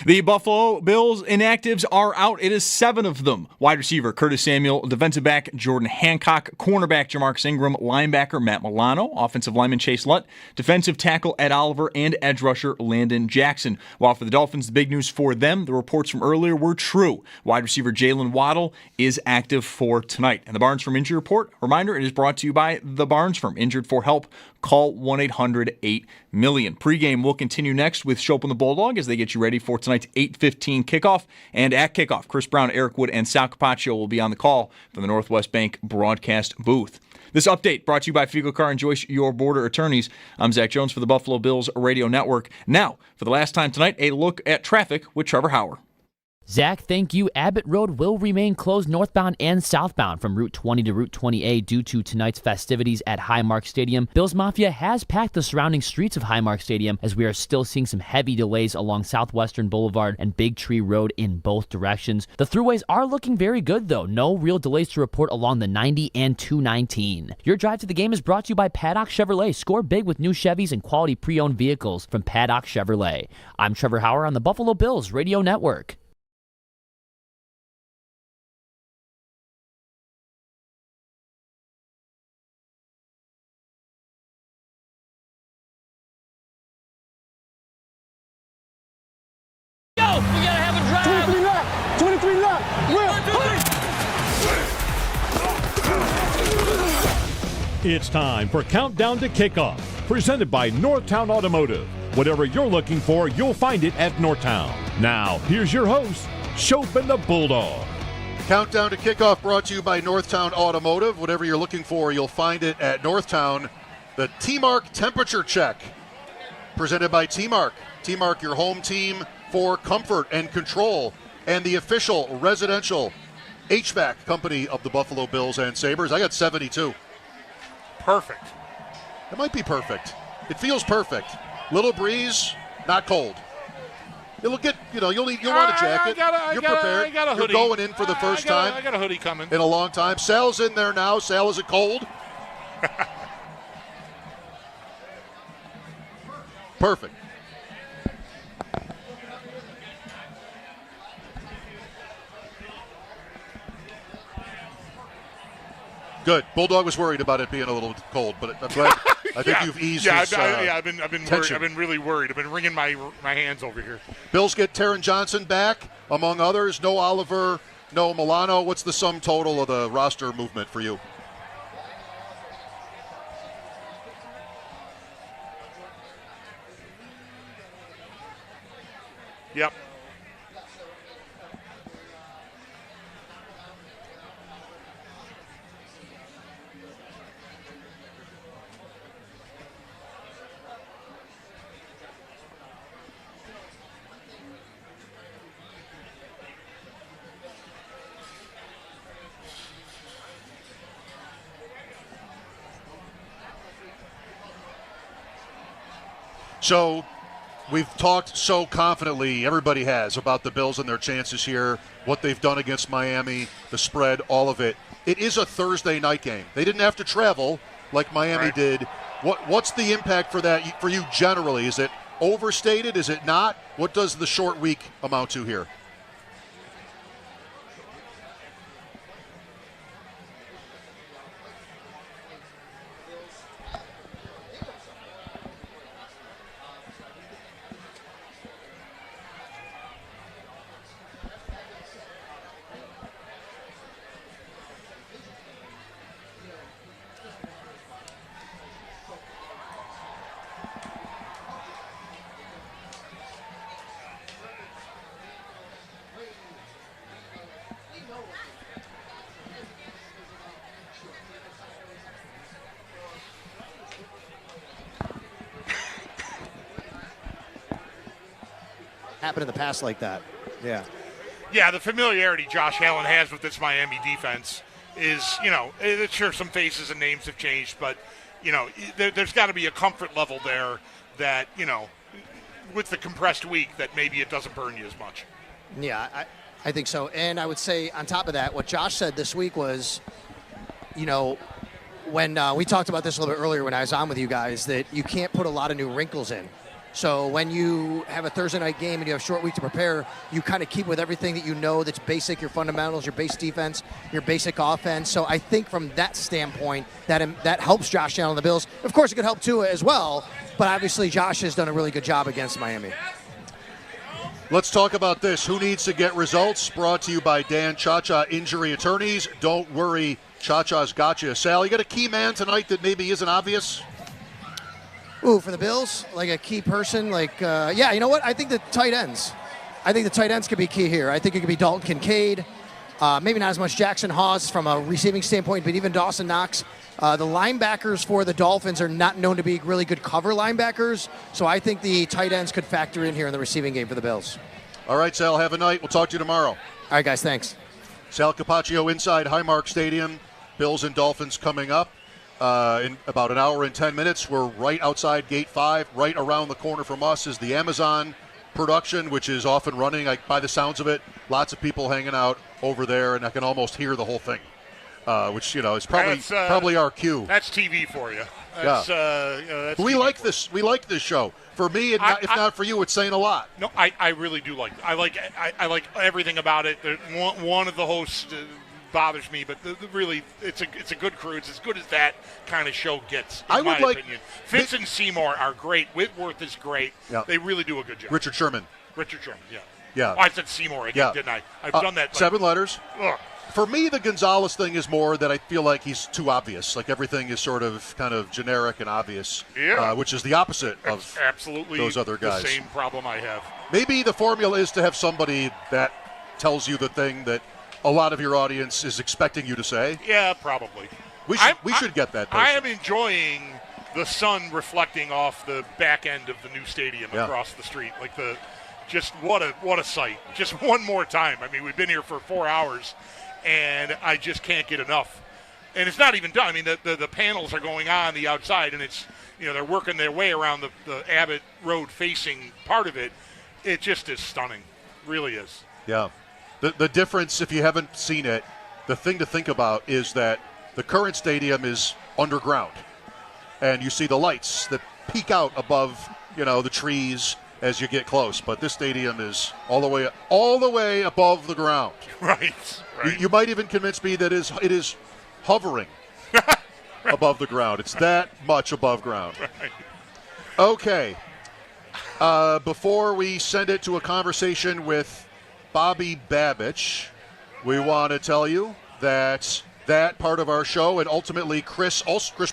The Buffalo Bills inactives are out. It is 7 of them. Wide receiver Curtis Samuel, defensive back Jordan Hancock, cornerback Jamarcus Ingram, linebacker Matt Milano, offensive lineman Chase Lutt, defensive tackle Ed Oliver, and edge rusher Landon Jackson. While for the Dolphins, the big news for them, the reports from earlier were true. Wide receiver Jalen Waddle is active for tonight. And the Barnes Firm Injury Report, reminder, it is brought to you by the Barnes Firm. Injured for help, call 1-800-8-million. Pregame will continue next with Schopp and the Bulldog as they get you ready for tonight's 8:15 kickoff. And at kickoff, Chris Brown, Eric Wood, and Sal Capaccio will be on the call from the Northwest Bank broadcast booth. This update brought to you by Fiegel Car and Joyce, your border attorneys. I'm Zach Jones for the Buffalo Bills Radio Network. Now, for the last time tonight, a look at traffic with Trevor Hauer. Zach, thank you. Abbott Road will remain closed northbound and southbound from Route 20 to Route 20A due to tonight's festivities at Highmark Stadium. Bills Mafia has packed the surrounding streets of Highmark Stadium as we are still seeing some heavy delays along Southwestern Boulevard and Big Tree Road in both directions. The throughways are looking very good, though. No real delays to report along the 90 and 219. Your drive to the game is brought to you by Paddock Chevrolet. Score big with new Chevys and quality pre-owned vehicles from Paddock Chevrolet. I'm Trevor Hauer on the Buffalo Bills Radio Network. We gotta have a drive. 23 left. It's time for Countdown to Kickoff, presented by Northtown Automotive. Whatever you're looking for, you'll find it at Northtown. Now, here's your host, Schopp and the Bulldog. Countdown to Kickoff brought to you by Northtown Automotive. Whatever you're looking for, you'll find it at Northtown. The T-Mark Temperature Check, presented by T-Mark. T-Mark, your home team for comfort and control, and the official residential HVAC company of the Buffalo Bills and Sabres. I got 72. Perfect. It might be perfect. It feels perfect. Little breeze, not cold. It'll get, you'll want a jacket. You're prepared. I got a hoodie. You're going in for the first time. I got a hoodie coming. In a long time. Sal's in there now. Sal, is it cold? Perfect. Good. Bulldog was worried about it being a little cold, but I'm glad. I think you've eased his I've been worried. tension. I've been really worried. I've been wringing my hands over here. Bills get Taron Johnson back, among others. No Oliver, no Milano. What's the sum total of the roster movement for you? Yep. So we've talked so confidently, everybody has, about the Bills and their chances here, what they've done against Miami, the spread, all of it. It is a Thursday night game. They didn't have to travel like Miami did. What's the impact for that for you generally? Is it overstated? Is it not? What does the short week amount to here? Happened in the past like that. Yeah. Yeah, the familiarity Josh Allen has with this Miami defense is, sure some faces and names have changed, but, there's got to be a comfort level there that, with the compressed week that maybe it doesn't burn you as much. Yeah, I think so. And I would say on top of that, what Josh said this week was, when we talked about this a little bit earlier when I was on with you guys, that you can't put a lot of new wrinkles in. So when you have a Thursday night game and you have a short week to prepare, you kind of keep with everything that you know that's basic, your fundamentals, your base defense, your basic offense. So I think from that standpoint, that helps Josh Allen and the Bills. Of course, it could help Tua as well, but obviously Josh has done a really good job against Miami. Let's talk about this. Who needs to get results? Brought to you by Dan Cha-Cha Injury Attorneys. Don't worry, Cha-Cha's got you. Sal, you got a key man tonight that maybe isn't obvious? Ooh, for the Bills, like a key person, you know what? I think the tight ends. I think the tight ends could be key here. I think it could be Dalton Kincaid. Maybe not as much Jackson Hawes from a receiving standpoint, but even Dawson Knox. The linebackers for the Dolphins are not known to be really good cover linebackers, so I think the tight ends could factor in here in the receiving game for the Bills. All right, Sal, have a night. We'll talk to you tomorrow. All right, guys, thanks. Sal Capaccio inside Highmark Stadium. Bills and Dolphins coming up. In about an hour and 10 minutes, we're right outside Gate 5. Right around the corner from us is the Amazon production, which is off and running. By the sounds of it, lots of people hanging out over there, and I can almost hear the whole thing, which, is probably our cue. That's TV for you. That's we like this. We like this show. For me, if not for you, it's saying a lot. No, I really do like it. I like everything about it. One of the hosts bothers me, but really, it's a good crew. It's as good as that kind of show gets, in my opinion. Fitz and Seymour are great. Whitworth is great. Yeah. They really do a good job. Richard Sherman, yeah. Yeah. Oh, I said Seymour again, didn't I? I've done that. 7 letters. Ugh. For me, the Gonzalez thing is more that I feel like he's too obvious. Like everything is sort of kind of generic and obvious, which is the opposite of absolutely those other guys. The same problem I have. Maybe the formula is to have somebody that tells you the thing that a lot of your audience is expecting you to say. Yeah, probably. We should get that person. I am enjoying the sun reflecting off the back end of the new stadium across the street. Just what a sight. Just one more time. I mean, we've been here for 4 hours, and I just can't get enough. And it's not even done. I mean, the panels are going on the outside, and it's, they're working their way around the Abbott Road facing part of it. It just is stunning. Really is. Yeah. The difference, if you haven't seen it, the thing to think about is that the current stadium is underground. And you see the lights that peek out above, the trees as you get close. But this stadium is all the way above the ground. Right. You might even convince me that it is hovering above the ground. It's that much above ground. Right. Okay. Before we send it to a conversation with Bobby Babich, we want to tell you that part of our show, and ultimately Chris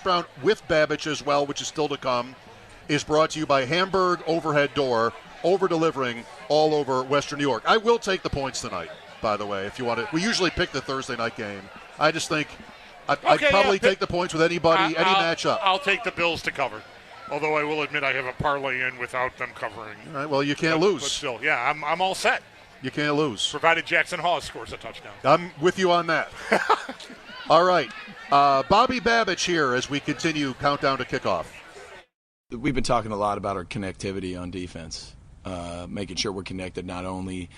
Brown with Babich as well, which is still to come, is brought to you by Hamburg Overhead Door, over-delivering all over Western New York. I will take the points tonight, by the way, if you want to. We usually pick the Thursday night game. I just think I'd probably take the points with anybody, any matchup. I'll take the Bills to cover. Although I will admit I have a parlay in without them covering. All right, well, you can't lose. But still, I'm all set. You can't lose. Provided Jackson Hawes scores a touchdown. I'm with you on that. All right. Bobby Babich here as we continue countdown to kickoff. We've been talking a lot about our connectivity on defense, making sure we're connected not only,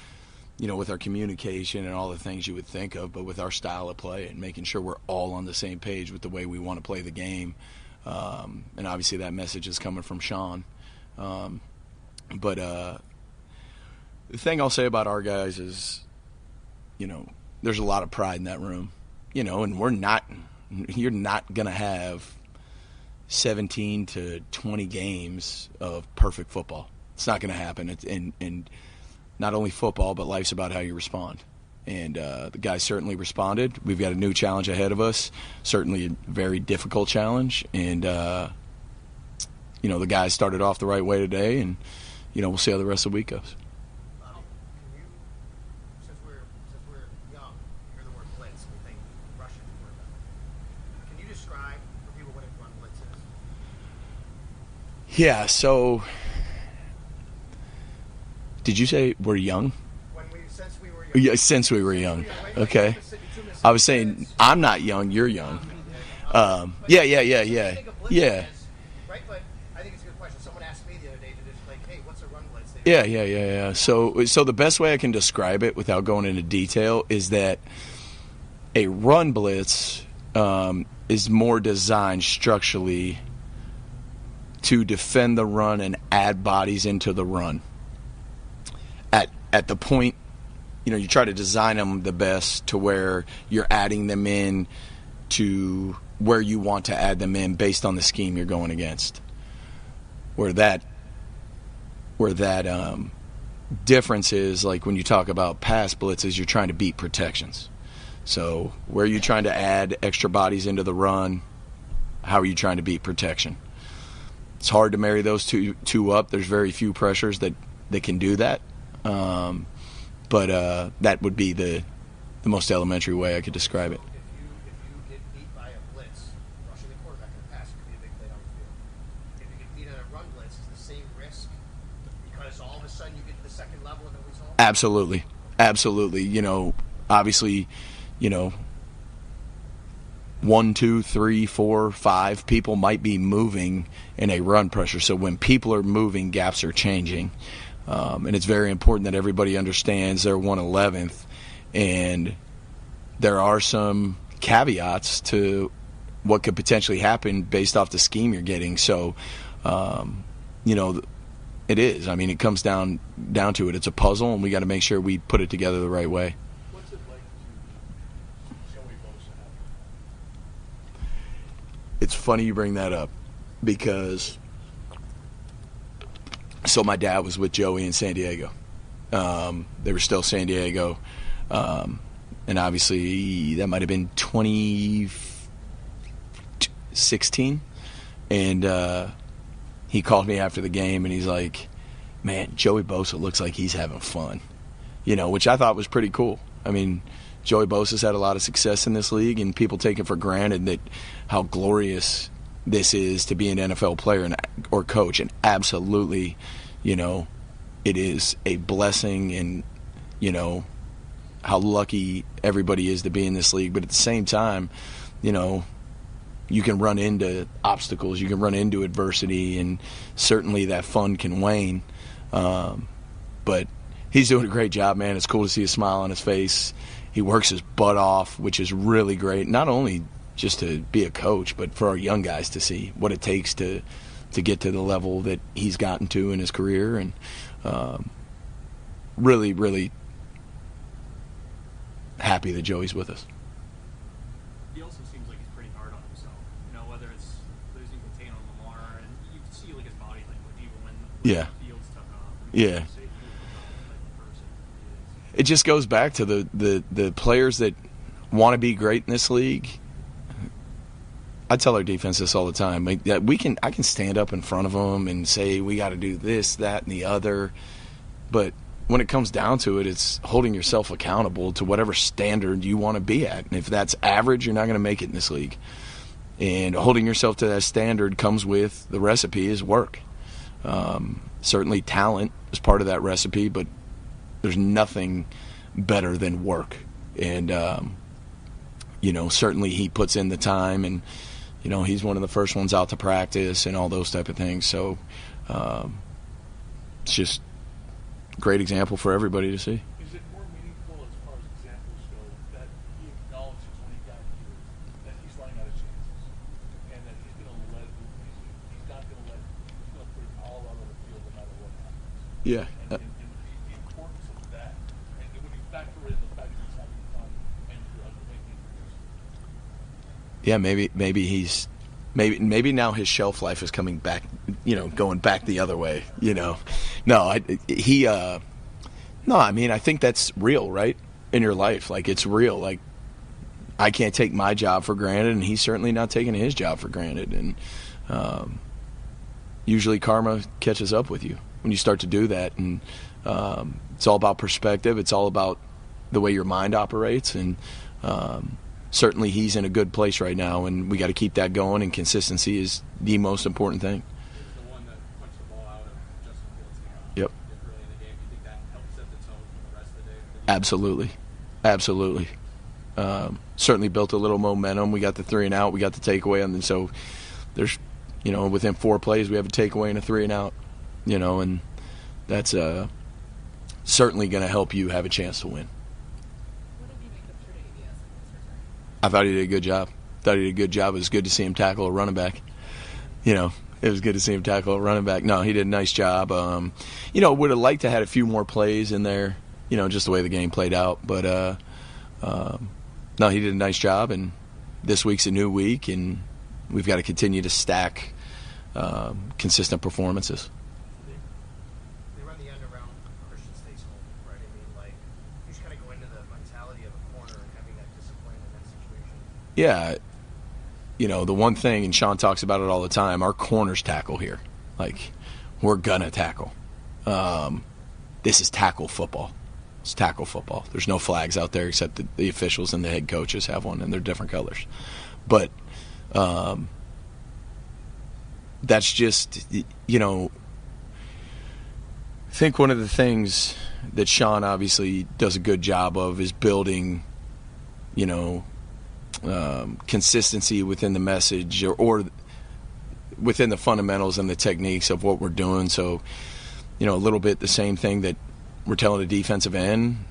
with our communication and all the things you would think of, but with our style of play and making sure we're all on the same page with the way we want to play the game. And obviously that message is coming from Sean. But the thing I'll say about our guys is, there's a lot of pride in that room, and you're not going to have 17 to 20 games of perfect football. It's not going to happen. And not only football, but life's about how you respond. And the guys certainly responded. We've got a new challenge ahead of us, certainly a very difficult challenge. And, the guys started off the right way today, and, we'll see how the rest of the week goes. Yeah, so did you say we're young? Since we were young. Yeah, since we were young. Okay. I was saying I'm not young, you're young. Yeah. Right, but I think it's a good question. Someone asked me the other day, hey, what's a run blitz? Yeah. So the best way I can describe it without going into detail is that a run blitz is more designed structurally to defend the run and add bodies into the run. At the point, you try to design them the best to where you're adding them in to where you want to add them in based on the scheme you're going against. Where that difference is, like when you talk about pass blitzes, you're trying to beat protections. So where are you trying to add extra bodies into the run? How are you trying to beat protection? It's hard to marry those two up. There's very few pressures that can do that. But that would be the most elementary way I could describe it. If you get beat by a blitz, rushing the quarterback in a pass could be a big play down the field. If you get beat on a run blitz, is the same risk because all of a sudden you get to the second level and nobody's home? Absolutely. Obviously, 1, 2, 3, 4, 5 people might be moving in a run pressure. So when people are moving, gaps are changing. And it's very important that everybody understands they're 1/11th. And there are some caveats to what could potentially happen based off the scheme you're getting. So, it is. I mean, it comes down to it. It's a puzzle, and we got to make sure we put it together the right way. What's it like to Joey Bosa? It's funny you bring that up because my dad was with Joey in San Diego. They were still San Diego. And obviously that might have been 2016. And he called me after the game and he's like, man, Joey Bosa looks like he's having fun, which I thought was pretty cool. I mean, Joey Bosa's had a lot of success in this league, and people take it for granted that how glorious this is to be an NFL player or coach. And absolutely, it is a blessing, and, how lucky everybody is to be in this league. But at the same time, you can run into obstacles, you can run into adversity, and certainly that fun can wane. But he's doing a great job, man. It's cool to see a smile on his face. He works his butt off, which is really great, not only just to be a coach, but for our young guys to see what it takes to get to the level that he's gotten to in his career. And really, really happy that Joey's with us. He also seems like he's pretty hard on himself. Whether it's losing contain on Lamar, and you can see his body language even when the field's tough off. Yeah. It just goes back to the players that want to be great in this league. I tell our defense this all the time. I can stand up in front of them and say we got to do this, that, and the other, but when it comes down to it, it's holding yourself accountable to whatever standard you want to be at. And if that's average, you're not going to make it in this league. And holding yourself to that standard comes with the recipe is work. Certainly talent is part of that recipe, but there's nothing better than work. And, certainly he puts in the time, and, he's one of the first ones out to practice and all those type of things. So it's just a great example for everybody to see. Is it more meaningful as far as examples go that he acknowledges when he got here that he's running out of chances and that he's going to put it all out on the field no matter what happens? Yeah. And the importance of that, and when you factor in the fact that he's having fun and you're undertaking this. Yeah, maybe now his shelf life is coming back, going back the other way, No, I think that's real, right? In your life, like it's real. Like I can't take my job for granted, and he's certainly not taking his job for granted. And usually karma catches up with you when you start to do that. And it's all about perspective. It's all about the way your mind operates. And certainly he's in a good place right now, and we got to keep that going, and consistency is the most important thing. The one that punched the ball out of Justin Fields' hand. Yep. Early in the game. Do you think that helped set the tone for the rest of the day? Absolutely. Certainly built a little momentum. We got the 3 and out. We got the takeaway, and then so there's, within 4 plays we have a takeaway and a 3 and out. And that's certainly going to help you have a chance to win. I thought he did a good job. It was good to see him tackle a running back. It was good to see him tackle a running back. No, he did a nice job. Would have liked to have had a few more plays in there, just the way the game played out. But, no, he did a nice job, and this week's a new week, and we've got to continue to stack consistent performances. They run the end around Christian State's home, right? I mean, like, you just kind of go into the mentality of a corner and having that discipline in that situation. Yeah. The one thing, and Sean talks about it all the time, our corners tackle here. Like, we're going to tackle. This is tackle football. It's tackle football. There's no flags out there except the officials and the head coaches have one, and they're different colors. But that's just, I think one of the things that Sean obviously does a good job of is building, consistency within the message or within the fundamentals and the techniques of what we're doing. So, a little bit the same thing that we're telling a defensive end,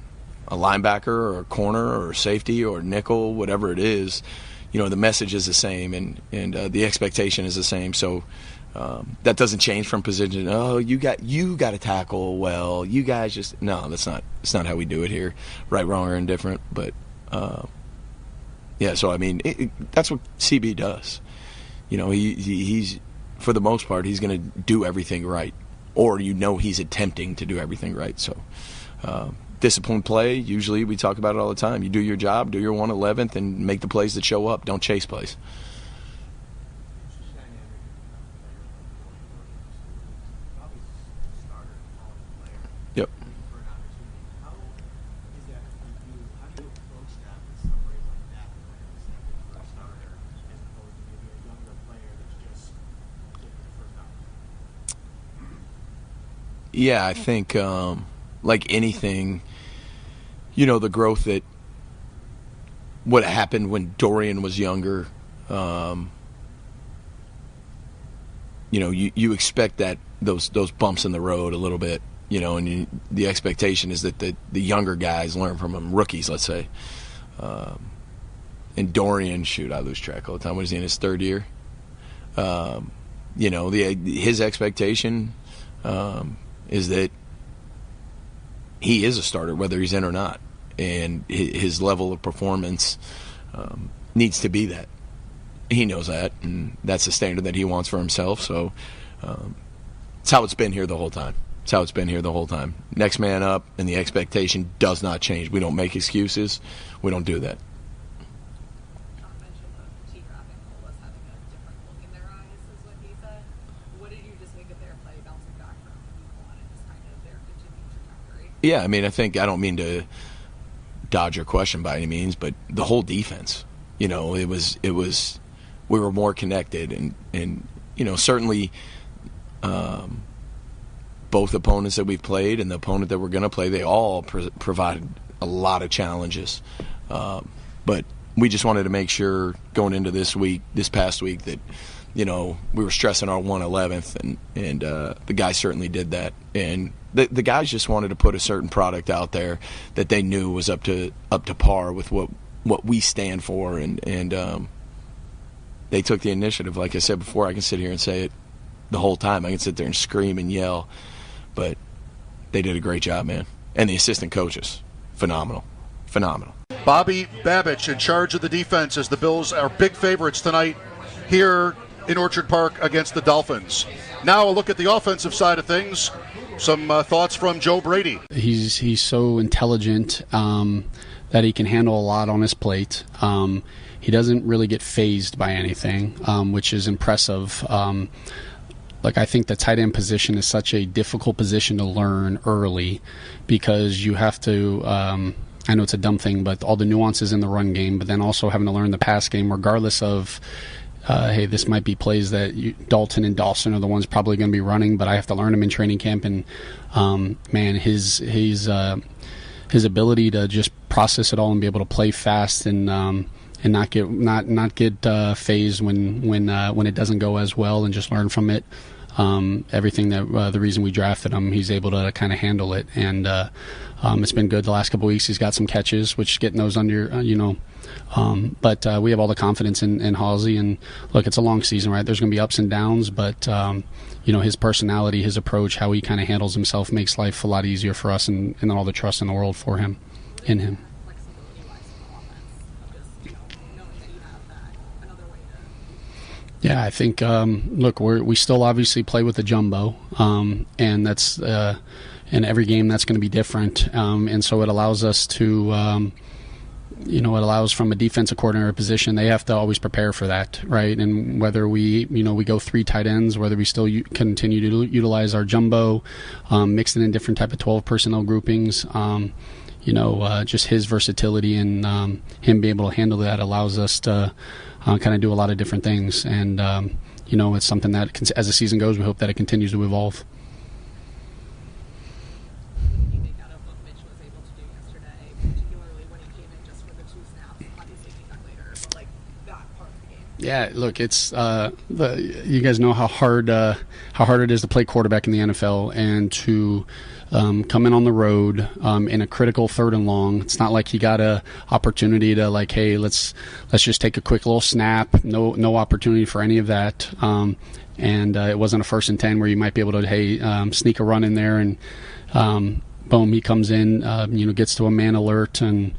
a linebacker or a corner or a safety or a nickel, whatever it is, the message is the same and the expectation is the same. So that doesn't change from position. Oh, you got to tackle well. You guys just that's not how we do it here. Right, wrong, or indifferent. But yeah, so I mean, that's what CB does. He's for the most part he's going to do everything right, or he's attempting to do everything right. So disciplined play. Usually we talk about it all the time. You do your job, do your 1/11th, and make the plays that show up. Don't chase plays. Yep. Yeah, I think like anything, the growth that what happened when Dorian was younger, you expect that those bumps in the road a little bit, and the expectation is that the younger guys learn from him, rookies, let's say. And Dorian, I lose track all the time. What is he in his third year? His expectation is that he is a starter, whether he's in or not. And his level of performance needs to be that. He knows that, and that's the standard that he wants for himself. So it's how it's been here the whole time. Next man up, and the expectation does not change. We don't make excuses. We don't do that. Yeah, I mean, I don't mean to dodge your question by any means, but the whole defense, it was we were more connected, and certainly both opponents that we've played and the opponent that we're going to play, they all provided a lot of challenges. But we just wanted to make sure going into this past week, that we were stressing our 1/11th, and the guys certainly did that, and the guys just wanted to put a certain product out there that they knew was up to par with what we stand for, and they took the initiative. Like I said before, I can sit here and say it the whole time. I can sit there and scream and yell, but they did a great job, man. And the assistant coaches, phenomenal. Bobby Babich in charge of the defense as the Bills are big favorites tonight here in Orchard Park against the Dolphins. Now a look at the offensive side of things. Some thoughts from Joe Brady. He's so intelligent that he can handle a lot on his plate. He doesn't really get fazed by anything, which is impressive. I think the tight end position is such a difficult position to learn early, because you have to, I know it's a dumb thing, but all the nuances in the run game, but then also having to learn the pass game, regardless of hey, this might be plays that Dalton and Dawson are the ones probably going to be running, but I have to learn them in training camp. And man, his ability to just process it all and be able to play fast and not get phased when it doesn't go as well, and just learn from it. Everything that the reason we drafted him, he's able to kind of handle it, and it's been good the last couple of weeks. He's got some catches, which getting those under But we have all the confidence in Halsey. And look, it's a long season, right? There's going to be ups and downs, but his personality, his approach, how he kind of handles himself makes life a lot easier for us, and all the trust in the world for him, in him. Yeah, I think, look, we still obviously play with the jumbo, and that's in every game that's going to be different, and so it allows us to, it allows from a defensive coordinator position, they have to always prepare for that, right? And whether we go 3 tight ends, whether we still continue to utilize our jumbo, mixed in different type of 12 personnel groupings, just his versatility and him being able to handle that allows us to kind of do a lot of different things. And, it's something that, as the season goes, we hope that it continues to evolve. Yeah, look, it's you guys know how hard it is to play quarterback in the NFL, and to come in on the road in a critical 3rd and long. It's not like he got a opportunity to hey, let's just take a quick little snap. No opportunity for any of that. And it wasn't a 1st and 10 where you might be able to sneak a run in there, and boom, he comes in, gets to a man alert and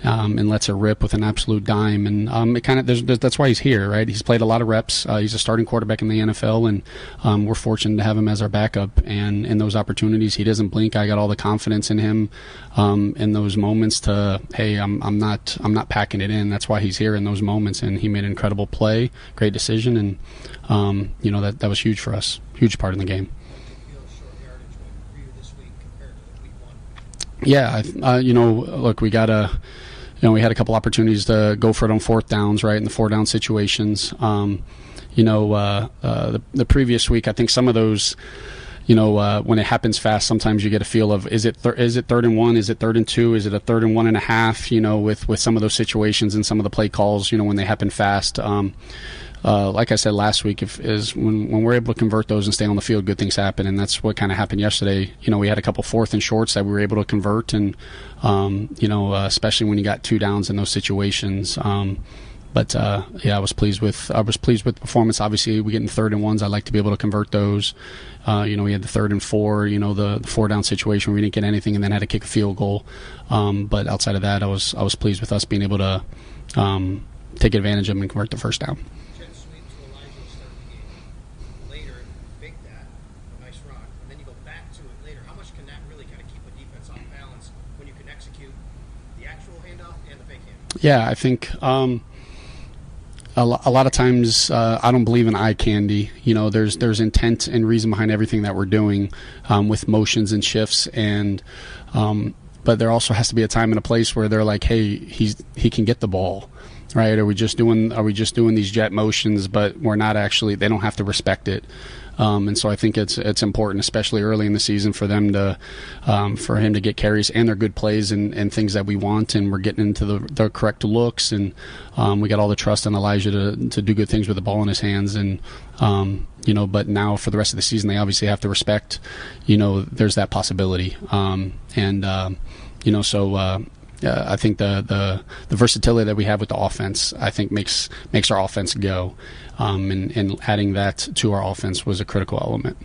lets it rip with an absolute dime. And it kind of that's why he's here, right? He's played a lot of reps. He's a starting quarterback in the NFL, and we're fortunate to have him as our backup. And in those opportunities, he doesn't blink. I got all the confidence in him in those moments to, hey, I'm not packing it in. That's why he's here in those moments. And he made an incredible play, great decision, and that was huge for us, huge part in the game. Yeah, look, we got we had a couple opportunities to go for it on 4th downs, right, in the 4-down situations. The previous week, I think some of those, when it happens fast, sometimes you get a feel of, is it 3rd and 1? Is it 3rd and 2? Is it a 3rd and 1.5? With some of those situations and some of the play calls, when they happen fast. Like I said last week, when we're able to convert those and stay on the field, good things happen, and that's what kind of happened yesterday. We had a couple 4th and shorts that we were able to convert, and especially when you got 2 downs in those situations. But I was pleased with the performance. Obviously, we get in 3rd and 1s. I like to be able to convert those. We had the 3rd and 4. The 4-down situation where we didn't get anything and then had to kick a field goal. But outside of that, I was pleased with us being able to take advantage of them and convert the 1st down. Yeah, I think a lot of times I don't believe in eye candy. There's intent and reason behind everything that we're doing with motions and shifts, and but there also has to be a time and a place where they're like, hey, he can get the ball, right? Are we just doing these jet motions, but we're not actually? They don't have to respect it. And so I think it's important, especially early in the season, for them for him to get carries, and they're good plays and things that we want, and we're getting into the correct looks, and we got all the trust in Elijah to do good things with the ball in his hands, and but now for the rest of the season, they obviously have to respect, there's that possibility, I think the versatility that we have with the offense, I think makes our offense go, and adding that to our offense was a critical element.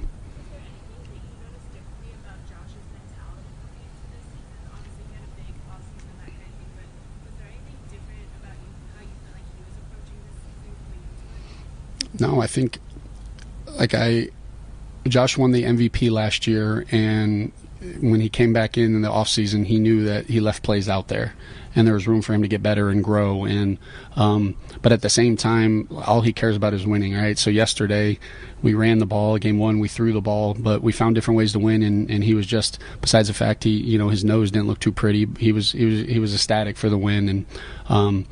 No, I think Josh won the MVP last year, and when he came back in the offseason, he knew that he left plays out there, and there was room for him to get better and grow. And but at the same time, all he cares about is winning, right? So yesterday, we ran the ball. Game 1, we threw the ball, but we found different ways to win. And he was just, besides the fact his nose didn't look too pretty, he was ecstatic for the win. And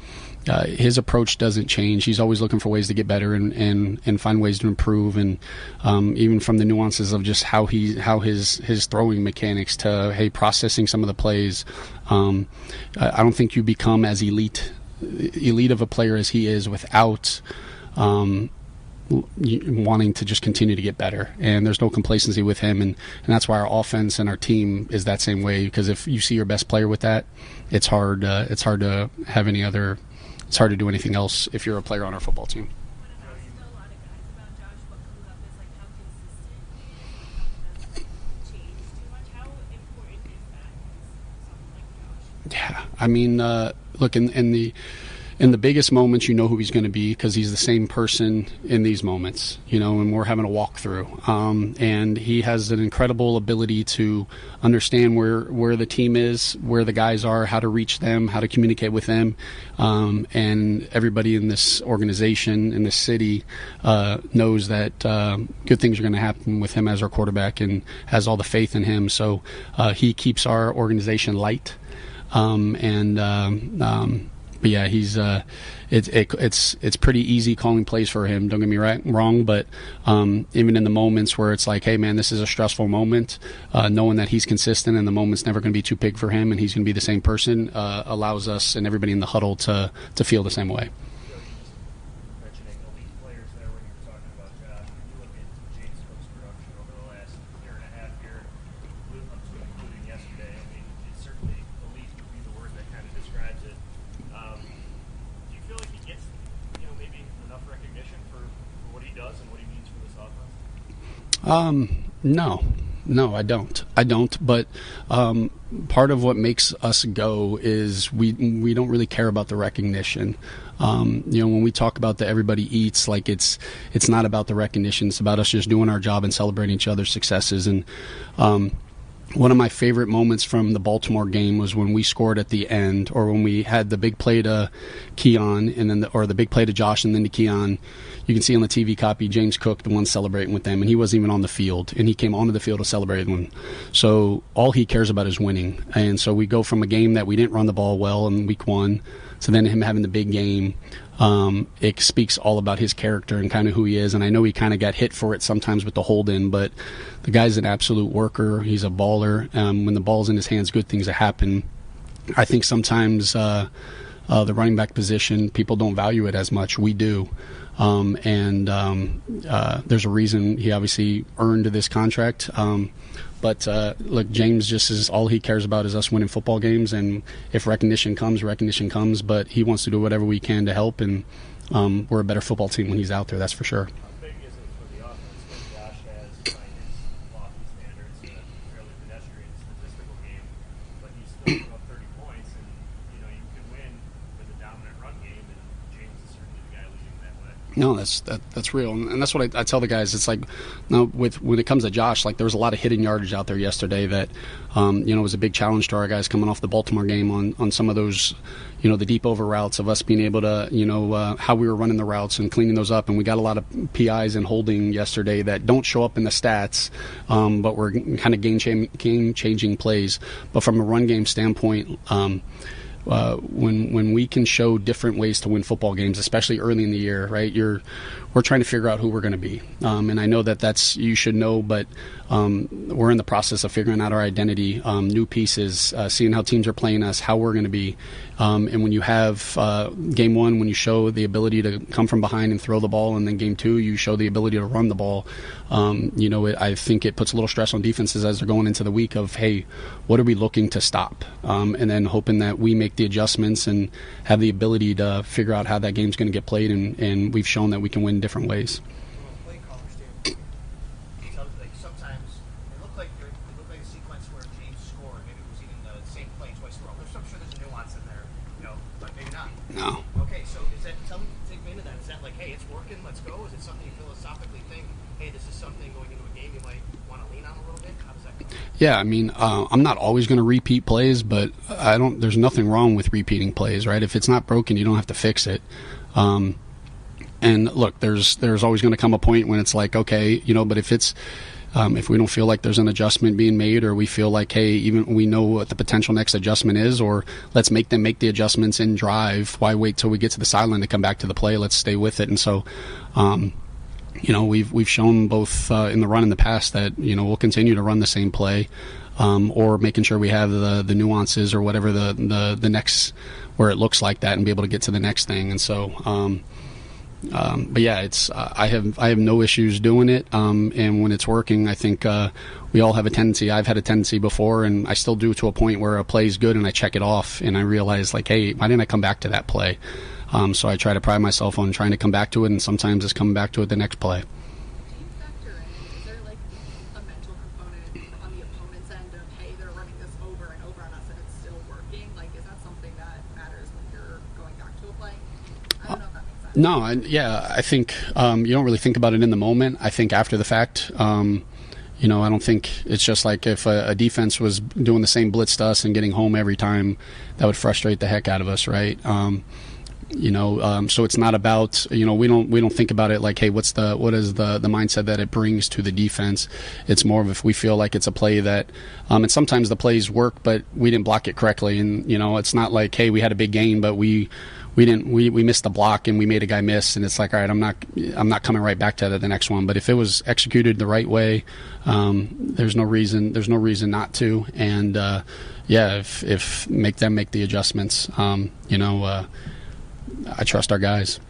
his approach doesn't change. He's always looking for ways to get better and find ways to improve, and even from the nuances of just how his throwing mechanics to processing some of the plays. I don't think you become as elite of a player as he is without wanting to just continue to get better, and there's no complacency with him, and that's why our offense and our team is that same way, because if you see your best player with that, it's hard to have any other it's hard to do anything else if you're a player on our football team. Yeah, I mean, look, in the biggest moments, you know who he's going to be because he's the same person in these moments, and we're having a walkthrough. And he has an incredible ability to understand where the team is, where the guys are, how to reach them, how to communicate with them. And everybody in this organization, in this city, knows that good things are going to happen with him as our quarterback and has all the faith in him. So he keeps our organization light. But yeah, he's it's pretty easy calling plays for him. Don't get me wrong, but even in the moments where it's like, hey man, this is a stressful moment, knowing that he's consistent and the moment's never going to be too big for him and he's going to be the same person, allows us and everybody in the huddle to feel the same way. No, I don't. But part of what makes us go is we don't really care about the recognition. When we talk about the everybody eats, like it's not about the recognition. It's about us just doing our job and celebrating each other's successes. And one of my favorite moments from the Baltimore game was when we scored at the end, or when we had the big play to Keon, and then the big play to Josh, and then to Keon. You can see on the TV copy James Cook, the one celebrating with them, and he wasn't even on the field, and he came onto the field to celebrate with them. So all he cares about is winning. And so we go from a game that we didn't run the ball well in week 1 to then him having the big game. It speaks all about his character and kind of who he is. And I know he kind of got hit for it sometimes with the hold-in, but the guy's an absolute worker. He's a baller. When the ball's in his hands, good things happen. I think sometimes the running back position, people don't value it as much. We do. There's a reason he obviously earned this contract. But look, James just is all he cares about is us winning football games, and if recognition comes, but he wants to do whatever we can to help, and we're a better football team when he's out there, that's for sure. How big is it for the offense when Josh has his lofty standards in a fairly pedestrian statistical game, but he's still put up 30 points, and you can win with a dominant run game, and James is certainly the guy leading that way. No, that's real, and that's what I tell the guys. It's like, when it comes to Josh, like there was a lot of hidden yardage out there yesterday that, was a big challenge to our guys coming off the Baltimore game on some of those, the deep over routes of us being able to, how we were running the routes and cleaning those up, and we got a lot of PIs and holding yesterday that don't show up in the stats, but were kind of game-changing plays. But from a run game standpoint, when we can show different ways to win football games, especially early in the year, right? We're trying to figure out who we're going to be, and I know that's you should know, but we're in the process of figuring out our identity, new pieces, seeing how teams are playing us, how we're going to be, and when you have game 1, when you show the ability to come from behind and throw the ball, and then game 2, you show the ability to run the ball. I think it puts a little stress on defenses as they're going into the week of, hey, what are we looking to stop, and then hoping that we make the adjustments and have the ability to figure out how that game's going to get played, and we've shown that we can win different ways. Sometimes it looked like a sequence where James scored. Maybe it was even the same play twice in a row. I'm sure there's a nuance in there, but maybe not. No. Okay, so take me into that. Is that like, hey, it's working, let's go? Is it something you philosophically think, hey, this is something going into a game you might want to lean on a little bit? How does that go? Yeah, I mean, I'm not always going to repeat plays, but there's nothing wrong with repeating plays, right? If it's not broken, you don't have to fix it. And look, there's always going to come a point when it's like, okay, but if it's if we don't feel like there's an adjustment being made, or we feel like, hey, even we know what the potential next adjustment is, or let's make them make the adjustments in drive. Why wait till we get to the sideline to come back to the play? Let's stay with it. And so, we've shown both in the run in the past that we'll continue to run the same play, or making sure we have the nuances or whatever the next where it looks like that, and be able to get to the next thing. And so. But yeah, I have no issues doing it, and when it's working, I think we all have a tendency. I've had a tendency before, and I still do, to a point where a play is good and I check it off, and I realize, like, hey, why didn't I come back to that play? So I try to pride myself on trying to come back to it, and sometimes it's coming back to it the next play. No, I think you don't really think about it in the moment. I think after the fact, I don't think it's just like if a defense was doing the same blitz to us and getting home every time, that would frustrate the heck out of us, right? So it's not about, we don't think about it like, hey, what is the mindset that it brings to the defense. It's more of if we feel like it's a play that, and sometimes the plays work, but we didn't block it correctly, and it's not like, hey, we had a big gain, but we missed the block and we made a guy miss, and it's like, all right, I'm not coming right back to the next one. But if it was executed the right way, there's no reason not to. And if make the adjustments, I trust our guys.